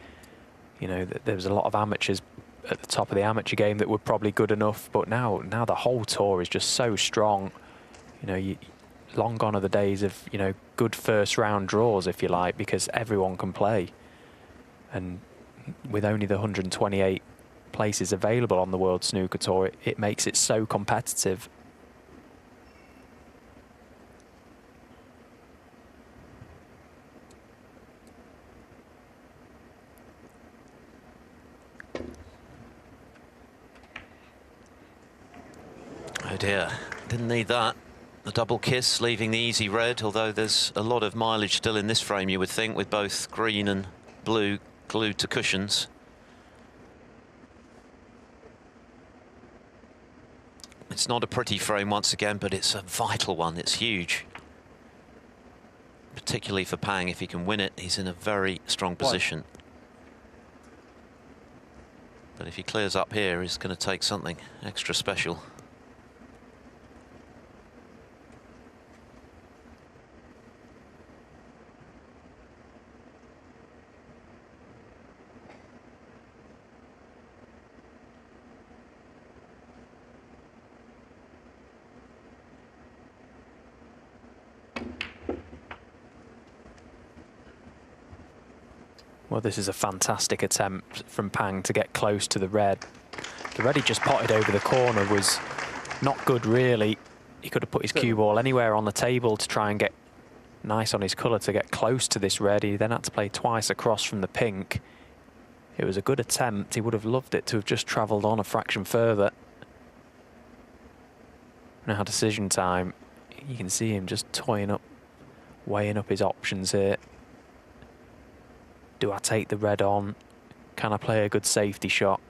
you know, that there was a lot of amateurs at the top of the amateur game that were probably good enough. But now the whole tour is just so strong. You know, long gone are the days of, you know, good first round draws, if you like, because everyone can play. And with only the 128 places available on the World Snooker Tour, it makes it so competitive. Oh dear, didn't need that. The double kiss, leaving the easy red, although there's a lot of mileage still in this frame, you would think, with both green and blue glued to cushions. It's not a pretty frame once again, but it's a vital one. It's huge. Particularly for Pang, if he can win it, he's in a very strong position. But if he clears up here, he's going to take something extra special. Well, this is a fantastic attempt from Pang to get close to the red. The red he just potted over the corner was not good, really. He could have put his cue ball anywhere on the table to try and get nice on his colour to get close to this red. He then had to play twice across from the pink. It was a good attempt. He would have loved it to have just travelled on a fraction further. Now decision time. You can see him just toying up, weighing up his options here. Do I take the red on? Can I play a good safety shot?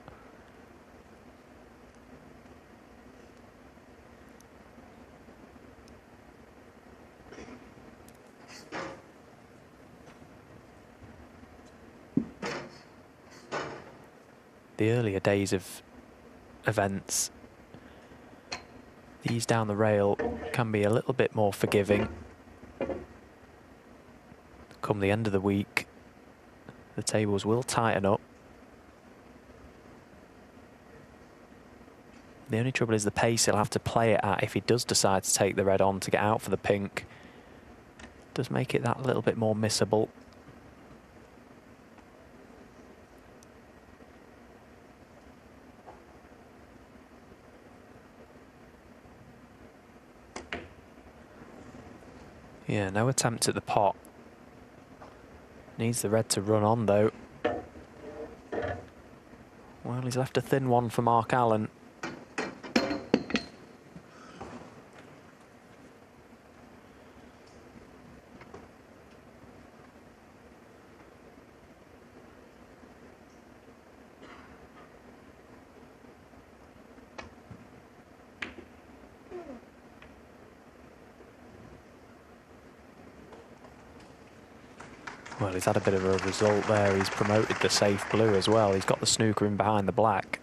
The earlier days of events, these down the rail can be a little bit more forgiving. Come the end of the week, the tables will tighten up. The only trouble is the pace he'll have to play it at if he does decide to take the red on to get out for the pink. Does make it that little bit more missable. Yeah, no attempt at the pot. Needs the red to run on, though. Well, he's left a thin one for Mark Allen. Well, he's had a bit of a result there. He's promoted the safe blue as well. He's got the snooker in behind the black.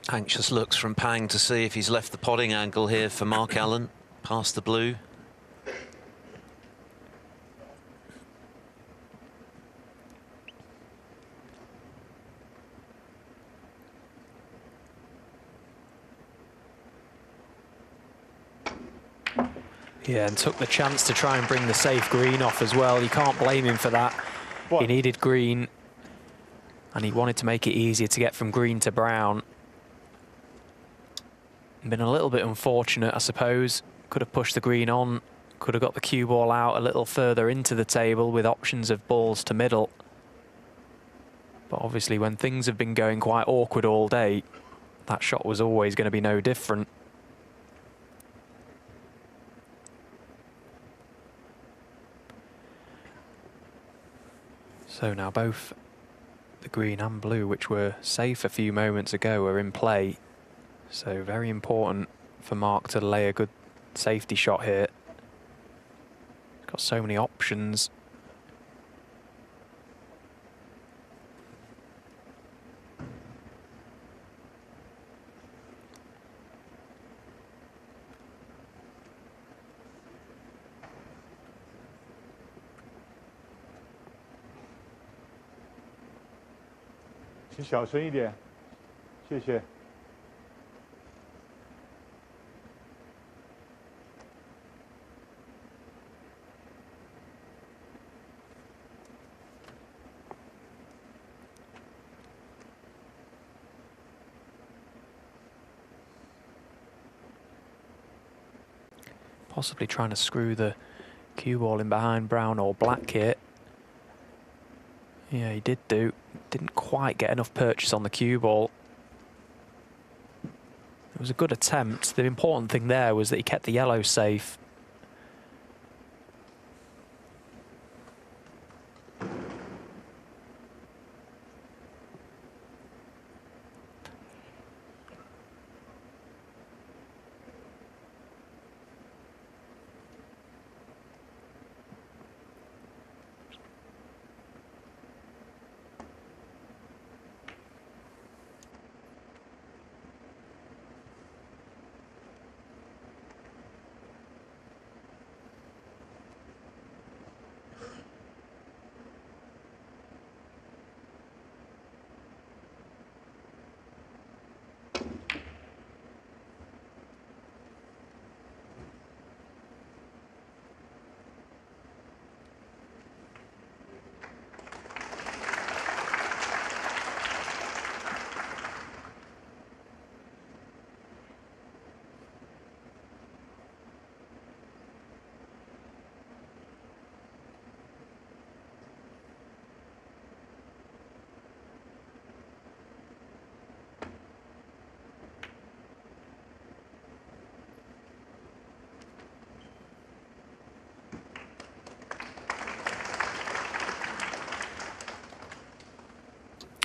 Anxious looks from Pang to see if he's left the potting angle here for Mark Allen, past the blue. Yeah, and took the chance to try and bring the safe green off as well. You can't blame him for that. What? He needed green, and he wanted to make it easier to get from green to brown. Been a little bit unfortunate, I suppose. Could have pushed the green on, could have got the cue ball out a little further into the table with options of balls to middle. But obviously when things have been going quite awkward all day, that shot was always going to be no different. So now both the green and blue, which were safe a few moments ago, are in play. So very important for Mark to lay a good safety shot here. Got so many options.请小声一点，谢谢。Possibly trying to screw the cue ball in behind brown or black here. Yeah, he did do. Didn't quite get enough purchase on the cue ball. It was a good attempt. The important thing there was that he kept the yellow safe.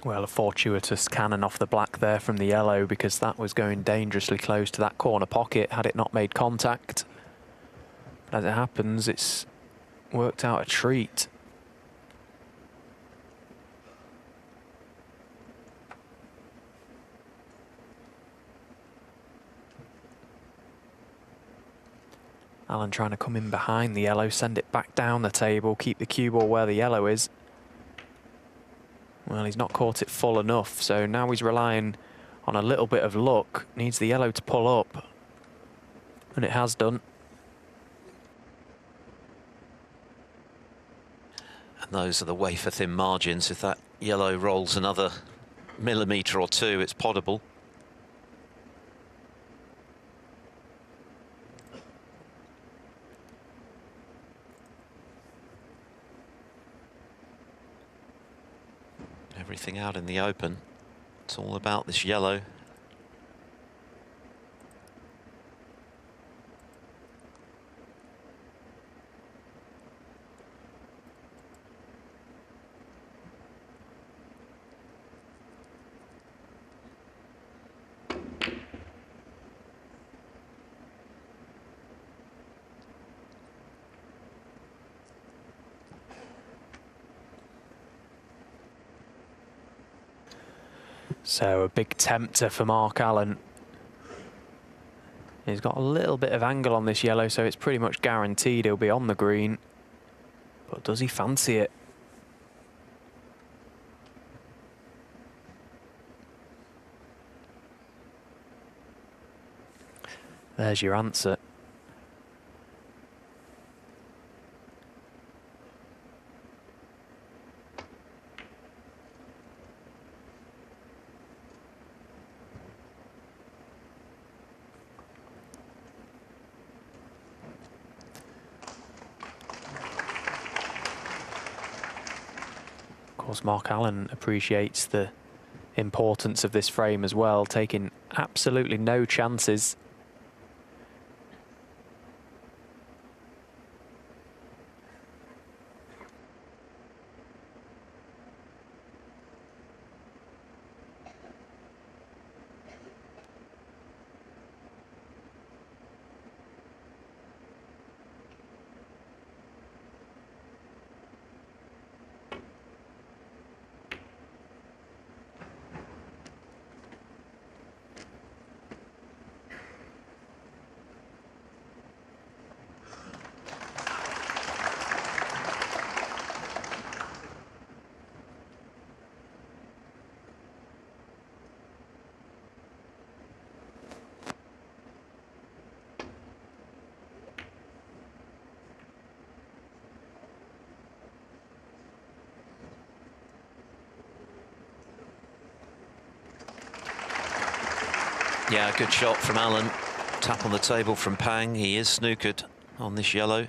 Well, a fortuitous cannon off the black there from the yellow, because that was going dangerously close to that corner pocket had it not made contact. But as it happens, it's worked out a treat. Alan trying to come in behind the yellow, send it back down the table, keep the cue ball where the yellow is. Well, he's not caught it full enough, so now he's relying on a little bit of luck. Needs the yellow to pull up, and it has done. And those are the wafer-thin margins. If that yellow rolls another millimetre or two, it's potable. Everything out in the open. It's all about this yellow. So a big tempter for Mark Allen. He's got a little bit of angle on this yellow, so it's pretty much guaranteed he'll be on the green. But does he fancy it? There's your answer. Of course, Mark Allen appreciates the importance of this frame as well, taking absolutely no chances. Yeah, good shot from Allen. Tap on the table from Pang. He is snookered on this yellow.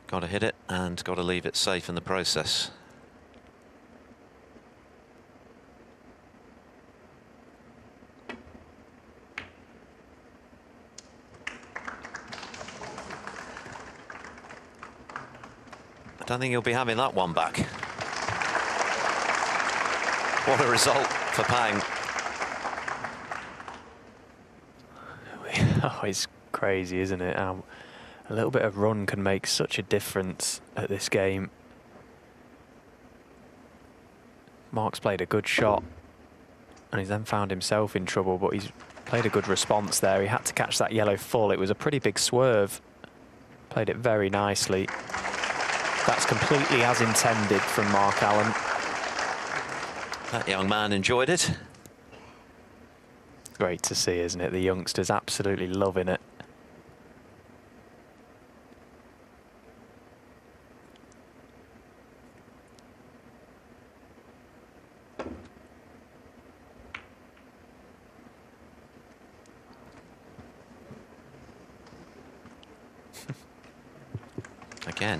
Got to hit it and got to leave it safe in the process. I don't think he'll be having that one back. What a result for Pang. Oh, it's crazy, isn't it? A little bit of run can make such a difference at this game. Mark's played a good shot and he's then found himself in trouble, but he's played a good response there. He had to catch that yellow full. It was a pretty big swerve. Played it very nicely. That's completely as intended from Mark Allen. That young man enjoyed it. Great to see, isn't it? The youngsters absolutely loving it. Again,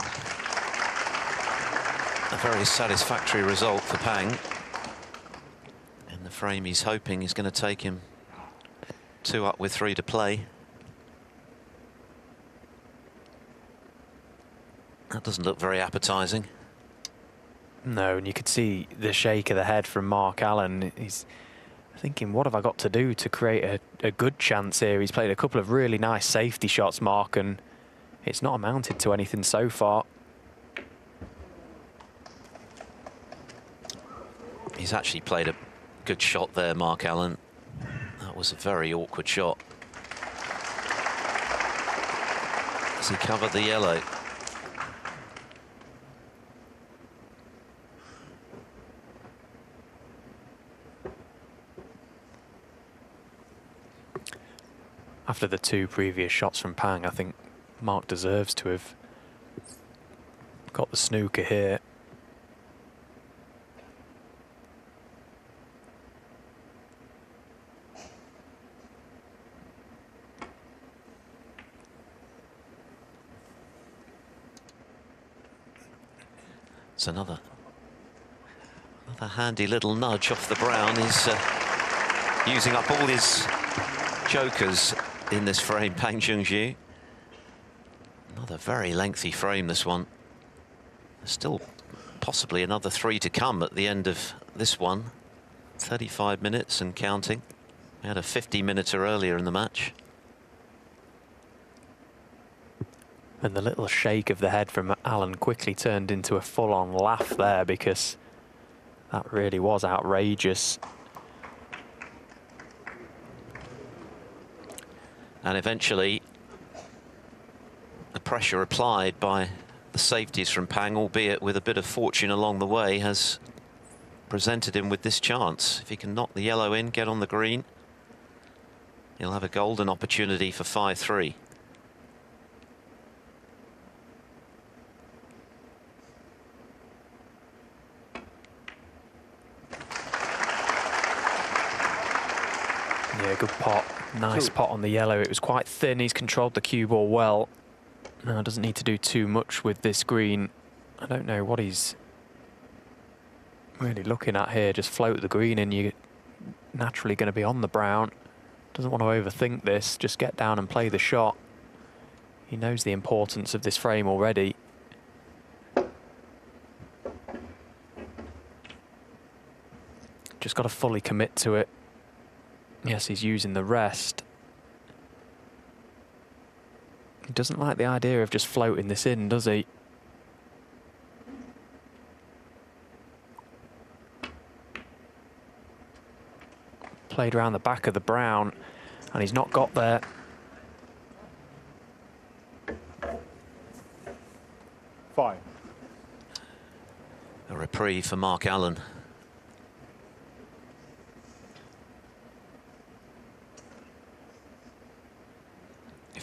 a very satisfactory result for Pang. In the frame he's hoping is going to take him 2 up with 3 to play. That doesn't look very appetizing. No, and you could see the shake of the head from Mark Allen. He's thinking, what have I got to do to create a good chance here? He's played a couple of really nice safety shots, Mark, and it's not amounted to anything so far. He's actually played a good shot there, Mark Allen. That was a very awkward shot. As he covered the yellow. After the 2 previous shots from Pang, I think Mark deserves to have got the snooker here. It's another handy little nudge off the brown. He's using up all his jokers in this frame, Pang Junxu. Another very lengthy frame, this one. There's still possibly another 3 to come at the end of this one. 35 minutes and counting. We had a 50-minute earlier in the match. And the little shake of the head from Allen quickly turned into a full-on laugh there, because that really was outrageous. And eventually, the pressure applied by the safeties from Pang, albeit with a bit of fortune along the way, has presented him with this chance. If he can knock the yellow in, get on the green, he'll have a golden opportunity for 5-3. Yeah, good pot. Nice pot on the yellow. It was quite thin. He's controlled the cue ball well. Now doesn't need to do too much with this green. I don't know what he's really looking at here. Just float the green in. You're naturally going to be on the brown. Doesn't want to overthink this. Just get down and play the shot. He knows the importance of this frame already. Just got to fully commit to it. Yes, he's using the rest. He doesn't like the idea of just floating this in, does he? Played around the back of the brown, and he's not got there. Fine. A reprieve for Mark Allen.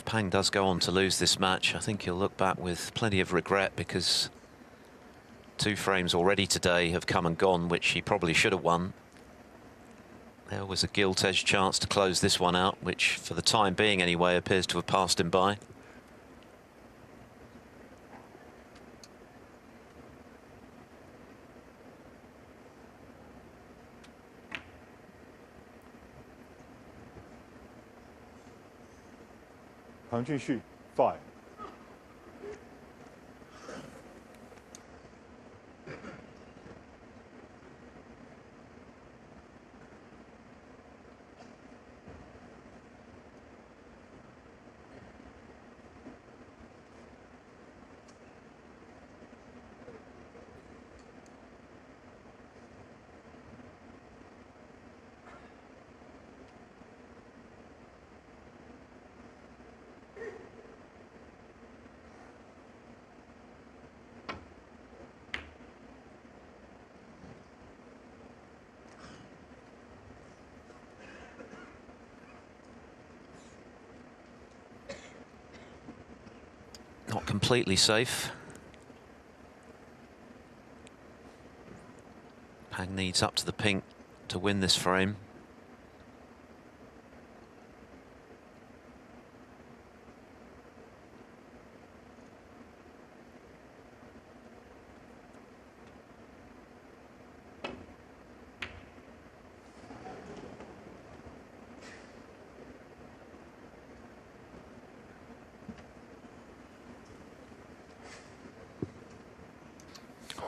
If Pang does go on to lose this match, I think he'll look back with plenty of regret, because 2 frames already today have come and gone, which he probably should have won. There was a gilt-edged chance to close this one out, which for the time being anyway appears to have passed him by. Pang Junxu, 5. Not completely safe. Pang needs up to the pink to win this frame.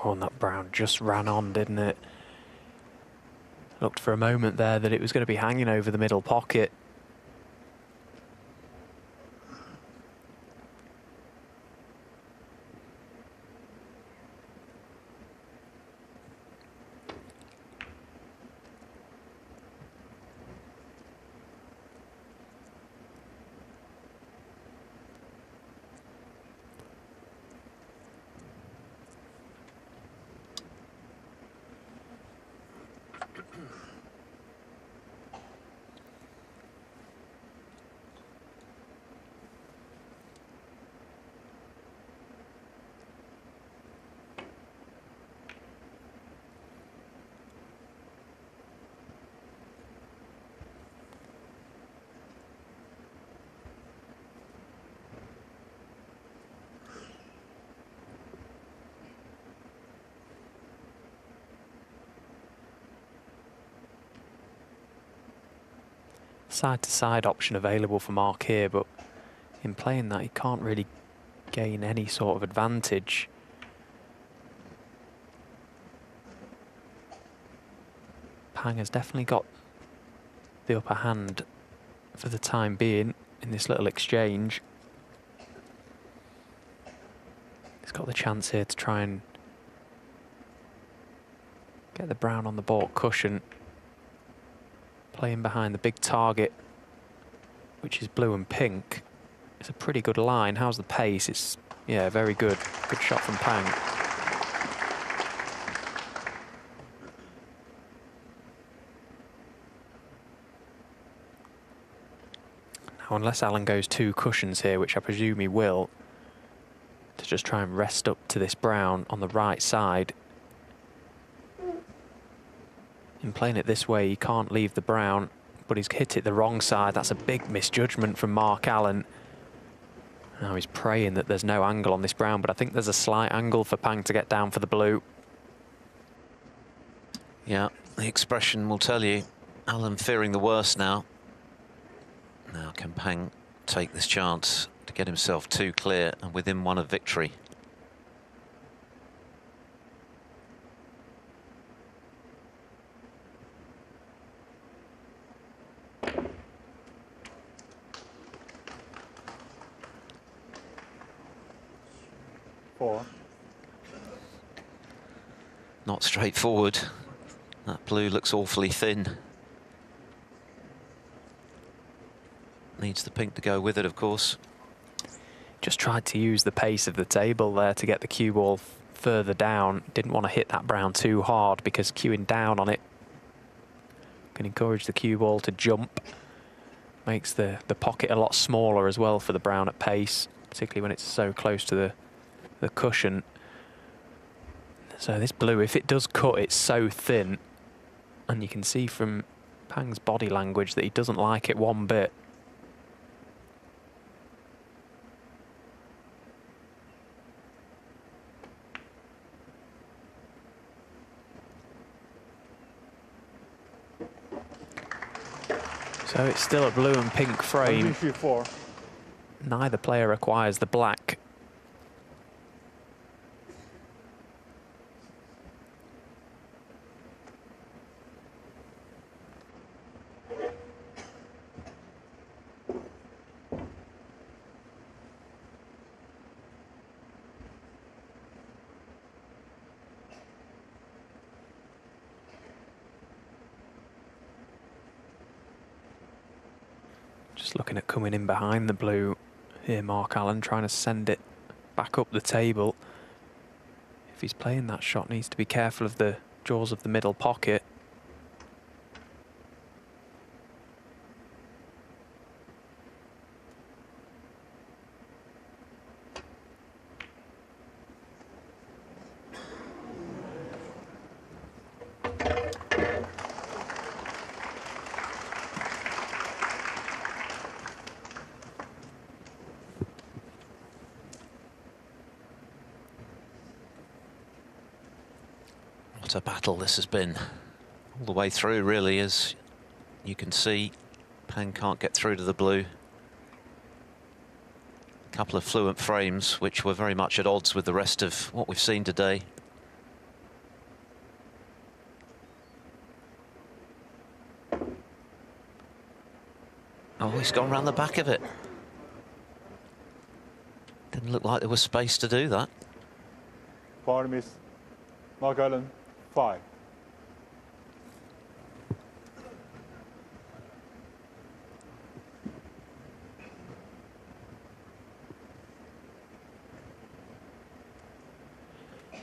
Oh, and that brown just ran on, didn't it? Looked for a moment there that it was going to be hanging over the middle pocket. Side-to-side option available for Mark here, but in playing that he can't really gain any sort of advantage. Pang has definitely got the upper hand for the time being in this little exchange. He's got the chance here to try and get the brown on the baulk cushion. Playing behind the big target, which is blue and pink. It's a pretty good line. How's the pace? It's, yeah, very good. Good shot from Pang. Now, unless Alan goes 2 cushions here, which I presume he will, to just try and rest up to this brown on the right side. In playing it this way, he can't leave the brown, but he's hit it the wrong side. That's a big misjudgment from Mark Allen. Now he's praying that there's no angle on this brown, but I think there's a slight angle for Pang to get down for the blue. Yeah, the expression will tell you. Allen fearing the worst now. Now can Pang take this chance to get himself 2 clear and within 1 of victory? Not straightforward. That blue looks awfully thin. Needs the pink to go with it, of course. Just tried to use the pace of the table there to get the cue ball further down. Didn't want to hit that brown too hard because cueing down on it can encourage the cue ball to jump. Makes the pocket a lot smaller as well for the brown at pace, particularly when it's so close to the cushion. So this blue, if it does cut, it's so thin, and you can see from Pang's body language that he doesn't like it one bit. So it's still a blue and pink frame. Neither player requires the black. Just looking at coming in behind the blue here, Mark Allen, trying to send it back up the table. If he's playing that shot, needs to be careful of the jaws of the middle pocket. What a battle this has been all the way through, really. As you can see, Pang can't get through to the blue. A couple of fluent frames which were very much at odds with the rest of what we've seen today. Oh, he's gone round the back of it. Didn't look like there was space to do that. Par miss. Mark Allen, 5.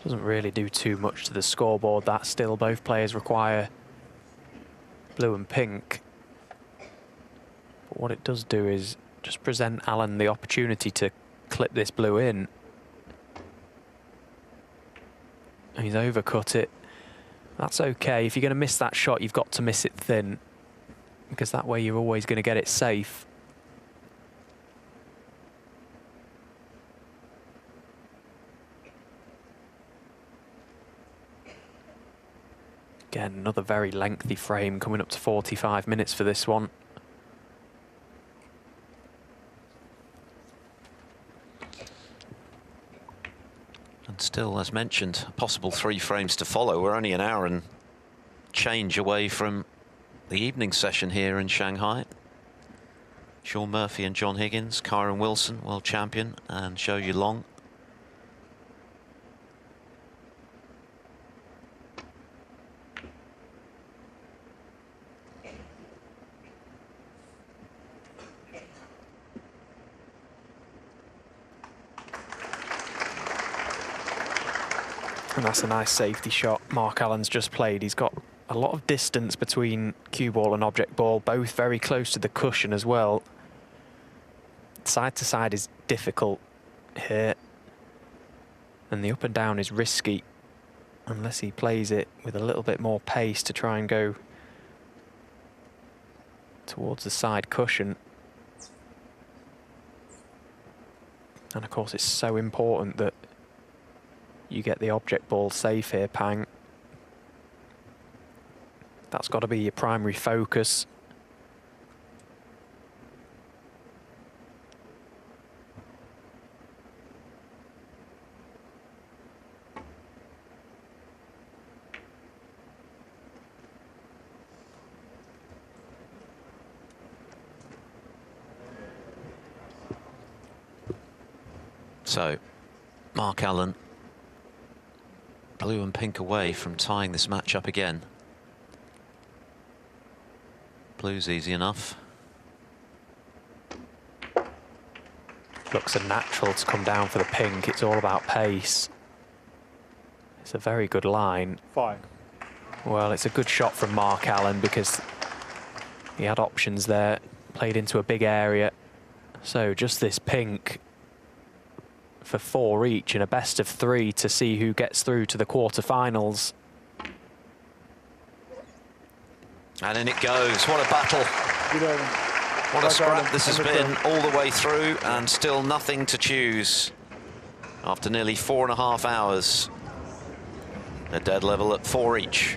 Doesn't really do too much to the scoreboard. That still, both players require blue and pink. But what it does do is just present Allen the opportunity to clip this blue in. And he's overcut it. That's okay. If you're going to miss that shot, you've got to miss it thin, because that way you're always going to get it safe. Again, another very lengthy frame, coming up to 45 minutes for this one. And still, as mentioned, a possible 3 frames to follow. We're only an hour and change away from the evening session here in Shanghai. Shaun Murphy and John Higgins, Kyron Wilson, world champion, and Zhou Yulong. And that's a nice safety shot Mark Allen's just played. He's got a lot of distance between cue ball and object ball, both very close to the cushion as well. Side to side is difficult here, and the up and down is risky unless he plays it with a little bit more pace to try and go towards the side cushion. And of course, it's so important that you get the object ball safe here, Pang. That's got to be your primary focus. So, Mark Allen, blue and pink away from tying this match up again. Blue's easy enough. Looks a natural to come down for the pink. It's all about pace. It's a very good line. 5. Well, it's a good shot from Mark Allen because he had options there played into a big area. So just this pink for 4 each in a best of 3 to see who gets through to the quarterfinals. And in it goes. What a battle. What a scrap this has been all the way through, and still nothing to choose after nearly 4.5 hours. A dead level at 4 each.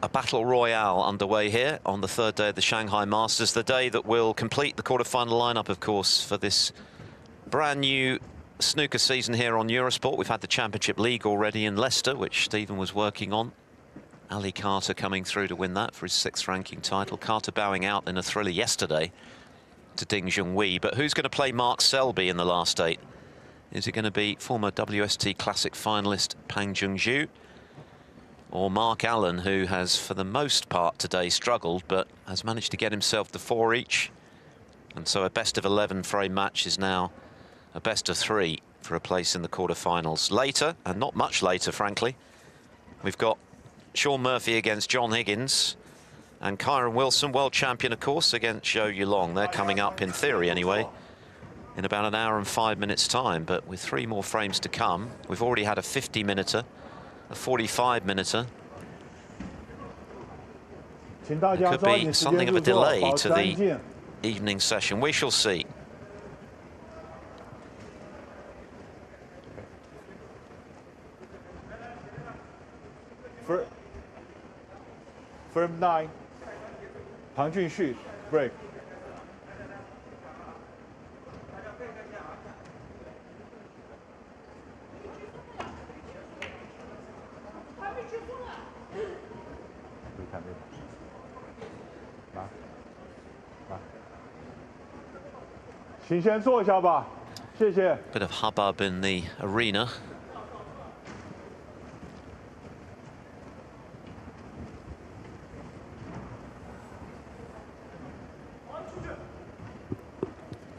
A battle royale underway here on the 3rd day of the Shanghai Masters, the day that will complete the quarter-final lineup, of course, for this brand new snooker season here on Eurosport. We've had the Championship League already in Leicester, which Stephen was working on. Ali Carter coming through to win that for his 6th ranking title. Carter bowing out in a thriller yesterday to Ding Junhui. But who's going to play Mark Selby in the last 8? Is it going to be former WST Classic finalist Pang Junxu, or Mark Allen, who has for the most part today struggled but has managed to get himself the 4 each, and so a best of 11 frame match is now a best of 3 for a place in the quarterfinals. Later, and not much later frankly, we've got Shaun Murphy against John Higgins, and Kyron Wilson, world champion of course, against Zhou Yulong. They're coming up, in theory anyway, in about an hour and 5 minutes time, but with 3 more frames to come. We've already had a 50-minuter, a 45-minuter. It could be something of a delay to the evening session. We shall see. Firm 9, Pang Junxu, break. Bit of hubbub in the arena.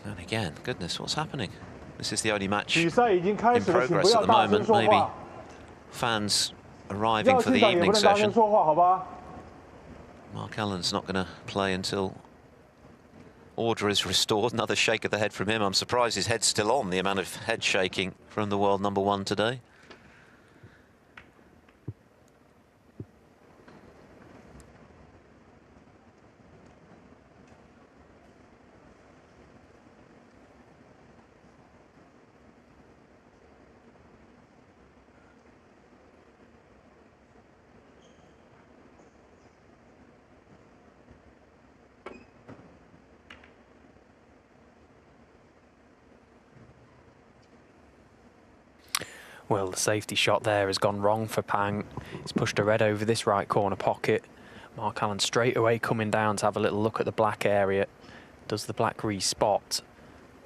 And again, goodness, what's happening? This is the only match in progress at the moment. Maybe fans arriving for the evening session. Mark Allen's not going to play until order is restored. Another shake of the head from him. I'm surprised his head's still on, the amount of head shaking from the world #1 today. Well, the safety shot there has gone wrong for Pang. He's pushed a red over this right corner pocket. Mark Allen straight away coming down to have a little look at the black area. Does the black respot?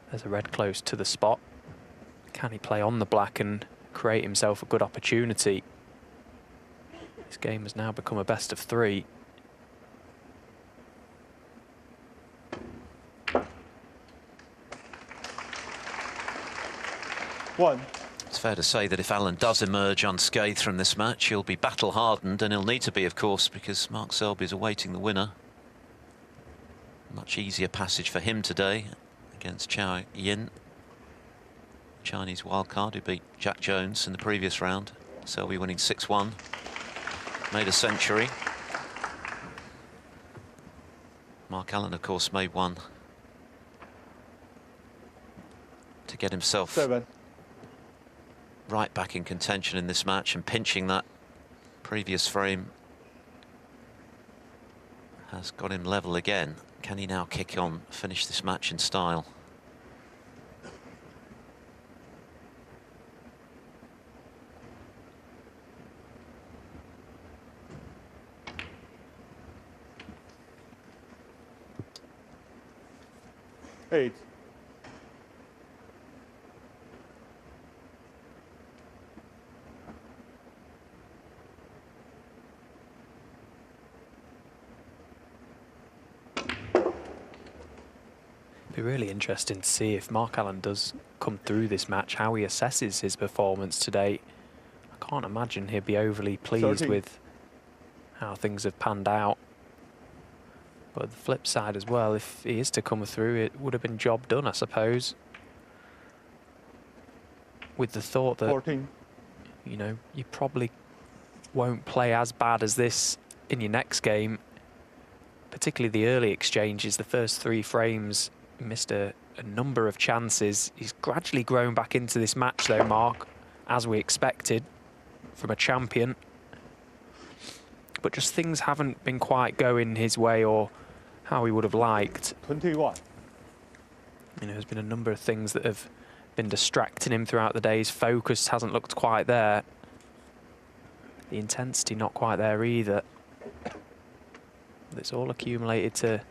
There's a red close to the spot. Can he play on the black and create himself a good opportunity? This game has now become a best of 3. One. It's fair to say that if Allen does emerge unscathed from this match, he'll be battle-hardened, and he'll need to be, of course, because Mark Selby is awaiting the winner. Much easier passage for him today against Chao Yin, Chinese wildcard who beat Jack Jones in the previous round. Selby winning 6-1, made a century. Mark Allen, of course, made one to get himself 7. right back in contention in this match, and pinching that previous frame has got him level again. Can he now kick on, finish this match in style? Eight. Be really interesting to see if Mark Allen does come through this match, how he assesses his performance today. I can't imagine he'd be overly pleased 13. with how things have panned out. But the flip side as well, if he is to come through, it would have been job done, I suppose. With the thought that, 14. you know, you probably won't play as bad as this in your next game. Particularly the early exchanges, the first 3 frames, he missed a number of chances. He's gradually grown back into this match though, Mark, as we expected from a champion. But just things haven't been quite going his way or how he would have liked. 21. You know, there's been a number of things that have been distracting him throughout the day. His focus hasn't looked quite there. The intensity not quite there either. It's all accumulated to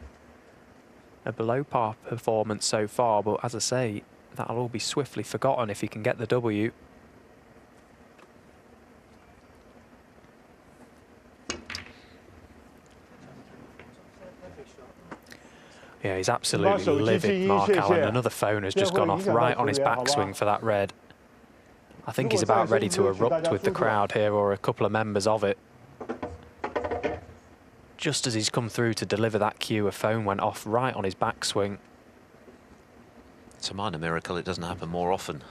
a below par performance so far, but as I say, that'll all be swiftly forgotten if he can get the W. Yeah, he's absolutely livid, Mark Allen. Another phone has just gone off right on his backswing for that red. I think he's about ready to erupt with the crowd here, or a couple of members of it. Just as he's come through to deliver that cue, a phone went off right on his backswing. It's a minor miracle it doesn't happen more often.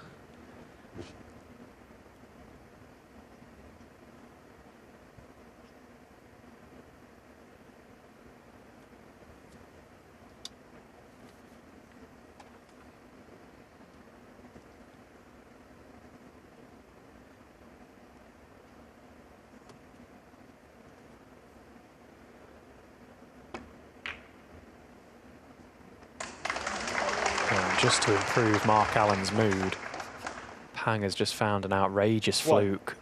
Just to improve Mark Allen's mood, Pang has just found an outrageous fluke.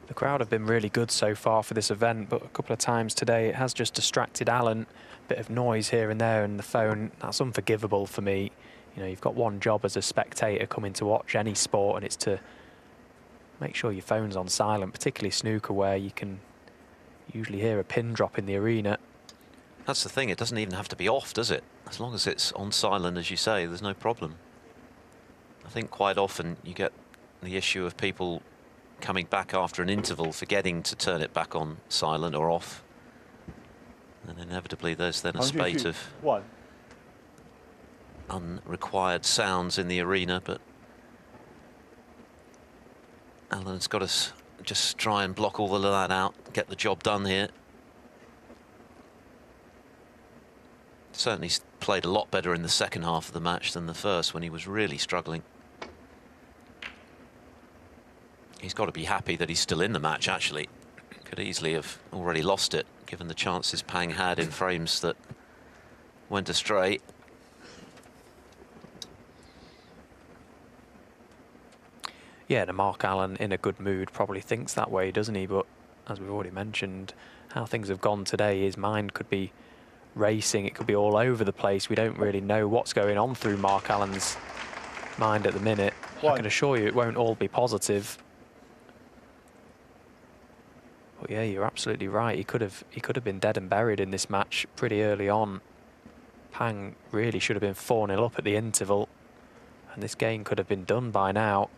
The crowd have been really good so far for this event, but a couple of times today it has just distracted Allen. Bit of noise here and there, and the phone, that's unforgivable for me. You know, you've got one job as a spectator coming to watch any sport, and it's to make sure your phone's on silent, particularly snooker, where you can usually hear a pin drop in the arena. That's the thing, it doesn't even have to be off, does it? As long as it's on silent, as you say, there's no problem. I think quite often you get the issue of people coming back after an interval, forgetting to turn it back on silent or off. And inevitably there's then a spate of unrequired sounds in the arena, but Allen's got to just try and block all of that out, get the job done here. Certainly played a lot better in the second half of the match than the first, when he was really struggling. He's got to be happy that he's still in the match, actually. Could easily have already lost it, given the chances Pang had in frames that went astray. Yeah, and Mark Allen in a good mood probably thinks that way, doesn't he? But as we've already mentioned, how things have gone today, his mind could be racing. It could be all over the place. We don't really know what's going on through Mark Allen's mind at the minute. I can assure you it won't all be positive. But yeah, you're absolutely right. He could have been dead and buried in this match pretty early on. Pang really should have been 4-0 up at the interval, and this game could have been done by now.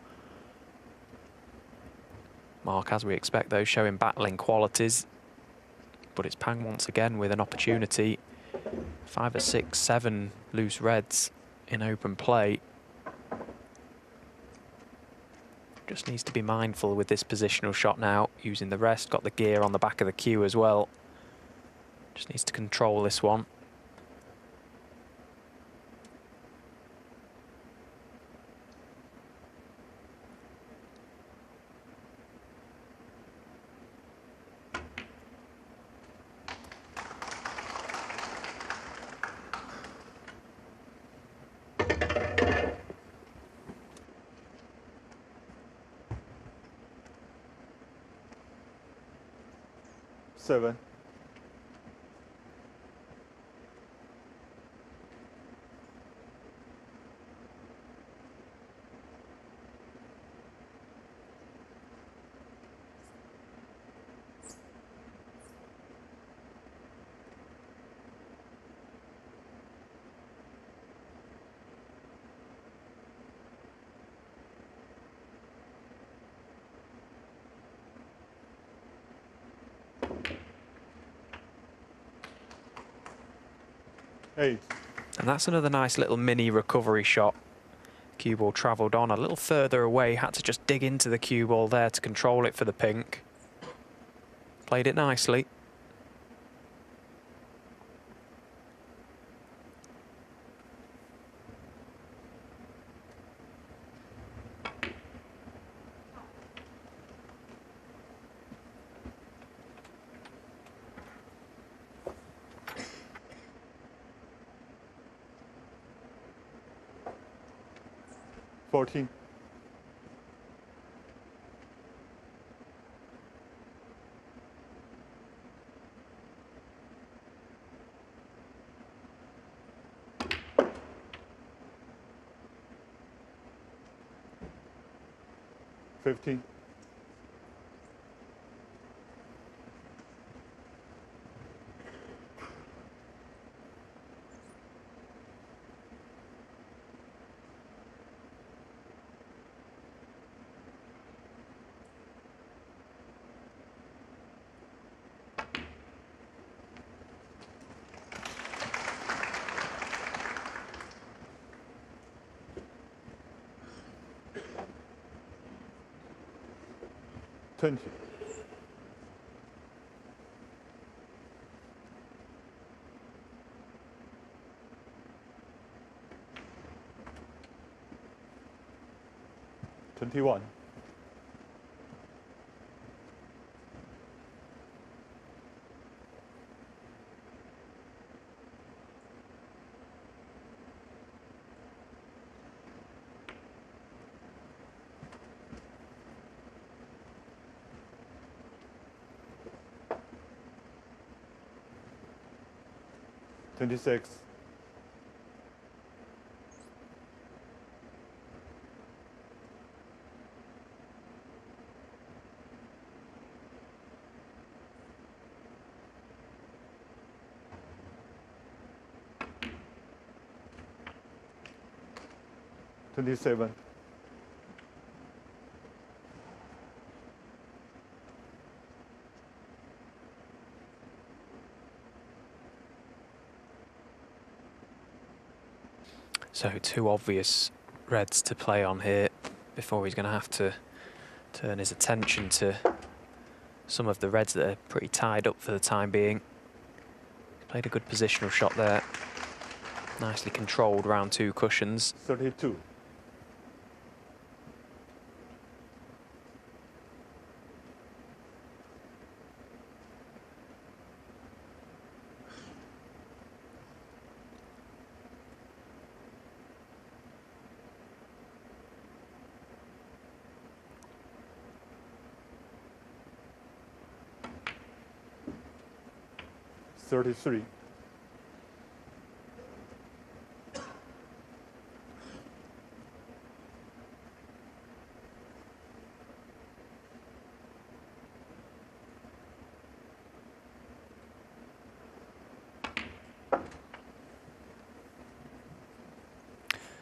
Mark, as we expect, though, showing battling qualities. But it's Pang once again with an opportunity. 5 or 6, 7 loose reds in open play. Just needs to be mindful with this positional shot now, using the rest, got the gear on the back of the cue as well. Just needs to control this one. Seven. Eight. And that's another nice little mini recovery shot. Cue ball travelled on a little further away, had to just dig into the cue ball there to control it for the pink. Played it nicely. Fourteen. 15. 20. 21. 26. 27. 'So 2 obvious reds to play on here before he's going to have to turn his attention to some of the reds that are pretty tied up for the time being. Played a good positional shot there. Nicely controlled round 2 cushions. 32. 6-33.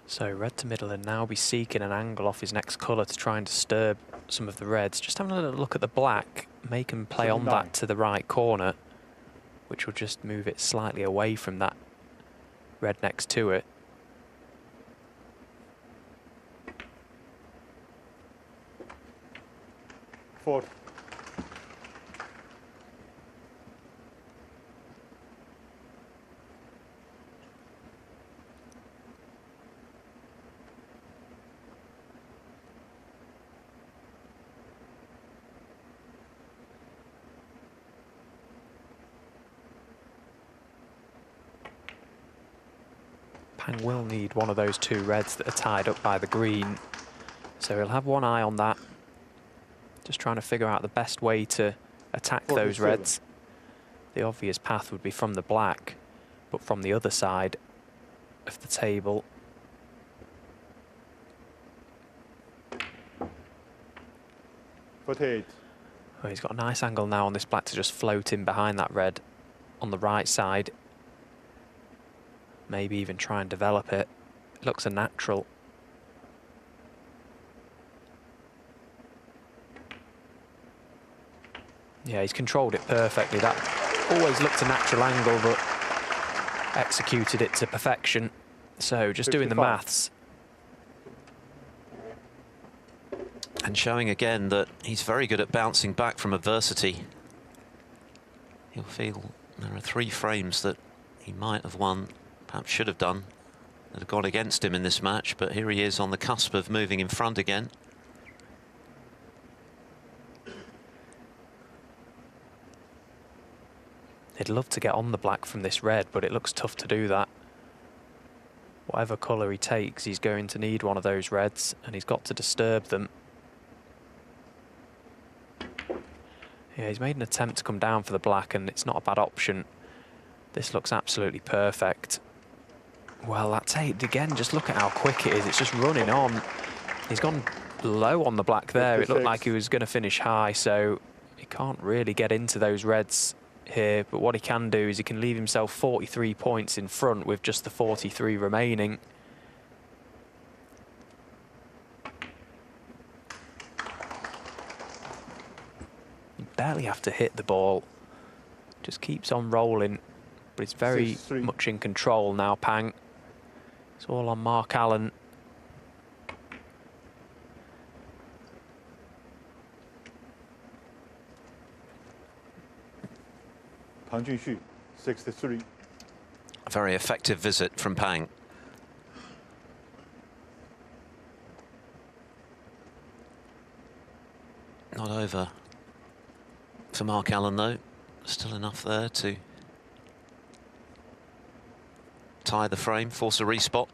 So red to middle and now be seeking an angle off his next colour to try and disturb some of the reds. Just having a little look at the black, make him play on that to the right corner, which will just move it slightly away from that red next to it. Four. Pang will need one of those two reds that are tied up by the green. So he'll have one eye on that. Just trying to figure out the best way to attack those reds. The obvious path would be from the black, but from the other side of the table. Eight. Oh, he's got a nice angle now on this black to just float in behind that red on the right side. Maybe even try and develop it. It looks a natural. Yeah, he's controlled it perfectly. That always looked a natural angle, but executed it to perfection. So just 55. doing the maths. And showing again that he's very good at bouncing back from adversity. He'll feel there are 3 frames that he might have won, perhaps should have done, that have gone against him in this match, but here he is on the cusp of moving in front again. He'd love to get on the black from this red, but it looks tough to do that. Whatever colour he takes, he's going to need one of those reds, and he's got to disturb them. Yeah, he's made an attempt to come down for the black, and it's not a bad option. This looks absolutely perfect. Well, that's 8 again. Just look at how quick it is. It's just running on. He's gone low on the black there. It looked like he was going to finish high, so he can't really get into those reds here. But what he can do is he can leave himself 43 points in front with just the 43 remaining. You barely have to hit the ball. Just keeps on rolling. But he's very much in control now, Pang. It's all on Mark Allen. Pang Junxu, 63. A very effective visit from Pang. Not over for Mark Allen, though. Still enough there to tie the frame, force a respot.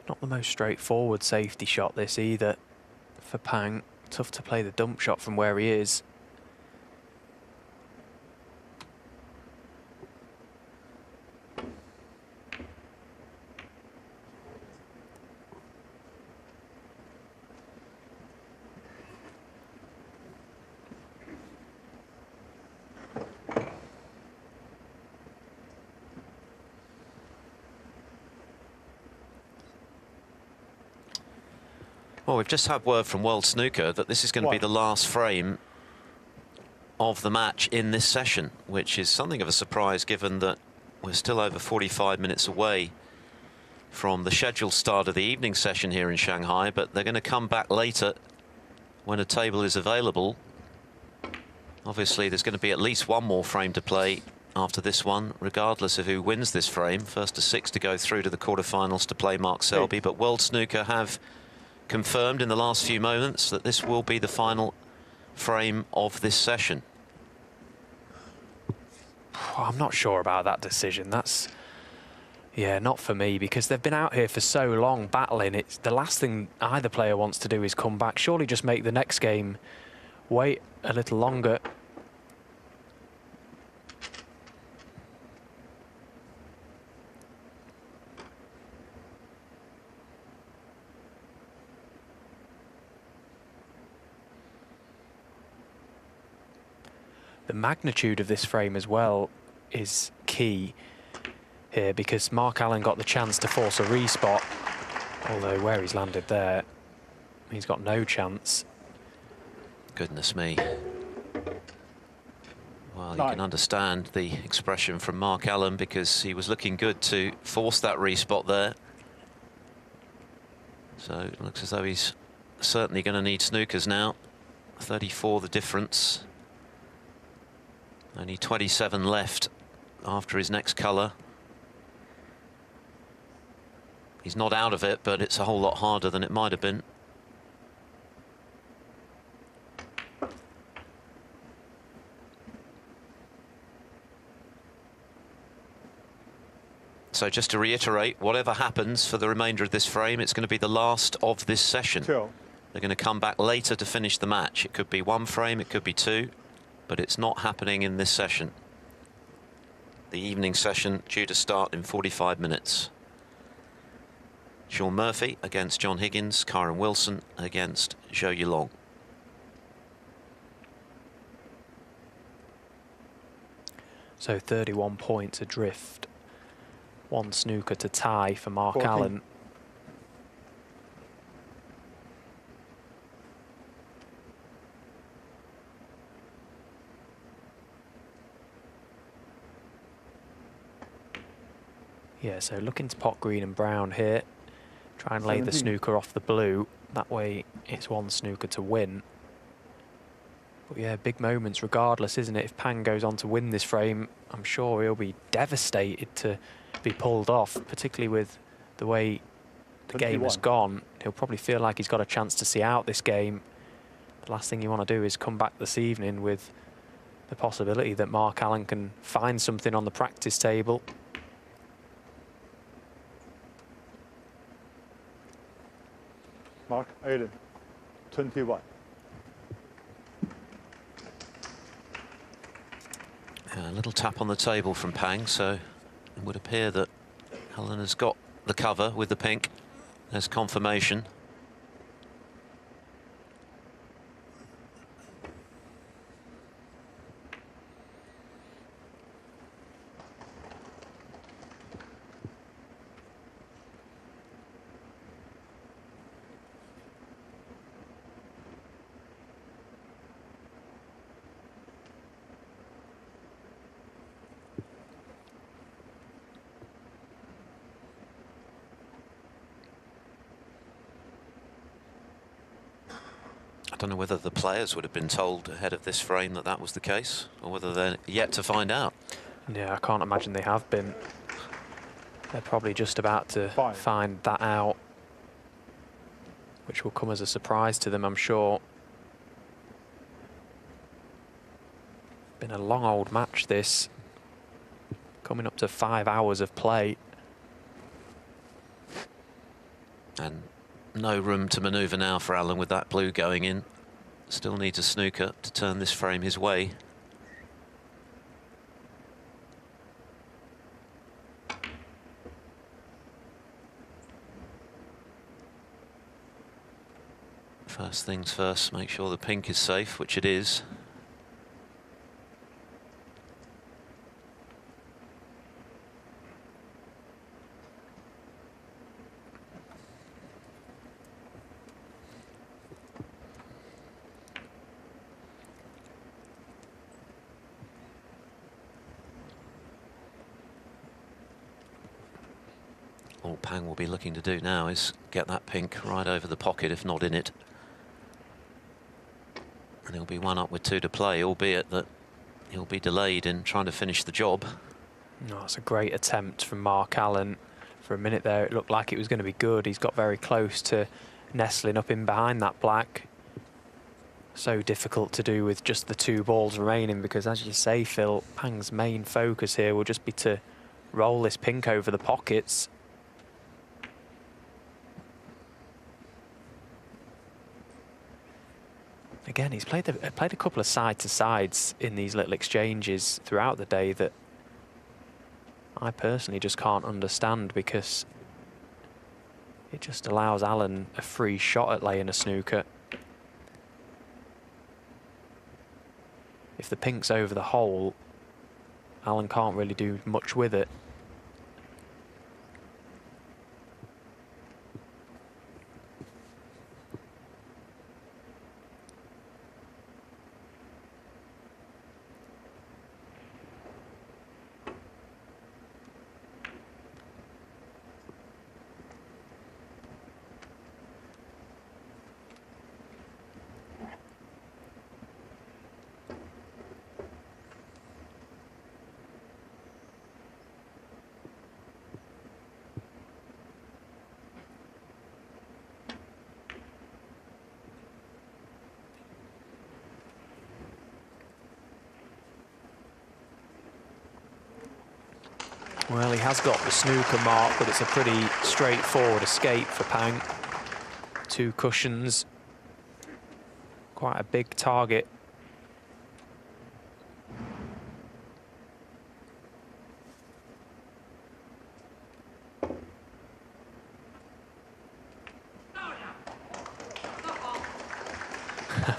Not the most straightforward safety shot this either for Pang. Tough to play the dump shot from where he is. Well, we've just had word from World Snooker that this is going to be the last frame of the match in this session, which is something of a surprise given that we're still over 45 minutes away from the scheduled start of the evening session here in Shanghai, but they're going to come back later when a table is available. Obviously, there's going to be at least one more frame to play after this one, regardless of who wins this frame. First to 6 to go through to the quarterfinals to play Mark Selby, but World Snooker have confirmed in the last few moments that this will be the final frame of this session. I'm not sure about that decision. That's, yeah, not for me, because they've been out here for so long battling. It's the last thing either player wants to do is come back. Surely just make the next game wait a little longer. The magnitude of this frame as well is key here, because Mark Allen got the chance to force a respot, although where he's landed there, he's got no chance. Goodness me. Well, you can understand the expression from Mark Allen, because he was looking good to force that respot there. So it looks as though he's certainly going to need snookers now. 34 the difference. Only 27 left after his next colour. He's not out of it, but it's a whole lot harder than it might have been. So just to reiterate, whatever happens for the remainder of this frame, it's going to be the last of this session. Sure. They're going to come back later to finish the match. It could be one frame, it could be two, but it's not happening in this session. The evening session due to start in 45 minutes. Shaun Murphy against John Higgins, Kyren Wilson against Zhou Yulong. So 31 points adrift. One snooker to tie for Mark 14. Allen. Yeah, so looking to pot green and brown here. Try and lay the 17. snooker off the blue. That way it's one snooker to win. But yeah, big moments regardless, isn't it? If Pang goes on to win this frame, I'm sure he'll be devastated to be pulled off, particularly with the way the game has 21. gone. He'll probably feel like he's got a chance to see out this game. The last thing you want to do is come back this evening with the possibility that Mark Allen can find something on the practice table. Mark Allen, 21. A little tap on the table from Pang, so it would appear that Allen has got the cover with the pink. There's confirmation. I don't know whether the players would have been told ahead of this frame that that was the case, or whether they're yet to find out. Yeah, I can't imagine they have been. They're probably just about to Fine. find that out, which will come as a surprise to them, I'm sure. Been a long old match, this. Coming up to 5 hours of play. And no room to manoeuvre now for Allen with that blue going in. Still needs a snooker to turn this frame his way. First things first, make sure the pink is safe, which it is. All Pang will be looking to do now is get that pink right over the pocket, if not in it. And he'll be 1 up with 2 to play, albeit that he'll be delayed in trying to finish the job. Oh, it's a great attempt from Mark Allen. For a minute there, it looked like it was going to be good. He's got very close to nestling up in behind that black. So difficult to do with just the 2 balls remaining, because as you say, Phil, Pang's main focus here will just be to roll this pink over the pockets. Again, he's played a couple of side-to-sides in these little exchanges throughout the day that I personally just can't understand, because it just allows Allen a free shot at laying a snooker. If the pink's over the hole, Allen can't really do much with it. Well, he has got the snooker mark, but it's a pretty straightforward escape for Pang. 2 cushions, quite a big target.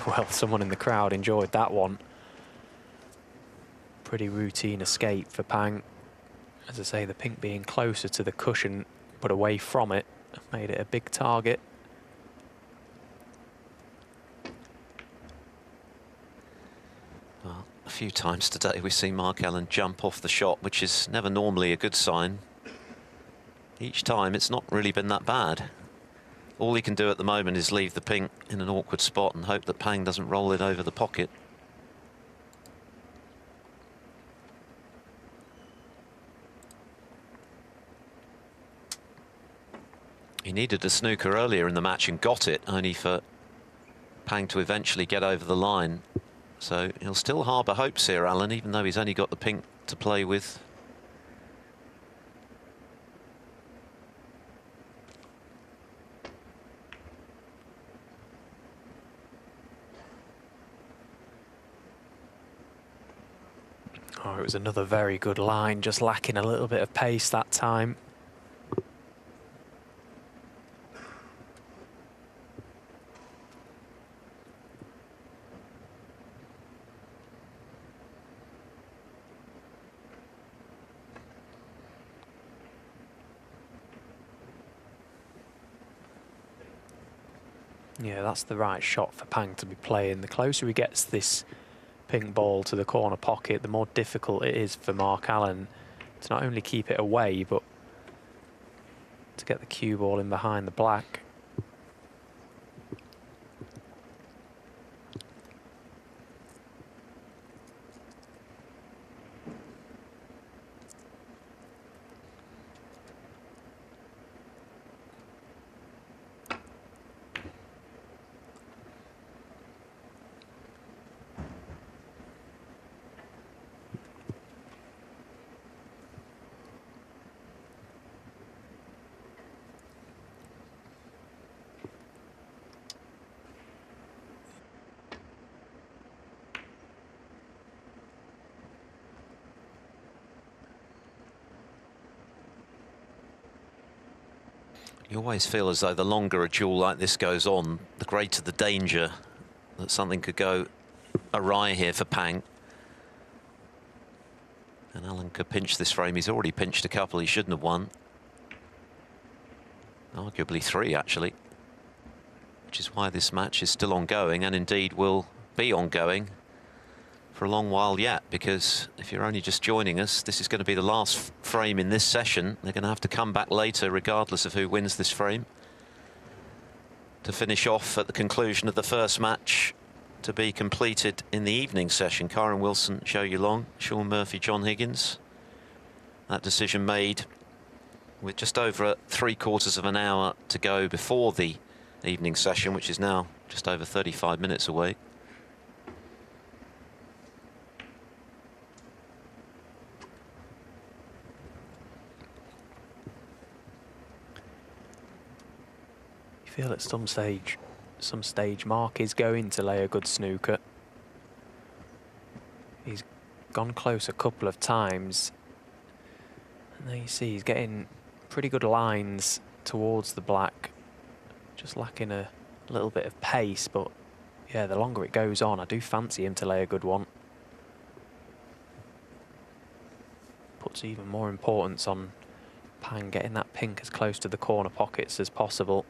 Well, someone in the crowd enjoyed that one. Pretty routine escape for Pang. As I say, the pink being closer to the cushion but away from it made it a big target. Well, a few times today we've seen Mark Allen jump off the shot, which is never normally a good sign. Each time it's not really been that bad. All he can do at the moment is leave the pink in an awkward spot and hope that Pang doesn't roll it over the pocket. He needed a snooker earlier in the match and got it, only for Pang to eventually get over the line. So he'll still harbour hopes here, Allen, even though he's only got the pink to play with. Oh, it was another very good line, just lacking a little bit of pace that time. Yeah, that's the right shot for Pang to be playing. The closer he gets this pink ball to the corner pocket, the more difficult it is for Mark Allen to not only keep it away, but to get the cue ball in behind the black. You always feel as though the longer a duel like this goes on, the greater the danger that something could go awry here for Pang. And Allen could pinch this frame. He's already pinched a couple he shouldn't have won. Arguably 3, actually. Which is why this match is still ongoing, and indeed will be ongoing for a long while yet, because if you're only just joining us, this is going to be the last frame in this session. They're going to have to come back later, regardless of who wins this frame, to finish off at the conclusion of the first match, to be completed in the evening session. Kyren Wilson, Zhou Yulong, Sean Murphy, John Higgins. That decision made with just over 3/4 of an hour to go before the evening session, which is now just over 35 minutes away. You feel at some stage Mark is going to lay a good snooker. He's gone close a couple of times. And there you see he's getting pretty good lines towards the black. Just lacking a little bit of pace, but yeah, the longer it goes on, I do fancy him to lay a good one. Puts even more importance on Pang getting that pink as close to the corner pockets as possible.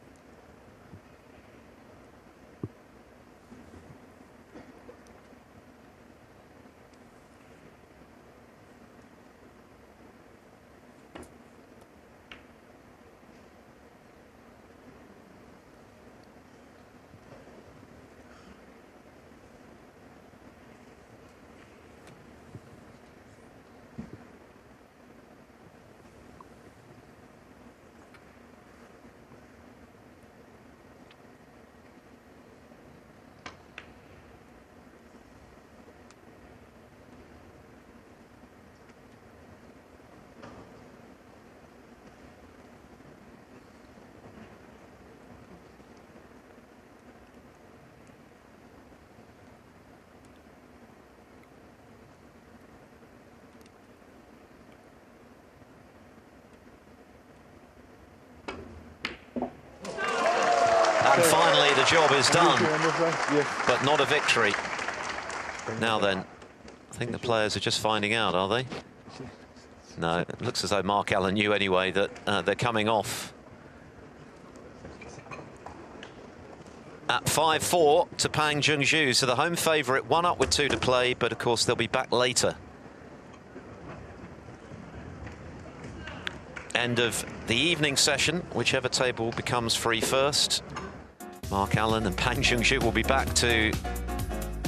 And finally, the job is done, but not a victory. Now then, I think the players are just finding out, are they? No, it looks as though Mark Allen knew anyway that they're coming off. At 5-4 to Pang Junxu, so the home favourite, 1 up with 2 to play, but of course they'll be back later. End of the evening session, whichever table becomes free first. Mark Allen and Pang Junxu will be back to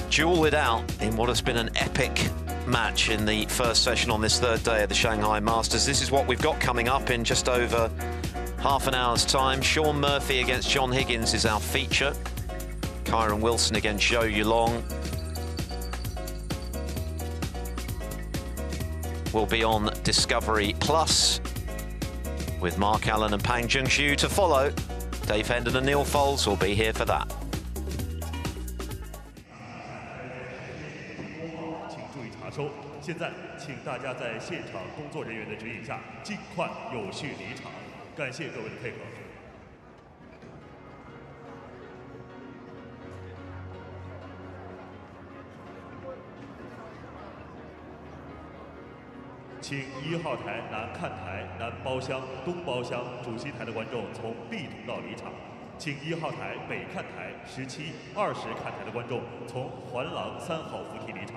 duel it out in what has been an epic match in the first session on this third day of the Shanghai Masters. This is what we've got coming up in just over half an hour's time. Sean Murphy against John Higgins is our feature. Kyren Wilson against Zhou Yulong will be on Discovery Plus, with Mark Allen and Pang Junxu to follow. Dave Hendon and Neil Foles will be here for that. 请注意查收。现在，请大家在现场工作人员的指引下，尽快有序离场。感谢各位的配合。请1号台南看台、南包厢、东包厢、主席台的观众从 B 通道离场。请1号台、北看台、17、20看台的观众从环廊3号扶梯离场。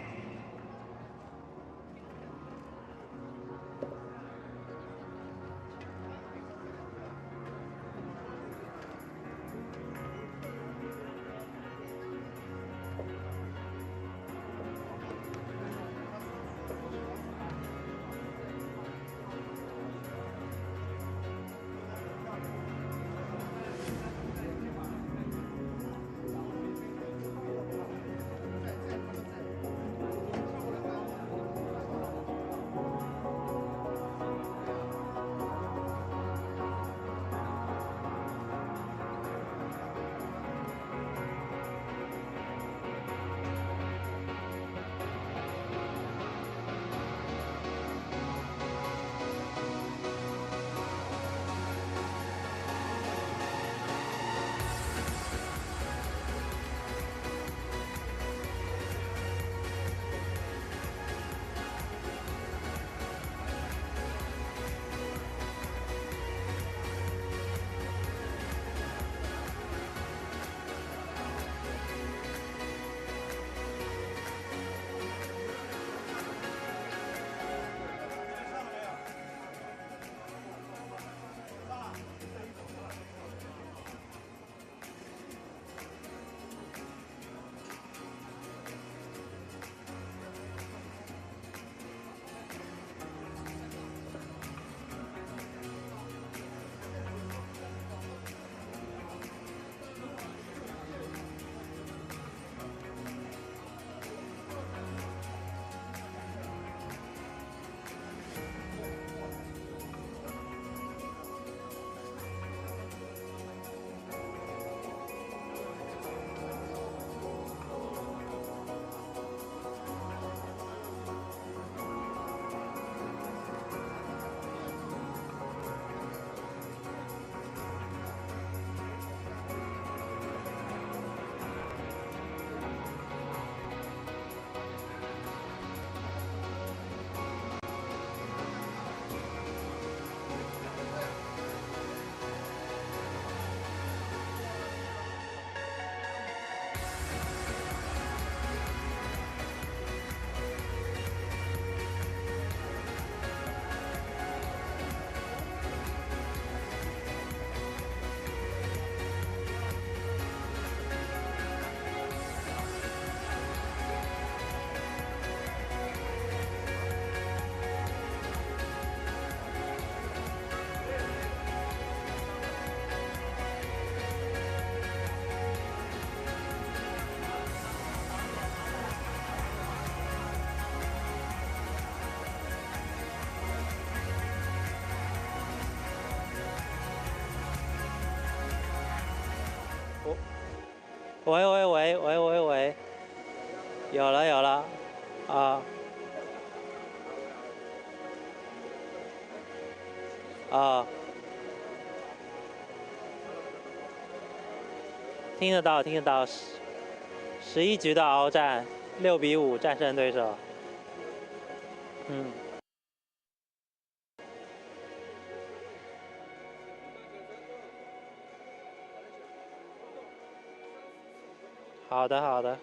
喂喂喂喂喂喂，有了有了，啊啊，听得到听得到，11局的鏖战，6比5战胜对手。嗯。好的好的。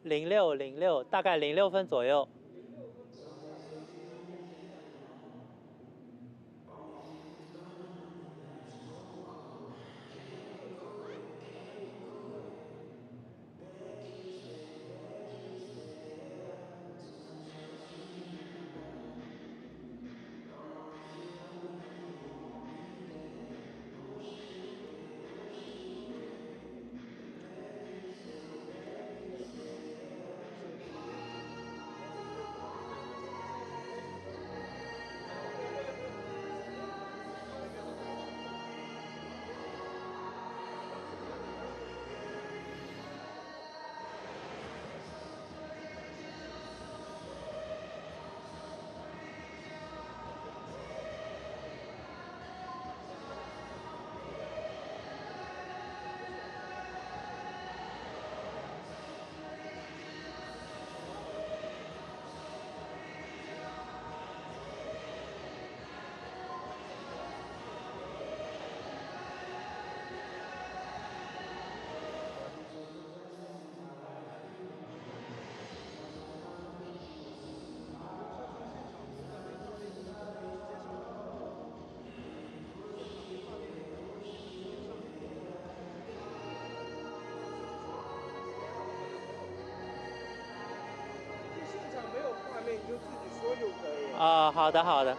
06，大概06分左右。啊，好的好的。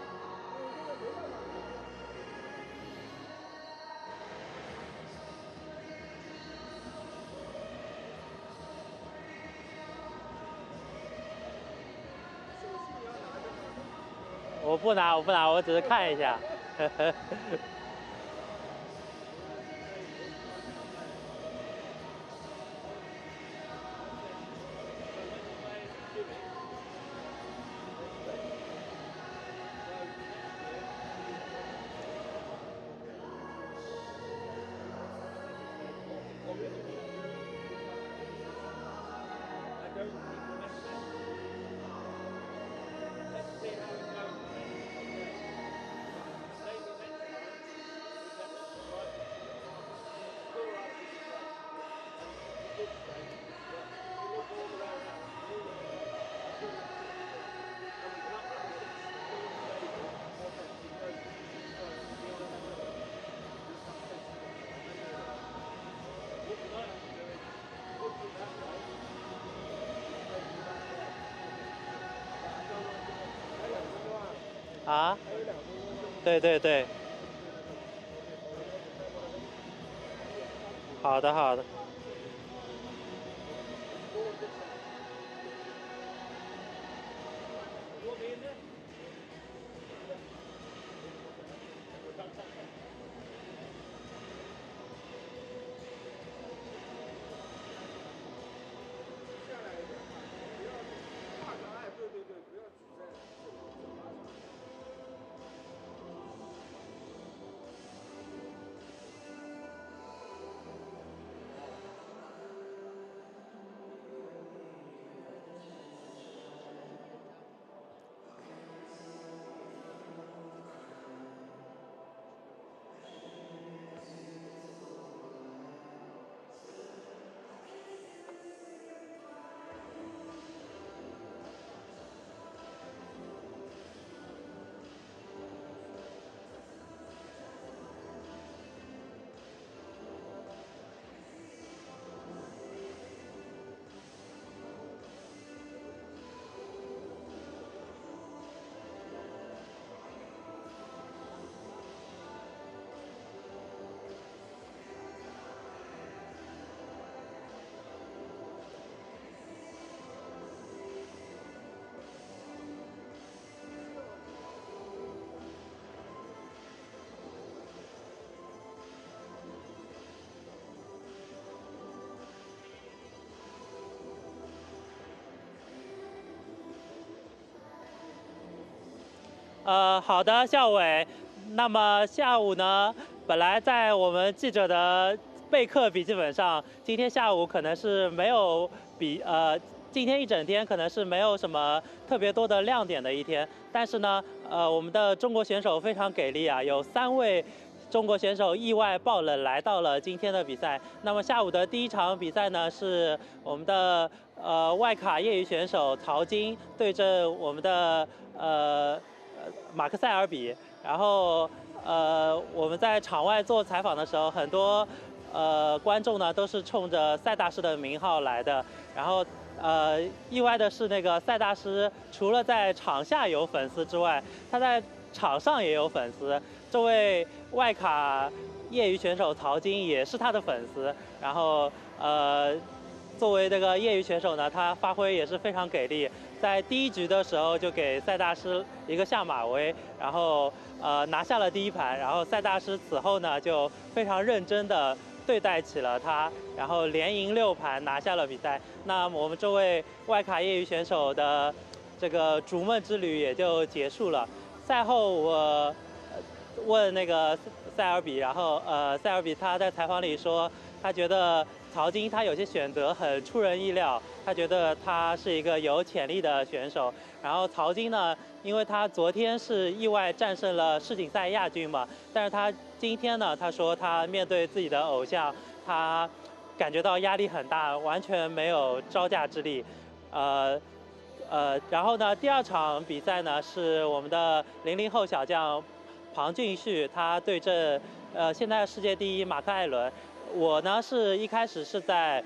我不拿，我只是看一下。啊？对对对。好的好的。好的，校委。那么下午呢，本来在我们记者的备课笔记本上，今天下午可能是没有今天一整天可能是没有什么特别多的亮点的一天。但是呢，我们的中国选手非常给力啊，有3位中国选手意外爆冷来到了今天的比赛。那么下午的第一场比赛呢，是我们的外卡业余选手曹晶对阵我们的马克塞尔比。然后我们在场外做采访的时候，很多观众呢都是冲着赛大师的名号来的。然后意外的是，那个赛大师除了在场下有粉丝之外，他在场上也有粉丝。这位外卡业余选手曹晶也是他的粉丝。然后作为这个业余选手呢，他发挥也是非常给力。在第1局的时候就给赛大师一个下马威，然后拿下了第1盘。然后赛大师此后呢就非常认真的对待起了他，然后连赢6盘拿下了比赛。那我们这位外卡业余选手的这个逐梦之旅也就结束了。赛后我问那个塞尔比，然后塞尔比他在采访里说，他觉得曹晶他有些选择很出人意料，他觉得他是一个有潜力的选手。然后曹晶呢，因为他昨天是意外战胜了世锦赛亚军嘛，但是他今天呢，他说他面对自己的偶像，他感觉到压力很大，完全没有招架之力。然后呢，第2场比赛呢是我们的00后小将庞俊旭，他对阵现在世界第1马克艾伦。我呢是一开始是在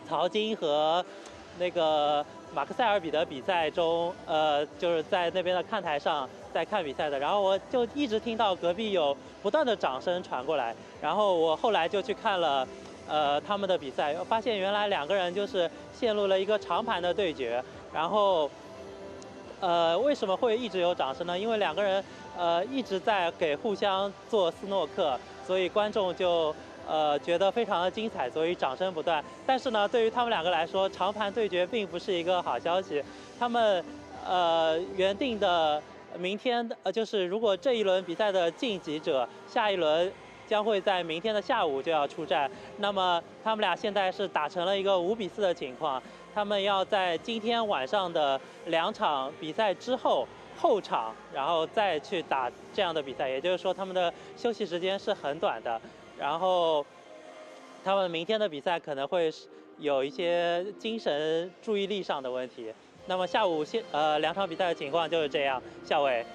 曹晶和那个马克塞尔比的比赛中，就是在那边的看台上在看比赛的。然后我就一直听到隔壁有不断的掌声传过来。然后我后来就去看了他们的比赛，发现原来2个人就是陷入了一个长盘的对决。然后为什么会一直有掌声呢？因为2个人一直在给互相做斯诺克，所以观众就觉得非常的精彩，所以掌声不断。但是呢，对于他们2个来说，长盘对决并不是一个好消息。他们原定的明天就是如果这一轮比赛的晋级者，下一轮将会在明天的下午就要出战。那么他们俩现在是打成了一个5比4的情况。他们要在今天晚上的2场比赛之后场，然后再去打这样的比赛。也就是说，他们的休息时间是很短的。然后他们明天的比赛可能会有一些精神注意力上的问题。那么下午2场比赛的情况就是这样，校委。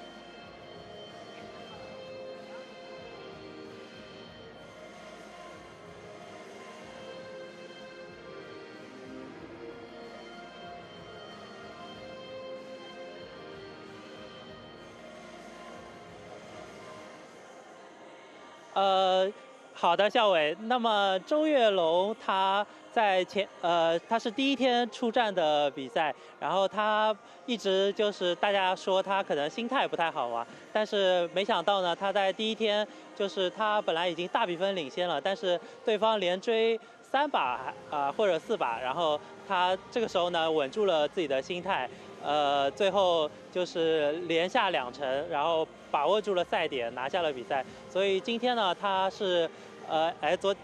好的，校委。那么周跃龙他在他是第1天出战的比赛，然后他一直就是大家说他可能心态不太好嘛，但是没想到呢，他在第1天就是他本来已经大比分领先了，但是对方连追3把或者4把，然后他这个时候呢稳住了自己的心态，最后就是连下2城，然后把握住了赛点，拿下了比赛。所以今天呢，他是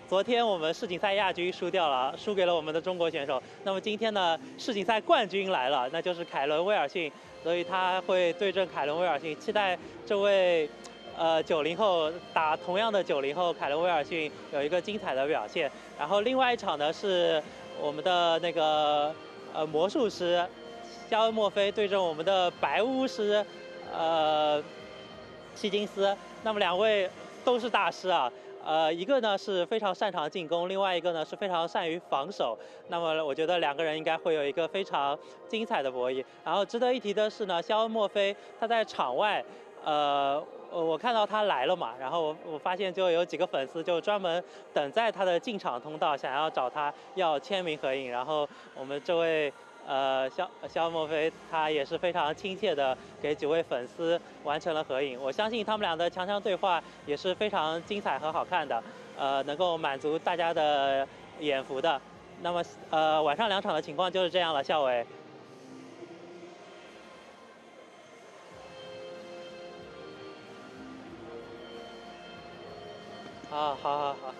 昨天我们世锦赛亚军输掉了，输给了我们的中国选手。那么今天呢，世锦赛冠军来了，那就是凯伦威尔逊，所以他会对阵凯伦威尔逊，期待这位90后打同样的90后凯伦威尔逊有一个精彩的表现。然后另外一场呢是我们的那个魔术师肖恩墨菲对阵我们的白巫师希金斯。那么2位都是大师啊。一个呢是非常擅长进攻，另外一个呢是非常善于防守。那么我觉得2个人应该会有一个非常精彩的博弈。然后值得一提的是呢，肖恩墨菲他在场外，我看到他来了嘛，然后我发现就有几个粉丝就专门等在他的进场通道，想要找他要签名合影。然后我们这位肖恩墨菲他也是非常亲切的给几位粉丝完成了合影。我相信他们俩的强强对话也是非常精彩和好看的，能够满足大家的眼福的。那么晚上2场的情况就是这样了，校委。啊，好好好。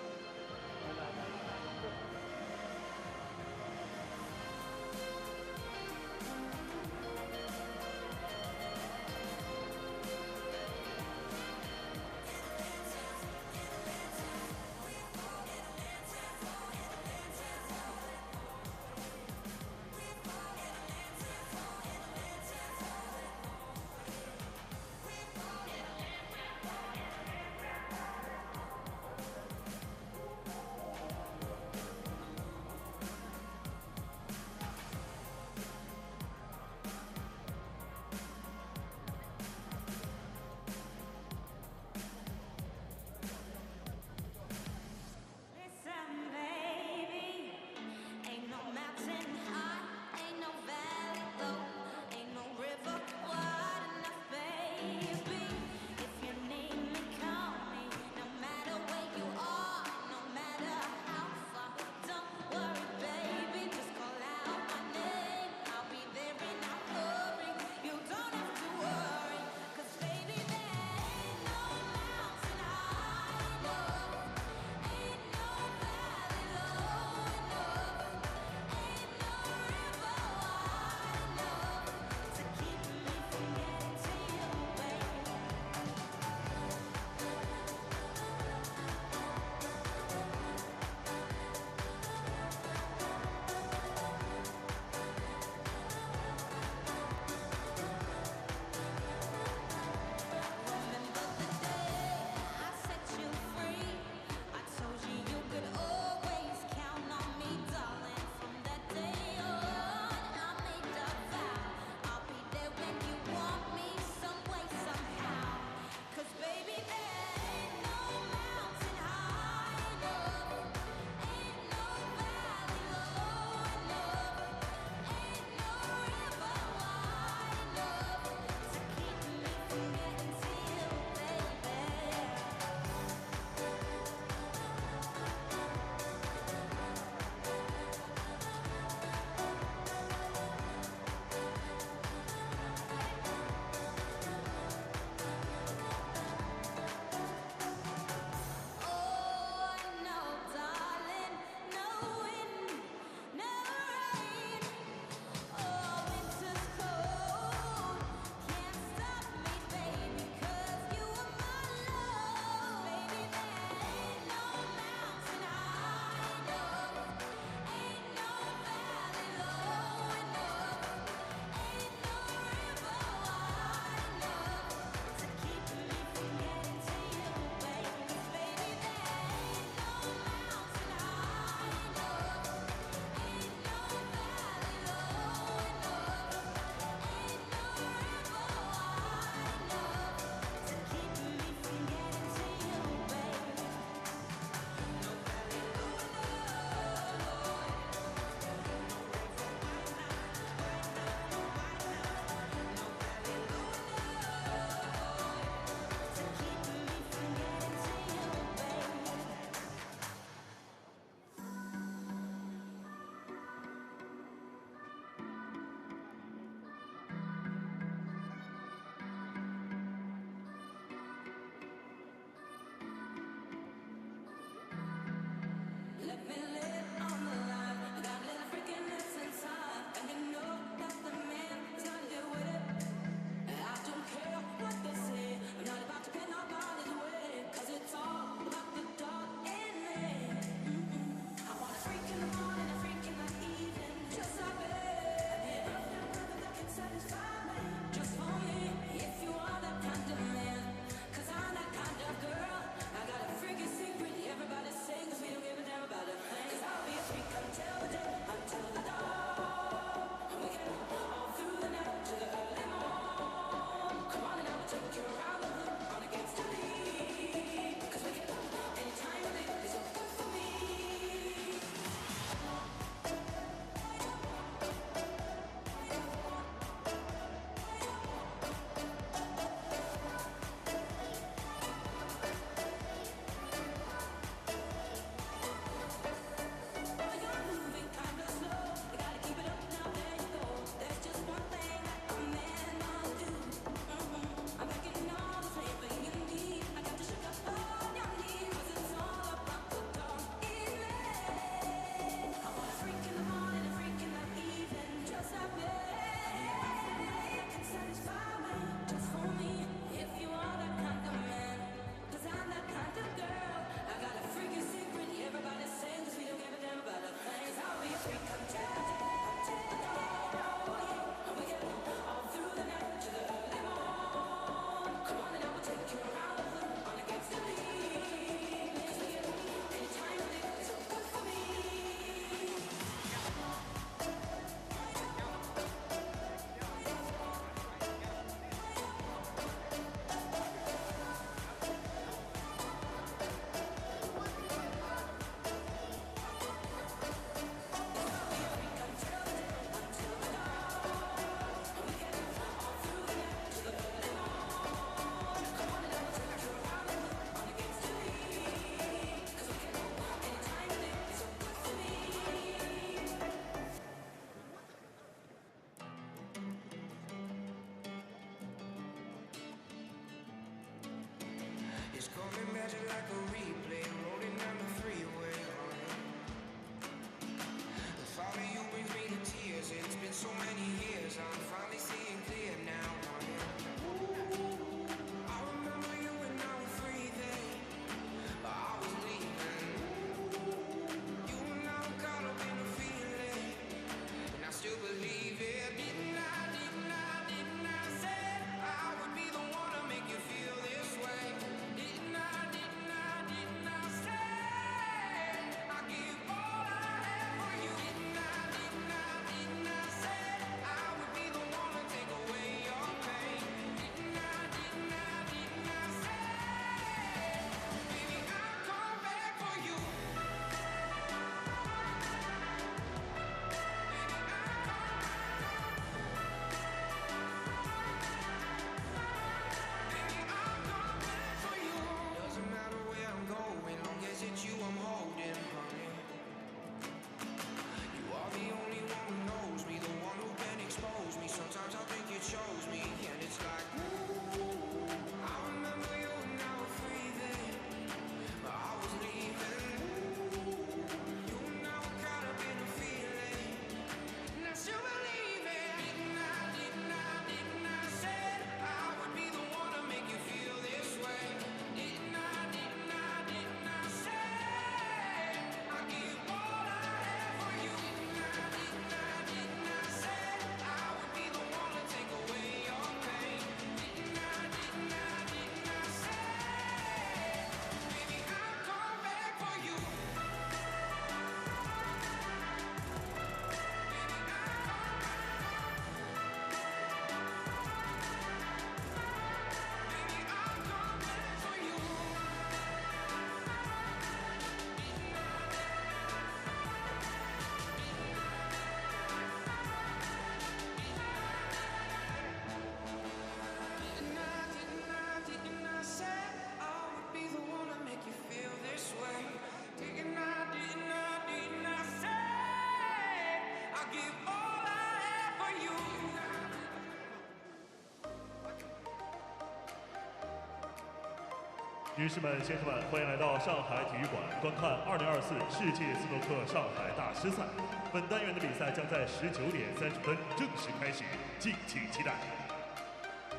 女士们、先生们，欢迎来到上海体育馆观看2024世界斯诺克上海大师赛。本单元的比赛将在19点30分正式开始，敬请期待。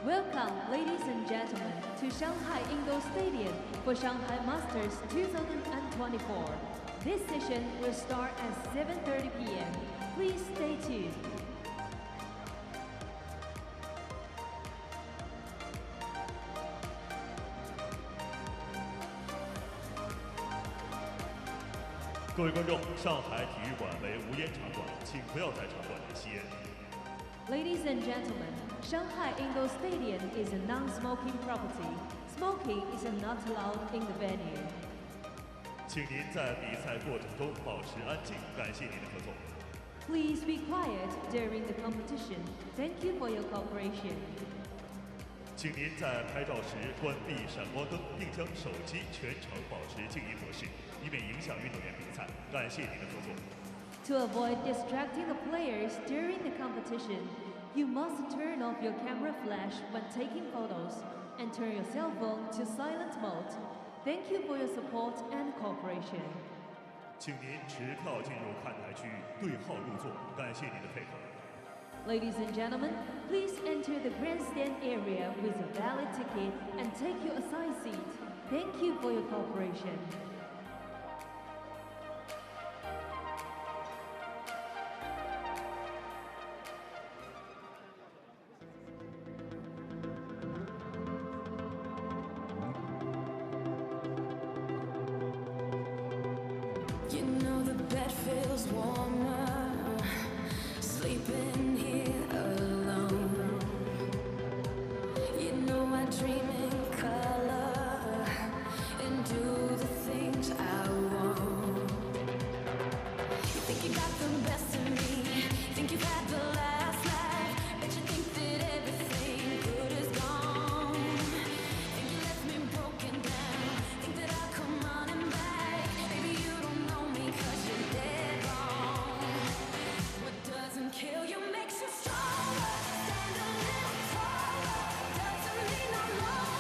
Welcome, ladies and gentlemen, to Shanghai Indoor Stadium for Shanghai Masters 2024. This session will start at 7:30 p.m. Please stay tuned. 各位观众，上海体育馆为无烟场馆，请不要在场馆内吸烟。 Ladies and gentlemen, Shanghai Indoor Stadium is a non-smoking property. Smoking is not allowed in the venue. 请您在比赛过程中保持安静，感谢您的合作。 Please be quiet during the competition. Thank you for your cooperation. 请您在拍照时关闭闪光灯，并将手机全程保持静音模式，以免影响运动员比赛。感谢您的合作。 To avoid distracting the players during the competition, you must turn off your camera flash when taking photos and turn your cell phone to silent mode. Thank you for your support and cooperation. 请您持票进入看台区对号入座，感谢您的配合。 Ladies and gentlemen, please enter the grandstand area with a valid ticket and take your assigned seat. Thank you for your cooperation. You know the bed feels warmer, sleeping here alone. You know I dream in color and do the things I want. You think you got the best of me, think you've had the last laugh, but you think that everything good is gone. Think you left me broken down, think that I'll come running back. Maybe you don't know me 'cause you're dead wrong. What doesn't kill you makes you stronger. Stand a little taller, doesn't mean I'm longer.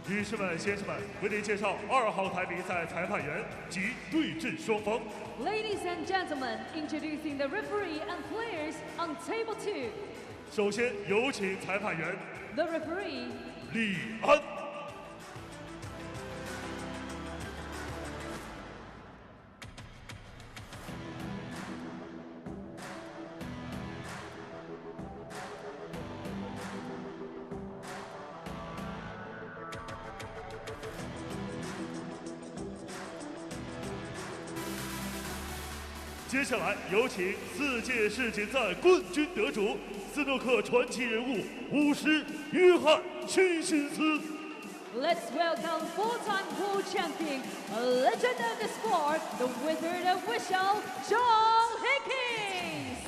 女士们、先生们，为您介绍2号台比赛裁判员及对阵双方。 Ladies and gentlemen, introducing the referee and players on table 2. 首先有请裁判员 The referee, 李安。 接下来有请4届世锦赛冠军得主、斯诺克传奇人物巫师约翰屈辛斯。 let's welcome 4-time world champion, a legend of the sport, the wizard of whistle, John Higgins.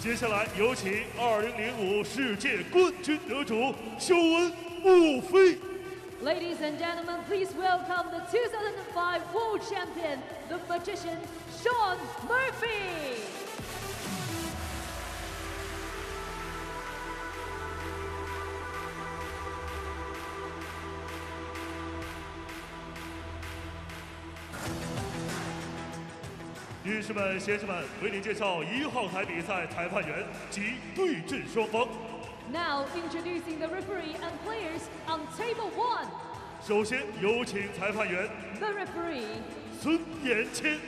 接下来有请2005世界冠军得主肖恩·莫菲。 Ladies and gentlemen, please welcome the 2005 world champion, the magician, Sean Murphy. 女士们、先生们，为您介绍1号台比赛裁判员及对阵双方。 Now introducing the referee and players on table 1. 首先有请裁判员 The referee, 孙延谦。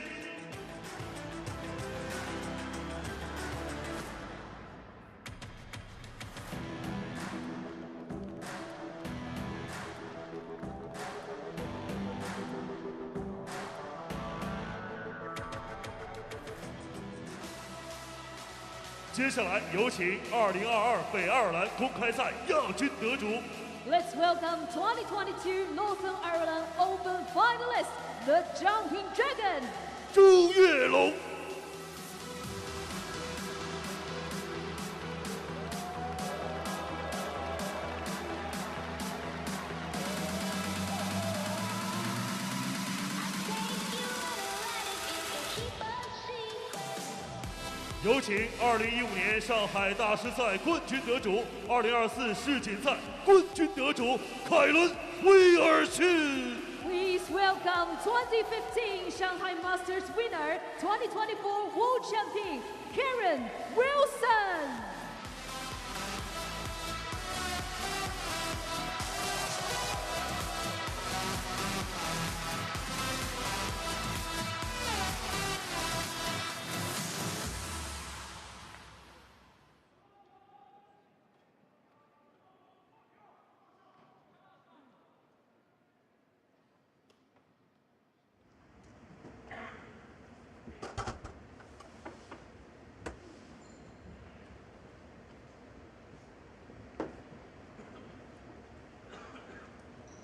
接下来有请2022北爱尔兰公开赛亚军得主 let's welcome 2022 Northern Ireland Open finalist, the Jumping Dragon. 朱跃龙。 有请2015年上海大师赛冠军得主、2024世锦赛冠军得主凯伦·威尔逊。 Please welcome 2015 Shanghai Masters winner, 2024 world champion, Karen Wilson.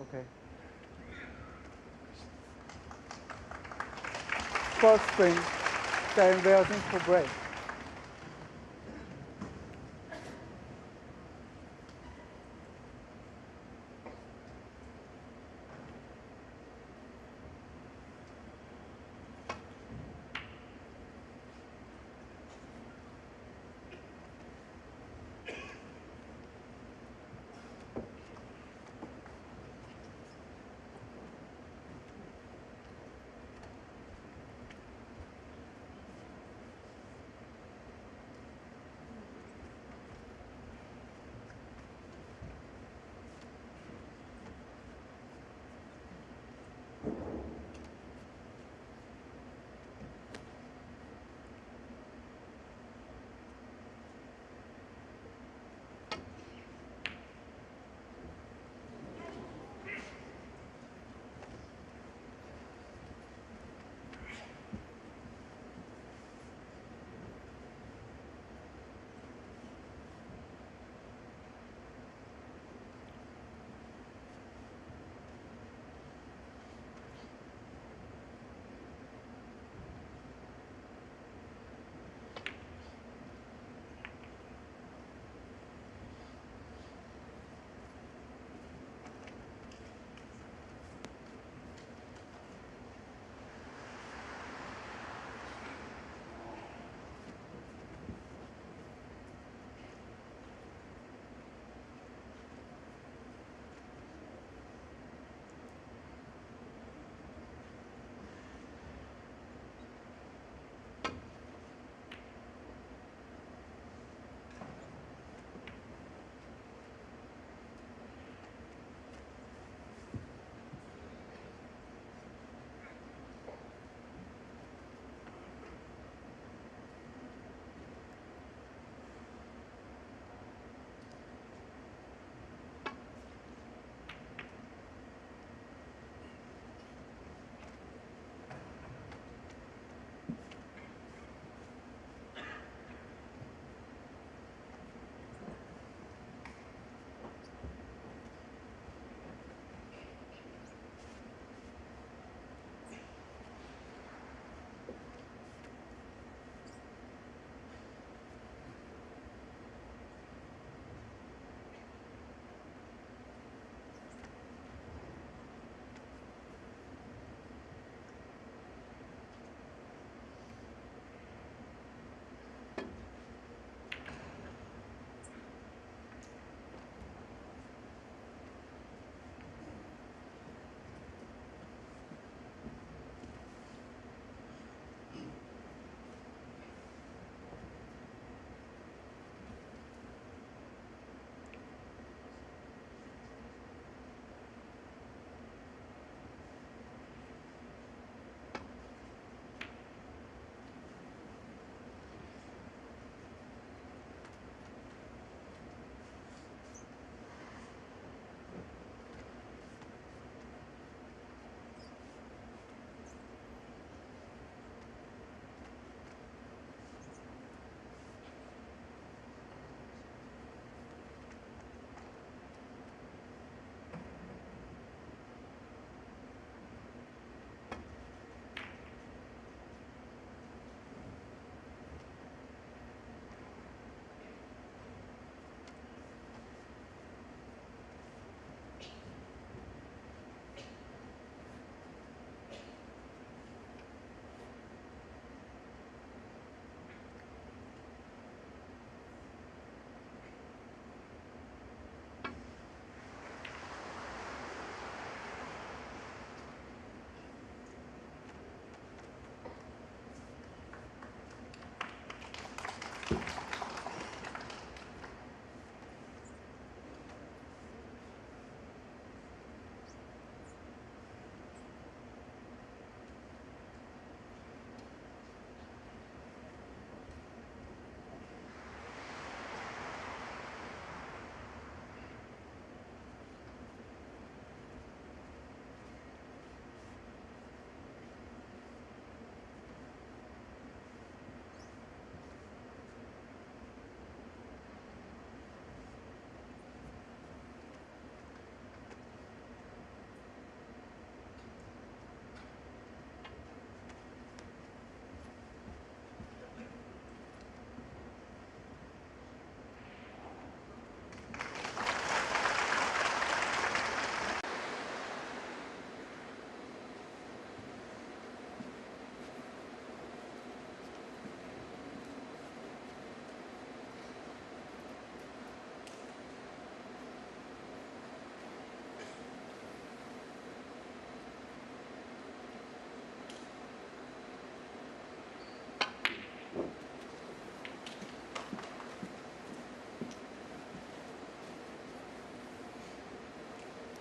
，OK。First spring, Karen Wilson for break.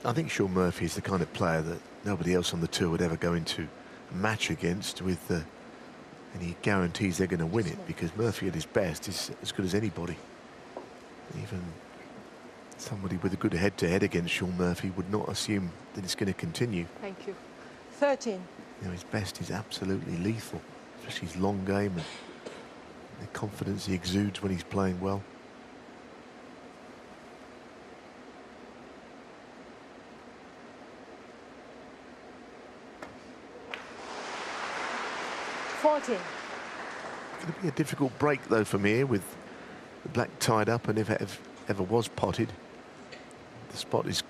I think Sean Murphy is the kind of player that nobody else on the tour would ever go into a match against with any guarantees they're going to win it, because Murphy at his best is as good as anybody. Even somebody with a good head-to-head against Sean Murphy would not assume that it's going to continue. Thank you. 13. You know, his best is absolutely lethal, especially his long game and the confidence he exudes when he's playing well. It's going to be a difficult break though from here, with the black tied up, and if it ever was potted, the spot is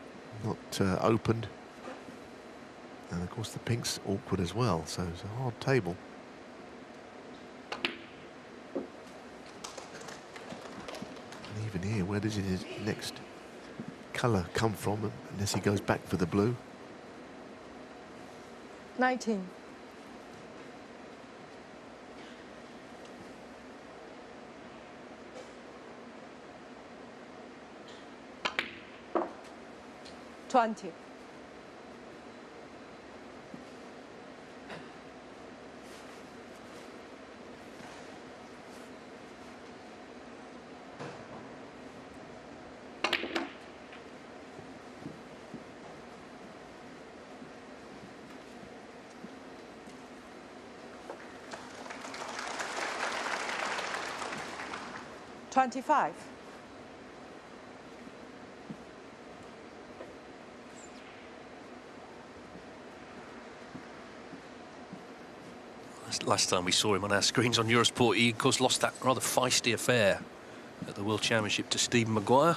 not opened, and of course the pink's awkward as well, so it's a hard table. And even here, where does his next colour come from, unless he goes back for the blue? 19. $20. $25. Last time we saw him on our screens on Eurosport, he of course lost that rather feisty affair at the World Championship to Stephen Maguire.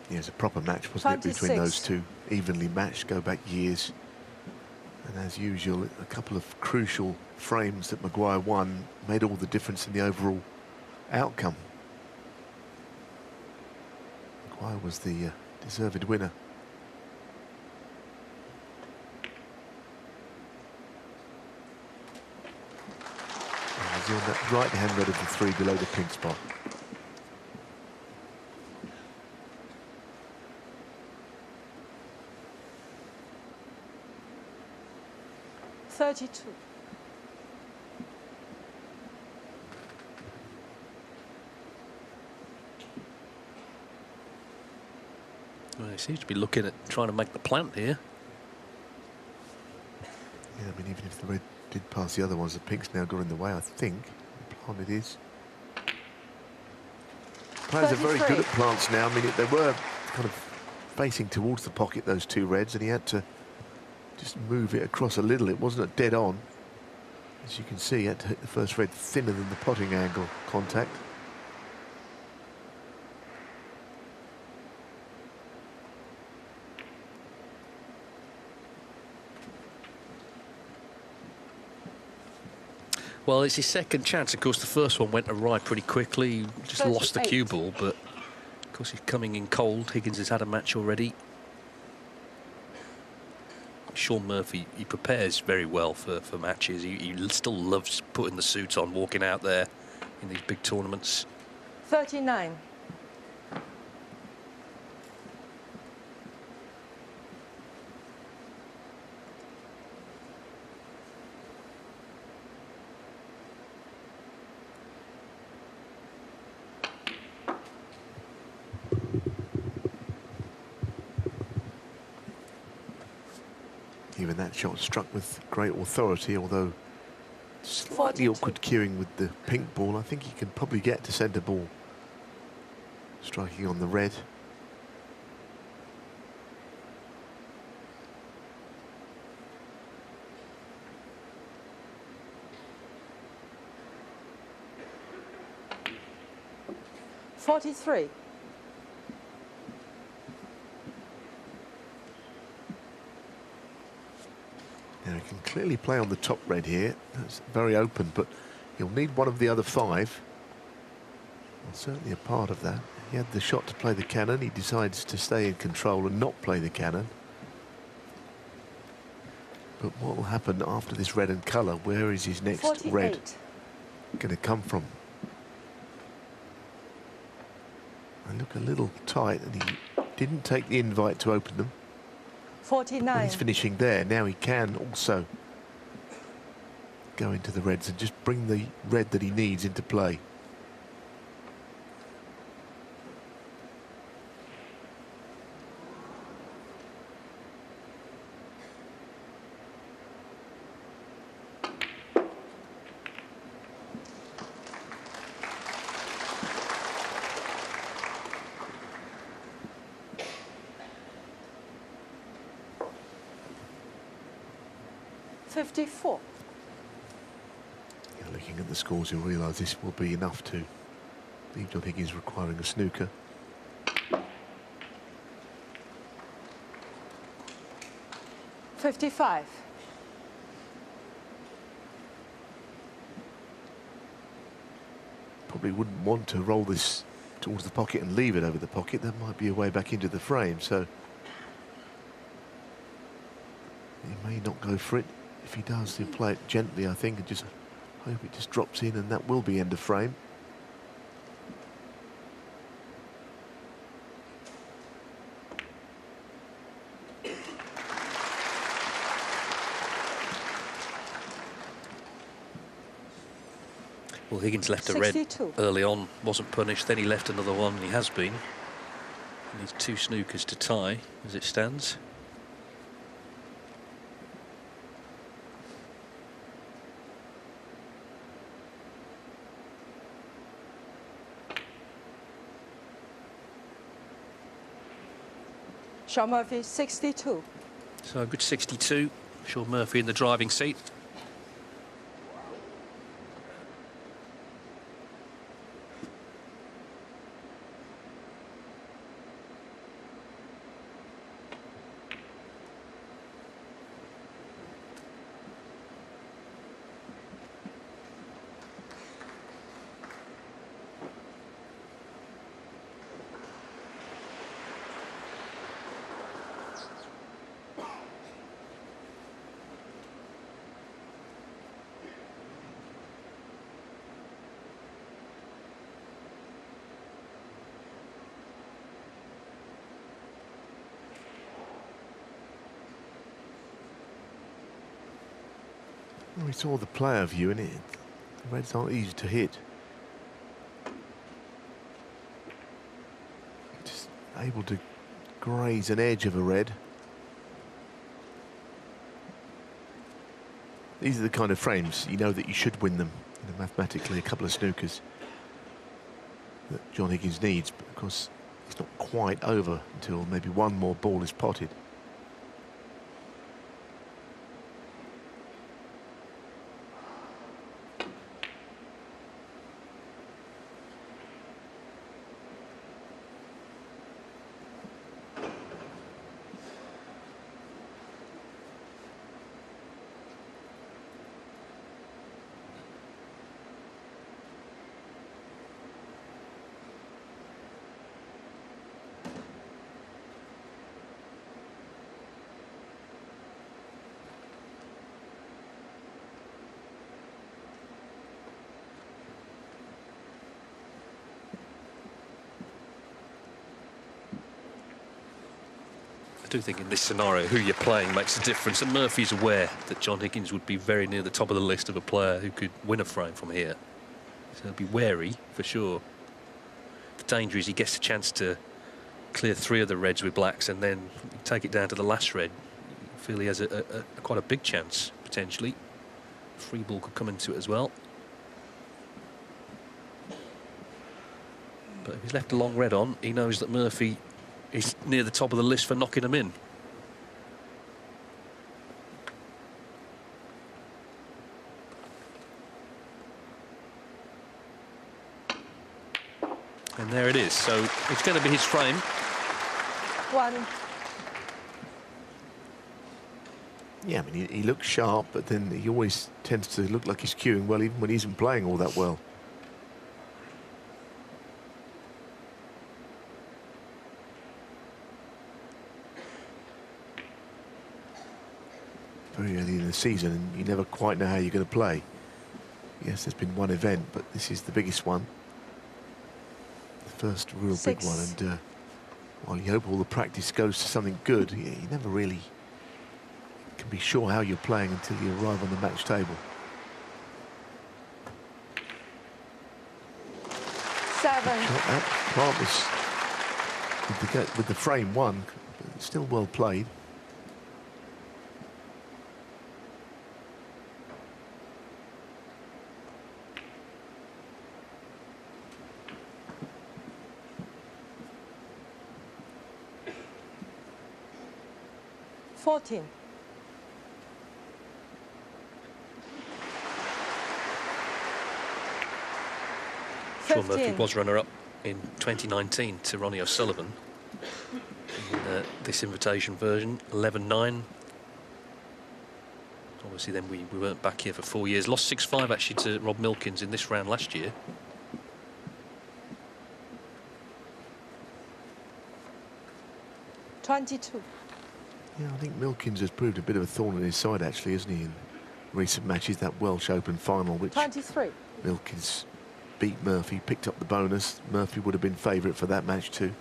Yeah, it was a proper match, wasn't it, between those two? Evenly matched, go back years. And as usual, a couple of crucial frames that Maguire won made all the difference in the overall outcome. Maguire was the deserved winner. And he's on that right-hand red of the three below the pink spot. $32. Well, he seems to be looking at trying to make the plant here. Yeah, I mean, even if the red did pass the other ones, the pink's now got in the way, I think. The plant it is. Players are very good at plants now. I mean, they were kind of facing towards the pocket, those two reds, and he had to just move it across a little. It wasn't a dead on. As you can see, he had to hit the first red thinner than the potting angle contact. Well, it's his second chance. Of course, the first one went awry pretty quickly. He just lost the cue ball, but of course he's coming in cold. Higgins has had a match already. Sean Murphy, he prepares very well for matches. He still loves putting the suit on, walking out there in these big tournaments. 39. Even that shot struck with great authority, although slightly awkward cueing with the pink ball. I think he can probably get to centre ball, striking on the red. $43. Now he can clearly play on the top red here. That's very open, but he'll need one of the other five. Well, certainly a part of that. He had the shot to play the cannon. He decides to stay in control and not play the cannon. But what will happen after this red and colour? Where is his next 48. red going to come from? They look a little tight, and he didn't take the invite to open them. 49. But he's finishing there. Now he can also go into the reds and just bring the red that he needs into play. Looking at the scores, you'll realise this will be enough to leave John Higgins requiring a snooker. $55. Probably wouldn't want to roll this towards the pocket and leave it over the pocket. That might be a way back into the frame, so he may not go for it. If he does, he'll play it gently, I think, and just hope it just drops in, and that will be end of frame. Well, Higgins left a red 62. early on, wasn't punished, then he left another one, and he has been. He needs 2 snookers to tie as it stands. Sean Murphy, 62. So a good 62. Sean Murphy in the driving seat. Well, we saw the player view, and the reds aren't easy to hit. Just able to graze an edge of a red. These are the kind of frames you know that you should win them. You know, mathematically, a couple of snookers that John Higgins needs, but of course it's not quite over until maybe one more ball is potted. I do think in this scenario who you're playing makes a difference, and Murphy's aware that John Higgins would be very near the top of the list of a player who could win a frame from here, so he'll be wary for sure. The danger is he gets a chance to clear 3 of the reds with blacks and then take it down to the last red. I feel he has quite a big chance potentially. Free ball could come into it as well, but if he's left a long red on, he knows that Murphy is near the top of the list for knocking him in. And there it is. So it's going to be his frame. 1. Yeah, I mean, he looks sharp, but then he always tends to look like he's cueing well, even when he isn't playing all that well. very early in the season, and you never quite know how you're going to play. Yes, there's been one event, but this is the biggest one. The first real big one, and while you hope all the practice goes to something good, you never really can be sure how you're playing until you arrive on the match table. 7. That plant was with the frame one, but still well played. Fourteen. Sean Murphy was runner-up in 2019 to Ronnie O'Sullivan in this invitation version, 11-9. Obviously then we weren't back here for 4 years. Lost 6-5 actually to Rob Milkins in this round last year. Yeah, I think Milkins has proved a bit of a thorn in his side, actually, isn't he, in recent matches? That Welsh Open final, which 23. Milkins beat Murphy, picked up the bonus. Murphy would have been favourite for that match too.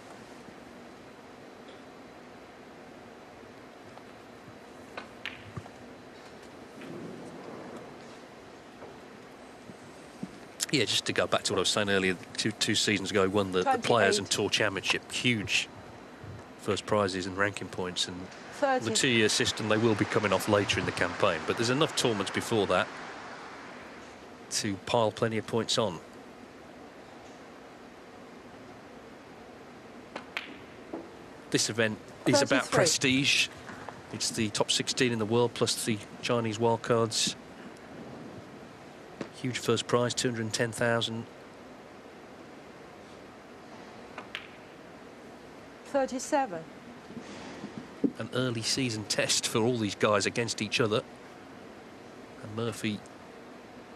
Yeah, just to go back to what I was saying earlier, two seasons ago, won the Players and Tour Championship. Huge first prizes and ranking points, and 30. the 2-year system, they will be coming off later in the campaign, but there's enough tournaments before that to pile plenty of points on. This event is about 33. prestige. It's the top 16 in the world plus the Chinese wildcards. Huge first prize, 210,000. 37. An early season test for all these guys against each other. And Murphy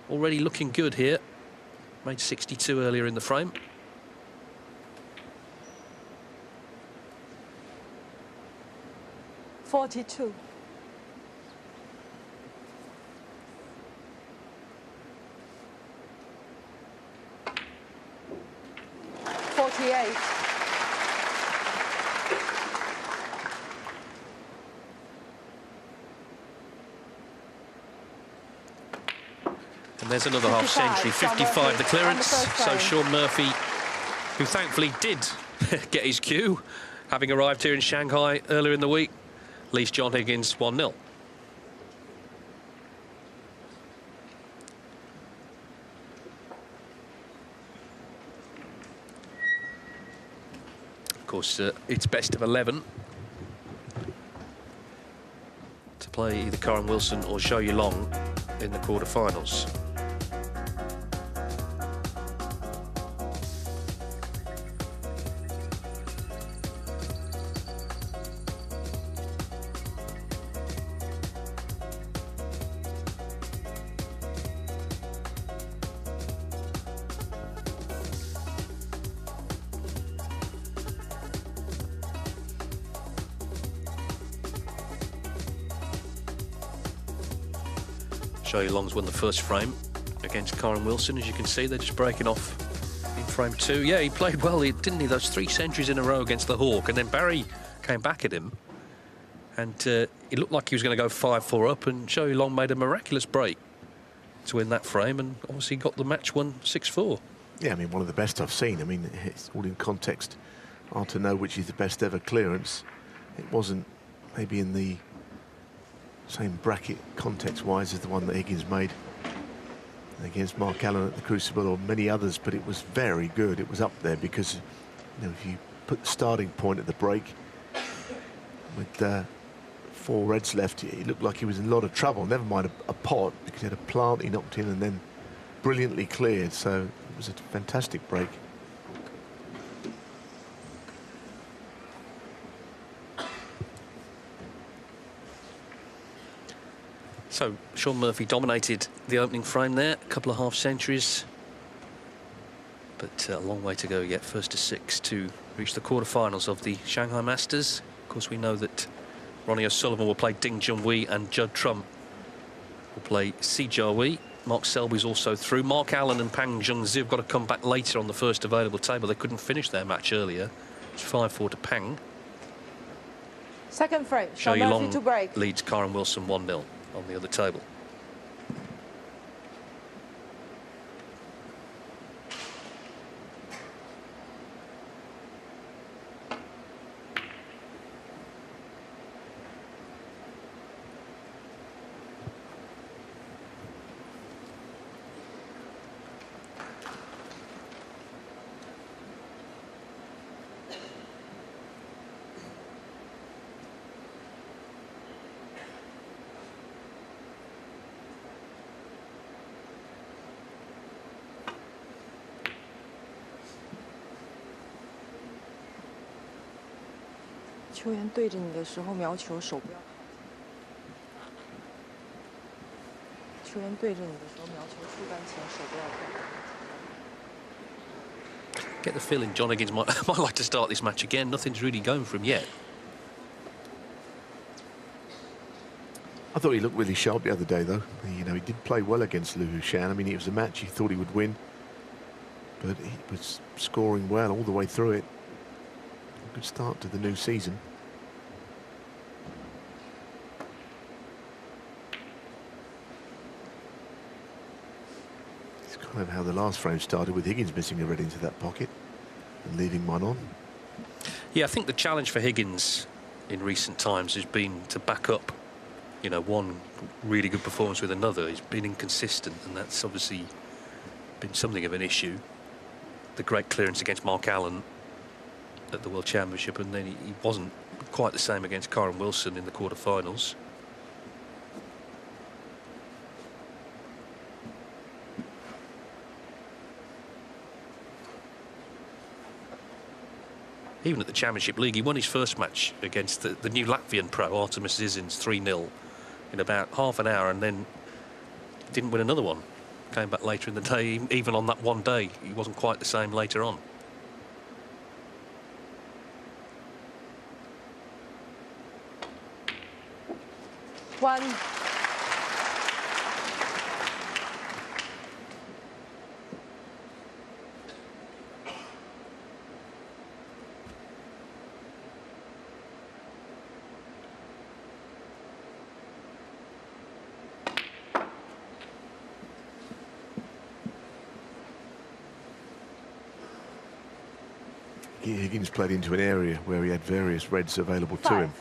already looking good here. Made 62 earlier in the frame. $42. $48. And there's another half century, 55 the clearance. So Sean Murphy, who thankfully did get his cue, having arrived here in Shanghai earlier in the week, leads John Higgins 1-0. Of course, it's best of 11 to play either Karen Wilson or Zhou Yulong in the quarterfinals. Zhou Yulong's won the first frame against Karen Wilson. As you can see, they're just breaking off in frame 2. Yeah, he played well, didn't he? Those 3 centuries in a row against the Hawk, and then Barry came back at him, and it looked like he was going to go 5-4 up, and Zhou Yulong made a miraculous break to win that frame, and obviously got the match won 6-4. Yeah, I mean, one of the best I've seen. I mean, it's all in context. Hard to know which is the best ever clearance. It wasn't maybe in the same bracket context-wise as the one that Higgins made against Mark Allen at the Crucible or many others, but it was very good. It was up there because, you know, if you put the starting point at the break with 4 reds left, he looked like he was in a lot of trouble. Never mind a pot, because he had a plant he knocked in and then brilliantly cleared. So it was a fantastic break. So Sean Murphy dominated the opening frame there, a couple of half centuries, but a long way to go yet. First to 6 to reach the quarterfinals of the Shanghai Masters. Of course, we know that Ronnie O'Sullivan will play Ding Junhui, and Judd Trump will play Si Jiahui. Mark Selby's also through. Mark Allen and Pang Zhengzi have got to come back later on the first available table. They couldn't finish their match earlier. It's 5-4 to Pang. Second frame. Zhou Murphy to break. Yulong leads Karen Wilson 1-0 on the other table.球员对着你的时候瞄球手不要。球员对着你的时候瞄球树干前手不要动。 Get the feeling John Higgins might like to start this match again. Nothing's really going for him yet. I thought he looked really sharp the other day, though. You know, he did play well against Liu Shan. I mean, it was a match he thought he would win, but he was scoring well all the way through it. A good start to the new season. It's kind of how the last frame started, with Higgins missing a red into that pocket and leaving one on. Yeah, I think the challenge for Higgins in recent times has been to back up, you know, one really good performance with another. He's been inconsistent, and that's obviously been something of an issue. The great clearance against Mark Allen at the World Championship, and then he wasn't quite the same against Karen Wilson in the quarterfinals. Even at the Championship League, he won his first match against the new Latvian pro, Artemis Zizins, 3-0 in about half an hour, and then didn't win another one. Came back later in the day. Even on that one day, he wasn't quite the same later on. One. Higgins played into an area where he had various reds available to him.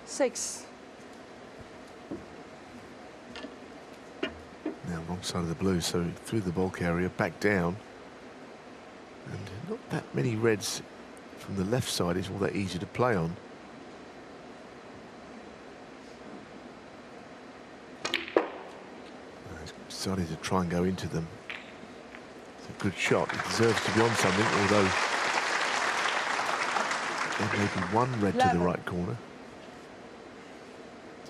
Six. Now wrong side of the blue, so through the bulk area, back down. And not that many reds from the left side is all that easy to play on. He's starting to try and go into them. It's a good shot. He deserves to be on something, although there may be one red to the right corner.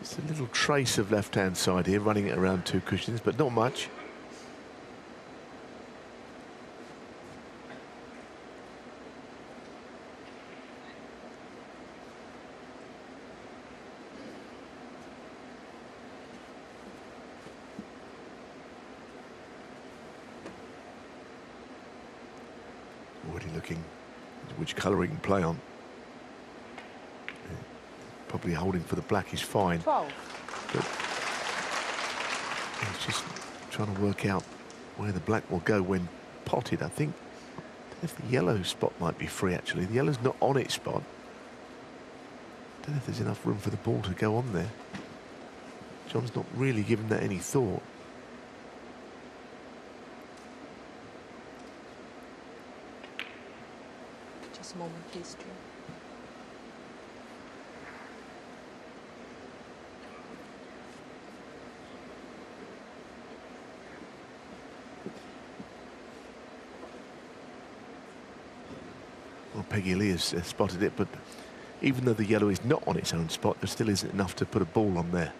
Just a little trace of left-hand side here, running it around two cushions, but not much. Already looking at which colour he can play on. Probably holding for the black is fine. 12. But he's just trying to work out where the black will go when potted. I think if the yellow spot might be free, actually. The yellow's not on its spot. I don't know if there's enough room for the ball to go on there. John's not really given that any thought. Just a moment, please, Drew. Well, Peggy Lee has spotted it, but even though the yellow is not on its own spot, there still isn't enough to put a ball on there.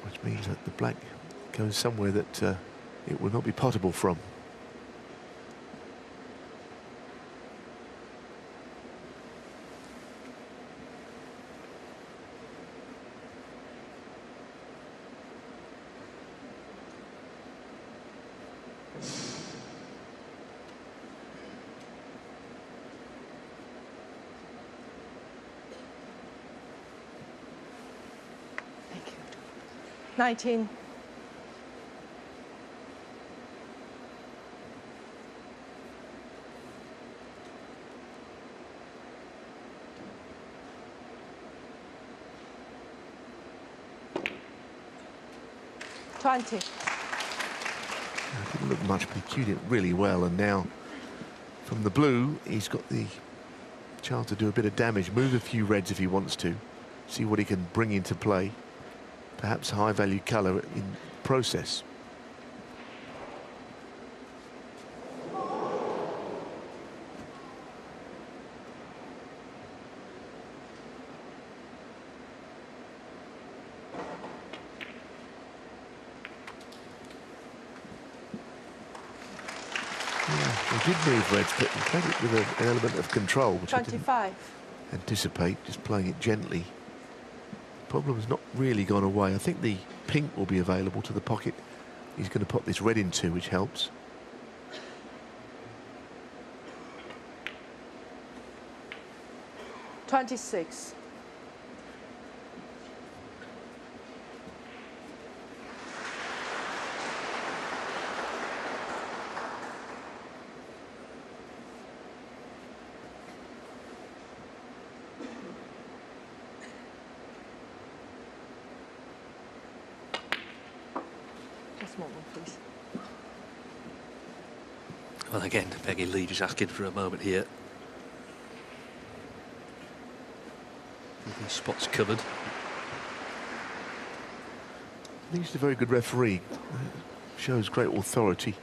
Which means that the black goes somewhere that it will not be potable from. Thank you. 19. Didn't look much, but he cued it really well. And now, from the blue, he's got the chance to do a bit of damage, move a few reds if he wants to, see what he can bring into play. Perhaps high-value colour in process. He did move reds, but he played it with an element of control, which 25. I didn't anticipate, just playing it gently. Problem's not really gone away. I think the pink will be available to the pocket he's going to put this red into, which helps. $26. Just one more, please. Well, again, Peggy Lee just asking for a moment here. The spots covered. I think she's a very good referee. Shows great authority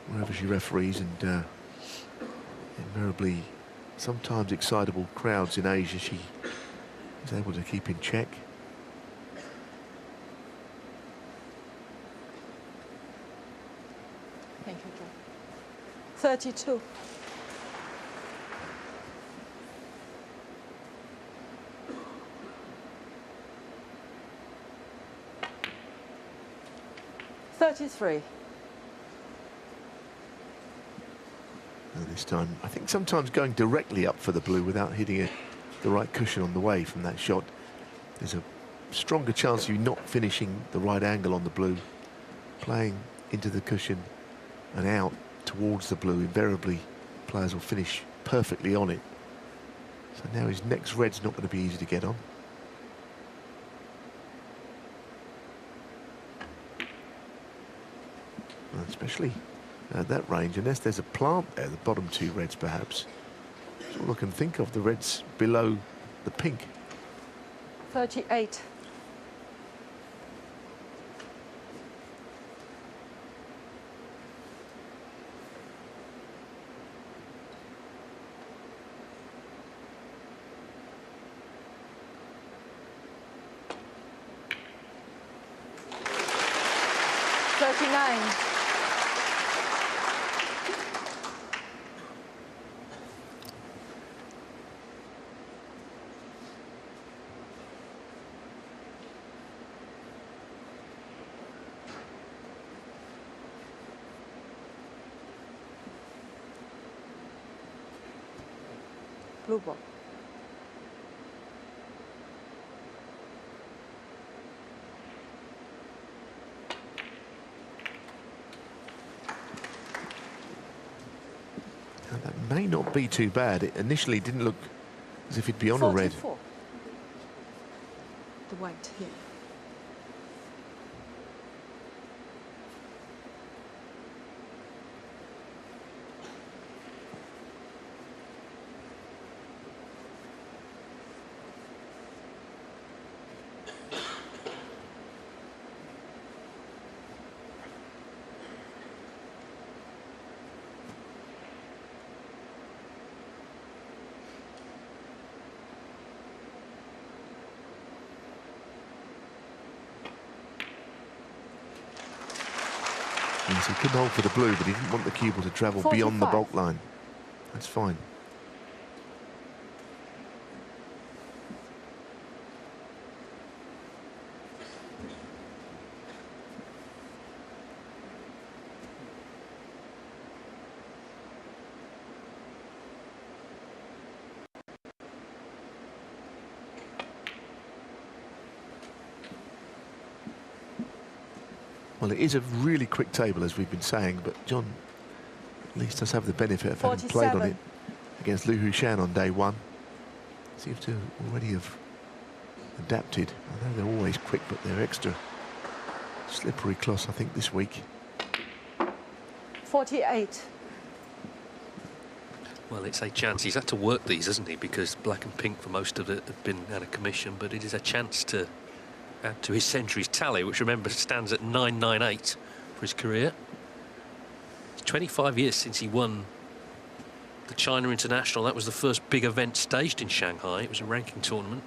wherever she referees, and invariably, sometimes excitable crowds in Asia, she is able to keep in check. Thank you, John. 32. $33. And this time, I think sometimes going directly up for the blue without hitting the right cushion on the way from that shot, there's a stronger chance of you not finishing the right angle on the blue. Playing into the cushion and out towards the blue, invariably players will finish perfectly on it. So now his next red's not going to be easy to get on. Especially at that range, unless there's a plant there, the bottom two reds perhaps. That's all I can think of, the reds below the pink. 38. Blue ball. Now, that may not be too bad. It initially didn't look as if he'd be on a red. 44. The white here. Yes, he couldn't hold for the blue, but he didn't want the cue ball to travel beyond the baulk line. That's fine. Well, it is a really quick table, as we've been saying, but John at least does have the benefit of having played on it against Liu Hushan on day one. Seems to already have adapted. I know they're always quick, but they're extra slippery cloths, I think, this week. 48. Well, it's a chance. He's had to work these, hasn't he? Because black and pink for most of it have been out of commission, but it is a chance to add to his centuries tally, which, remember, stands at 998 for his career. It's 25 years since he won the China International. That was the first big event staged in Shanghai. It was a ranking tournament.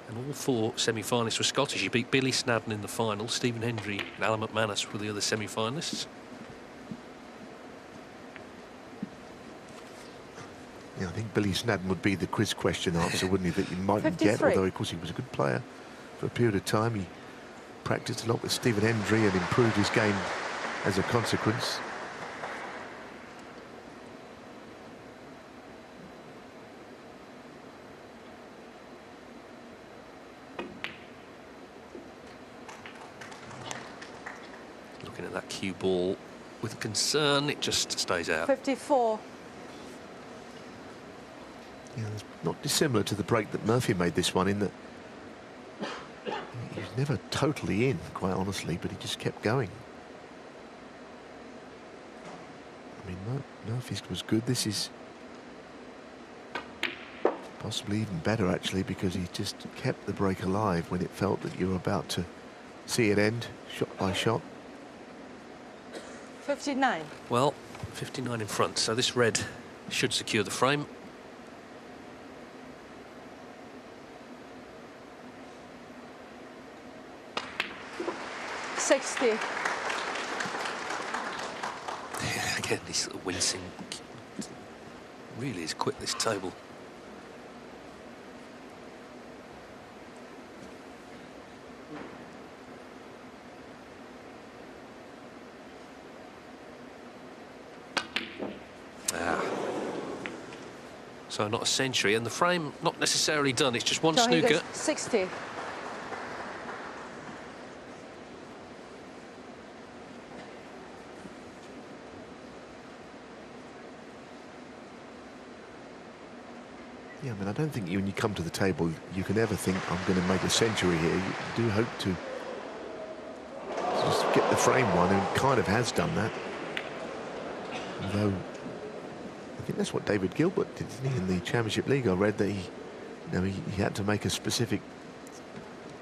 And all four semi-finalists were Scottish. He beat Billy Snadden in the final. Stephen Hendry and Alan McManus were the other semi-finalists. Yeah, I think Billy Snadden would be the quiz question answer, wouldn't he, that you mightn't get, although, of course, he was a good player for a period of time. He practiced a lot with Stephen Hendry and improved his game as a consequence. Looking at that cue ball with concern, it just stays out. 54. Yeah, it's not dissimilar to the break that Murphy made this one, in that he was never totally in, quite honestly, but he just kept going. I mean, Murphy's was good. This is possibly even better, actually, because he just kept the break alive when it felt that you were about to see it end, shot by shot. 59. Well, 59 in front, so this red should secure the frame. 60. Again, this sort of wincing really is quick, this table. So not a century, and the frame not necessarily done. It's just one So snooker. 60. Yeah, I mean, I don't think when you come to the table, you can ever think, I'm going to make a century here. You do hope to just get the frame one, and kind of has done that. Although, I think that's what David Gilbert did, didn't he, in the Championship League? I read that he had to make a specific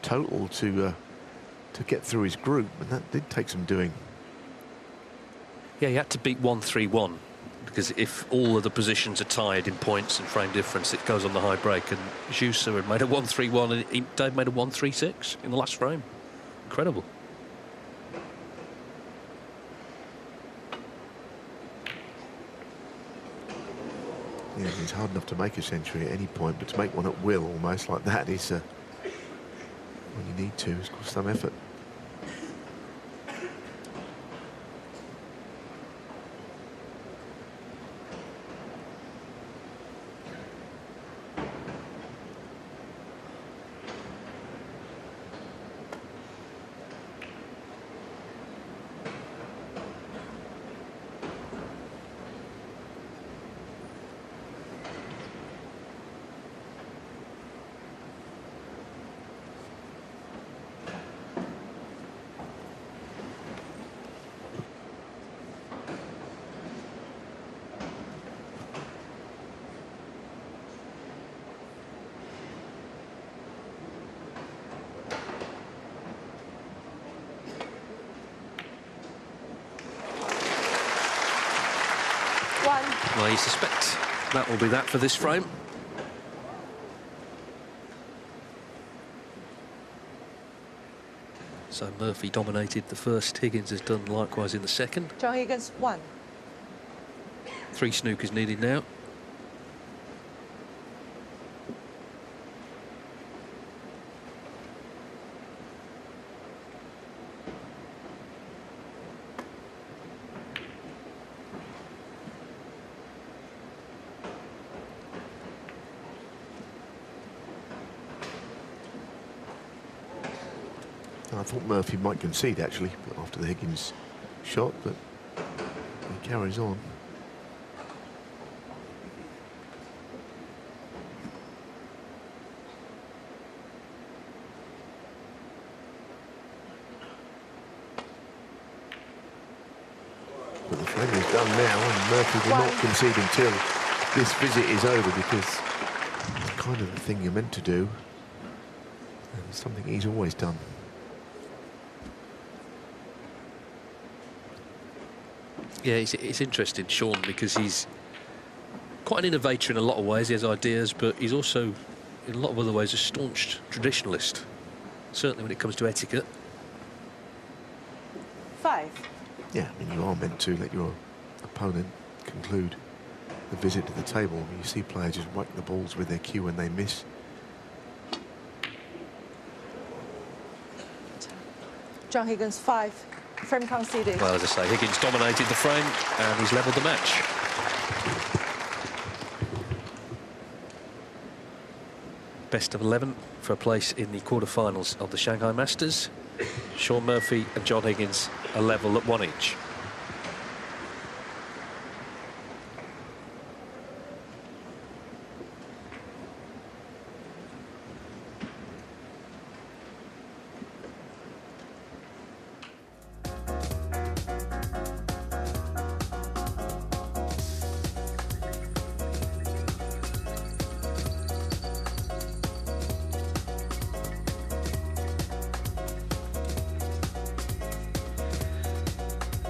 total to get through his group, and that did take some doing. Yeah, he had to beat 131. Because if all of the positions are tied in points and frame difference, it goes on the high break. And Jussa had made a 131, and Dave made a 136 in the last frame. Incredible. Yeah, it's hard enough to make a century at any point, but to make one at will, almost like that, is when you need to, it's got some effort. Well, you suspect that will be that for this frame. So Murphy dominated the first. Higgins has done likewise in the second. John Higgins 1. 3 snookers needed now. I thought Murphy might concede actually after the Higgins shot, but he carries on. But the frame is done now, and Murphy will not concede until this visit is over, because it's kind of the thing you're meant to do, and something he's always done. Yeah, it's interesting, Sean, because he's quite an innovator in a lot of ways. He has ideas, but he's also, in a lot of other ways, a staunch traditionalist, certainly when it comes to etiquette. 5. Yeah, I mean, you are meant to let your opponent conclude the visit to the table. You see players just whack the balls with their cue when they miss. John Higgins 5. Frame conceded. Well, as I say, Higgins dominated the frame and he's levelled the match. Best of 11 for a place in the quarterfinals of the Shanghai Masters. Sean Murphy and John Higgins are level at 1 each.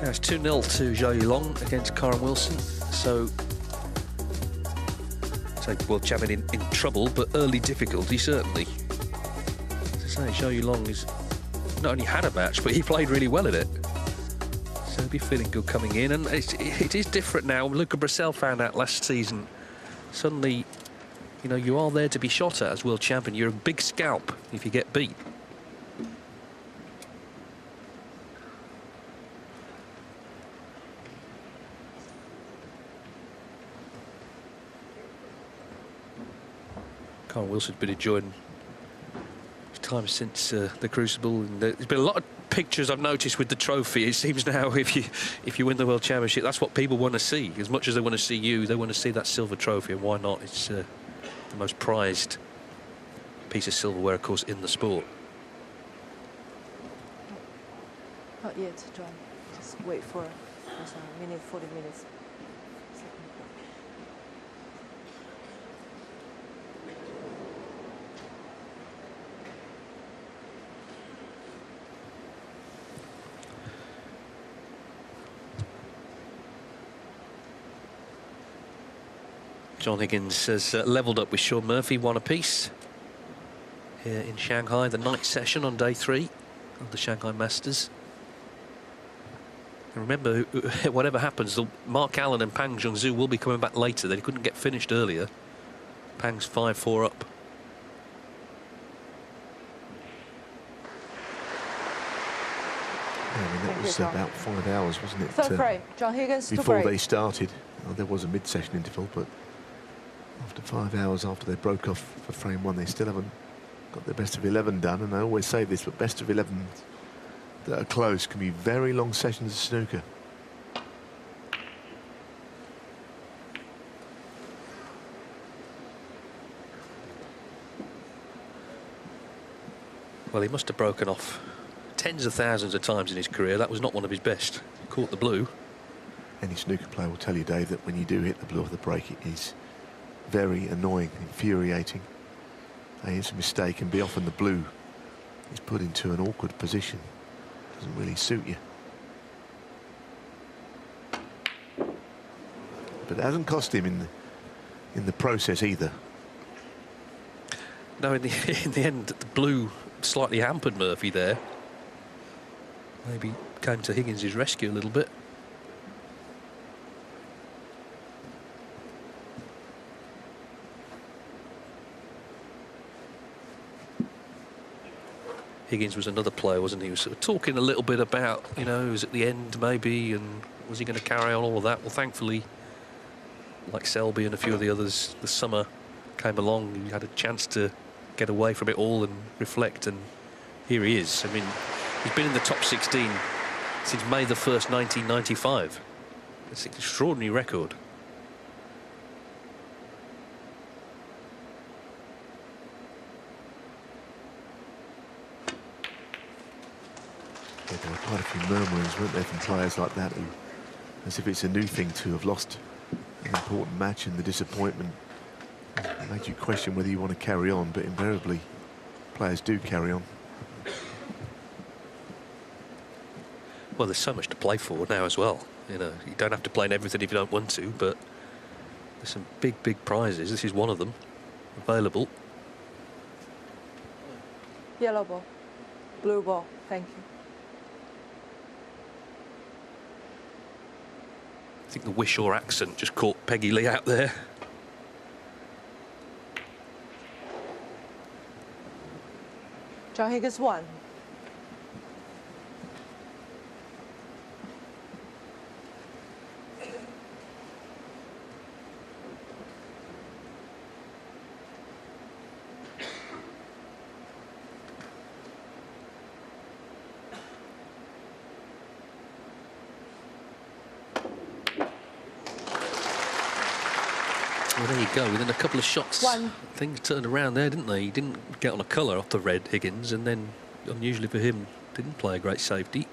Now it's 2-0 to Zhou Yulong against Karen Wilson. So world champion in trouble, but early difficulty certainly. As I say, Zhou Yulong has not only had a match, but he played really well at it. So he'll be feeling good coming in, and it is different now. Luca Bressel found out last season. Suddenly, you know, you are there to be shot at as world champion. You're a big scalp if you get beat. Karen Wilson's been enjoying his time since the Crucible, and there's been a lot of pictures I've noticed with the trophy. It seems now if you win the World Championship, that's what people want to see. As much as they want to see you, they want to see that silver trophy, and why not? It's the most prized piece of silverware, of course, in the sport. Not yet, John. Just wait for a minute, 40 minutes. John Higgins has levelled up with Sean Murphy, 1 apiece here in Shanghai, the night session on day 3 of the Shanghai Masters. And remember, whatever happens, Mark Allen and Pang Zhengzhou will be coming back later. They couldn't get finished earlier. Pang's 5-4 up. Yeah, I mean, that was about 5 hours, wasn't it? Third frame, John Higgins before they started. Well, there was a mid-session interval, but after 5 hours after they broke off for frame 1, they still haven't got their best of 11 done. And I always say this, but best of 11 that are close can be very long sessions of snooker. Well, he must have broken off tens of thousands of times in his career. That was not one of his best. He caught the blue. Any snooker player will tell you, Dave, that when you do hit the blue of the break, it is very annoying, infuriating. It's a mistake, and be often the blue is put into an awkward position. Doesn't really suit you. But it hasn't cost him in the process either. No, in the end, the blue slightly hampered Murphy there. maybe came to Higgins' rescue a little bit. Higgins was another player, wasn't he? He was sort of talking a little bit about, you know, he was at the end maybe, and was he going to carry on all of that? Well, thankfully, like Selby and a few of the others, the summer came along. He had a chance to get away from it all and reflect, and here he is. I mean, he's been in the top 16 since May the 1st, 1995. It's an extraordinary record. Yeah, there were quite a few murmurings, weren't there, from players like that, who, as if it's a new thing to have lost an important match, and the disappointment made you question whether you want to carry on, but invariably players do carry on. Well, there's so much to play for now as well. You know, you don't have to play in everything if you don't want to, but there's some big prizes. This is one of them available. Yellow ball. Blue ball. Thank you. I think the Wishaw accent just caught Peggy Lee out there. John Higgins 1. Well, there you go. Within a couple of shots, One. things turned around there, didn't they? He didn't get on a colour off the red, Higgins, and then, unusually for him, didn't play a great safety.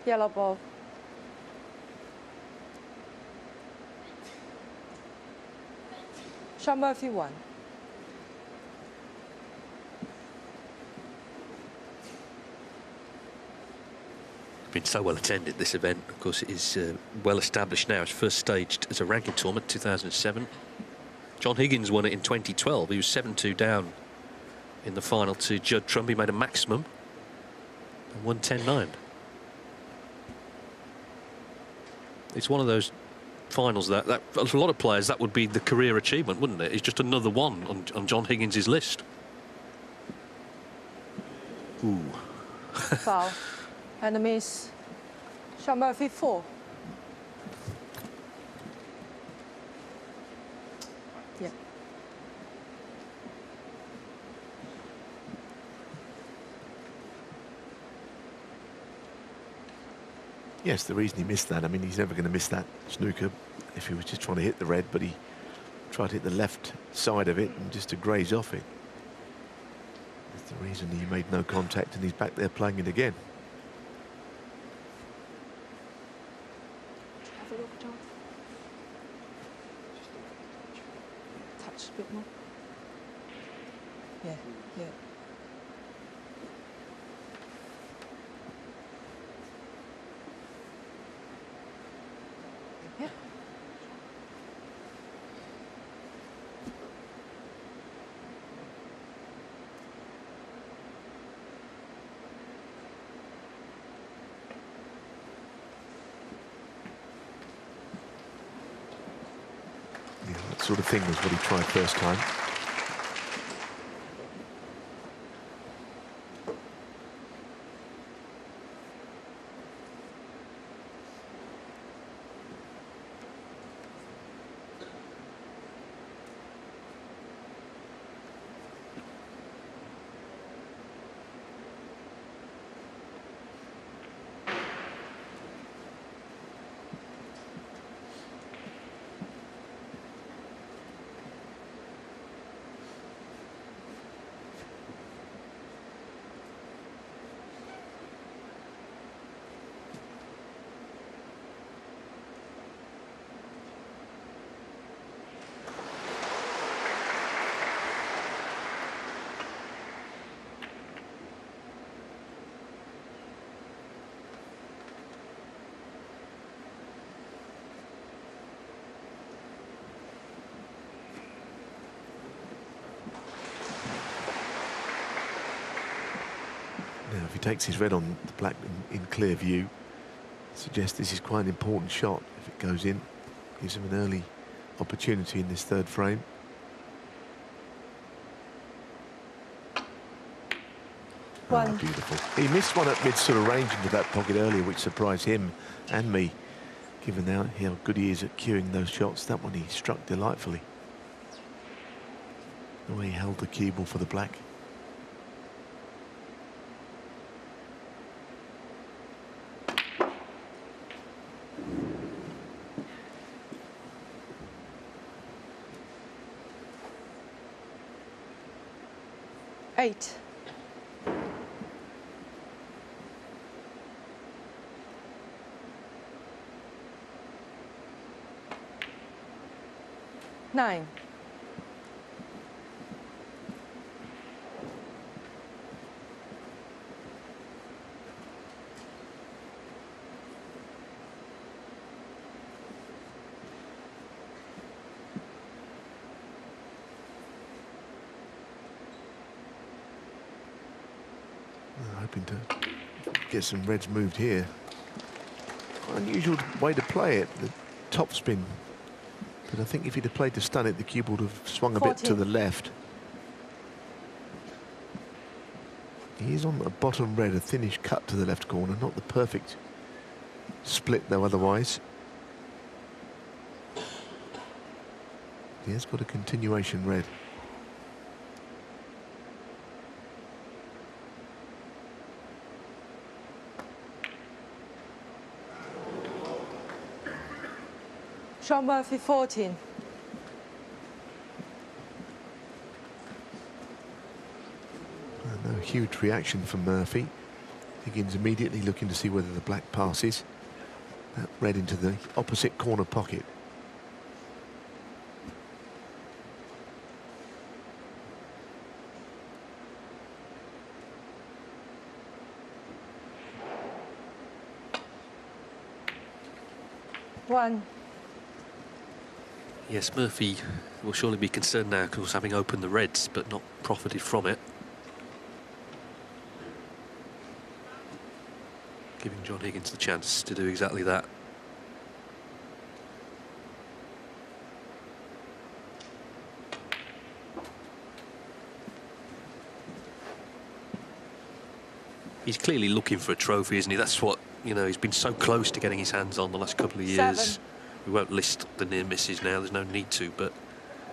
Yellow ball. Sean Murphy 1. Been so well attended, this event. Of course, it is well established now. It's first staged as a ranking tournament, 2007. John Higgins won it in 2012. He was 7-2 down in the final to Judd Trump. He made a maximum and won 10-9. It's one of those finals that for a lot of players, that would be the career achievement, wouldn't it? It's just another one on John Higgins' list. Ooh. Foul. And a miss. Sean Murphy 4. Yeah. Yes, the reason he missed that, I mean, he's never going to miss that snooker if he was just trying to hit the red, but he tried to hit the left side of it and just to graze off it. That's the reason he made no contact, and he's back there playing it again. Have a look, John. Touch a bit more. Yeah, yeah. Yeah. Yeah, that sort of thing was what he tried first time. Now, if he takes his red on the black in clear view, suggests this is quite an important shot. If it goes in, gives him an early opportunity in this third frame. One. Oh, beautiful. He missed one at mid sort of range into that pocket earlier, which surprised him and me, given how good he is at cueing those shots. That one he struck delightfully. The way he held the cue ball for the black. Eight. Nine. Hoping to get some reds moved here. Quite unusual way to play it, the top spin. But I think if he'd have played to stun it, the cube would have swung a bit to the left. He is on the bottom red, a thinnish cut to the left corner, not the perfect split though otherwise. He has got a continuation red. Sean Murphy, 14. No huge reaction from Murphy. Higgins immediately looking to see whether the black passes. That red into the opposite corner pocket. One. Yes, Murphy will surely be concerned now, of course, having opened the reds but not profited from it. Giving John Higgins the chance to do exactly that. He's clearly looking for a trophy, isn't he? That's what, you know, he's been so close to getting his hands on the last couple of years. 7. We won't list the near misses now, there's no need to, but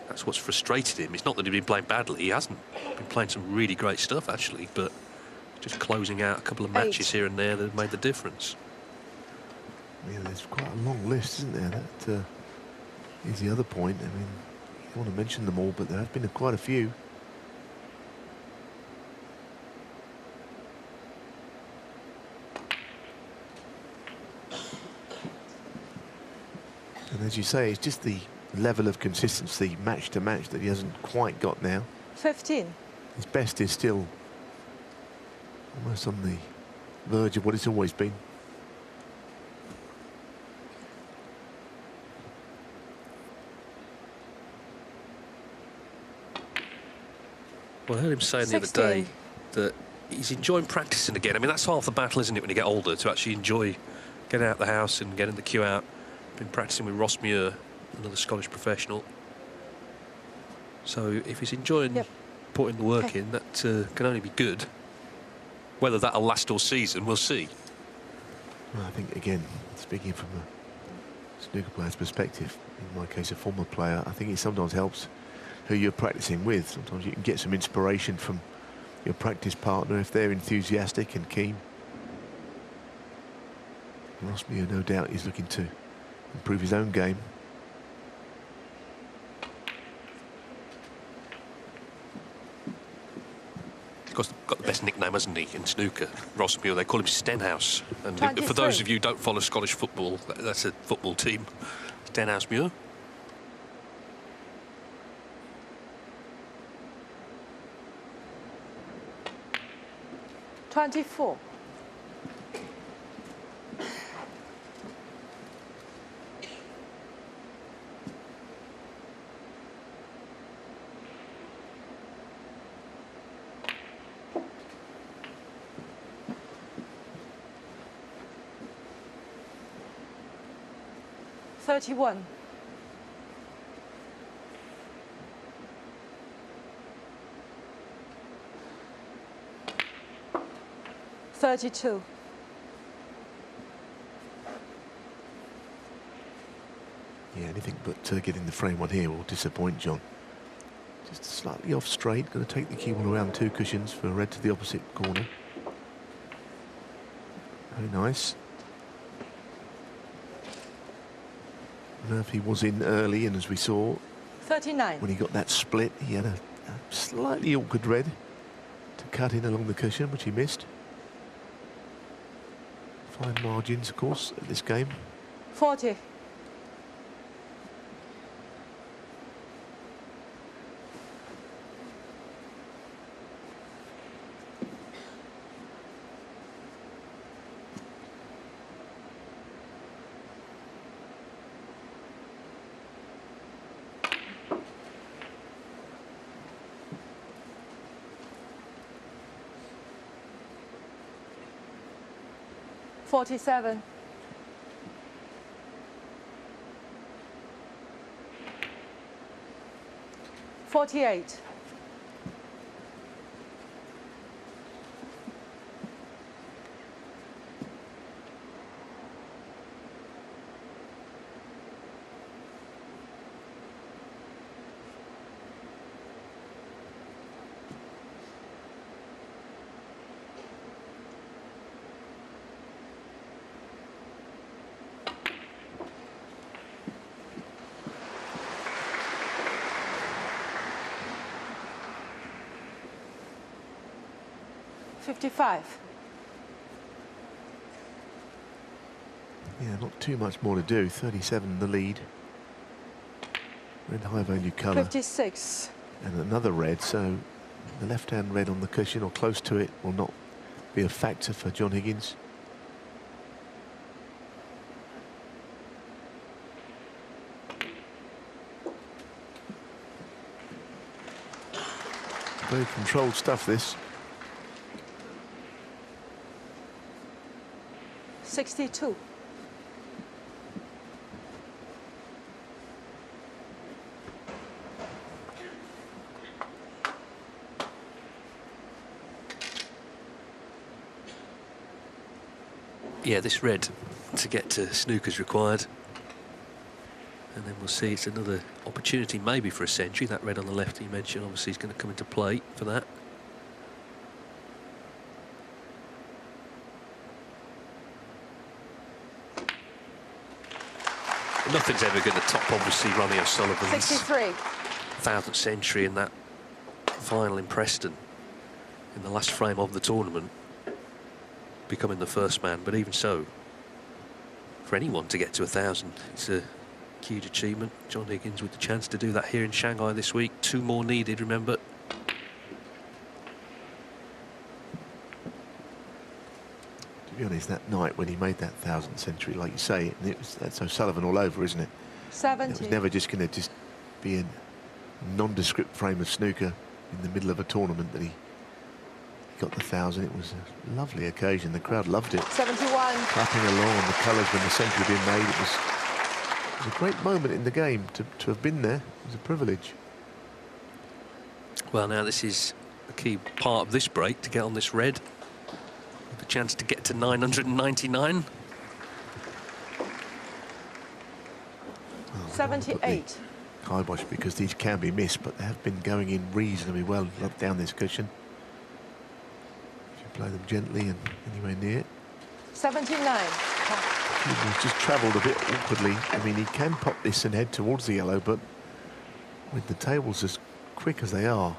that's what's frustrated him. It's not that he's been playing badly, he hasn't. Been playing some really great stuff, actually, but just closing out a couple of matches here and there that have made the difference. Yeah, there's quite a long list, isn't there? That is the other point. I mean, you don't want to mention them all, but there have been quite a few. And as you say, it's just the level of consistency match to match that he hasn't quite got now. 15. His best is still almost on the verge of what it's always been. Well, I heard him saying the other day that he's enjoying practicing again. I mean, that's half the battle, isn't it, when you get older, to actually enjoy getting out of the house and getting the cue out. Been practicing with Ross Muir, another Scottish professional. So if he's enjoying putting the work in, that can only be good. Whether that'll last all season, we'll see. Well, I think, again, speaking from a snooker player's perspective, in my case a former player, I think it sometimes helps who you're practicing with. Sometimes you can get some inspiration from your practice partner if they're enthusiastic and keen. Ross Muir, no doubt, is looking to improve his own game. He's got the best nickname, hasn't he, in snooker? Ross Muir, they call him Stenhouse. And 23. for those of you who don't follow Scottish football, that's a football team. Stenhouse Muir. $24. 31. 32. Yeah, anything but getting the frame one here will disappoint John. Just slightly off straight, going to take the cue ball around 2 cushions for red to the opposite corner. Very nice. Murphy was in early, and as we saw, 39. when he got that split, he had a slightly awkward red to cut in along the cushion, which he missed. Fine margins, of course, at this game. 40. $47. 48. $55. Yeah, not too much more to do. 37 the lead. Red high value colour. 56. And another red, so the left-hand red on the cushion or close to it will not be a factor for John Higgins. Very controlled stuff, this. 62. Yeah, this red to get to snooker's required. And then we'll see, it's another opportunity maybe for a century. That red on the left you mentioned obviously is going to come into play for that. Nothing's ever going to top, obviously, Ronnie O'Sullivan's 63. 1000th century in that final in Preston in the last frame of the tournament, becoming the first man. But even so, for anyone to get to 1,000, it's a huge achievement. John Higgins with the chance to do that here in Shanghai this week. 2 more needed, remember. To be honest, that night when he made that 1000th century, like you say, and that's O'Sullivan all over, isn't it? 70. It was never just going to be a nondescript frame of snooker in the middle of a tournament that he got the 1000. It was a lovely occasion. The crowd loved it. 71. Clapping along on the colours when the century had been made. It was a great moment in the game to have been there. It was a privilege. Well, now this is a key part of this break to get on this red. The chance to get to 999. 78. Kibosh, because these can be missed, but they have been going in reasonably well down this cushion. If you play them gently and anywhere near it. 79. He's just travelled a bit awkwardly. I mean, he can pop this and head towards the yellow, but with the tables as quick as they are,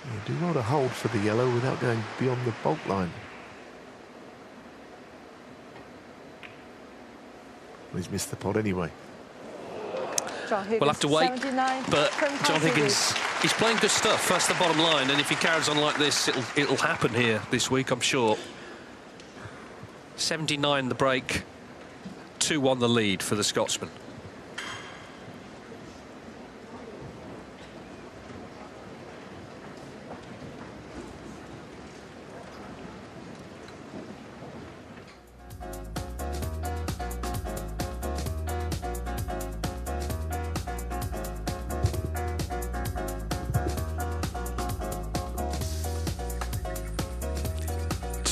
you do well to hold for the yellow without going beyond the bulk line. Well, he's missed the pot anyway. John Higgins, We'll have to wait, 79. but John Higgins, he's playing good stuff. That's the bottom line, and if he carries on like this, it'll happen here this week, I'm sure. 79 the break, 2-1 the lead for the Scotsman.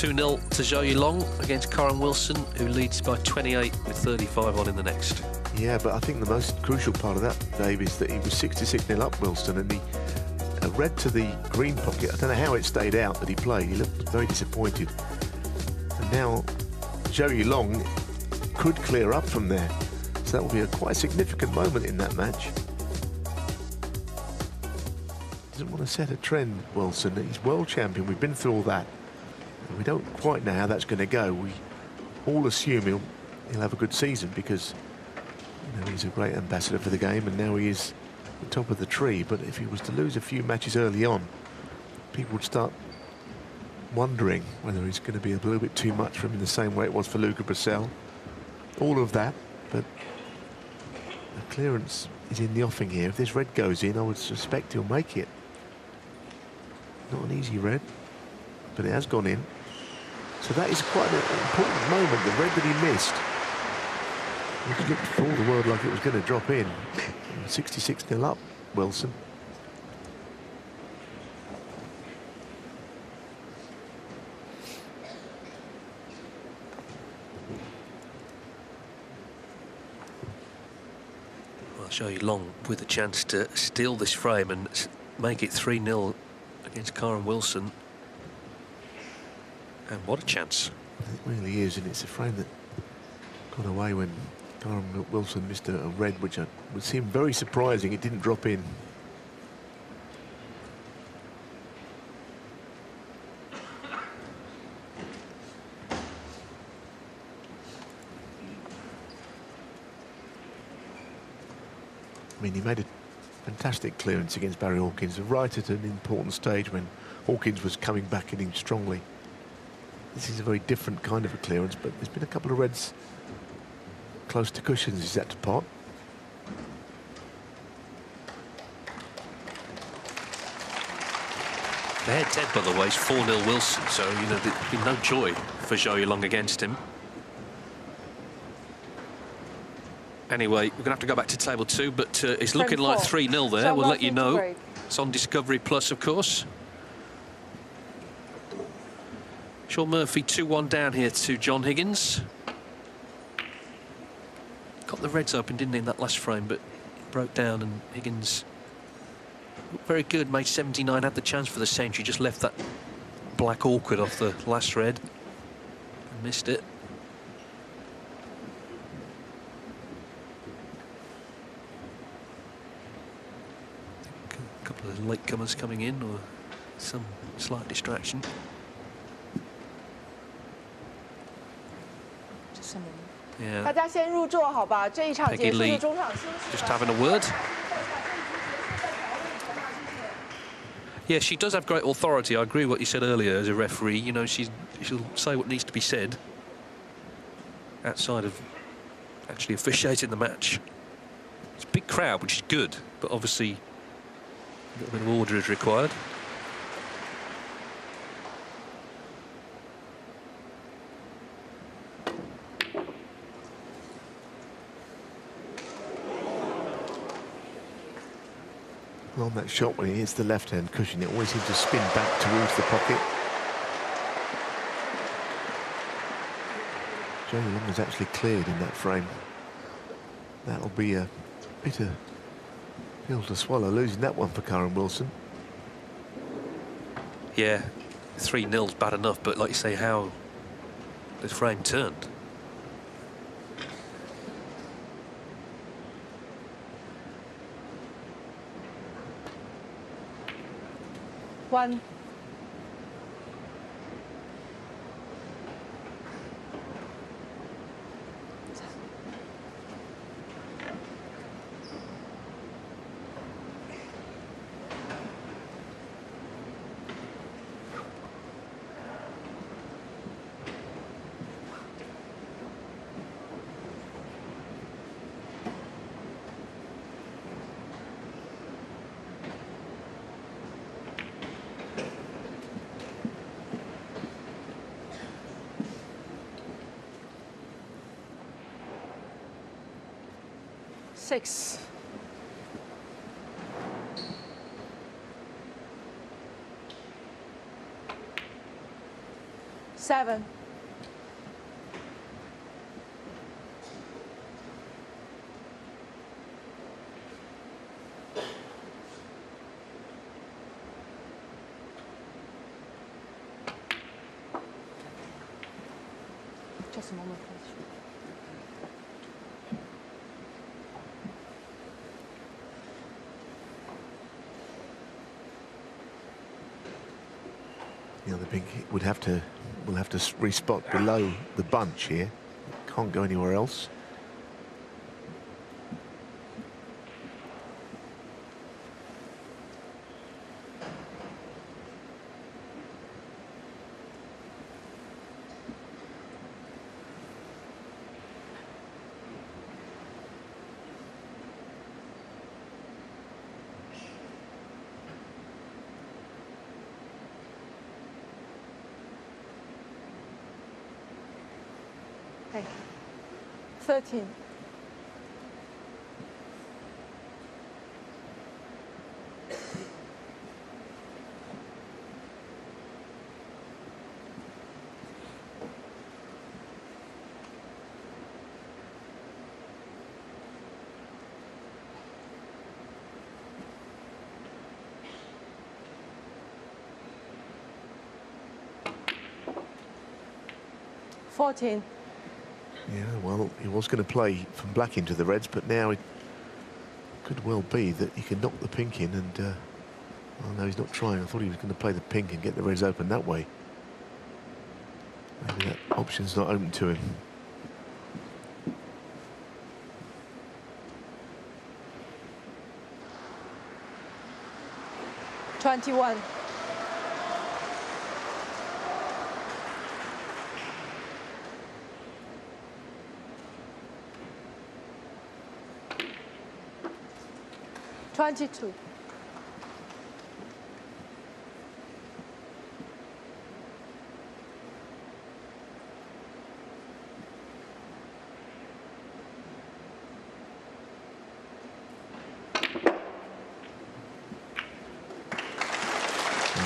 2-0 to Zhou Yulong against Karen Wilson, who leads by 28 with 35 on in the next. Yeah, but I think the most crucial part of that, Dave, is that he was 66-0 up Wilson, and he red to the green pocket. I don't know how it stayed out that he played. He looked very disappointed. And now Zhou Yulong could clear up from there. So that will be a quite significant moment in that match. Doesn't want to set a trend, Wilson. He's world champion. We've been through all that. And we don't quite know how that's going to go. We all assume he'll have a good season because he's a great ambassador for the game, and now he is the top of the tree. But if he was to lose a few matches early on, people would start wondering whether he's going to be a little bit too much for him in the same way it was for Luca Brissell. All of that, but the clearance is in the offing here. If this red goes in, I would suspect he'll make it. Not an easy red, but it has gone in. So that is quite an important moment, the red that he missed. It looked for all the world like it was going to drop in. 66-0 up, Wilson. Well, Zhou Yulong with a chance to steal this frame and make it 3-0 against Karen Wilson. And what a chance. It really is, and it's a frame that got away when Karen Wilson missed a red, which would seem very surprising. It didn't drop in. I mean, he made a fantastic clearance against Barry Hawkins, right at an important stage when Hawkins was coming back at him strongly. This is a very different kind of a clearance, but there's been a couple of reds close to cushions. Is that to pot? The head-to-head, by the way, is 4-0 Wilson, so there'd be no joy for Zhou Yulong against him. Anyway, we're going to have to go back to table 2, but it's looking like 3-0 there. We'll let you know. It's on Discovery Plus, of course. Sean Murphy 2-1 down here to John Higgins. Got the reds open, didn't he, in that last frame, but broke down, and Higgins looked very good, made 79, had the chance for the century, just left that black awkward off the last red and missed it. A couple of latecomers coming in, or some slight distraction. Yeah. Peggy Lee just having a word. Yeah, she does have great authority. I agree with what you said earlier as a referee. She'll say what needs to be said outside of actually officiating the match. It's a big crowd, which is good, but obviously a little bit of order is required. On that shot, when he hits the left-hand cushion, it always seems to spin back towards the pocket. Zhou Yulong has actually cleared in that frame. That'll be a bitter pill to swallow, losing that one for Karen Wilson. Yeah, 3-0's bad enough, but like you say, how the frame turned. One. Six. 7. Just a moment, please. You know, the pink will have to respot below the bunch here. Can't go anywhere else. Okay. 13. $14. Yeah, well, he was going to play from black into the reds, but now it could well be that he can knock the pink in, and well, no, he's not trying. I thought he was going to play the pink and get the reds open that way. Maybe that option's not open to him. $21. $22.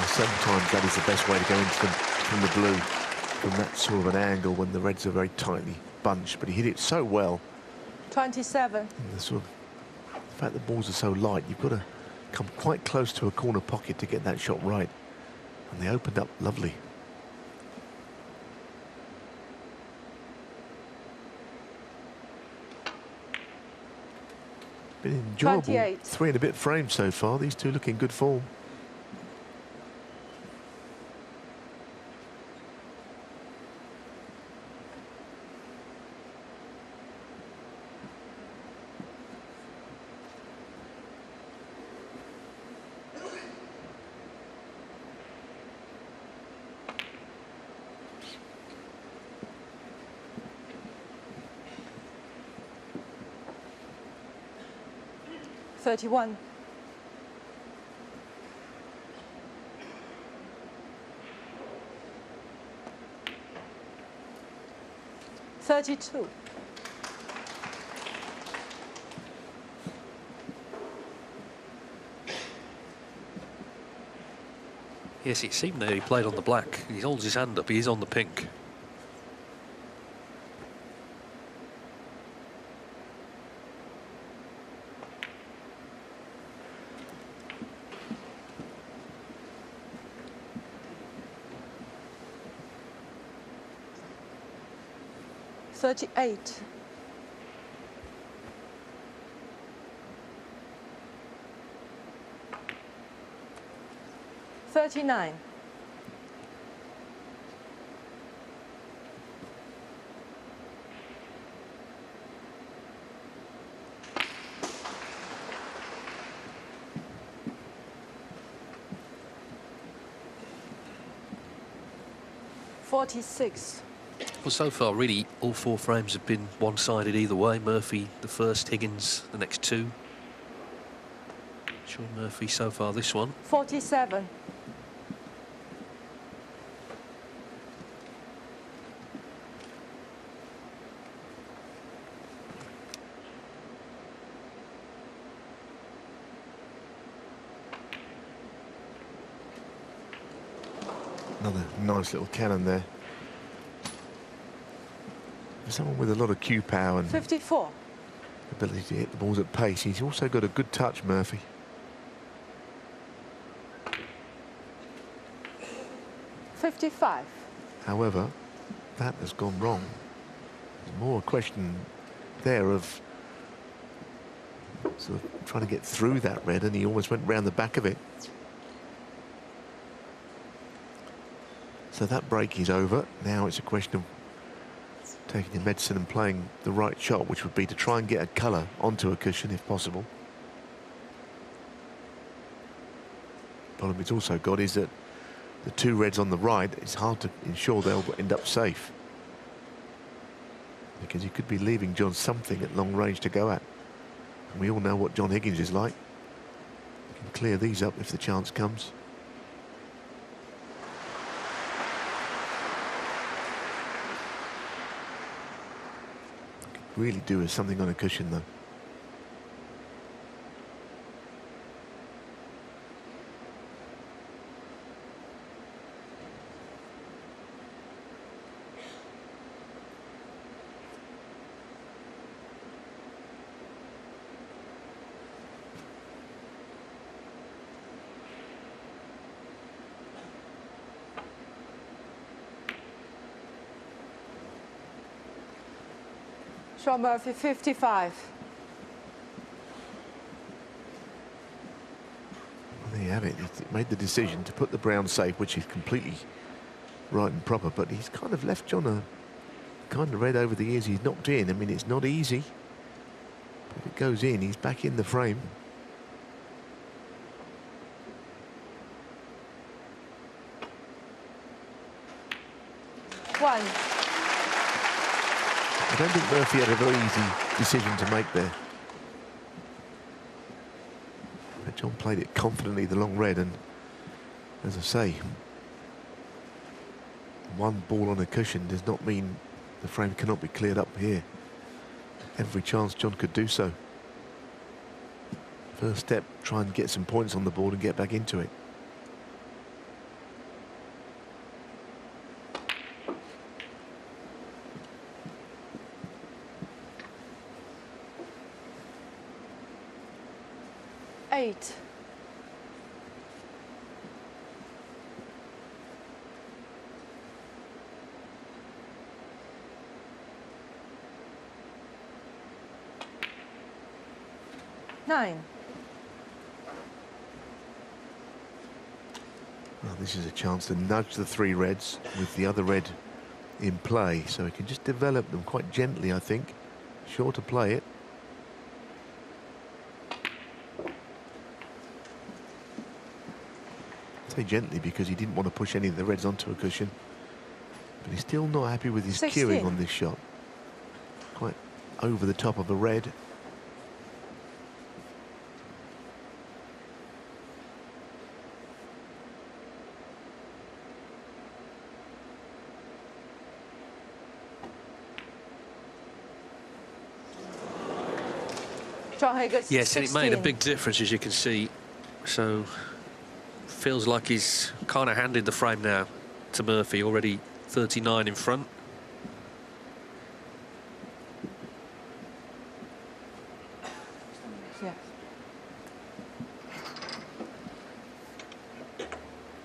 Sometimes that is the best way to go into them from the blue, from that sort of an angle when the reds are very tightly bunched. But he hit it so well. 27. And the fact the balls are so light, you've got to come quite close to a corner pocket to get that shot right. And they opened up lovely. Been enjoyable. 28. 3 and a bit frames so far. These two look in good form. $31. $32. Yes, it seemed that he played on the black. He holds his hand up, he is on the pink. $38. $39. $46. Well, so far, really, all 4 frames have been one-sided either way. Murphy the first, Higgins the next 2. Sean Murphy so far this one. 47. Another nice little cannon there. For someone with a lot of cue power and 54. ability to hit the balls at pace, he's also got a good touch, Murphy. 55. However, that has gone wrong. There's more a question there of sort of trying to get through that red, and he almost went round the back of it. So that break is over. Now it's a question of taking your medicine and playing the right shot, which would be to try and get a colour onto a cushion if possible. Problem it's also got is that the two reds on the right, it's hard to ensure they'll end up safe, because you could be leaving John something at long range to go at. And we all know what John Higgins is like. You can clear these up if the chance comes. Could really do with something on a cushion though. Sean Murphy, 55. Well, there you have it. He made the decision to put the brown safe, which is completely right and proper, but he's kind of left John a kind of red over the years he's knocked in. I mean, it's not easy, but if it goes in, he's back in the frame. One. I don't think Murphy had a very easy decision to make there. But John played it confidently, the long red, and as I say, one ball on a cushion does not mean the frame cannot be cleared up here. Every chance John could do so. First step, try and get some points on the board and get back into it. Eight. Nine. Well, this is a chance to nudge the three reds with the other red in play, so he can just develop them quite gently, I think. Sure to play it. I say gently because he didn't want to push any of the reds onto a cushion, but he's still not happy with his 16. cueing on this shot. Quite over the top of a red. John Higgins, Yes, and it made a 16. big difference, as you can see. So feels like he's kind of handed the frame now to Murphy, already 39 in front. Yeah.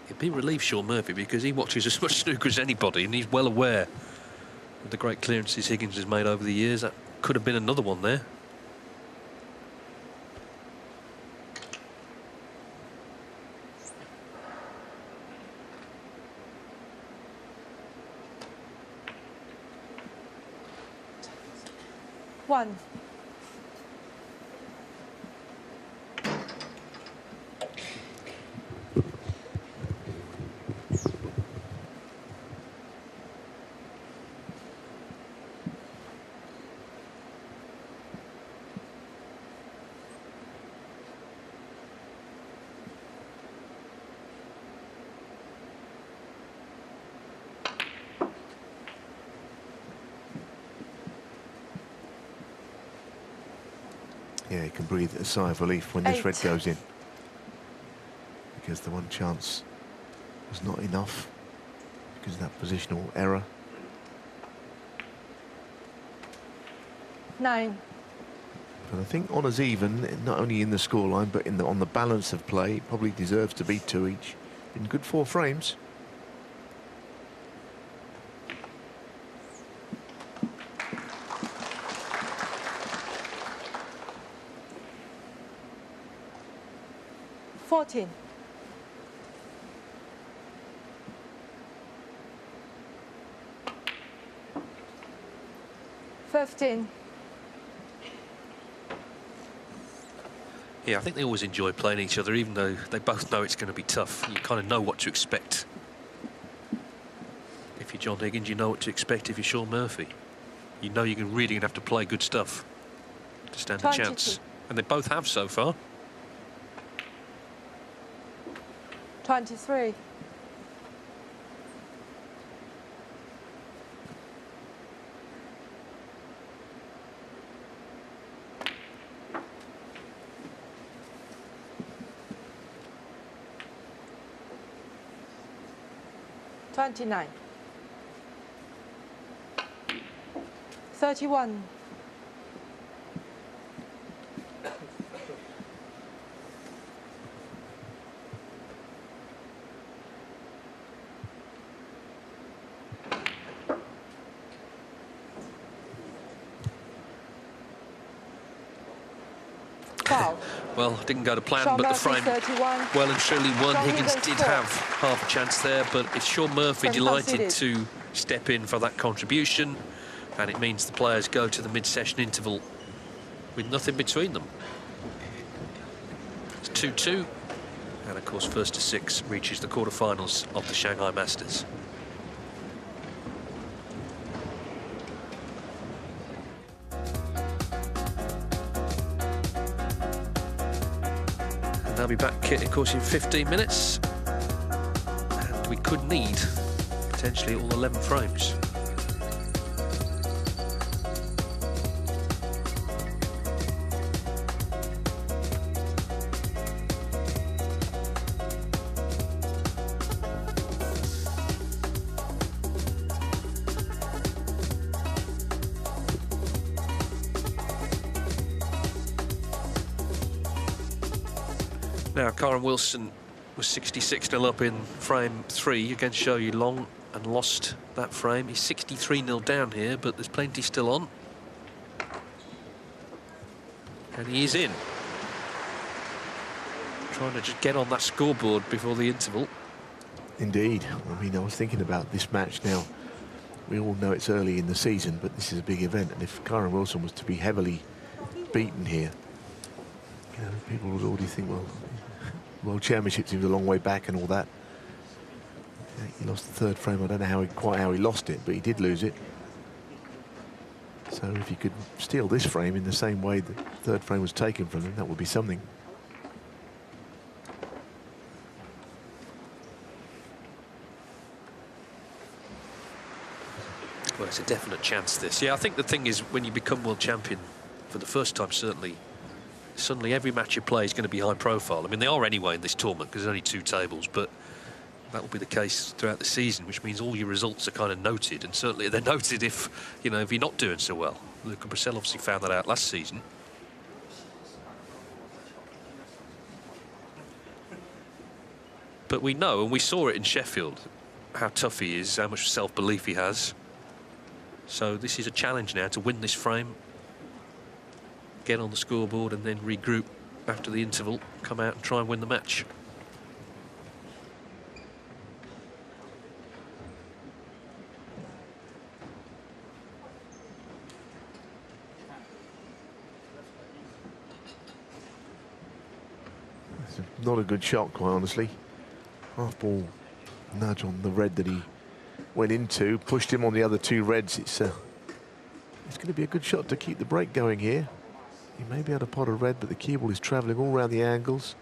He'd be relieved, Sean Murphy, because he watches as much snooker as anybody, and he's well aware of the great clearances Higgins has made over the years. That could have been another one there. One. Yeah, he can breathe a sigh of relief when this red 8. goes in, because the one chance was not enough because of that positional error. 9. And I think honours even, not only in the scoreline, but on the balance of play. It probably deserves to be 2 each. In good 4 frames. $14. 15. Yeah, I think they always enjoy playing each other, even though they both know it's going to be tough. You kind of know what to expect. If you're John Higgins, you know what to expect. If you're Sean Murphy, you know you're really going to have to play good stuff to stand a 22. chance. And they both have so far. 23. 29. 31. 12. Well, didn't go to plan, Sean but the Murphy, frame 31. well and truly won. John Higgins Higgins, did 4. have half a chance there, but it's Sean Murphy Frame delighted conceded. to step in for that contribution, and it means the players go to the mid-session interval with nothing between them. It's 2-2, and of course first to 6 reaches the quarterfinals of the Shanghai Masters. And they'll be back, of course, in 15 minutes, and we could need potentially all 11 frames. Now, Karen Wilson was 66-0 up in frame 3 against Zhou Yulong and lost that frame. He's 63-0 down here, but there's plenty still on. And he is in. Trying to just get on that scoreboard before the interval. Indeed. I mean, I was thinking about this match now. We all know it's early in the season, but this is a big event. And if Karen Wilson was to be heavily beaten here, you know, people would already think, well, World Championship seems a long way back and all that. Yeah, he lost the 3rd frame. I don't know quite how he lost it, but he did lose it. So if he could steal this frame in the same way the 3rd frame was taken from him, that would be something. Well, it's a definite chance, this. Yeah, I think the thing is, when you become world champion, for the first time, certainly, suddenly every match you play is going to be high profile. I mean, they are anyway in this tournament, because there's only 2 tables, but that will be the case throughout the season, which means all your results are kind of noted, and certainly they're noted if, you know, if you're not doing so well. Luca Brissell obviously found that out last season. But we know, and we saw it in Sheffield, how tough he is, how much self-belief he has. So this is a challenge now to win this frame, get on the scoreboard, and then regroup after the interval, come out and try and win the match. It's not a good shot, quite honestly. Half ball nudge on the red that he went into, pushed him on the other 2 reds. It's going to be a good shot to keep the break going here. He may be able to pot a red, but the cue ball is travelling all around the angles.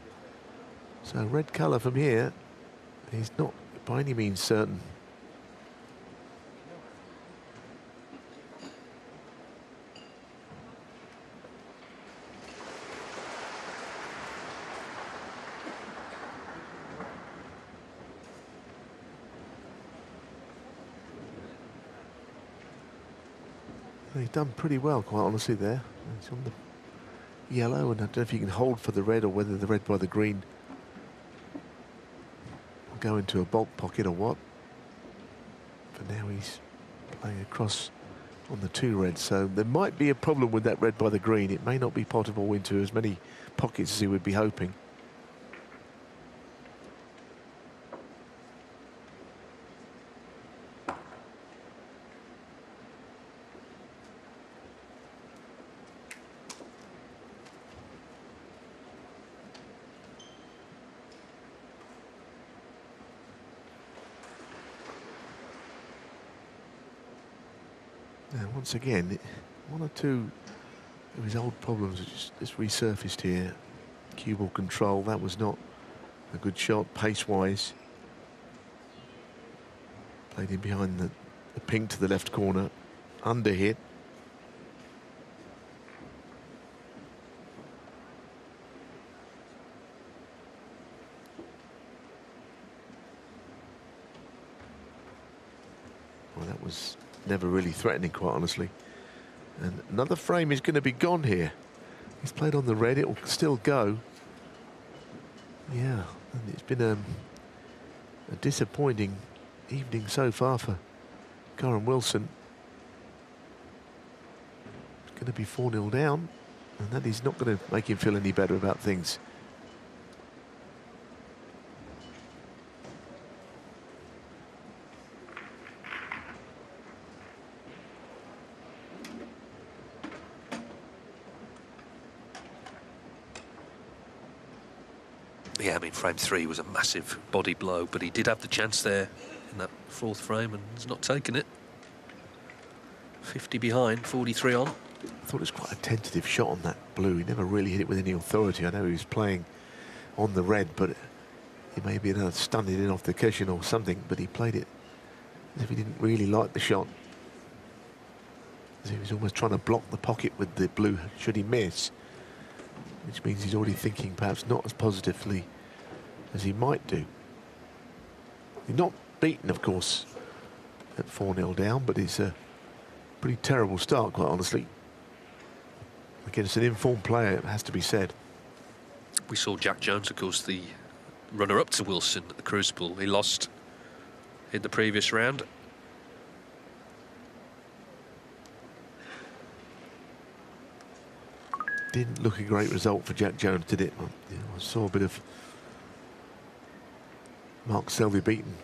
So red colour from here, he's not by any means certain. He's done pretty well, quite honestly, there. He's on the yellow, and I don't know if he can hold for the red or whether the red by the green will go into a bulk pocket or what. But now he's playing across on the 2 red, so there might be a problem with that red by the green. It may not be potable into as many pockets as he would be hoping. Now, once again, 1 or 2 of his old problems have just resurfaced here. Cue ball control, that was not a good shot pace-wise. Played in behind the pink to the left corner, under hit. Well, that was never really threatening, quite honestly. And another frame is going to be gone here. He's played on the red, it will still go. Yeah, and it's been a disappointing evening so far for Kyren Wilson. It's going to be 4-0 down, and that is not going to make him feel any better about things. Yeah, I mean, frame 3 was a massive body blow, but he did have the chance there in that 4th frame and he's not taken it. 50 behind, 43 on. I thought it was quite a tentative shot on that blue. He never really hit it with any authority. I know he was playing on the red, but he may be stunned it in off the cushion or something, but he played it as if he didn't really like the shot. As if he was almost trying to block the pocket with the blue should he miss. Which means he's already thinking perhaps not as positively as he might do. He's not beaten, of course, at 4-0 down, but it's a pretty terrible start, quite honestly. Against an informed player, it has to be said. We saw Jack Jones, of course, the runner-up to Wilson at the Crucible. He lost in the previous round. Didn't look a great result for Jack Jones, did it? I saw a bit of Mark Selby beaten.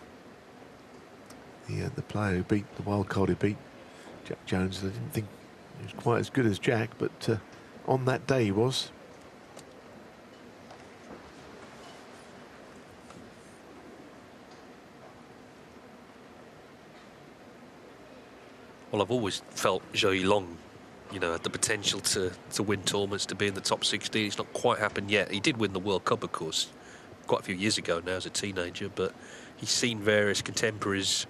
The player who beat the wild card who beat Jack Jones. I didn't think he was quite as good as Jack, but on that day he was. Well, I've always felt Zhou Yilong, you know, had the potential to win tournaments, to be in the top 16. It's not quite happened yet. He did win the World Cup, of course, quite a few years ago now as a teenager, but he's seen various contemporaries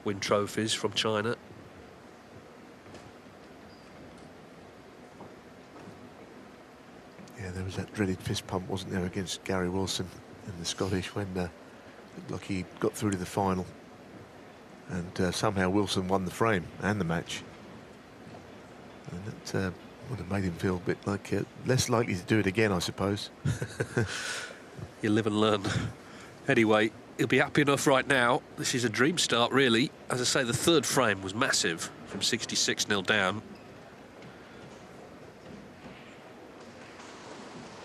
win trophies from China. Yeah, there was that dreaded fist pump, wasn't there, against Gary Wilson in the Scottish when looked like he got through to the final. And somehow Wilson won the frame and the match. And that would have made him feel a bit like less likely to do it again, I suppose. You live and learn. Anyway, he'll be happy enough right now. This is a dream start, really. As I say, the 3rd frame was massive from 66-0 down.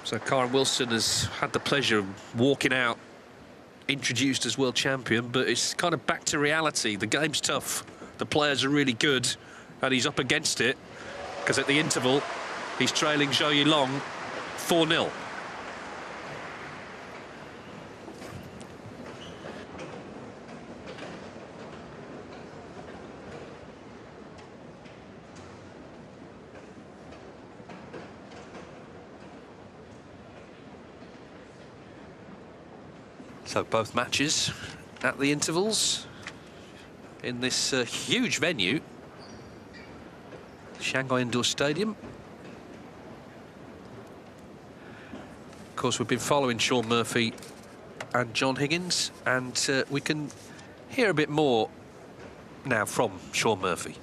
So Kyren Wilson has had the pleasure of walking out introduced as world champion, but it's kind of back to reality. The game's tough, the players are really good, and he's up against it, because at the interval he's trailing Zhou Yilong 4-0. So both matches at the intervals in this huge venue, Shanghai Indoor Stadium. Of course, we've been following Shaun Murphy and John Higgins, and we can hear a bit more now from Shaun Murphy.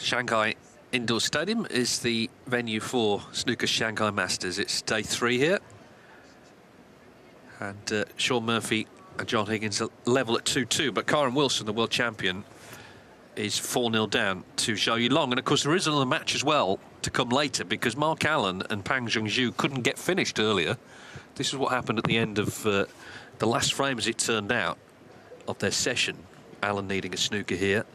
Shanghai Indoor Stadium is the venue for snooker's Shanghai Masters. It's day 3 here. And Shaun Murphy and John Higgins are level at 2-2. But Kyren Wilson, the world champion, is 4-0 down to Zhou Yulong. And, of course, there is another match as well to come later because Mark Allen and Pang Junxu couldn't get finished earlier. This is what happened at the end of the last frame, as it turned out, of their session. Allen needing a snooker here.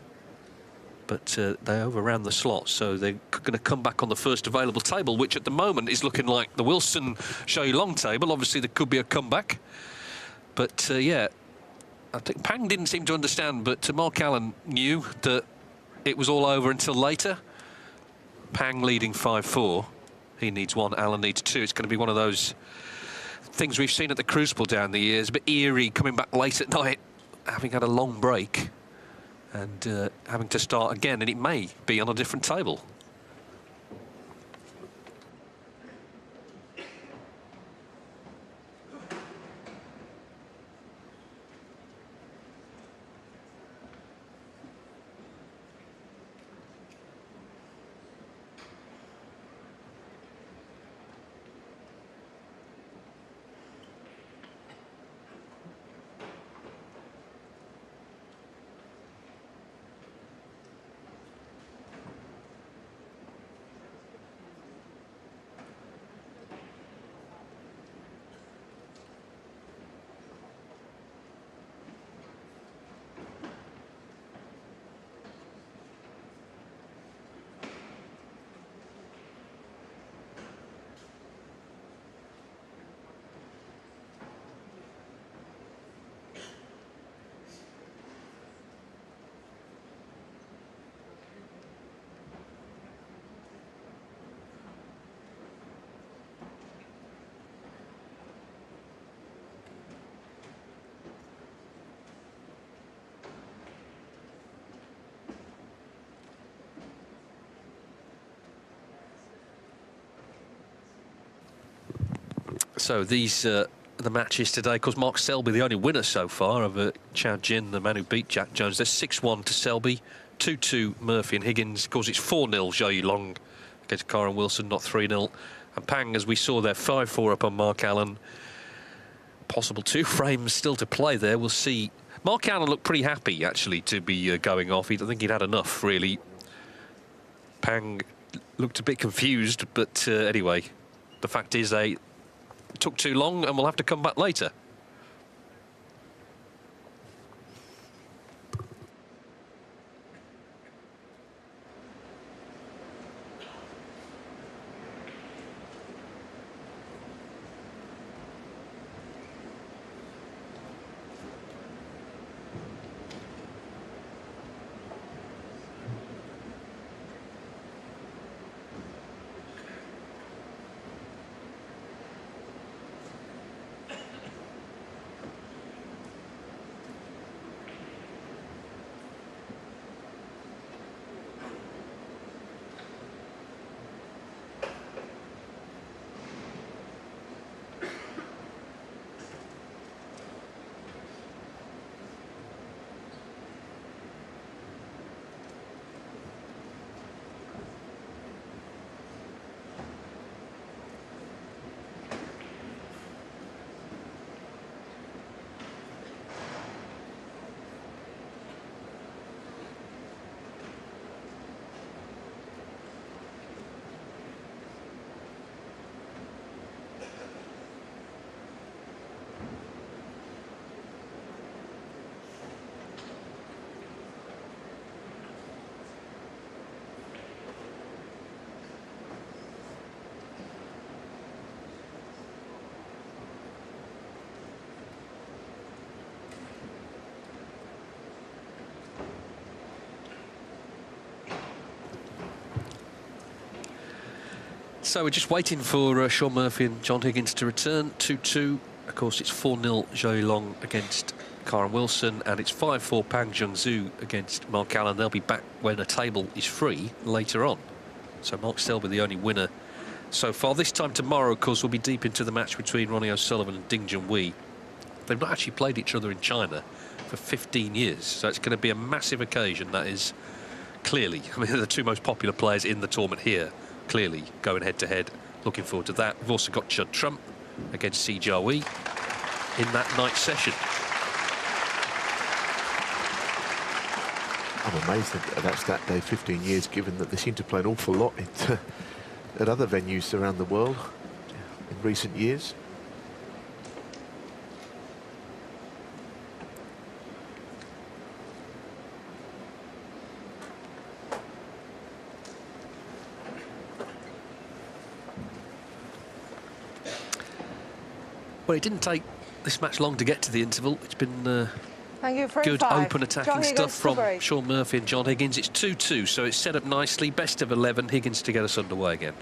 But they overran the slot, so they're going to come back on the first available table, which at the moment is looking like the Wilson-Zhou Yulong table. Obviously, there could be a comeback. But, yeah, I think Pang didn't seem to understand, but Mark Allen knew that it was all over until later. Pang leading 5-4. He needs 1, Allen needs 2. It's going to be one of those things we've seen at the Crucible down the years, a bit eerie, coming back late at night, having had a long break. And having to start again, and it may be on a different table. So these are the matches today. Of course, Mark Selby, the only winner so far of Chao Jin, the man who beat Jack Jones. There's 6-1 to Selby, 2-2 Murphy and Higgins. Of course, it's 4-0 Zhou Yulong against Kyren Wilson, not 3-0. And Pang, as we saw there, 5-4 up on Mark Allen. Possible 2 frames still to play there. We'll see. Mark Allen looked pretty happy, actually, to be going off. I think he'd had enough, really. Pang looked a bit confused, but anyway, the fact is they took too long and we'll have to come back later. So we're just waiting for Shaun Murphy and John Higgins to return. 2-2. Of course, it's 4-0 Zhou Yulong against Kyren Wilson, and it's 5-4 Pang Junxu against Mark Allen. They'll be back when a table is free later on. So Mark Selby, the only winner so far. This time tomorrow, of course, we'll be deep into the match between Ronnie O'Sullivan and Ding Junhui. They've not actually played each other in China for 15 years, so it's going to be a massive occasion, that is, clearly. I mean, they're the two most popular players in the tournament here, clearly going head-to-head. Looking forward to that. We've also got Judd Trump against Si Jiahui in that night session. I'm amazed at that stat day, 15 years, given that they seem to play an awful lot at other venues around the world in recent years. Well, it didn't take this match long to get to the interval. It's been Thank you. Frame good 5. open attacking John stuff Higgins, from break. Shaun Murphy and John Higgins. It's 2-2, so it's set up nicely. Best of 11. Higgins to get us underway again.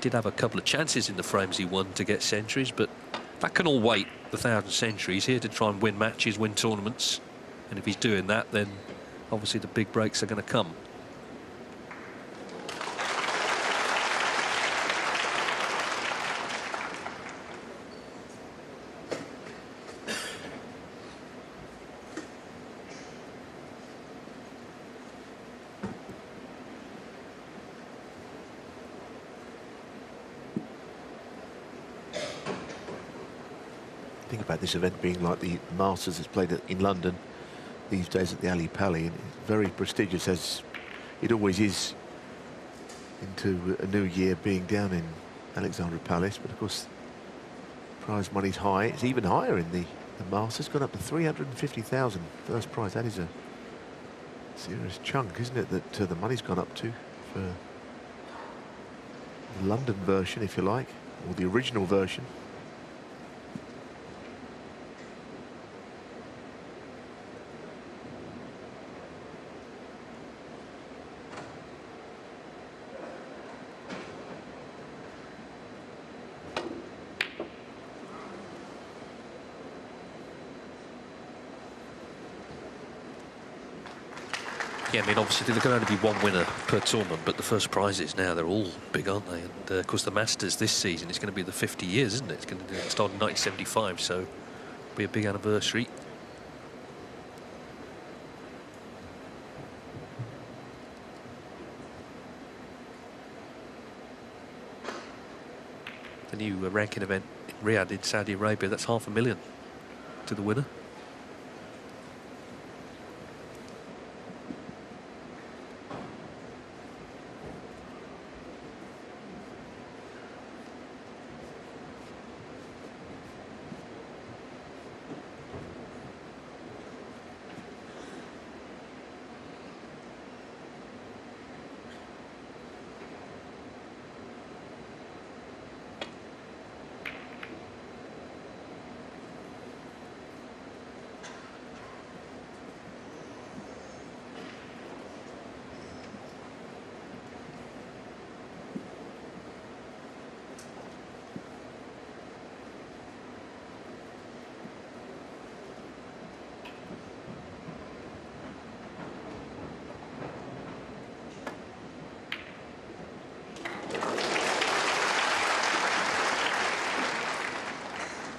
Did have a couple of chances in the frames he won to get centuries, but that can all wait. The 1,000 centuries here to try and win matches, win tournaments, and if he's doing that, then obviously the big breaks are going to come. Think about this event being like the Masters that's played in London these days at the Ali Pali, and it's very prestigious, as it always is into a new year, being down in Alexandra Palace. But of course, prize money's high. It's even higher in the Masters, gone up to 350,000 first prize. That is a serious chunk, isn't it, that the money's gone up to for the London version, if you like, or the original version. Yeah, I mean, obviously there can only be one winner per tournament, but the first prizes now, they're all big, aren't they? And of course the Masters this season is going to be the 50 years, isn't it? It's going to start in 1975, so it'll be a big anniversary. The new ranking event in Riyadh in Saudi Arabia, that's $500,000 to the winner.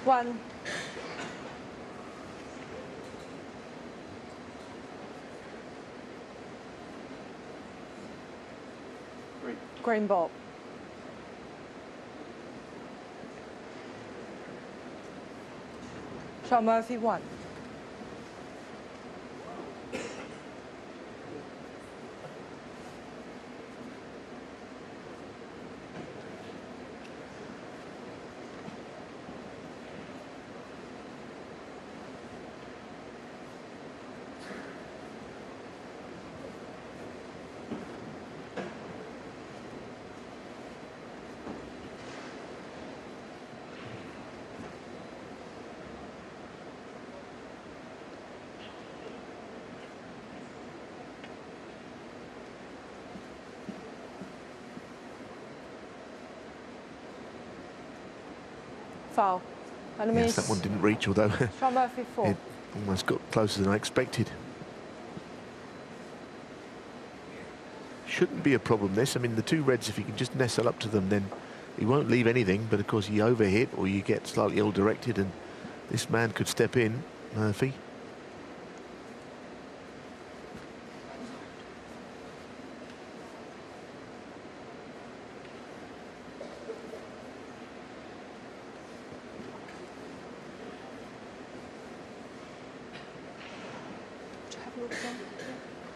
One. Green ball. Shaun Murphy, 1. Foul. And Yes, that one didn't reach, although Shaun Murphy, 4. it almost got closer than I expected. Shouldn't be a problem, this. I mean, the two reds, if you can just nestle up to them, then he won't leave anything. But of course, you overhit or you get slightly ill-directed, and this man could step in, Murphy. Look down. Yeah,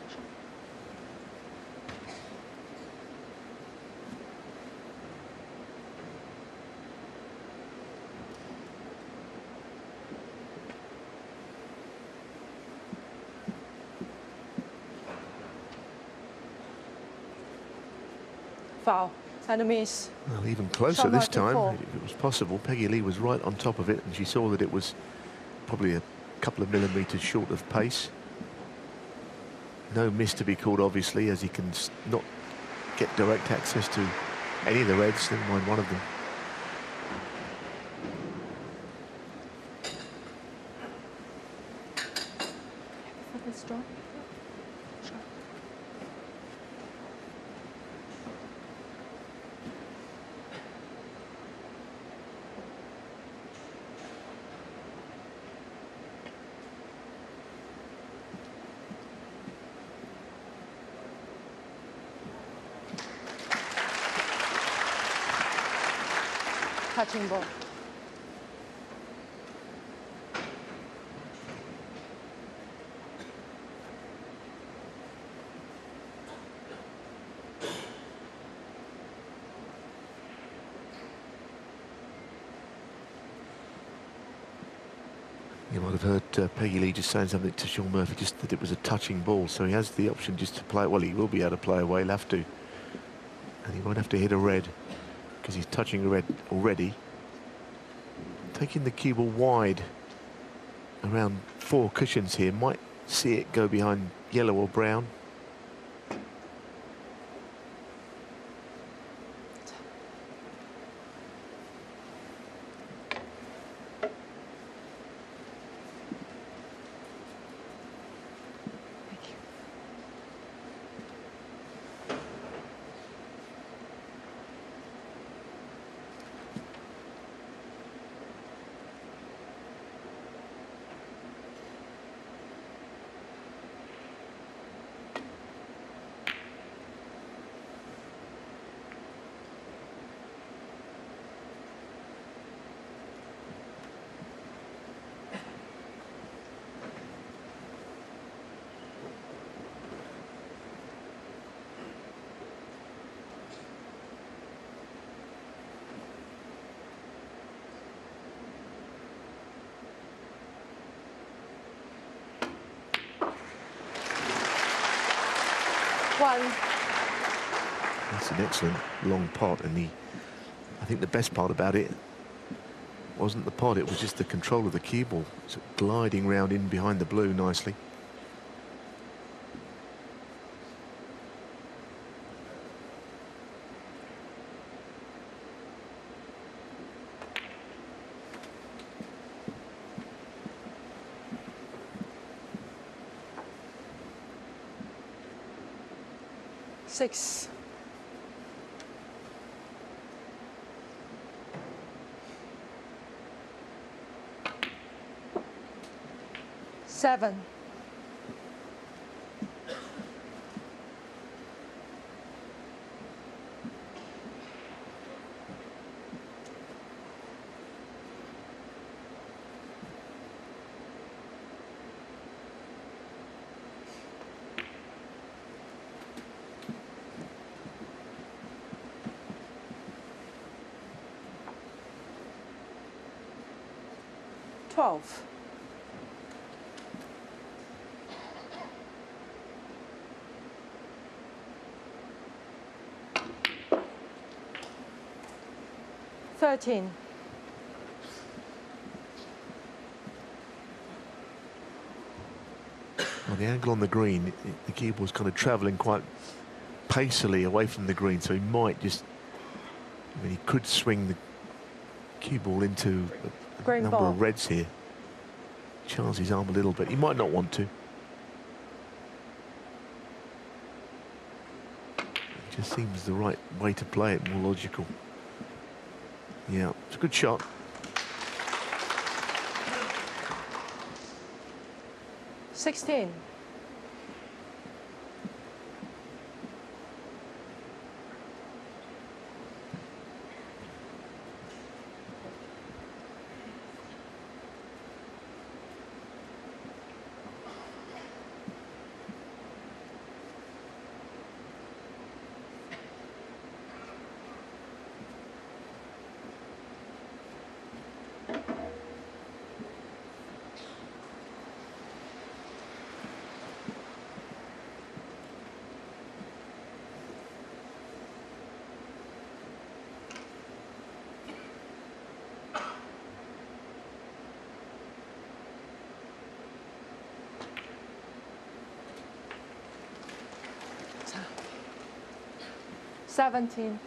sure. Foul. And miss. Well, even closer Shot this marking time, 4. if it was possible. Peggy Lee was right on top of it, and she saw that it was probably a couple of millimetres short of pace. No miss to be called, obviously, as he can not get direct access to any of the reds, never mind one of them. Let's draw. Sure. Touching ball. You might have heard Peggy Lee just saying something to Sean Murphy, just that it was a touching ball, so he has the option just to play. Well, he will be able to play away, he'll have to. And he won't have to hit a red, because he's touching a red already. Taking the cue ball wide, around 4 cushions here, might see it go behind yellow or brown. That's an excellent long pot, and I think the best part about it wasn't the pot, it was just the control of the cue ball. It's gliding round in behind the blue nicely. Six. Seven. $12. $13. Well, the angle on the green, the cue ball's kind of travelling quite pacily away from the green, so he might just, I mean, he could swing the cue ball into a Green number ball. of reds here. Chance his arm a little bit. He might not want to. It just seems the right way to play it, more logical. Yeah, it's a good shot. $16. 17.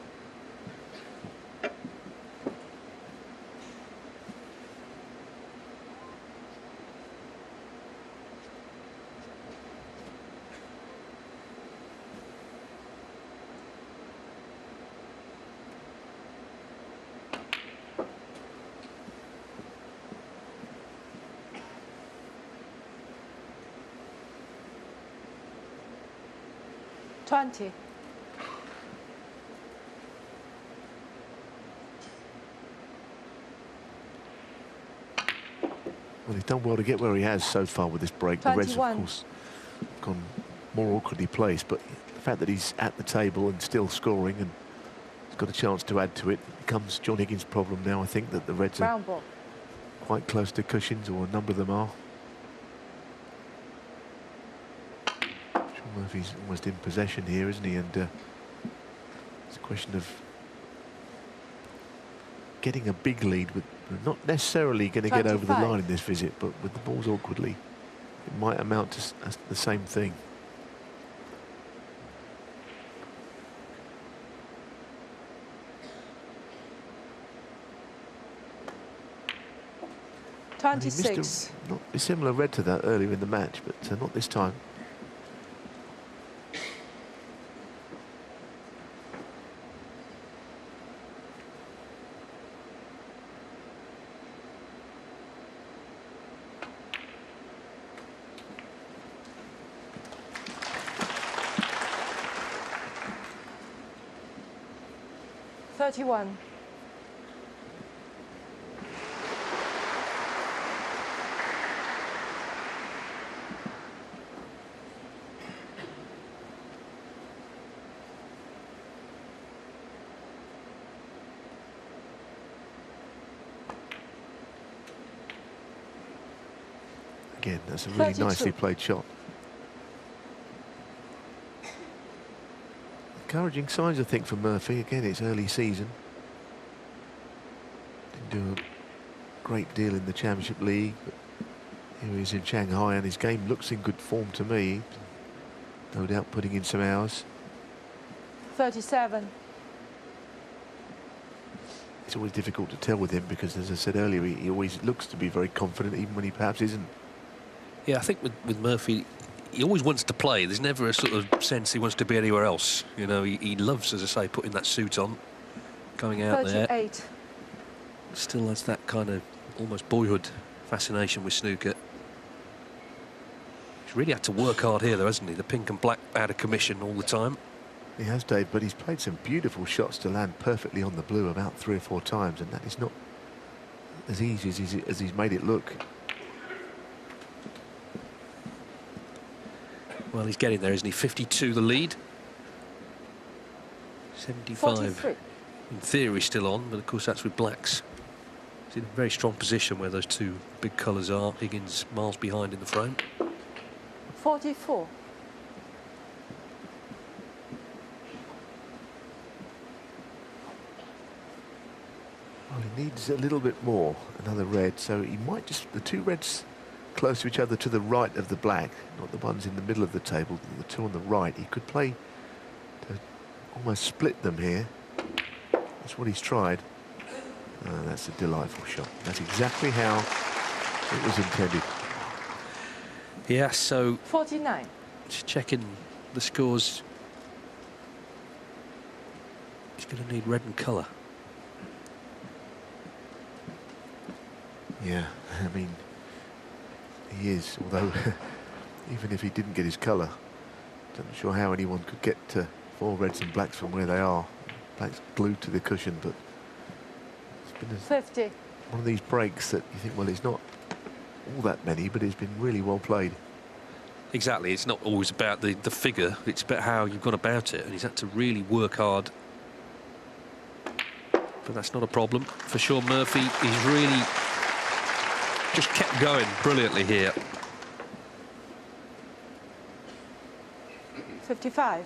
$20. Well, he's done well to get where he has so far with this break. The Reds, of 21. course, gone more awkwardly placed, but the fact that he's at the table and still scoring and he's got a chance to add to it becomes John Higgins' problem now. I think that the Reds Brown are ball. quite close to cushions, or a number of them are. Sean Murphy's almost in possession here, isn't he? And it's a question of getting a big lead, with not necessarily going to get over the 25. line in this visit, but with the balls awkwardly, it might amount to the same thing. And he missed 26. a not dissimilar red to that earlier in the match, but not this time. $31. Again, that's a really 32. nicely played shot. Encouraging signs, I think, for Murphy. Again, it's early season. Didn't do a great deal in the Championship League, but here he is in Shanghai, and his game looks in good form to me. No doubt putting in some hours. 37. It's always difficult to tell with him because, as I said earlier, he always looks to be very confident, even when he perhaps isn't. Yeah, I think with Murphy, he always wants to play. There's never a sort of sense he wants to be anywhere else. You know, he loves, as I say, putting that suit on, going out 38. there. Still has that kind of almost boyhood fascination with snooker. He's really had to work hard here, though, hasn't he? The pink and black out of commission all the time. He has, Dave, but he's played some beautiful shots to land perfectly on the blue about 3 or 4 times, and that is not as easy as he's made it look. Well, he's getting there, isn't he? 52 the lead. 75 43. in theory still on, but of course that's with blacks. He's in a very strong position where those two big colours are. Higgins miles behind in the frame. 44. Well, he needs a little bit more, another red, so he might just, the two reds close to each other to the right of the black, not the ones in the middle of the table, the two on the right. He could play to almost split them here. That's what he's tried. That's a delightful shot. That's exactly how it was intended. Yeah, so 49. just checking the scores. He's going to need red and colour. Yeah, I mean, he is, although even if he didn't get his colour, I'm not sure how anyone could get to 4 reds and blacks from where they are. Blacks glued to the cushion, but it's been 50. one of these breaks that you think, well, it's not all that many, but it's been really well played. Exactly, it's not always about the figure, it's about how you've gone about it, and he's had to really work hard. But that's not a problem for Sean Murphy. He's really just kept going brilliantly here. 55.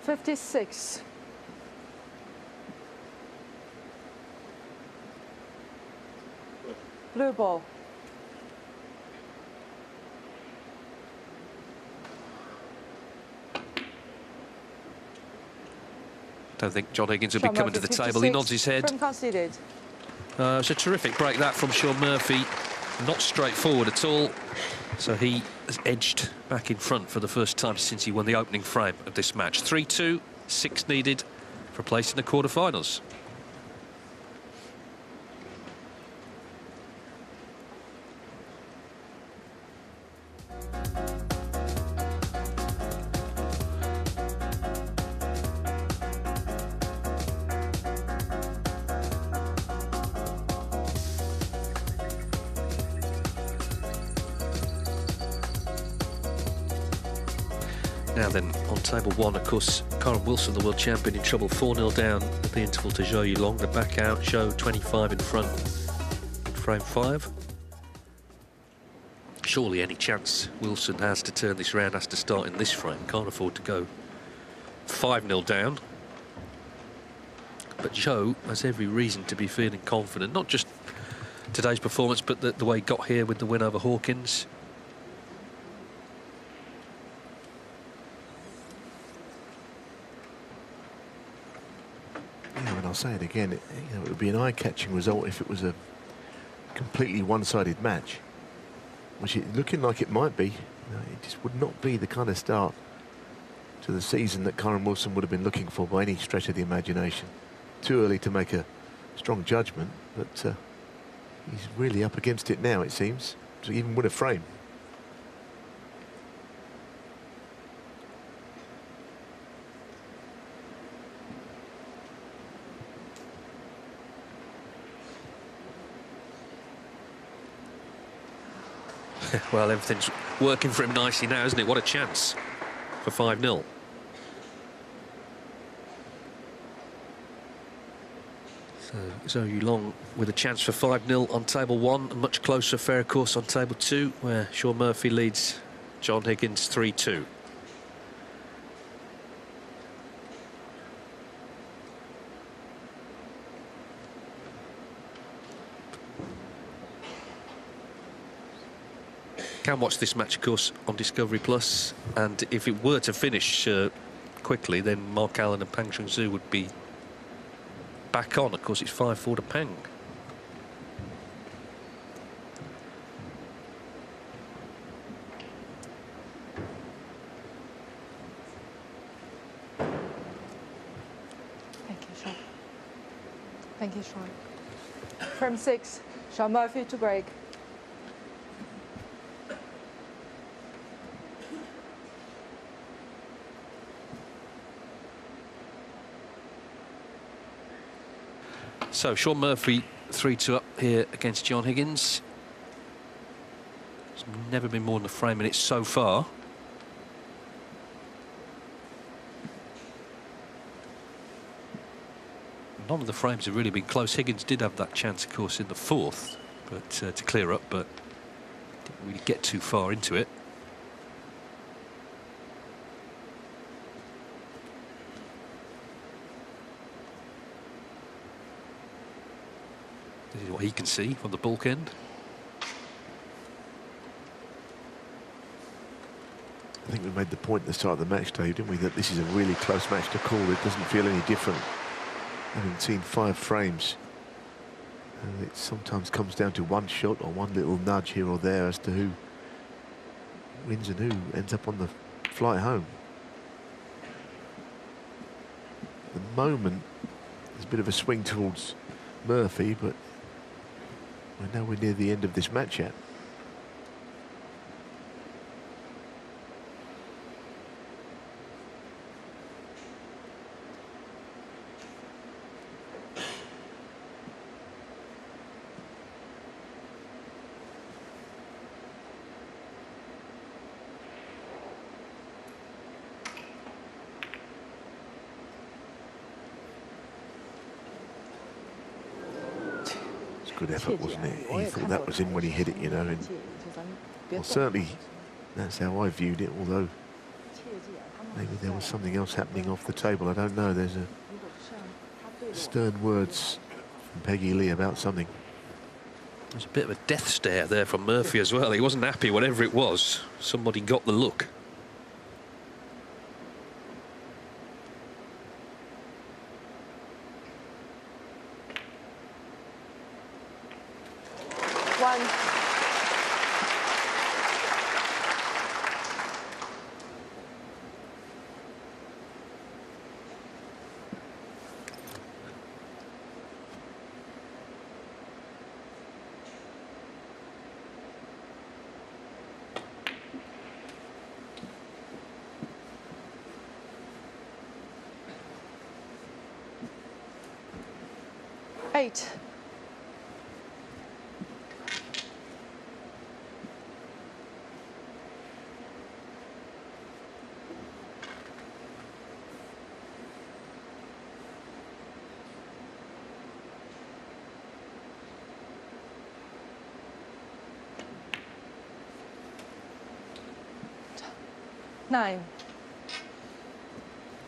$56. Blue ball. don't think John Higgins will be coming to the table. He nods his head. Frame conceded. It's a terrific break that from Sean Murphy. Not straightforward at all. So he has edged back in front for the first time since he won the opening frame of this match. 3-2, 6 needed for a place in the quarterfinals. Now then, on table 1, of course, Karen Wilson, the world champion, in trouble, 4-0 down at the interval to Zhou Yulong. The back out, Zhou 25 in front in frame 5. Surely any chance Wilson has to turn this round has to start in this frame. Can't afford to go 5-0 down. But Zhou has every reason to be feeling confident, not just today's performance, but the way he got here with the win over Hawkins. I'll say it again, it would be an eye-catching result if it was a completely one-sided match, which it's looking like it might be. It just would not be the kind of start to the season that Karen Wilson would have been looking for by any stretch of the imagination. Too early to make a strong judgment, but he's really up against it now, it seems, to even win a frame. Well, everything's working for him nicely now, isn't it? What a chance for 5-0. So Zhou Yulong with a chance for 5-0 on table 1, and much closer affair, of course, on table 2, where Sean Murphy leads John Higgins 3-2. Can watch this match, of course, on Discovery Plus, and if it were to finish quickly, then Mark Allen and Pang Chun-Zhu would be back on. Of course, it's 5-4 to Pang. Thank you, Sean. Thank you, Sean. Frame 6, Sean Murphy to break. So Sean Murphy 3-2 up here against John Higgins. There's never been more than a frame in it so far. None of the frames have really been close. Higgins did have that chance, of course, in the 4th, but to clear up, but didn't really get too far into it. This is what he can see from the bulk end. I think we made the point at the start of the match, Dave, didn't we, that this is a really close match to call. It doesn't feel any different, having seen 5 frames. And it sometimes comes down to one shot or one little nudge here or there as to who wins and who ends up on the flight home. At the moment, there's a bit of a swing towards Murphy, but we're nowhere near the end of this match yet. Good effort, wasn't it? He thought that was in when he hit it, you know. And well, certainly that's how I viewed it, although maybe there was something else happening off the table. I don't know. There's a stern words from Peggy Lee about something. There's a bit of a death stare there from Murphy as well. He wasn't happy, whatever it was. Somebody got the look. 1. 8. Nine.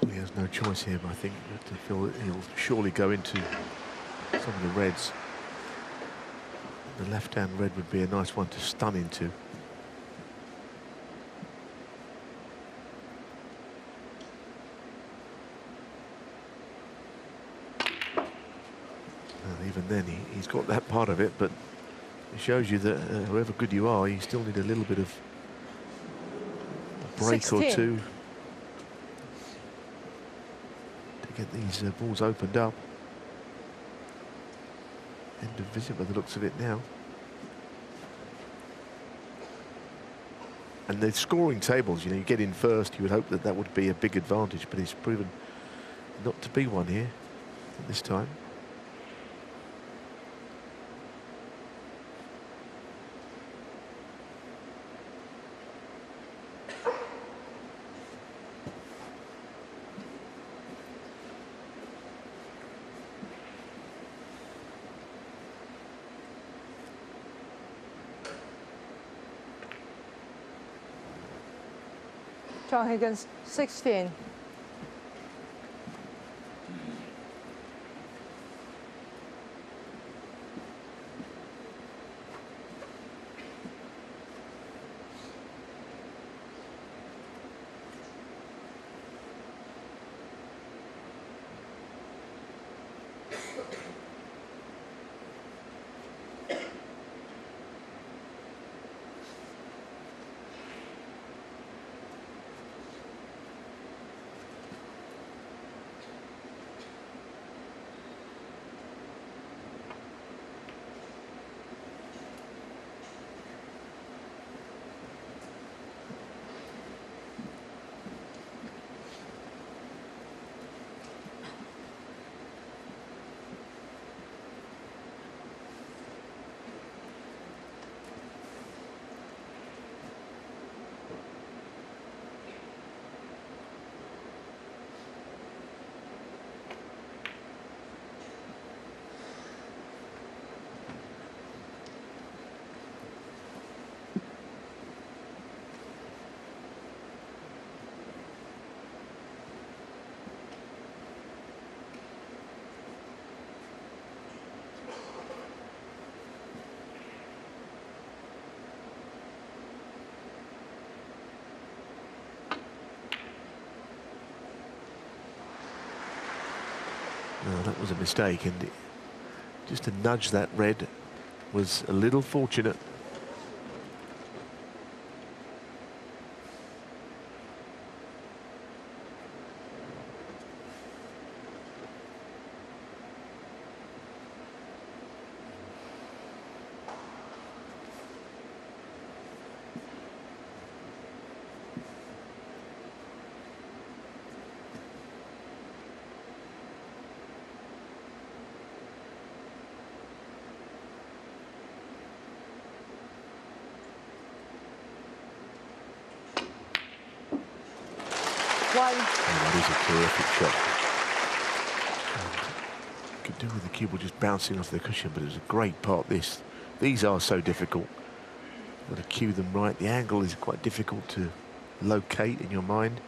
He has no choice here, but I think to feel that he'll surely go into some of the reds. The left-hand red would be a nice one to stun into. And even then, he's got that part of it, but it shows you that however good you are, you still need a little bit of a break 16. or two to get these balls opened up. End of visit by the looks of it now. And the scoring tables, you know, you get in first, you would hope that that would be a big advantage, but it's proven not to be one here at this time. John Higgins, 16. No, that was a mistake, and just to nudge that red was a little fortunate. One. Oh, that is a terrific shot. Could do with the cue ball just bouncing off the cushion, but it was a great part. These are so difficult. Got to cue them right. The angle is quite difficult to locate in your mind.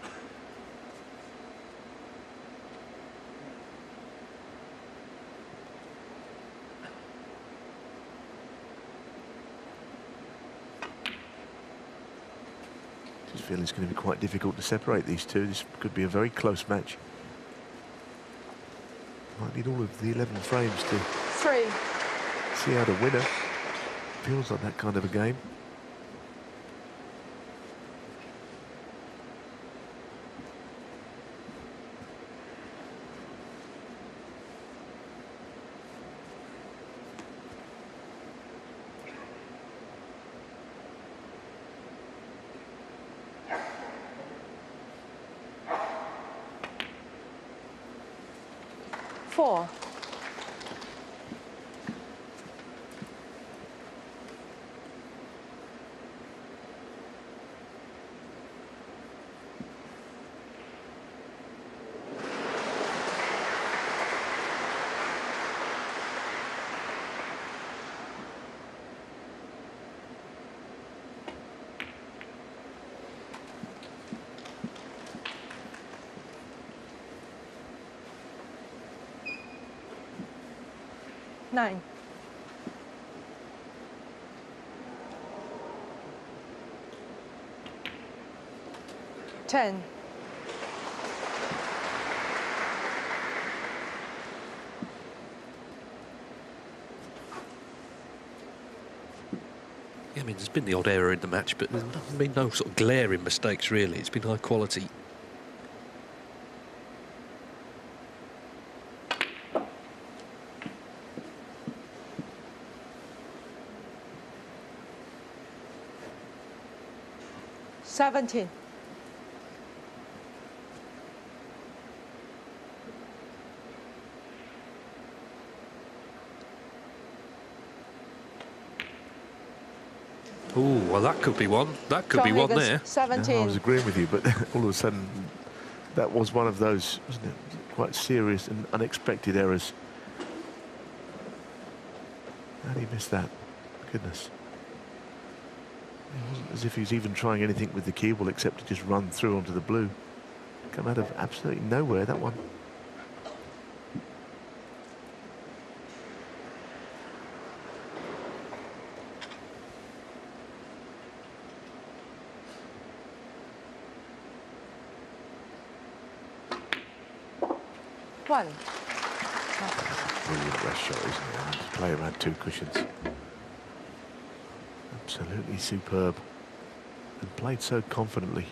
Just feel it's going to be quite difficult to separate these two. This could be a very close match. Might need all of the 11 frames to 3. see out a winner. feels like that kind of a game. Four. Nine. Ten. Yeah, I mean, there's been the odd error in the match, but there's been no sort of glaring mistakes, really. It's been high quality. 17. Oh, well, that could be one. That could be one there. 17. No, I was agreeing with you, but all of a sudden, that was one of those, wasn't it? Quite serious and unexpected errors. How did he miss that? Goodness. It wasn't as if he was even trying anything with the cue ball except to just run through onto the blue. Come out of absolutely nowhere, that one. One. Brilliant rest shot, isn't it? To play around two cushions. Absolutely superb. And played so confidently.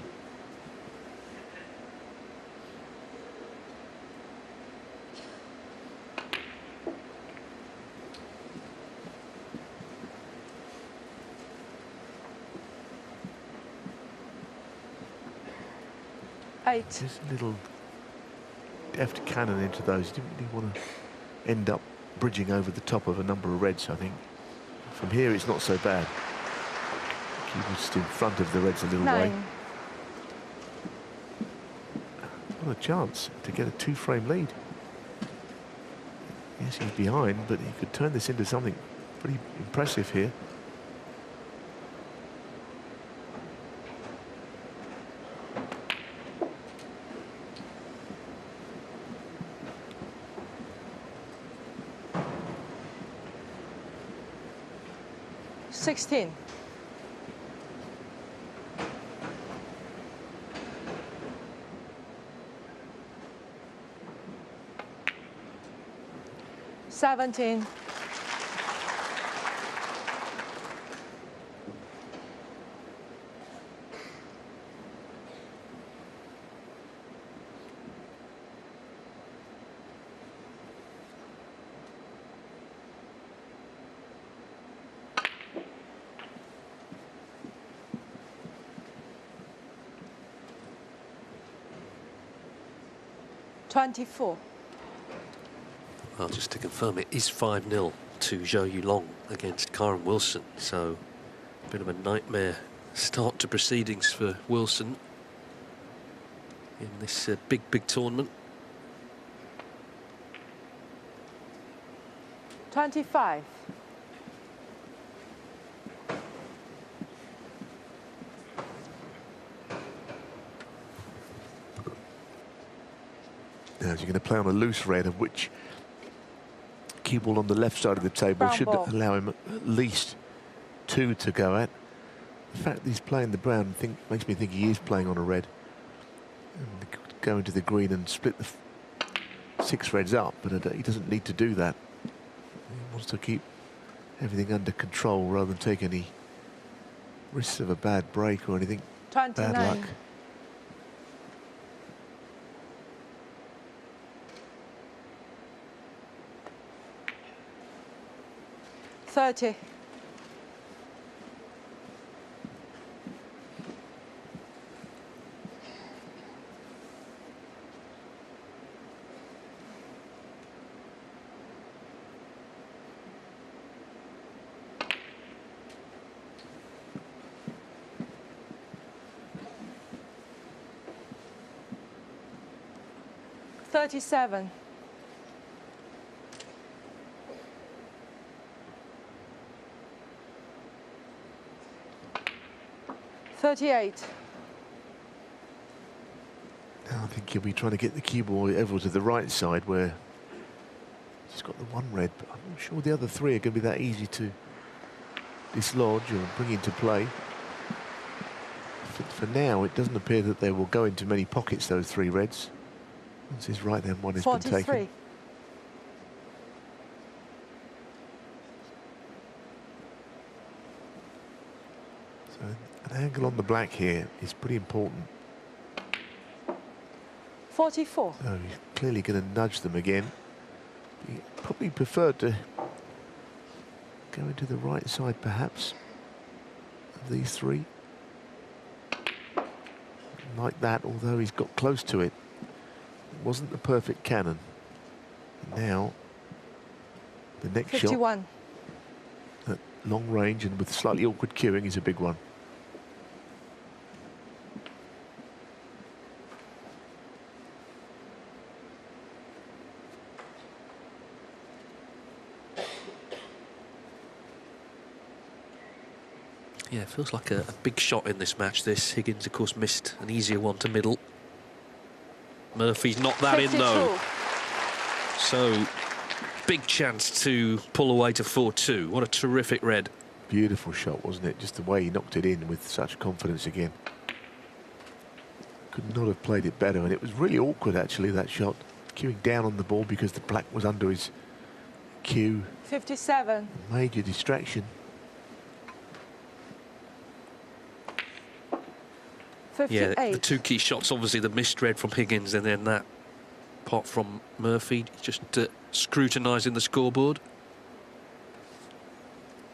Eight. Just a little deft cannon into those. Didn't really want to end up bridging over the top of a number of reds, I think. From here, it's not so bad. He was just in front of the reds a little way. What a chance to get a two-frame lead. Yes, he's behind, but he could turn this into something pretty impressive here. Sixteen. Seventeen. $24. Well, just to confirm, it is 5-0 to Zhou Yulong against Karen Wilson. So, a bit of a nightmare start to proceedings for Wilson in this big tournament. 25. Now, you're going to play on a loose red, of which cue ball on the left side of the table Brown should ball. allow him at least two to go at. The fact that he's playing the brown makes me think he is playing on a red. And go into the green and split the six reds up, but he doesn't need to do that. He wants to keep everything under control rather than take any risks of a bad break or anything. 29. Bad luck. $30. $37. $38. Now I think he'll be trying to get the cue ball over to the right side where he's got the one red, but I'm not sure the other three are going to be that easy to dislodge or bring into play. For now, it doesn't appear that they will go into many pockets, those three reds. Once his right hand one has 43. been taken. So an angle on the black here is pretty important. 44. Oh, he's clearly going to nudge them again. He probably preferred to go into the right side, perhaps, of these three. Like that, although he's got close to it. It wasn't the perfect cannon. Now, the next 51. shot at long range and with slightly awkward cueing is a big one. Yeah, it feels like a big shot in this match, this. Higgins, of course, missed an easier one to middle. Murphy's not that 52. in, though. So, big chance to pull away to 4-2. What a terrific red. Beautiful shot, wasn't it? Just the way he knocked it in with such confidence again. Could not have played it better, and it was really awkward, actually, that shot. Cueing down on the ball because the black was under his cue. 57. Major distraction. 58. Yeah, the two key shots, obviously the missed red from Higgins and then that pot from Murphy, just scrutinising the scoreboard.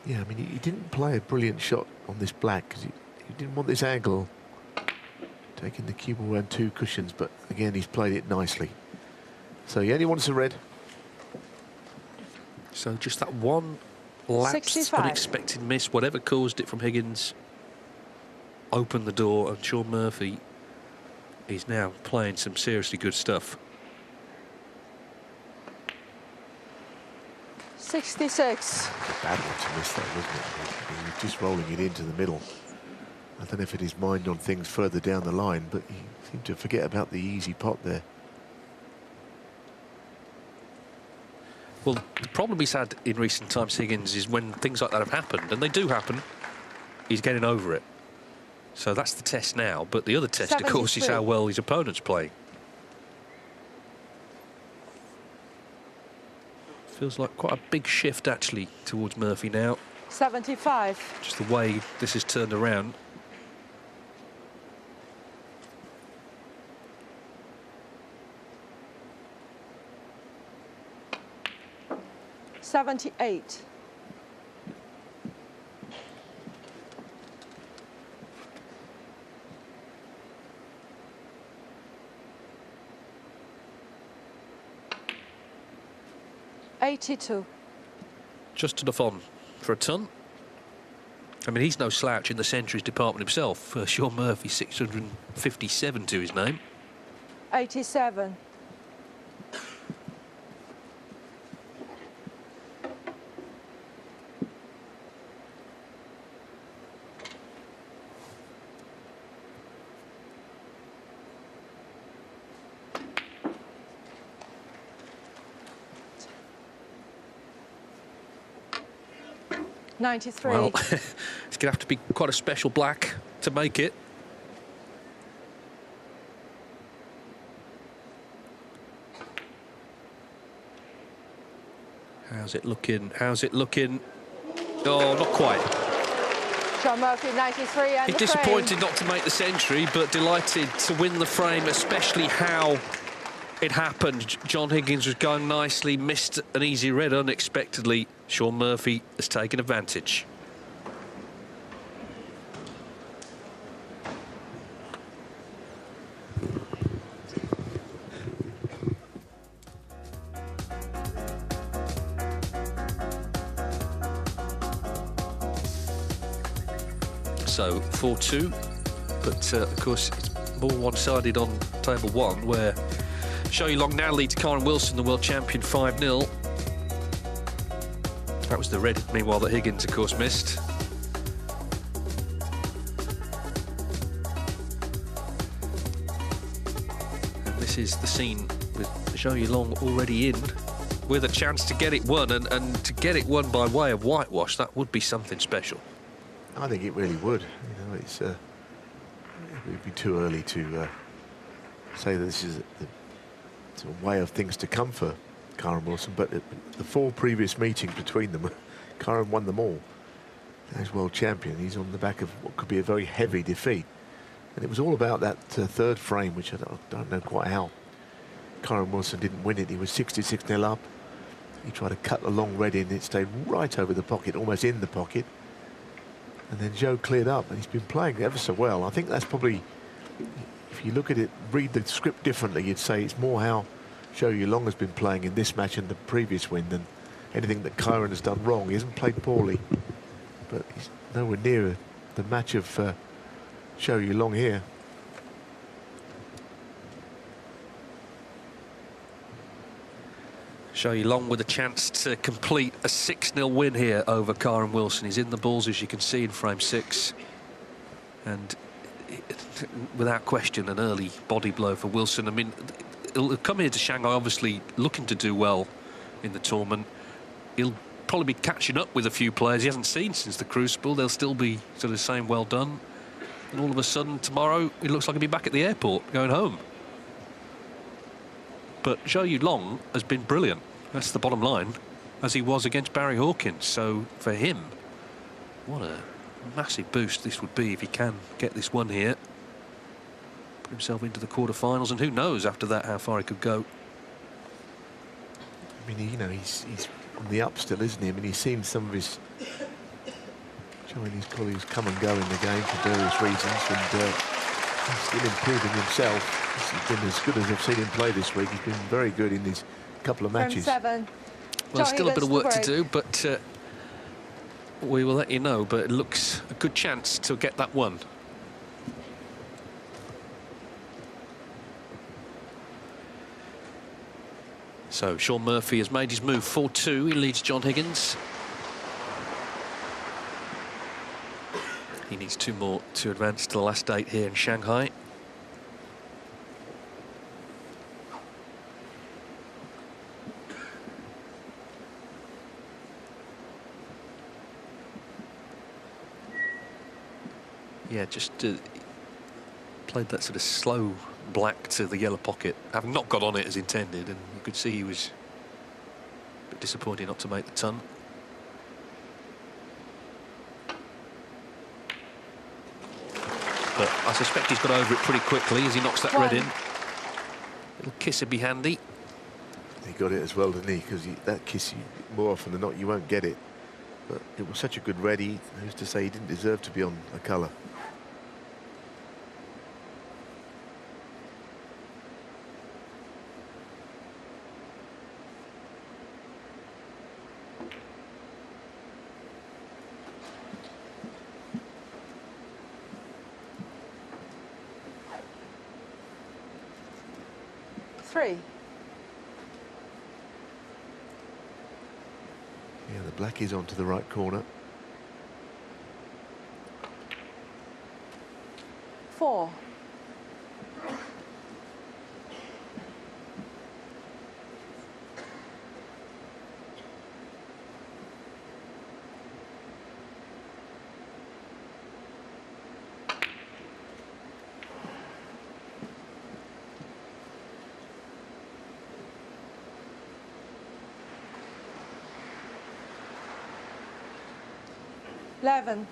Yeah, I mean, he didn't play a brilliant shot on this black because he didn't want this angle. Taking the cue ball around two cushions, but again, he's played it nicely. So he only wants a red. So just that one lapsed, 65. unexpected miss, whatever caused it from Higgins, opened the door, and Sean Murphy is now playing some seriously good stuff. 66. A bad one to miss that, wasn't it? He was just rolling it into the middle. I don't know if it is mind on things further down the line, but he seemed to forget about the easy pot there. Well, the problem he's had in recent times, Higgins, is when things like that have happened, and they do happen, he's getting over it. So that's the test now. But the other test, of course, is how well his opponent's playing. Feels like quite a big shift, actually, towards Murphy now. 75. Just the way this has turned around. $78. $82. Just enough on for a ton. I mean, he's no slouch in the centuries department himself. Sean Murphy, 657 to his name. 87. $93. Well, it's going to have to be quite a special black to make it. How's it looking? How's it looking? Oh, not quite. Sean Murphy, 93 and He's the disappointed frame. not to make the century, but delighted to win the frame, especially how it happened. John Higgins was going nicely, missed an easy red unexpectedly. Sean Murphy has taken advantage. So 4-2, but of course it's more one-sided on table one, where Zhou Yulong now leads Karen Wilson, the world champion, 5-0. That was the red, meanwhile, that Higgins, of course, missed. And this is the scene with Zhou Yulong already in, with a chance to get it won, and to get it won by way of whitewash, that would be something special. I think it really would. You know, it would be too early to say that this is the sort of way of things to come for Karen Wilson, but the 4 previous meetings between them, Karen won them all. As world champion, he's on the back of what could be a very heavy defeat. And it was all about that third frame, which I don't know quite how Karen Wilson didn't win it. He was 66-0 up. He tried to cut the long red in. It stayed right over the pocket, almost in the pocket. And then Zhou cleared up, and he's been playing ever so well. I think that's probably, if you look at it, read the script differently, you'd say it's more how Zhou Yulong has been playing in this match and the previous win than anything that Karen has done wrong. He hasn't played poorly, but he's nowhere near the match of Zhou Yulong here. Zhou Yulong with a chance to complete a 6-0 win here over Karen Wilson. He's in the balls, as you can see, in frame 6. And without question, an early body blow for Wilson. I mean, he'll come here to Shanghai, obviously looking to do well in the tournament. He'll probably be catching up with a few players he hasn't seen since the Crucible. They'll still be sort of saying, well done. And all of a sudden, tomorrow, it looks like he'll be back at the airport, going home. But Zhou Yulong has been brilliant. That's the bottom line, as he was against Barry Hawkins. So for him, what a massive boost this would be if he can get this one here. Put himself into the quarterfinals, and who knows after that how far he could go. I mean, you know, he's on the up still, isn't he? I mean, he's seen some of his Chinese colleagues come and go in the game for various reasons, and he's still improving himself. He's been as good as I've seen him play this week. He's been very good in these couple of matches. Frame 7. Well, still a bit of work to do, but we will let you know. But it looks a good chance to get that one. So Sean Murphy has made his move, 4-2. He leads John Higgins. He needs 2 more to advance to the last 8 here in Shanghai. Yeah, just played that sort of slow black to the yellow pocket, having not got on it as intended, and you could see he was a bit disappointed not to make the ton. But I suspect he's got over it pretty quickly as he knocks that red in. Little kiss would be handy. He got it as well, didn't he? Because that kiss, more often than not, you won't get it. But it was such a good red. Who's to say he didn't deserve to be on a colour? Three. Yeah, the black is onto the right corner. 4. 11.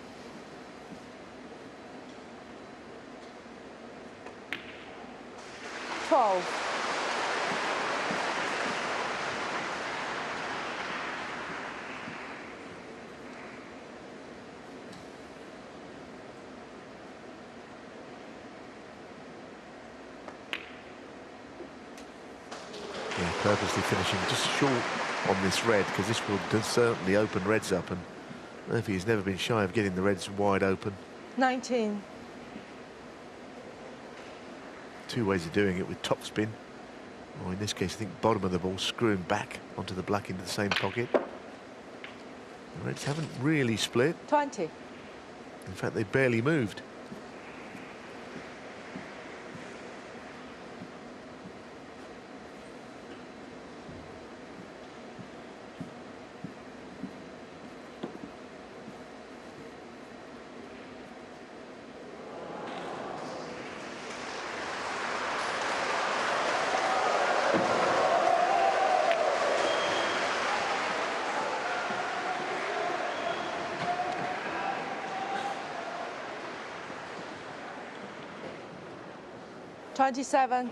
Yeah, purposely finishing just short on this red, because this will certainly open reds up, and Murphy has never been shy of getting the reds wide open. 19. Two ways of doing it, with topspin, or in this case I think bottom of the ball, screwing back onto the black into the same pocket. The reds haven't really split. 20. In fact, they barely moved. $27.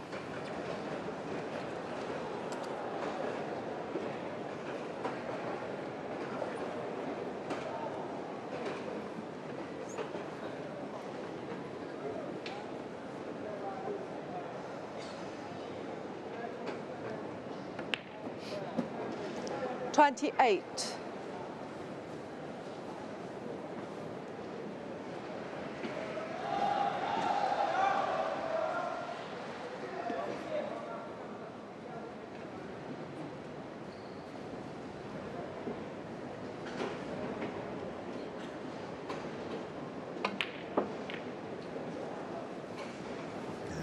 $28.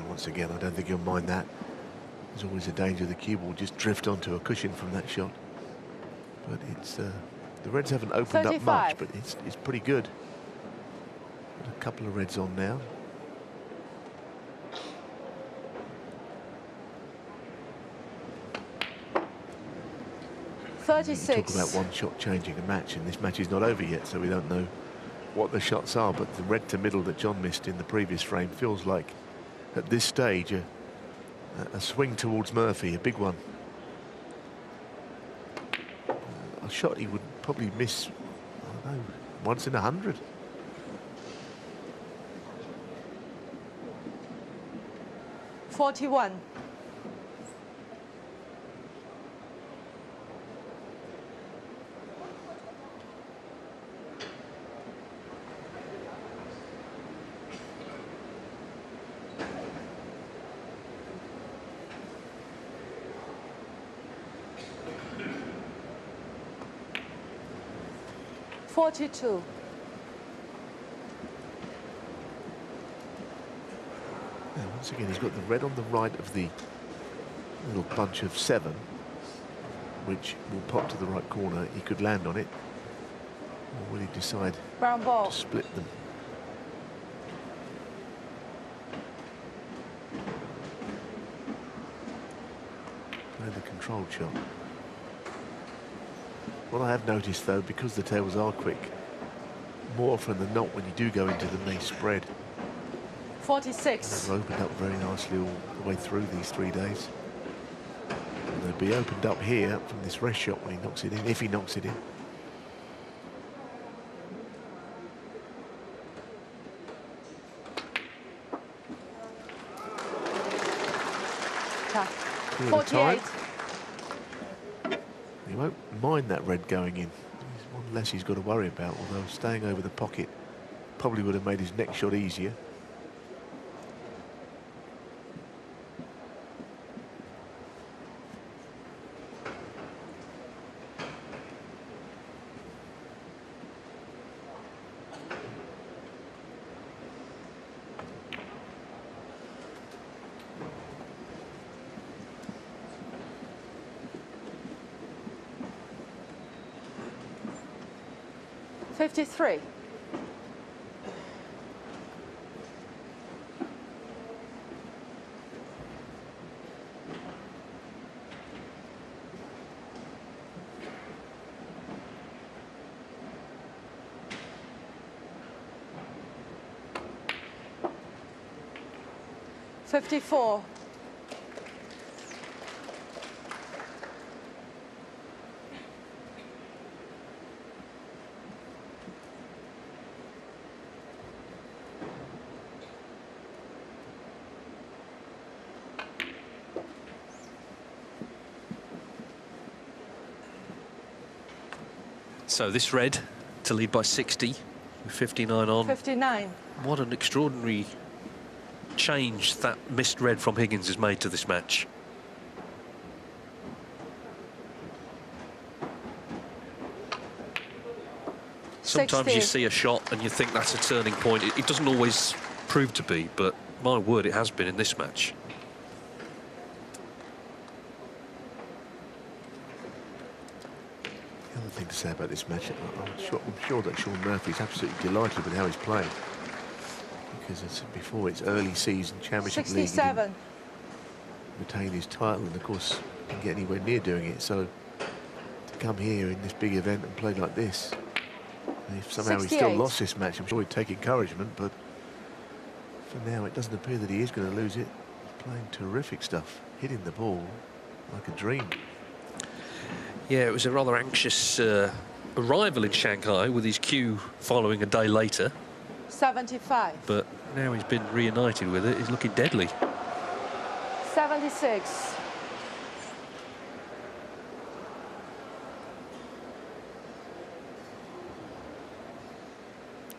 Once again, I don't think you'll mind that. There's always a danger the cue will just drift onto a cushion from that shot. But it's the reds haven't opened 35. up much, but it's pretty good. Got a couple of reds on now. You talk about one shot changing a match, and this match is not over yet, so we don't know what the shots are. But the red to middle that John missed in the previous frame feels like, at this stage, a swing towards Murphy, a big one. A shot he would probably miss, I don't know, once in 100. $41. $42. Now, once again, he's got the red on the right of the little bunch of 7, which will pop to the right corner. He could land on it, or will he decide Brown ball. to split them? Play the controlled shot. What I have noticed, though, because the tails are quick, more often than not, when you do go into them, they spread. 46. They've opened up very nicely all the way through these 3 days. And they'll be opened up here from this rest shot when he knocks it in, if he knocks it in. Tough. 48. He won't mind that red going in. There's one less he's got to worry about, although staying over the pocket probably would have made his next shot easier. $53. 54. So this red to lead by 60, with 59 on. 59. What an extraordinary change that missed red from Higgins has made to this match. Sometimes 60. you see a shot and you think that's a turning point. It doesn't always prove to be, but my word, it has been in this match. The other thing to say about this match, I'm sure that Sean Murphy's absolutely delighted with how he's playing. Because as I said before, it's early season championship 67. league. Retain his title, and of course, didn't get anywhere near doing it. So to come here in this big event and play like this, if somehow he still lost this match, I'm sure he'd take encouragement. But for now, it doesn't appear that he is going to lose it. He's playing terrific stuff, hitting the ball like a dream. Yeah, it was a rather anxious arrival in Shanghai with his cue following a day later. 75. But now he's been reunited with it. He's looking deadly. 76.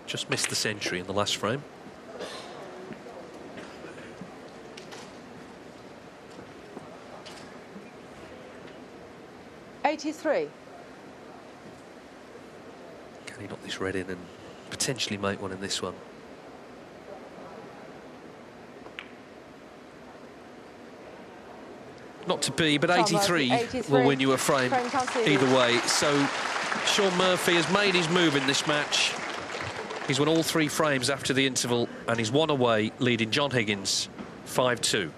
Just missed the century in the last frame. $83. Can he knock this red in and potentially make one in this one? Not to be, but 83 will win you a frame either way. So Sean Murphy has made his move in this match. He's won all 3 frames after the interval, and he's 1 away, leading John Higgins 5-2.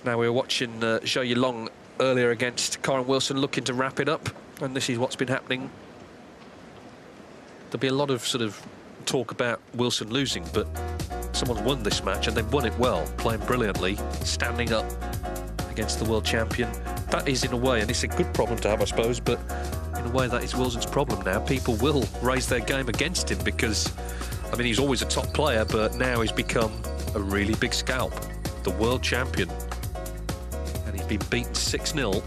Now we were watching Zhou Yilong earlier against Karen Wilson, looking to wrap it up, and this is what's been happening. There'll be a lot of sort of talk about Wilson losing, but someone's won this match and they've won it well, playing brilliantly, standing up against the world champion. That is, in a way, and it's a good problem to have, I suppose, but in a way that is Wilson's problem now. People will raise their game against him because, I mean, he's always a top player, but now he's become a really big scalp, the world champion. And he's been beaten 6-0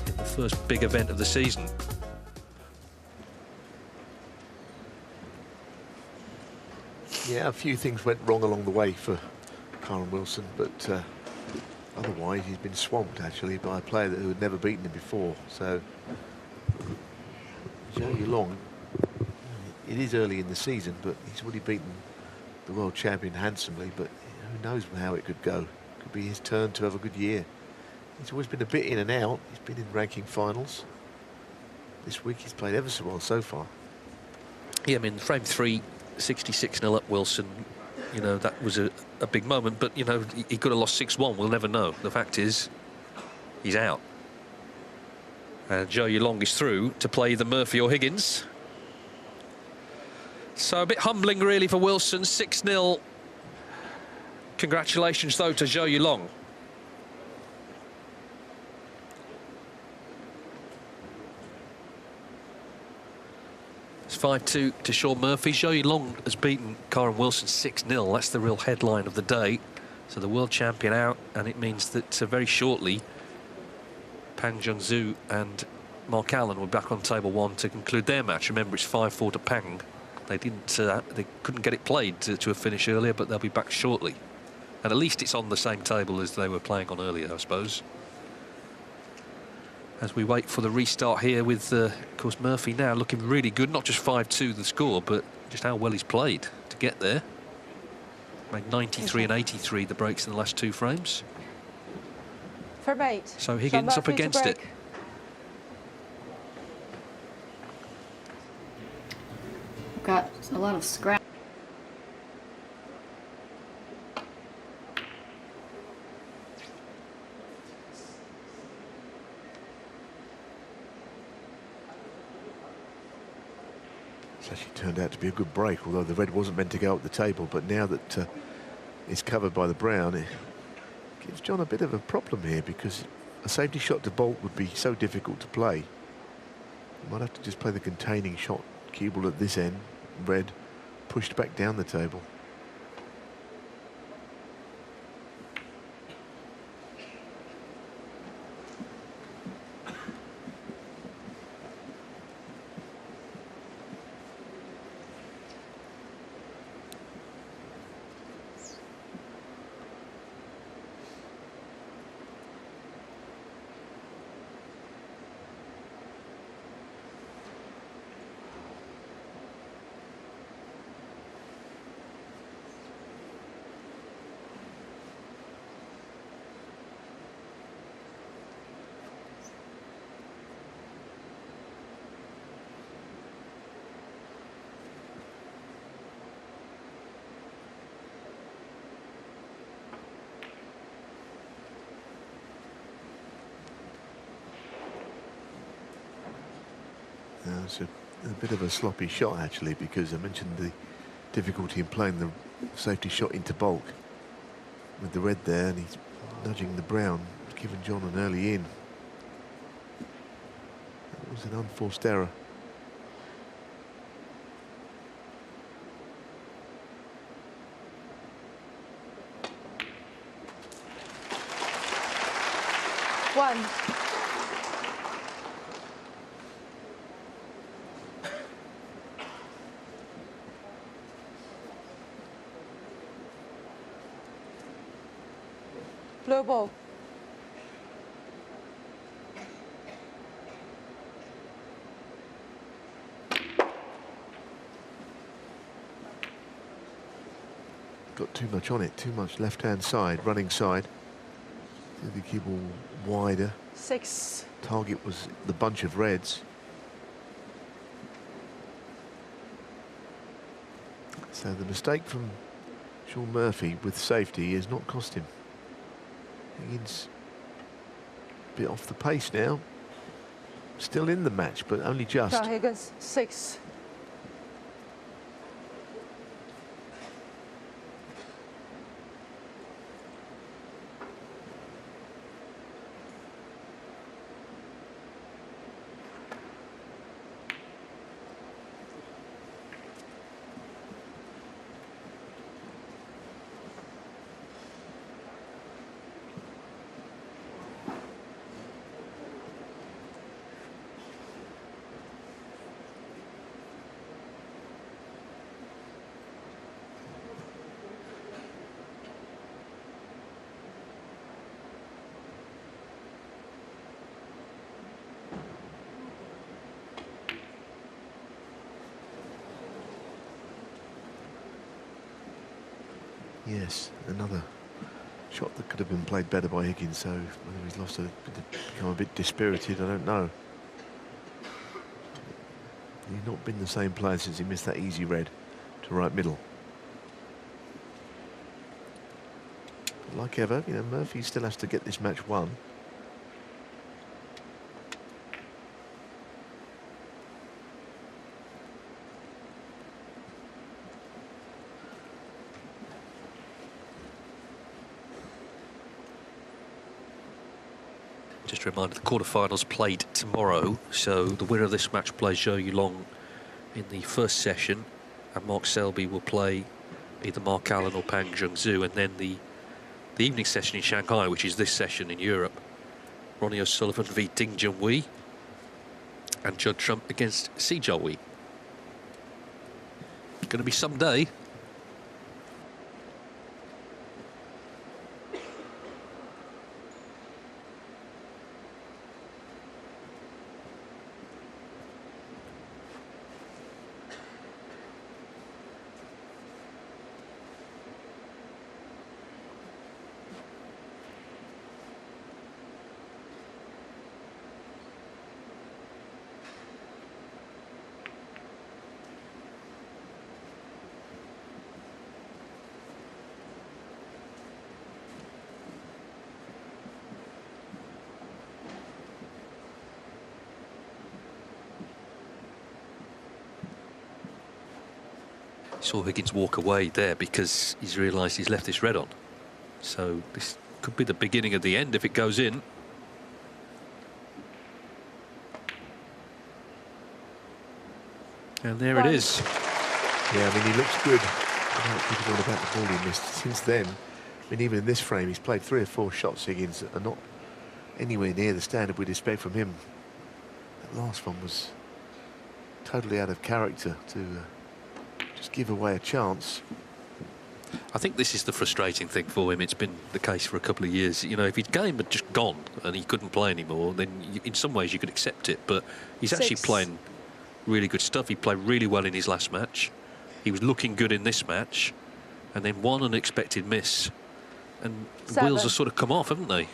in the first big event of the season. Yeah, a few things went wrong along the way for Karen Wilson, but otherwise he's been swamped actually by a player who had never beaten him before. So Zhou Yilong, it is early in the season, but he's already beaten the world champion handsomely, but who knows how it could go. Could be his turn to have a good year. He's always been a bit in and out. He's been in ranking finals. This week he's played ever so well so far. Yeah, I mean, frame 3, 66-0 up Wilson, you know, that was a big moment, but, you know, he could have lost 6-1, we'll never know. The fact is, he's out. And Zhou Yilong is through to play either Murphy or Higgins. So a bit humbling, really, for Wilson, 6-0. Congratulations, though, to Zhou Yilong. It's 5-2 to Sean Murphy. Zhou Yilong has beaten Karen Wilson 6-0. That's the real headline of the day. So the world champion out, and it means that very shortly Pang Junzhu and Mark Allen were back on table 1 to conclude their match. Remember, it's 5-4 to Pang. They couldn't get it played to a finish earlier, but they'll be back shortly. And at least it's on the same table as they were playing on earlier, I suppose. As we wait for the restart here with, of course, Murphy now looking really good. Not just 5-2 the score, but just how well he's played to get there. Made 93 and 83 the breaks in the last 2 frames. Frame 8. So Higgins up against it. Got a lot of scrap. It's actually turned out to be a good break, although the red wasn't meant to go up the table. But now that it's covered by the brown, it gives John a bit of a problem here, because a safety shot to baulk would be so difficult to play. You might have to just play the containing shot, cue ball at this end, red pushed back down the table. It's a bit of a sloppy shot, actually, because I mentioned the difficulty in playing the safety shot into baulk with the red there, and he's nudging the brown, giving John an early in. That was an unforced error. One. Blue ball. Got too much on it, too much left-hand side, running side. The cue ball wider. 6. Target was the bunch of reds. So the mistake from Sean Murphy with safety has not cost him. Higgins a bit off the pace now. Still in the match, but only just. John Higgins, 6. Yes, another shot that could have been played better by Higgins, so whether he's lost become a bit dispirited, I don't know. He's not been the same player since he missed that easy red to right middle. But like ever, you know, Murphy still has to get this match won. Just a reminder, the quarterfinals played tomorrow, so the winner of this match plays Zhou Yulong in the first session, and Mark Selby will play either Mark Allen or Pang Zhengzhou, and then the evening session in Shanghai, which is this session in Europe, Ronnie O'Sullivan v Ding Junhui, and Judd Trump against Si Jiahui. Going to be some day. Saw Higgins walk away there because he's realised he's left this red on. So this could be the beginning of the end if it goes in. And there it is. Yeah, I mean, he looks good. I don't think he's all about the ball he missed. Since then, I mean, even in this frame, he's played 3 or 4 shots, Higgins, that are not anywhere near the standard we'd expect from him. That last one was totally out of character to just give away a chance. I think this is the frustrating thing for him. It's been the case for a couple of years. You know, if his game had just gone and he couldn't play anymore, then in some ways you could accept it. But he's actually playing really good stuff. He played really well in his last match. He was looking good in this match. And then one unexpected miss. And the wheels have sort of come off, haven't they?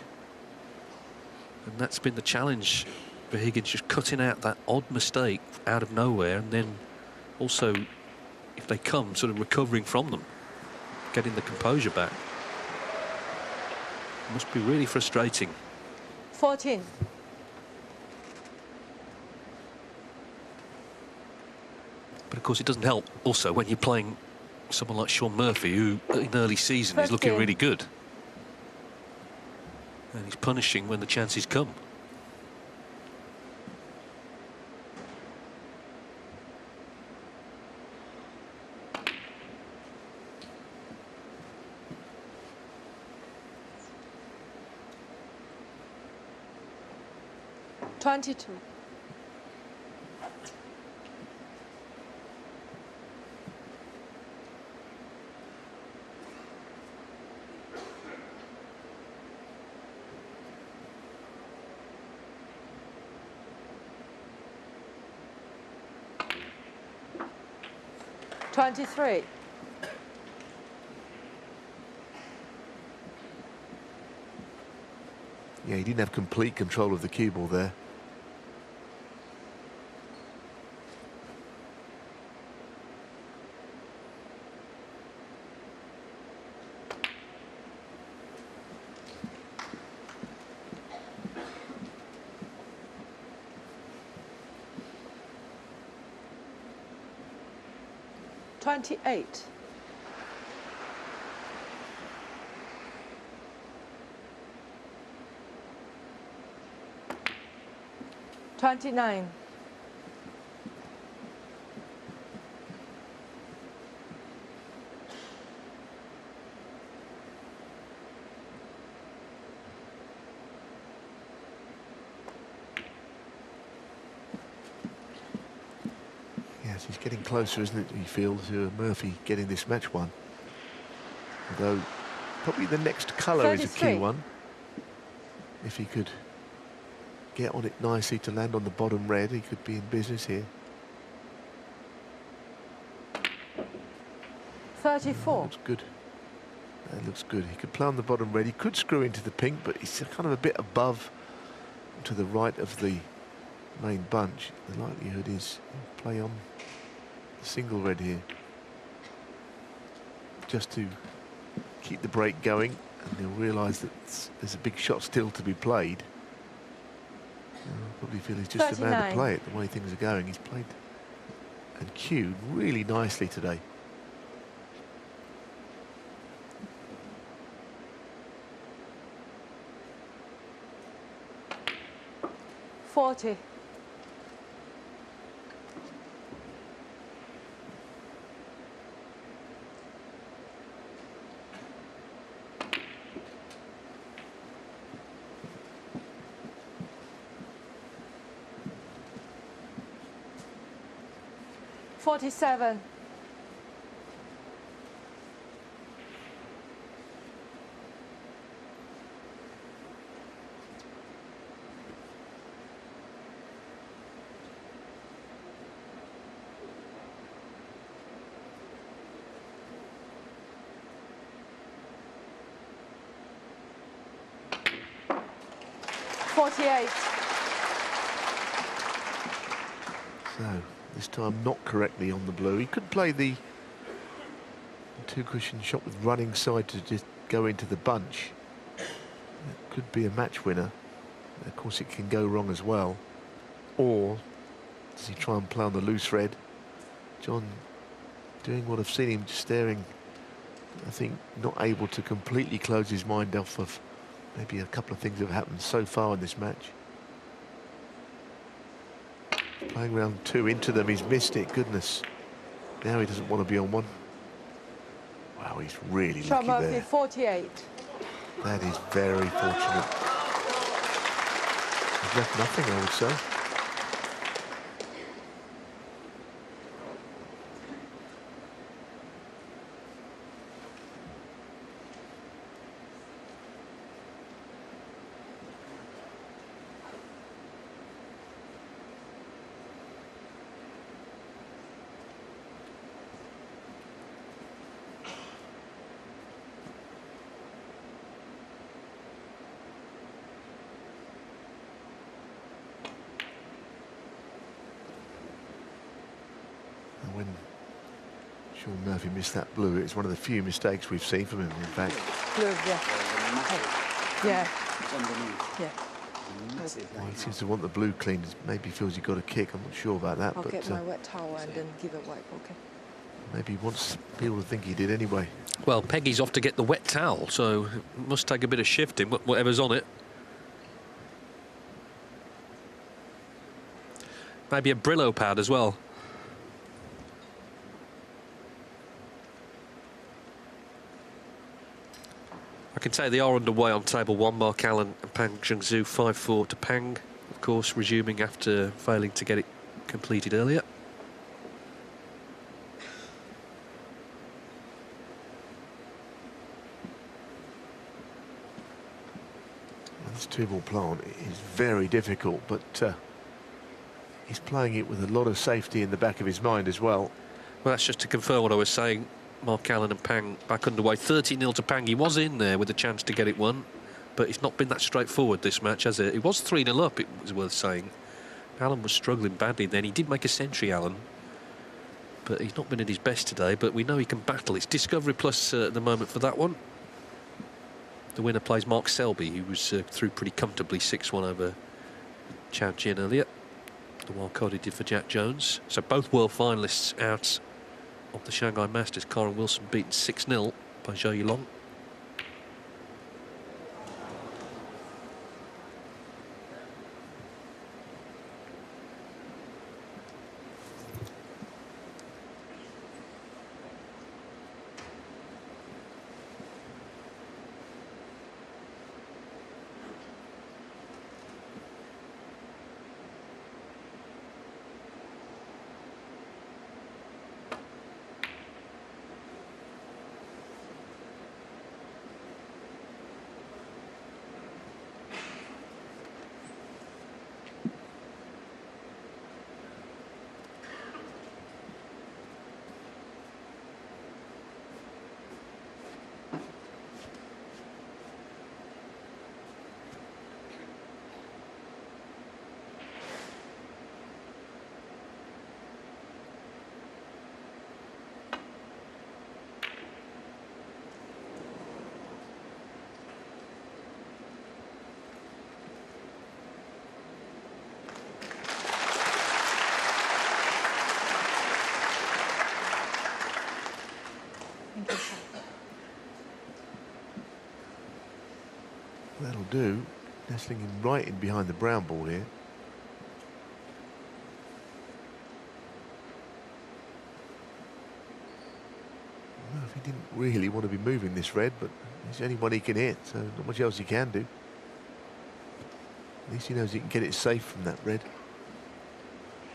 And that's been the challenge for Higgins, just cutting out that odd mistake out of nowhere. And then also, if they come, sort of recovering from them, getting the composure back. Must be really frustrating. 14. But of course it doesn't help also when you're playing someone like Shaun Murphy, who in early season is looking really good. And he's punishing when the chances come. $22. $23. Yeah, he didn't have complete control of the cue ball there. $28. $29. Yes, he's getting closer, isn't it, you feel, to Murphy getting this match won. Although, probably the next colour is a key one. If he could get on it nicely to land on the bottom red, he could be in business here. 34. Looks good. That looks good. He could play on the bottom red. He could screw into the pink, but he's kind of a bit above to the right of the main bunch. The likelihood is he'll play on the single red here, just to keep the break going, and he'll realise that there's a big shot still to be played. I'll probably feel he's just the man to play it the way things are going. He's played and cued really nicely today. $40. $47. $48. So this time not correctly on the blue. He could play the two-cushion shot with running side to just go into the bunch. It could be a match winner. Of course it can go wrong as well. Or does he try and play on the loose red? John doing what I've seen him staring. I think not able to completely close his mind off of maybe a couple of things that have happened so far in this match. Playing round 2 into them, he's missed it, goodness. Now he doesn't want to be on one. Wow, he's really Sean lucky Murphy, there. 48. That is very fortunate. He's left nothing, I would say. When Sean Murphy missed that blue, it's one of the few mistakes we've seen from him, in fact. Blue, yeah. Yeah. Yeah. Well, he seems to want the blue cleaned. Maybe feels he got a kick. I'm not sure about that. I'll but get my wet towel and then give it wipe, okay? Maybe he wants people to think he did anyway. Well, Peggy's off to get the wet towel, so it must take a bit of shifting, whatever's on it. Maybe a Brillo pad as well. I can say they are underway on table 1. Mark Allen and Pang Zhengzhou 5-4 to Pang, of course, resuming after failing to get it completed earlier. This 2-ball plant is very difficult, but he's playing it with a lot of safety in the back of his mind as well. Well, that's just to confirm what I was saying. Mark Allen and Pang back underway. 30-0 to Pang. He was in there with a chance to get it won, but it's not been that straightforward this match, has it? It was 3-0 up, it was worth saying. Allen was struggling badly then. He did make a century, Allen, but he's not been at his best today, but we know he can battle. It's Discovery Plus at the moment for that one. The winner plays Mark Selby, who was through pretty comfortably 6-1 over Chao Jin earlier. The wild card he did for Jack Jones. So both world finalists out of the Shanghai Masters. Karen Wilson beaten 6-0 by Zhou Yulong. That'll do. Nestling him right in behind the brown ball here. Well, if he didn't really want to be moving this red, but it's the only one he can hit, so not much else he can do. At least he knows he can get it safe from that red.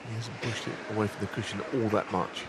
He hasn't pushed it away from the cushion all that much.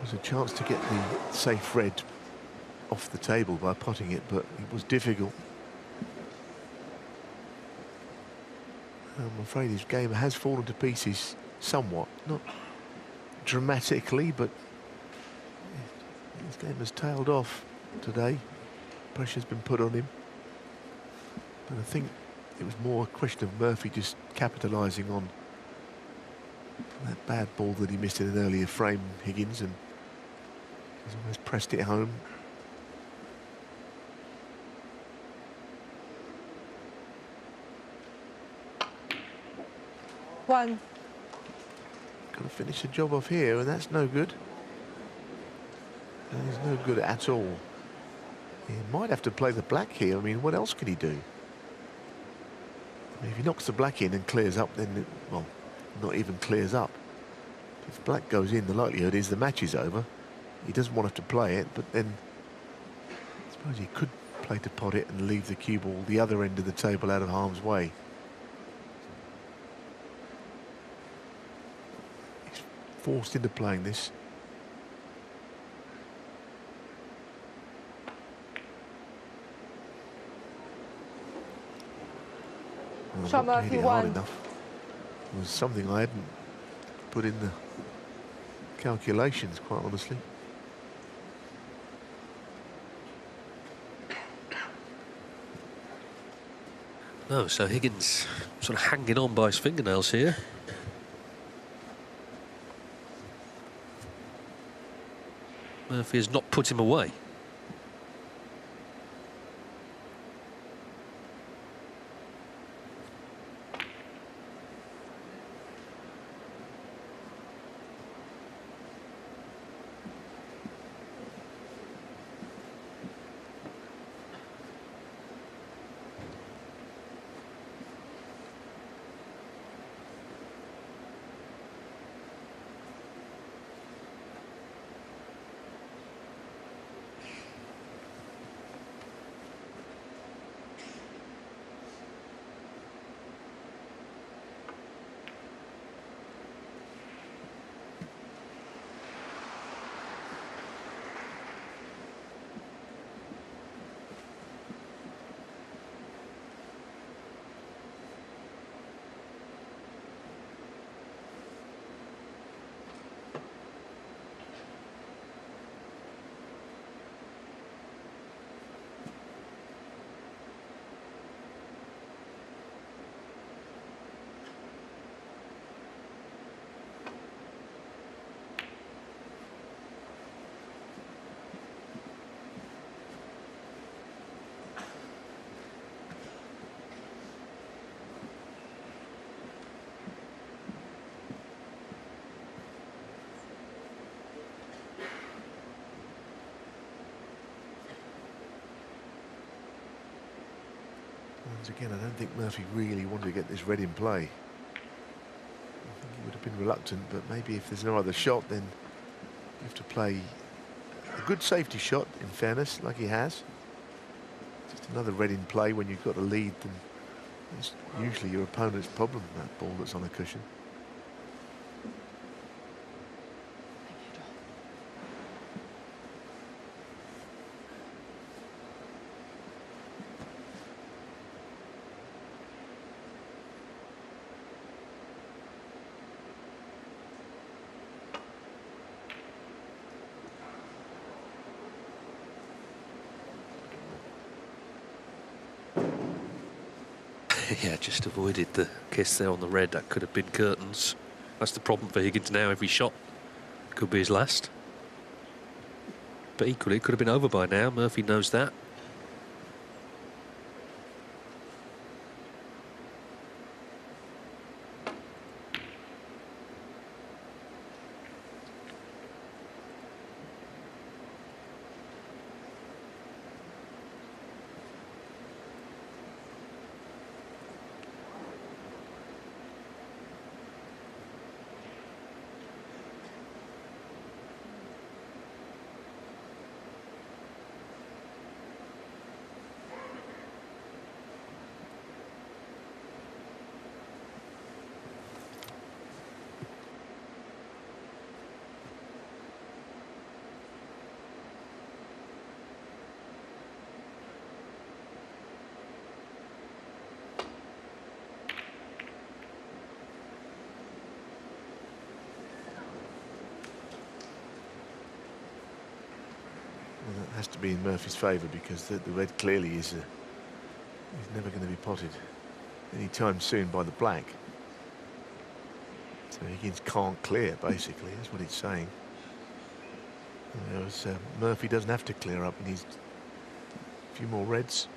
was a chance to get the safe red off the table by potting it, but it was difficult. I'm afraid his game has fallen to pieces somewhat, not dramatically, but his game has tailed off today. Pressure's been put on him, but I think it was more a question of Murphy just capitalising on that bad ball that he missed in an earlier frame, Higgins, and he's almost pressed it home. One. Got to finish the job off here, and that's no good. That is no good at all. He might have to play the black here. I mean, what else can he do? I mean, if he knocks the black in and clears up, then, well, not even clears up. If black goes in, the likelihood is the match is over. He doesn't want to have to play it, but then I suppose he could play to pot it and leave the cue ball the other end of the table out of harm's way. He's forced into playing this. Shot Not to hit it hard Murphy, 1. enough. It was something I hadn't put in the calculations, quite honestly. No, so Higgins sort of hanging on by his fingernails here. Murphy has not put him away. Once again, I don't think Murphy really wanted to get this red in play. I think he would have been reluctant, but maybe if there's no other shot, then you have to play a good safety shot, in fairness, like he has. Just another red in play when you've got a lead, then it's usually your opponent's problem, that ball that's on a cushion. Yeah, just avoided the kiss there on the red. That could have been curtains. That's the problem for Higgins now. Every shot could be his last. But equally, it could have been over by now. Murphy knows that. has to be in Murphy's favour, because the red clearly is never going to be potted anytime soon by the black. So Higgins can't clear, basically. That's what it's saying. Whereas Murphy doesn't have to clear up. He needs a few more reds.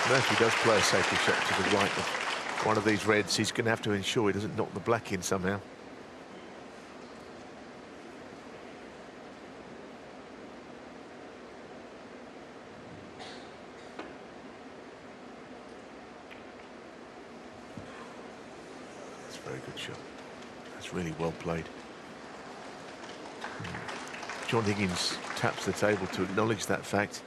Murphy does play a safety shot to the right of one of these reds. He's going to have to ensure he doesn't knock the black in somehow. That's a very good shot. That's really well played. John Higgins taps the table to acknowledge that fact.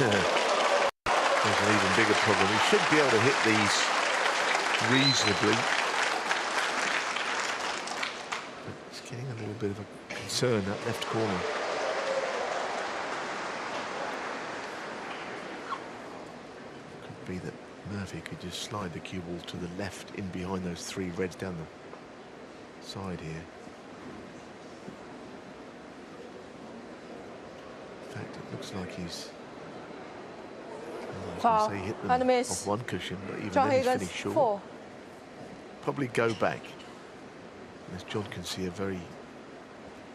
There's an even bigger problem. He should be able to hit these reasonably. But it's getting a little bit of a concern, that left corner. Could be that Murphy could just slide the cue ball to the left in behind those three reds down the side here. In fact, it looks like he's... Foul. Hit them And a miss. off one cushion, but even John then he's Higgins, finished short. 4. Probably go back. And as John can see, a very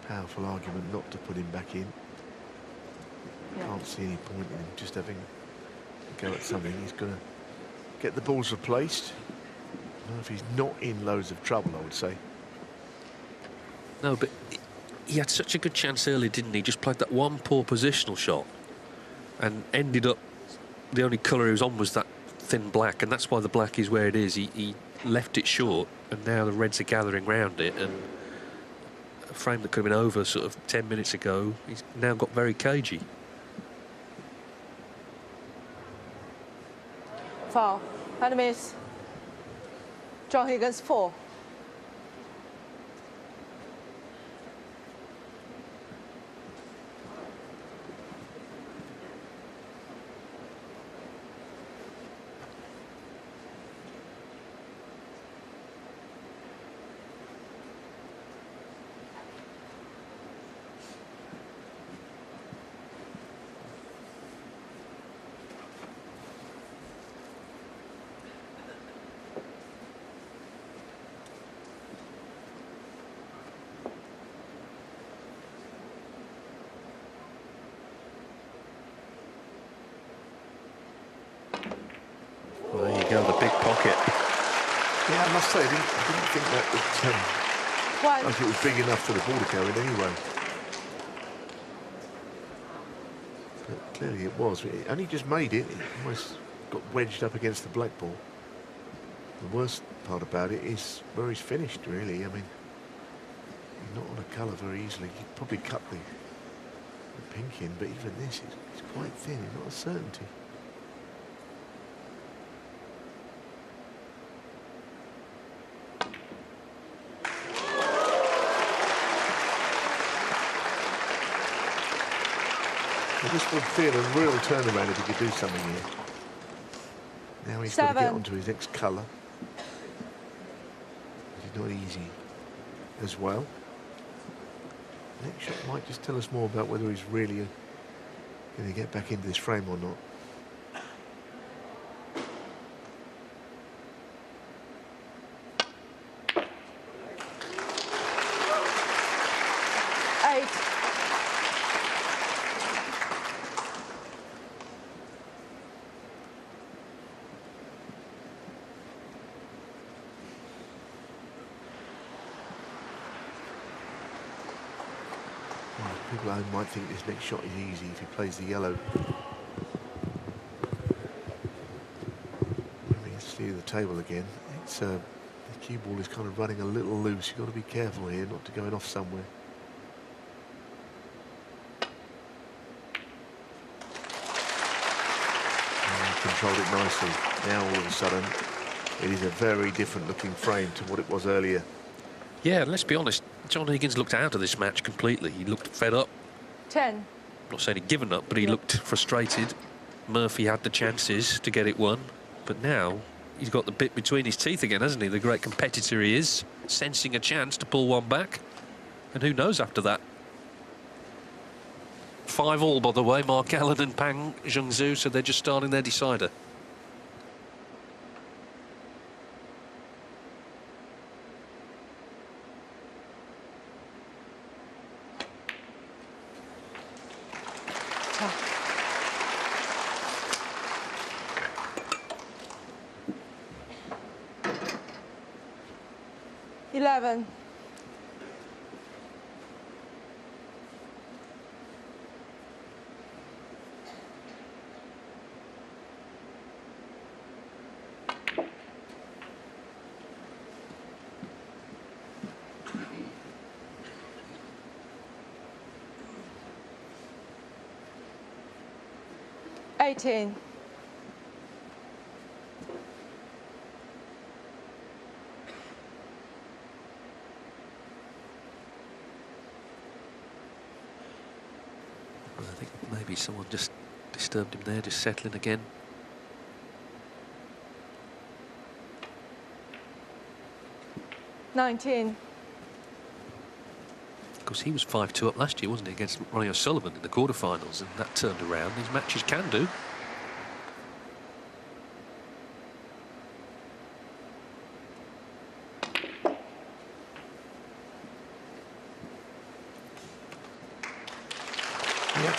powerful argument not to put him back in. Can't see any point in him just having a go at something. He's going to get the balls replaced. Murphy's not in loads of trouble, I would say. No, but he had such a good chance early, didn't he? Just played that one poor positional shot and ended up, the only colour he was on was that thin black, and that's why the black is where it is. He left it short, and now the reds are gathering round it, and a frame that could have been over sort of 10 minutes ago, he's now got very cagey. Foul. And a miss. John Higgins, 4. Well, there you go, the big pocket. Yeah, I must say, I didn't think that would, like it was big enough for the ball to go in anyway. But clearly it was. It only just made it. It almost got wedged up against the black ball. The worst part about it is where he's finished, really. I mean, he's not on a colour very easily. He'd probably cut the pink in, but even this is quite thin. It's not a certainty. Well, this would feel a real turnaround if he could do something here. Now he's got to get onto his next colour. It's not easy as well. Next shot might just tell us more about whether he's really going to get back into this frame or not. People at home might think this next shot is easy if he plays the yellow. When we see the table again, it's the cue ball is kind of running a little loose. You've got to be careful here not to go off somewhere. And controlled it nicely. Now all of a sudden, it is a very different looking frame to what it was earlier. Yeah, let's be honest, John Higgins looked out of this match completely. He looked fed up. 10. I'm not saying he'd given up, but he looked frustrated. Murphy had the chances to get it won, but now he's got the bit between his teeth again, hasn't he? The great competitor he is, sensing a chance to pull one back. And who knows after that? 5-all, by the way, Mark Allen and Pang Zhengzhou, so they're just starting their decider. Eleven. Eighteen. I think maybe someone just disturbed him there, just settling again. $19. Of course, he was 5-2 up last year, wasn't he, against Ronnie O'Sullivan in the quarterfinals, and that turned around. These matches can do.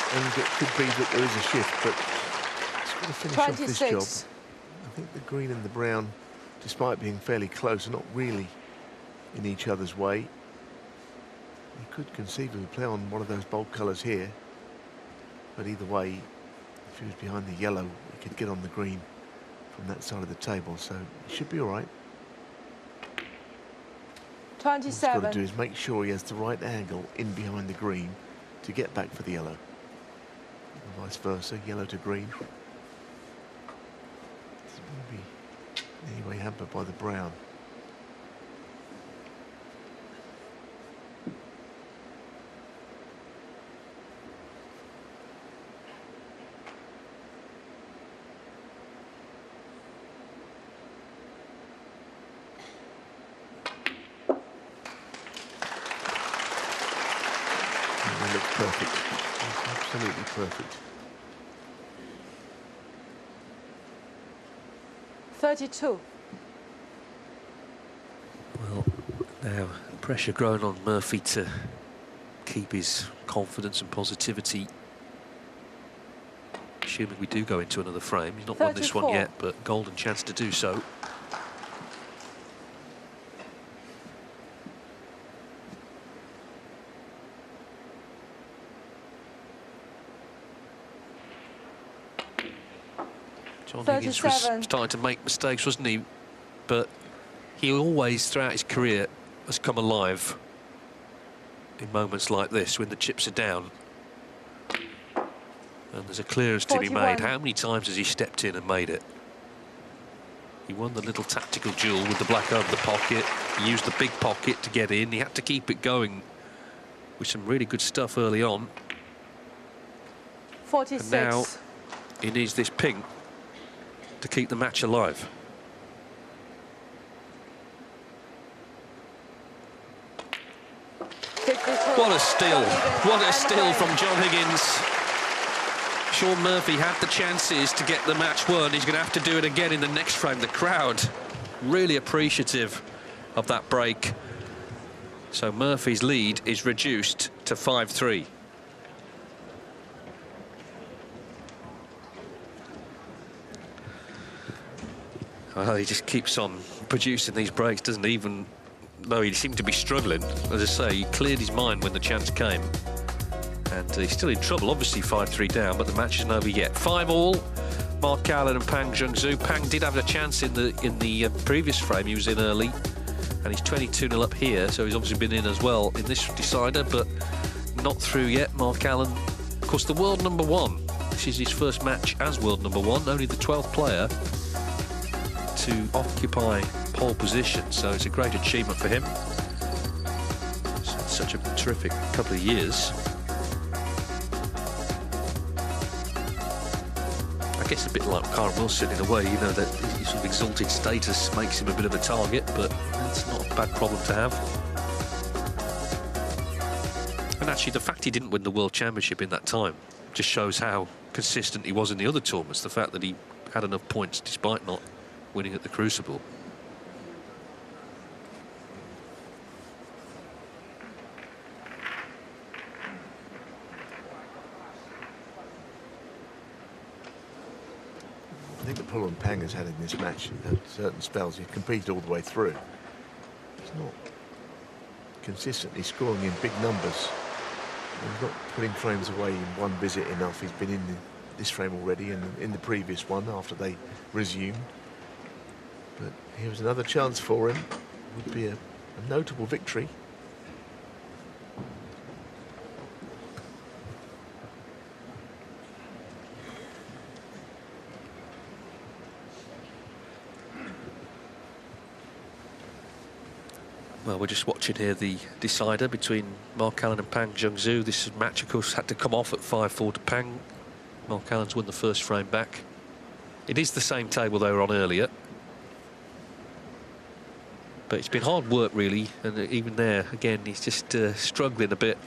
And it could be that there is a shift, but it's got to finish off this job. I think the green and the brown, despite being fairly close, are not really in each other's way. You could conceivably play on one of those bold colours here, but either way, if he was behind the yellow, he could get on the green from that side of the table, so it should be all right. 27. What he's got to do is make sure he has the right angle in behind the green to get back for the yellow. And vice versa, yellow to green. It's going to be anyway hampered by the brown. And it looks perfect. Absolutely perfect. 32. Well, now pressure growing on Murphy to keep his confidence and positivity. Assuming we do go into another frame. He's not won this one yet, but golden chance to do so. John Higgins was 37. starting to make mistakes, wasn't he? But he always, throughout his career, has come alive in moments like this when the chips are down. And there's a clearance to be 41. made. How many times has he stepped in and made it? He won the little tactical duel with the black over the pocket. He used the big pocket to get in. He had to keep it going with some really good stuff early on. 46. And now he needs this pink to keep the match alive. What a steal. What a steal from John Higgins. Shaun Murphy had the chances to get the match won. He's going to have to do it again in the next frame. The crowd really appreciative of that break. So Murphy's lead is reduced to 5-3. Well, he just keeps on producing these breaks, doesn't he? Even though he seemed to be struggling. As I say, he cleared his mind when the chance came. And he's still in trouble, obviously 5-3 down, but the match isn't over yet. 5-all, Mark Allen and Pang Zhengzhou. Pang did have a chance in the previous frame. He was in early, and he's 22-0 up here, so he's obviously been in as well in this decider, but not through yet. Mark Allen, of course, the world number one. This is his first match as world number one, only the 12th player to occupy pole position, so it's a great achievement for him. It's had such a terrific couple of years. I guess a bit like Kyren Wilson in a way, you know, that his sort of exalted status makes him a bit of a target, but that's not a bad problem to have. And actually, the fact he didn't win the World Championship in that time just shows how consistent he was in the other tournaments. The fact that he had enough points despite not winning at the Crucible. I think the problem Pang has had in this match at certain spells, he's competed all the way through. He's not consistently scoring in big numbers. He's not putting frames away in one visit enough. He's been in this frame already and in the previous one after they resumed. But here was another chance for him. Would be a notable victory. Well, we're just watching here the decider between Mark Allen and Pang Zhengzhou. This match, of course, had to come off at 5-4 to Pang. Mark Allen's won the first frame back. It is the same table they were on earlier. But it's been hard work, really, and even there, again, he's just struggling a bit.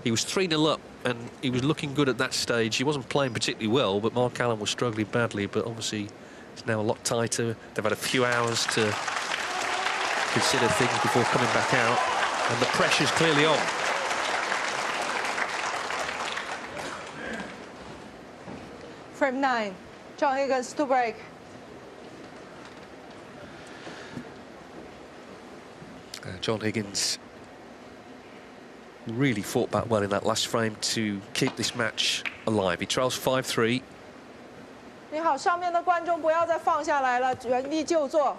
He was 3-0 up, and he was looking good at that stage. He wasn't playing particularly well, but Mark Allen was struggling badly, but obviously it's now a lot tighter. They've had a few hours to consider things before coming back out, and the pressure's clearly on. Frame 9, John Higgins to break. John Higgins really fought back well in that last frame to keep this match alive. He trails 5-3. 你好，上面的观众不要再放下来了，原地就坐。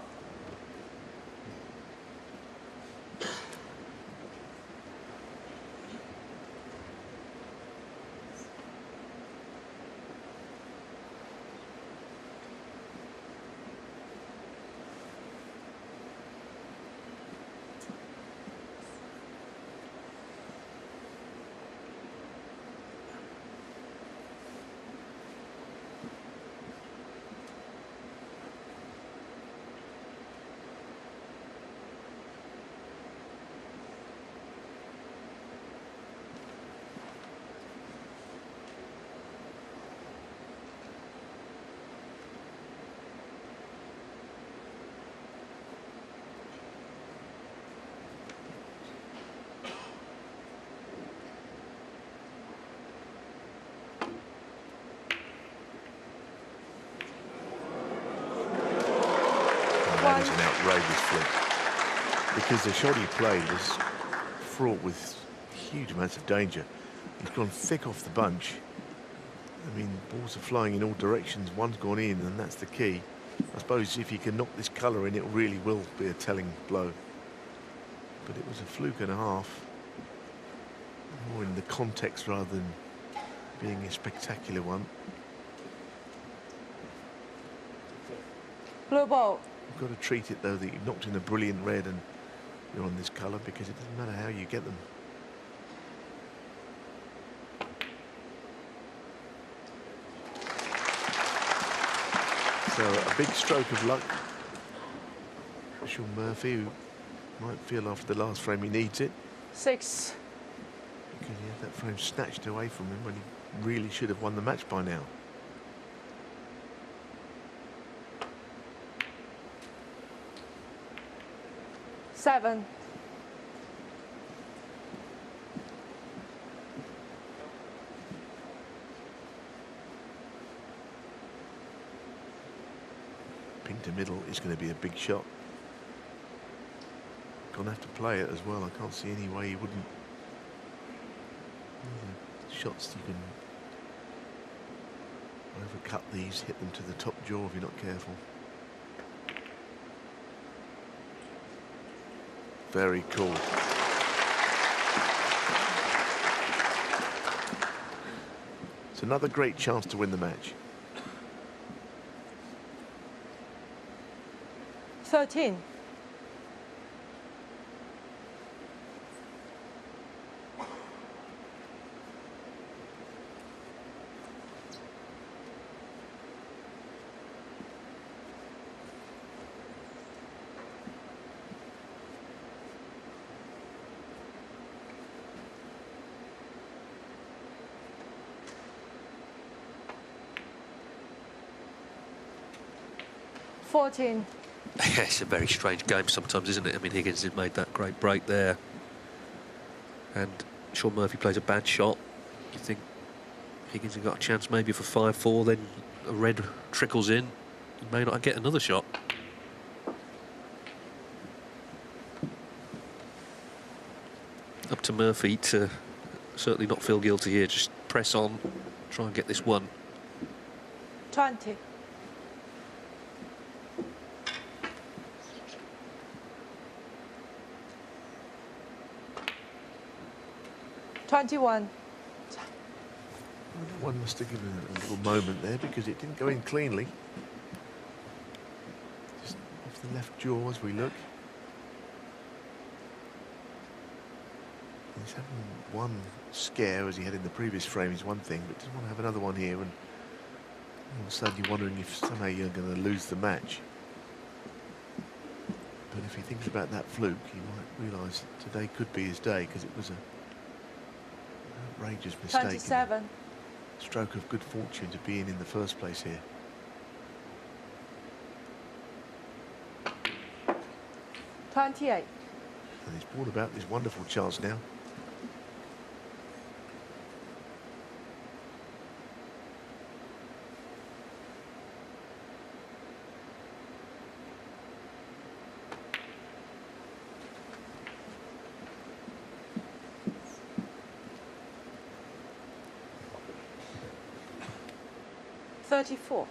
That is an outrageous flick. Because the shot he played was fraught with huge amounts of danger. He's gone thick off the bunch I mean, balls are flying in all directions. One's gone in, and that's the key. I suppose if you can knock this colour in, it really will be a telling blow. But it was a fluke and a half. More in the context rather than being a spectacular one. Blue ball. You've got to treat it, though, that you've knocked in a brilliant red and you're on this colour, because it doesn't matter how you get them. So a big stroke of luck for Sean Murphy, who might feel after the last frame he needs it. 6. Because he had that frame snatched away from him when he really should have won the match by now. Seven. Ping to middle is going to be a big shot. Gonna have to play it as well. I can't see any way he wouldn't. Shots you can overcut these, hit them to the top jaw if you're not careful. Very cool. It's another great chance to win the match. 13. It's a very strange game sometimes, isn't it? I mean, Higgins has made that great break there, and Sean Murphy plays a bad shot. You think Higgins has got a chance maybe for 5-4, then a red trickles in, he may not get another shot. Up to Murphy to certainly not feel guilty here, just press on, try and get this one. 20. 21. One must have given it a little moment there because it didn't go in cleanly. Just off the left jaw as we look. He's having one scare as he had in the previous frame is one thing, but doesn't want to have another one here, and all of a sudden you're wondering if somehow you're going to lose the match. But if he thinks about that fluke, he might realise that today could be his day, because it was a outrageous mistake. 27. Stroke of good fortune to be in the first place here. 28. And he's brought about this wonderful chance now. $34.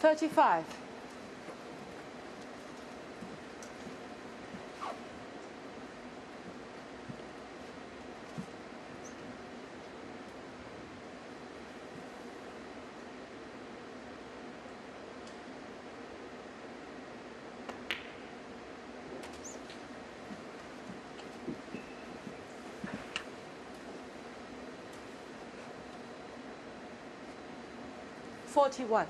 35. 41.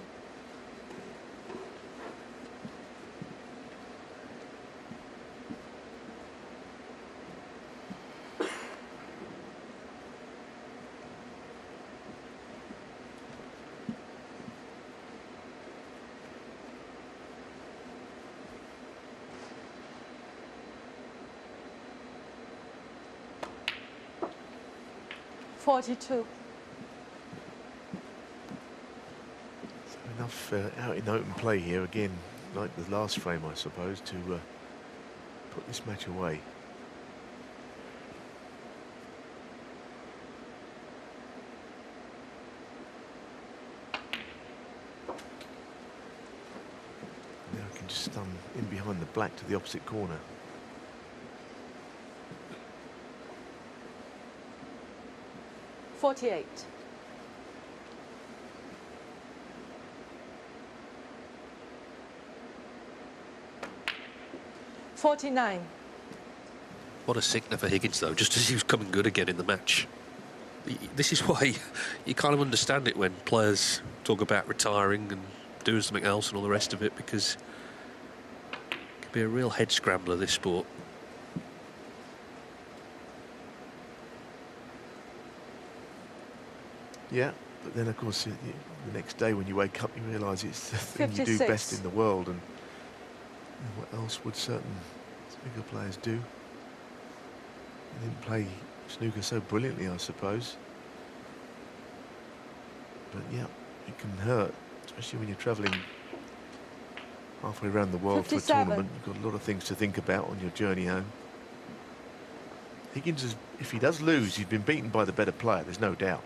42. Enough out in open play here again. like the last frame, I suppose, to put this match away. Now I can just stun in behind the black to the opposite corner. .48. .49. What a signal for Higgins, though, just as he was coming good again in the match. This is why you kind of understand it when players talk about retiring and doing something else and all the rest of it, because it can be a real head scrambler, this sport. Yeah, but then of course the next day when you wake up you realise it's the thing 56. you do best in the world, and what else would certain snooker players do? They didn't play snooker so brilliantly, I suppose. But yeah, it can hurt, especially when you're travelling halfway around the world 57. for a tournament. You've got a lot of things to think about on your journey home. Higgins, if he does lose, he's been beaten by the better player, there's no doubt.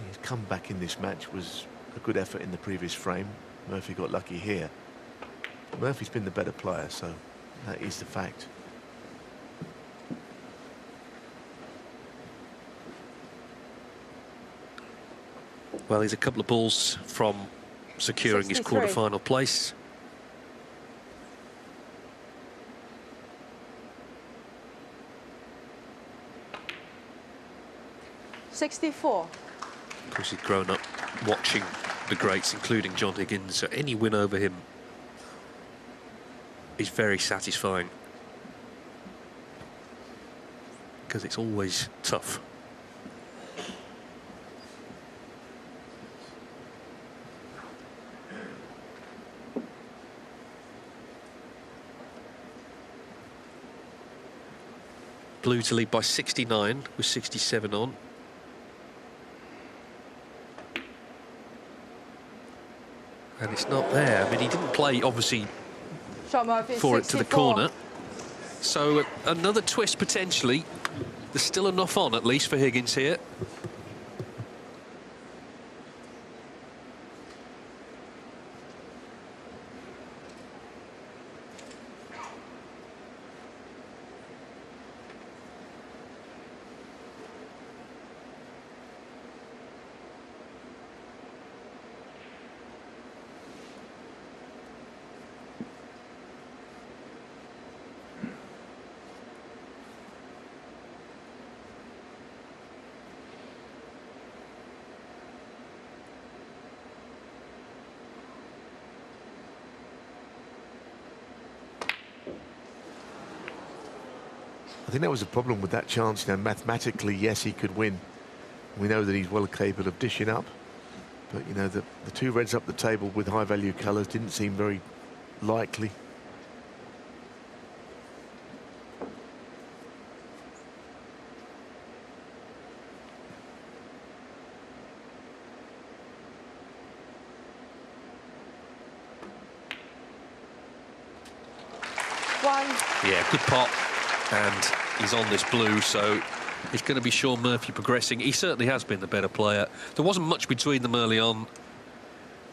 His comeback in this match was a good effort in the previous frame. Murphy got lucky here. Murphy's been the better player, so that is the fact. Well, he's a couple of balls from securing 63. his quarter-final place. .64. Of course, he'd grown up watching the greats, including John Higgins, so any win over him is very satisfying, because it's always tough. Blue to lead by 69 with 67 on. And it's not there. I mean, he didn't play, obviously, Shot Murphy, for it to the 64. corner. So another twist potentially. There's still enough on, at least, for Higgins here. I think that was a problem with that chance. Now, mathematically, yes, he could win. We know that he's well capable of dishing up. But, you know, the two reds up the table with high-value colours didn't seem very likely. Yeah, good pot. And he's on this blue, so it's going to be Sean Murphy progressing. He certainly has been the better player. There wasn't much between them early on.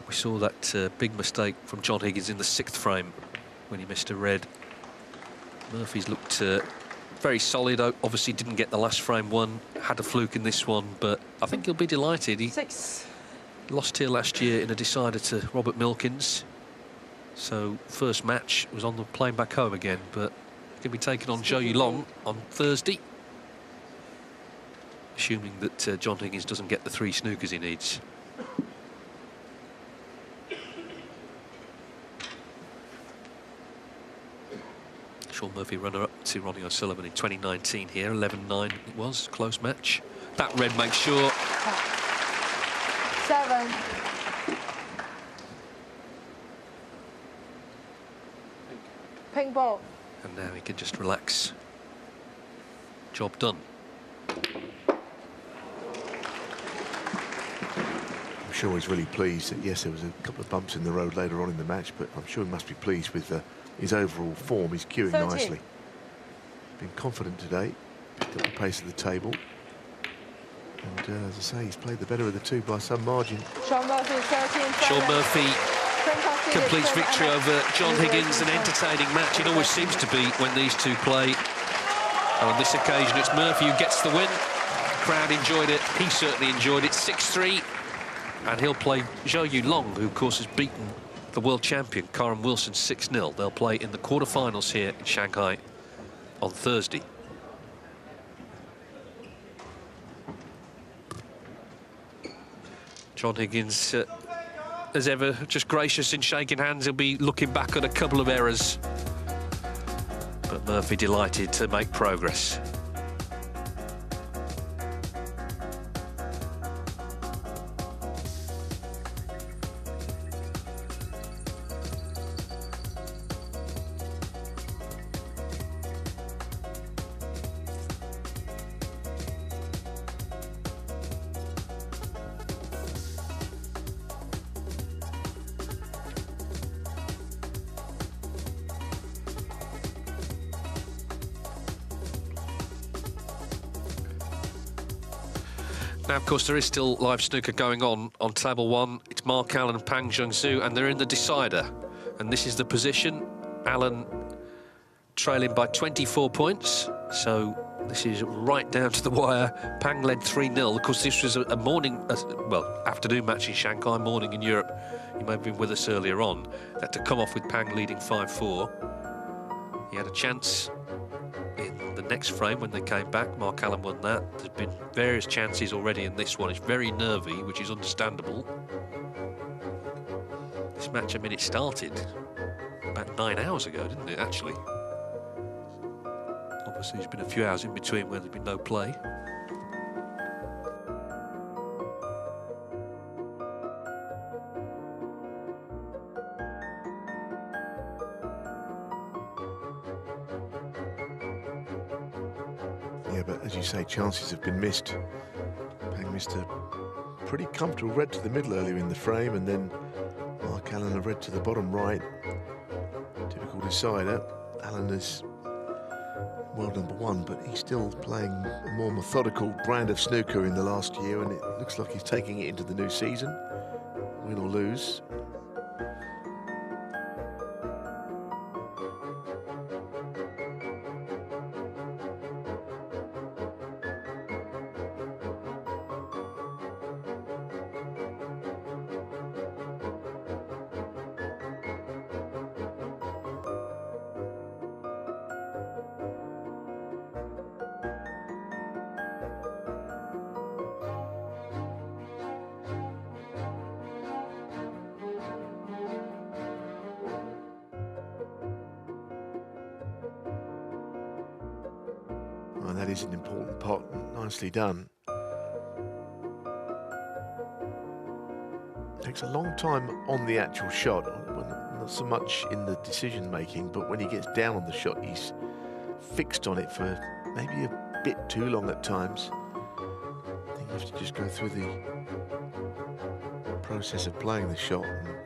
We saw that big mistake from John Higgins in the 6th frame when he missed a red. Murphy's looked very solid. Obviously didn't get the last frame one, had a fluke in this one, but I think he'll be delighted. He lost here last year in a decider to Robert Milkins. So first match was on the plane back home again, but going to be taken on Zhou Yulong on Thursday, assuming that John Higgins doesn't get the 3 snookers he needs. Sean Murphy runner-up to Ronnie O'Sullivan in 2019 here, 11-9 it was, close match. That red makes sure. 7. Pink ball. And now he can just relax. Job done. I'm sure he's really pleased that, yes, there was a couple of bumps in the road later on in the match, but I'm sure he must be pleased with his overall form. He's cueing 13. nicely. Been confident today, picked up the pace of the table. And as I say, he's played the better of the two by some margin. Sean Murphy, 13. Sean Murphy completes victory over John Higgins, an entertaining match. It always seems to be when these two play. On this occasion, it's Murphy who gets the win. The crowd enjoyed it. He certainly enjoyed it. 6-3. And he'll play Zhou Yulong, who, of course, has beaten the world champion, Karen Wilson, 6-0. They'll play in the quarterfinals here in Shanghai on Thursday. John Higgins, as ever, just gracious in shaking hands. He'll be looking back at a couple of errors. But Murphy delighted to make progress. Now, of course, there is still live snooker going on table one. It's Mark Allen and Pang Junxu, and they're in the decider. And this is the position. Allen trailing by 24 points. So this is right down to the wire. Pang led 3-0. Of course, this was a morning, well, afternoon match in Shanghai, morning in Europe. You may have been with us earlier on. That to come off with Pang leading 5-4. He had a chance in the next frame when they came back. Mark Allen won that. There's been various chances already in this one. It's very nervy, which is understandable. This match, I mean, it started about 9 hours ago, didn't it, actually? Obviously, there's been a few hours in between where there's been no play. Yeah, but as you say, chances have been missed. Pang missed a pretty comfortable red to the middle earlier in the frame, and then Mark Allen a red to the bottom right. Typical decider. Allen is world number one, but he's still playing a more methodical brand of snooker in the last year, and it looks like he's taking it into the new season. Win or lose. And that is an important pot, nicely done. Takes a long time on the actual shot, not so much in the decision making, but when he gets down on the shot, he's fixed on it for maybe a bit too long at times. I think you have to just go through the process of playing the shot and